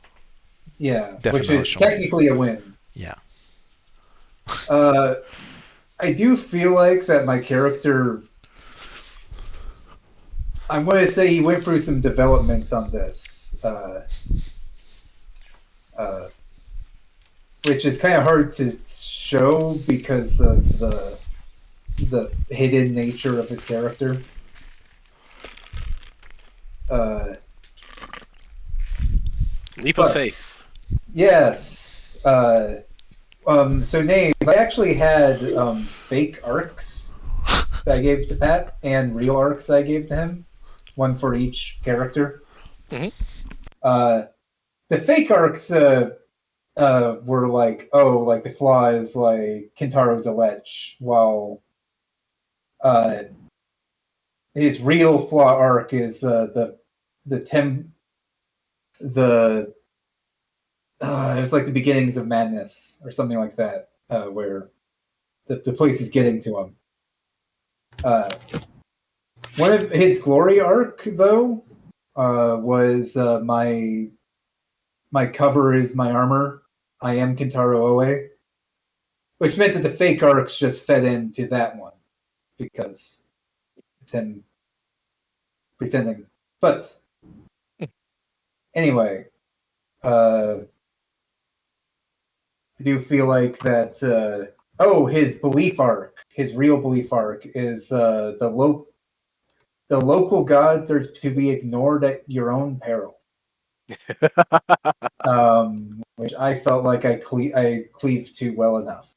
S3: Yeah, which is
S1: Definitionally.
S3: technically a win.
S1: Yeah.
S3: I do feel like that my character. I'm going to say he went through some development on this, which is kind of hard to show because of the hidden nature of his character.
S2: Leap of faith.
S3: Yes. So Nate, I actually had fake arcs that I gave to Pat and real arcs I gave to him, one for each character.
S2: Mhm.
S3: The fake arcs were like, oh, like the flaw is like Kintaro's a lech, while his real flaw arc is the tem the it was like the beginnings of madness or something like that, where the place is getting to him. One of his glory arc, though, was my cover is my armor. I am Kintaro Oe, which meant that the fake arcs just fed into that one because it's him pretending. But anyway, I do feel like that. His belief arc, his real belief arc, is the local gods are to be ignored at your own peril. Which I felt like I cleaved to well enough.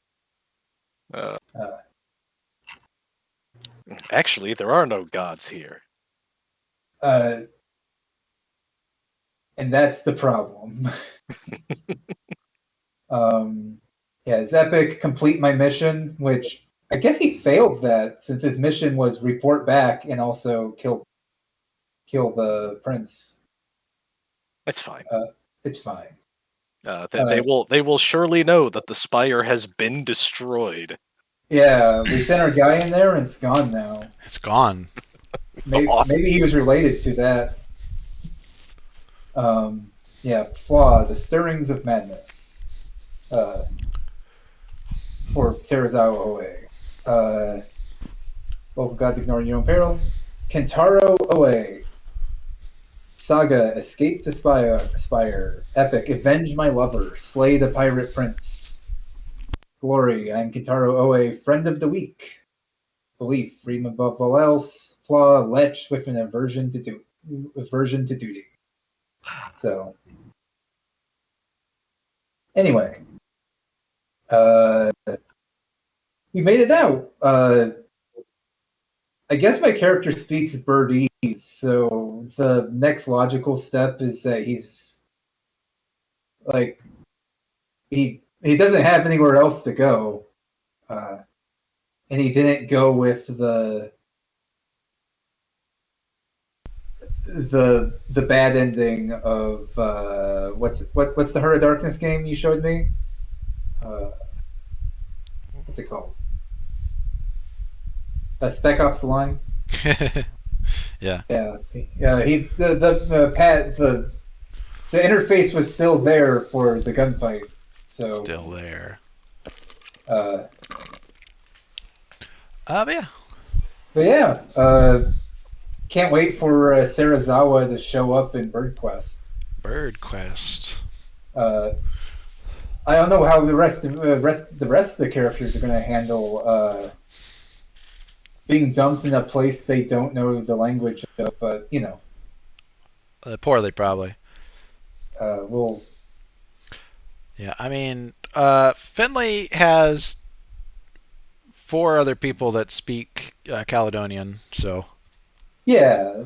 S2: Actually, there are no gods here.
S3: And that's the problem. His epic complete my mission, which I guess he failed that since his mission was report back and also kill the prince.
S2: It's fine.
S3: It's fine.
S2: They will surely know that the spire has been destroyed.
S3: Yeah, we sent our guy in there and it's gone now.
S1: It's gone.
S3: Maybe he was related to that. Flaw, the stirrings of madness. For Sarazawa Oe. Local gods ignoring your own peril. Kentaro Oe. Saga, escape to Spire. Epic, avenge my lover. Slay the pirate prince. Glory, I am Kentaro Oe, friend of the week. Belief, freedom above all else. Flaw, lech with an aversion to duty. So, anyway, we made it out. I guess my character speaks birdese, so the next logical step is that he's like he doesn't have anywhere else to go, and he didn't go with the bad ending of what's the Heart of Darkness game you showed me? What's it called? Spec Ops: The Line.
S1: Yeah.
S3: Yeah. He the interface was still there for the gunfight. So
S1: Still there.
S3: But
S1: Yeah.
S3: Can't wait for Sarazawa to show up in Bird Quest.
S1: Bird Quest.
S3: I don't know how the rest of the characters are going to handle being dumped in a place they don't know the language of, but you know,
S1: Poorly, probably.
S3: we'll.
S1: Yeah, I mean, Finley has 4 other people that speak Caledonian, so.
S3: Yeah.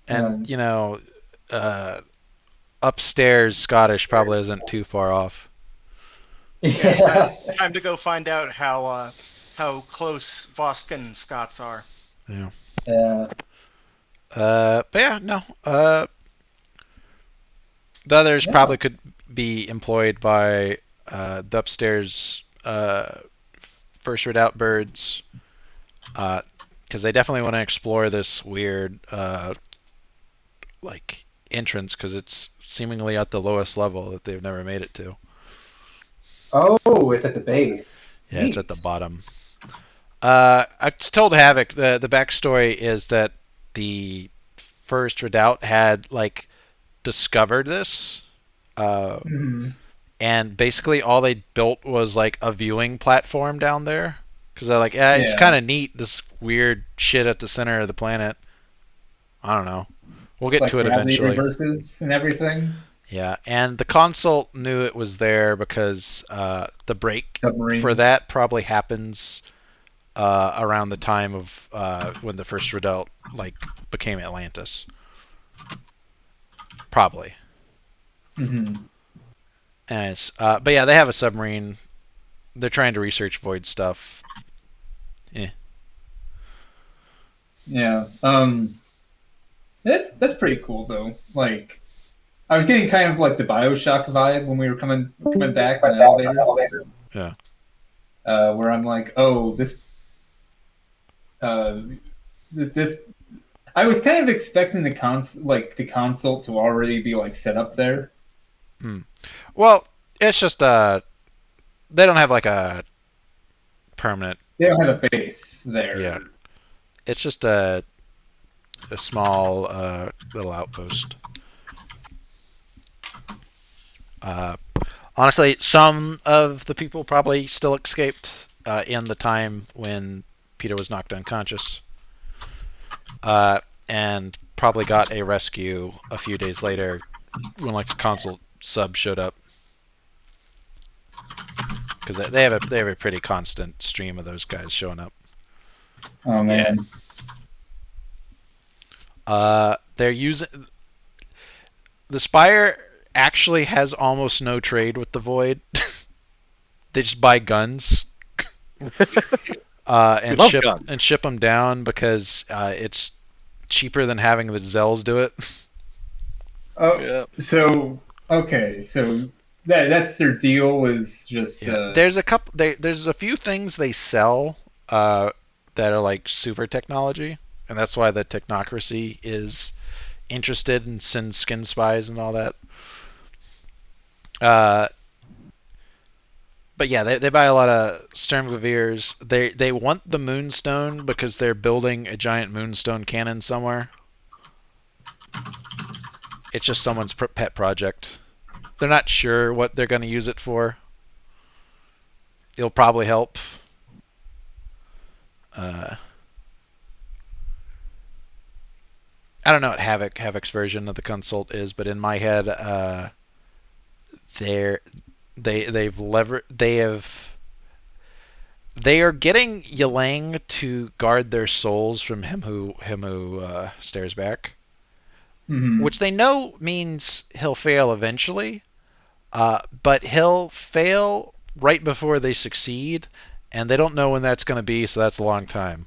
S1: And, upstairs Scottish probably isn't too far off.
S3: Yeah.
S5: Time to go find out how close Vosk and Scots are.
S1: Yeah.
S3: Yeah.
S1: But yeah, no. The others probably could be employed by the upstairs first redoubt birds, because they definitely want to explore this weird entrance, because it's seemingly at the lowest level that they've never made it to.
S3: Oh, it's at the base.
S1: Yeah,
S3: Neat.
S1: it's at the bottom. I told Havoc the backstory is that the first redoubt had discovered this, and basically all they built was a viewing platform down there, because they're like, it's kind of neat, this weird shit at the center of the planet. I don't know. We'll get to it eventually.
S3: Reverses and everything.
S1: Yeah, and the consult knew it was there because the break for that probably happens around the time of when the first redoubt became Atlantis. Probably.
S3: Mm-hmm.
S1: And but yeah, they have a submarine. They're trying to research void stuff.
S3: Yeah. That's pretty cool though. I was getting kind of the BioShock vibe when we were coming back on the elevator.
S1: Yeah.
S3: Where I'm like, oh, this. I was kind of expecting the consult to already be set up there.
S1: Well, it's just they don't have a permanent.
S3: They don't have a base there.
S1: Yeah. It's just a small little outpost. Honestly, some of the people probably still escaped in the time when Peter was knocked unconscious, and probably got a rescue a few days later when a consult sub showed up, because they have a pretty constant stream of those guys showing up.
S3: Oh man.
S1: They're using the Spire actually has almost no trade with the Void. They just buy guns and ship them down because it's cheaper than having the Zells do it.
S3: Oh, yeah. So okay, so that's their deal. Is just
S1: there's a couple. There's a few things they sell that are super technology, and that's why the technocracy is interested in skin spies and all that. But yeah, they buy a lot of Sturmgeweers. They want the Moonstone because they're building a giant Moonstone cannon somewhere. It's just someone's pet project. They're not sure what they're going to use it for. It'll probably help. I don't know what Havoc's version of the consult is, but in my head, they have They are getting Ylang to guard their souls from him who stares back,
S10: Mhm.
S1: which they know means he'll fail eventually. But he'll fail right before they succeed, and they don't know when that's going to be, so that's a long time.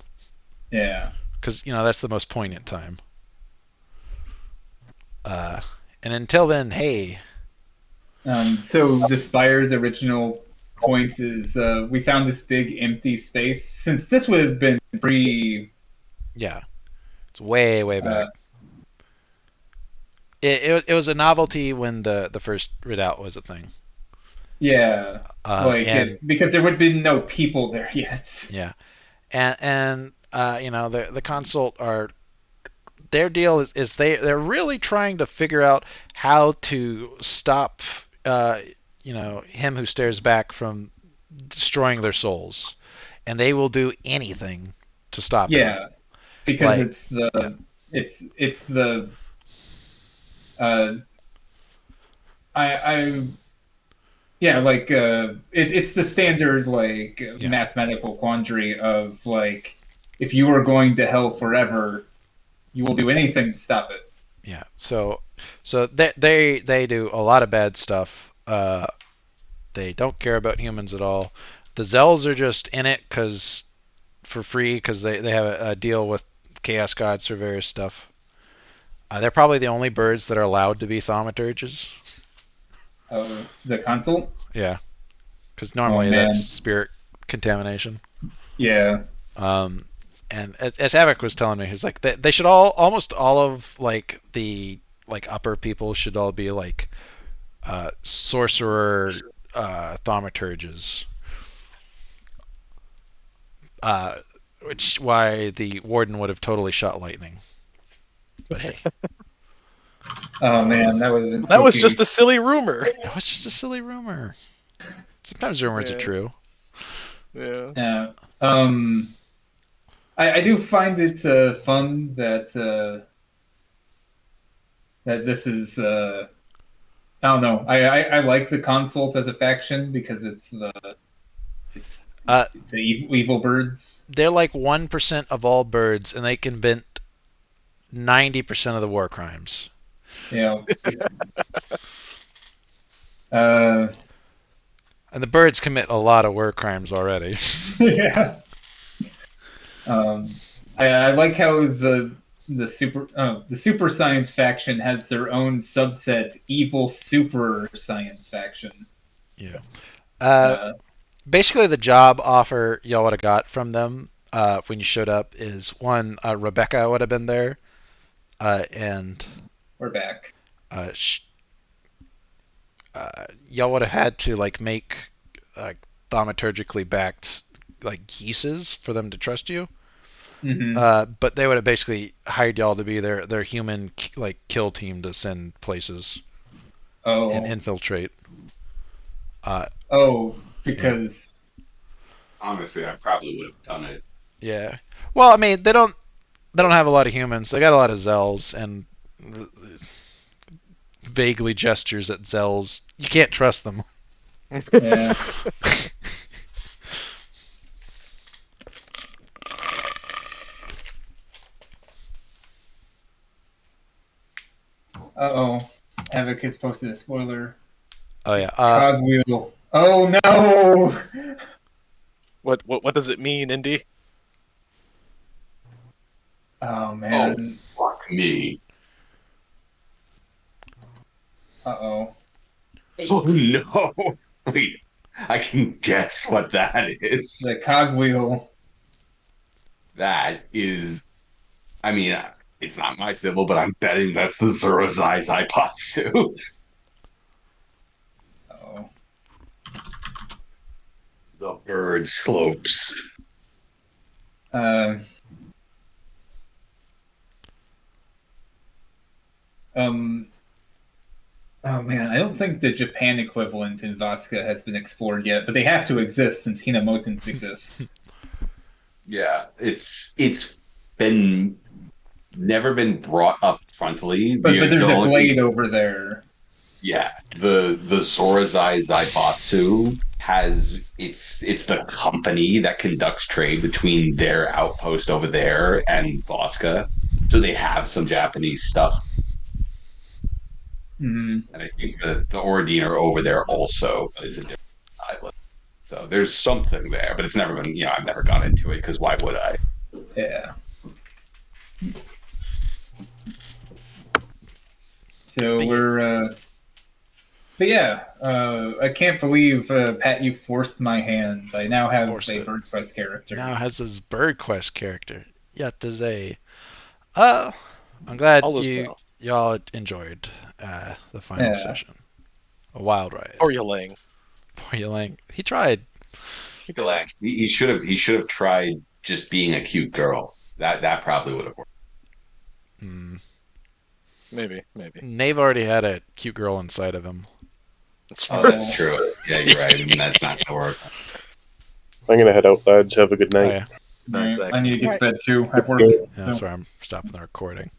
S10: Yeah.
S1: Because that's the most poignant time. And until then, hey.
S10: So the Spire's original point is we found this big empty space. Since this would have been pre.
S1: Yeah, it's way back.
S10: Uh,
S1: It was a novelty when the first readout was a thing.
S10: Yeah, because there would have been no people there yet.
S1: Yeah, and the consult are their deal is they're really trying to figure out how to stop him who stares back from destroying their souls, and they will do anything to stop it.
S10: Yeah, because it's the it's the standard mathematical quandary of if you are going to hell forever, you will do anything to stop it.
S1: Yeah. So they do a lot of bad stuff. They don't care about humans at all. The Zells are just in it for free because they have a deal with Chaos Gods for various stuff. They're probably the only birds that are allowed to be thaumaturges.
S10: The consult?
S1: Yeah, because normally that's spirit contamination.
S10: Yeah.
S1: And as Avic was telling me, he's like they should almost all of the upper people should all be sorcerer thaumaturges. Which why the warden would have totally shot lightning. But hey.
S10: Oh man, that would have been spooky.
S2: That was just a silly rumor.
S1: It was just a silly rumor. Sometimes rumors are true.
S2: Yeah.
S10: Yeah. I do find it fun that this is I don't know. I like the consult as a faction because it's the evil birds.
S1: They're like 1% of all birds, and they can vent 90% of the war crimes.
S10: Yeah.
S1: And the birds commit a lot of war crimes already.
S10: Yeah. I like how the super science faction has their own subset, evil super science faction.
S1: Yeah. Basically, the job offer y'all would have got from them when you showed up is one, Rebecca would have been there, and
S10: we're back.
S1: Y'all would have had to make thaumaturgically backed geeses for them to trust you.
S10: Mm-hmm.
S1: But they would have basically hired y'all to be their human kill team to send places. And infiltrate.
S10: Because
S4: honestly, I probably would have done it.
S1: Yeah. Well, I mean, they don't have a lot of humans. They got a lot of Zells and vaguely gestures at Zells. You can't trust them.
S10: Yeah. Advocates posted a spoiler.
S1: Oh yeah.
S10: Cogwheel. Oh no!
S2: What does it mean, Indy?
S10: Oh man.
S4: Oh, fuck me.
S10: Oh
S4: no. Wait. I can guess what that is.
S10: The cogwheel.
S4: That is, I mean, it's not my symbol, but I'm betting that's the Zurozai Zaipatsu.
S10: Oh.
S4: The bird slopes.
S10: Oh man, I don't think the Japan equivalent in Vasca has been explored yet, but they have to exist since Hinamotens exists.
S4: Yeah, it's been never been brought up frontally.
S10: But there's a blade over there.
S4: Yeah, the Zorazai Zaibatsu has it's the company that conducts trade between their outpost over there and Voska. So they have some Japanese stuff.
S10: Hmm.
S4: And I think the Ordine are over there also, but it's a different island. So there's something there, but it's never been, I've never gone into it because why would I?
S10: Yeah. So but yeah, I can't believe, Pat, you forced my hand. I now have a Bird Quest character.
S1: Now has his Bird Quest character. Yatazay. I'm glad y'all enjoyed the final session. A wild ride.
S2: Or Yalang.
S1: Poor Yalang. He tried.
S4: He should have tried just being a cute girl. That probably would have worked.
S2: Maybe.
S1: Nave already had a cute girl inside of him.
S4: That's true. Yeah, you're right. I mean, that's not gonna work.
S6: I'm gonna head out, lads. Have a good night.
S1: Oh, yeah.
S10: I need to get to bed too. I've worked.
S1: Yeah, that's why I'm stopping the recording.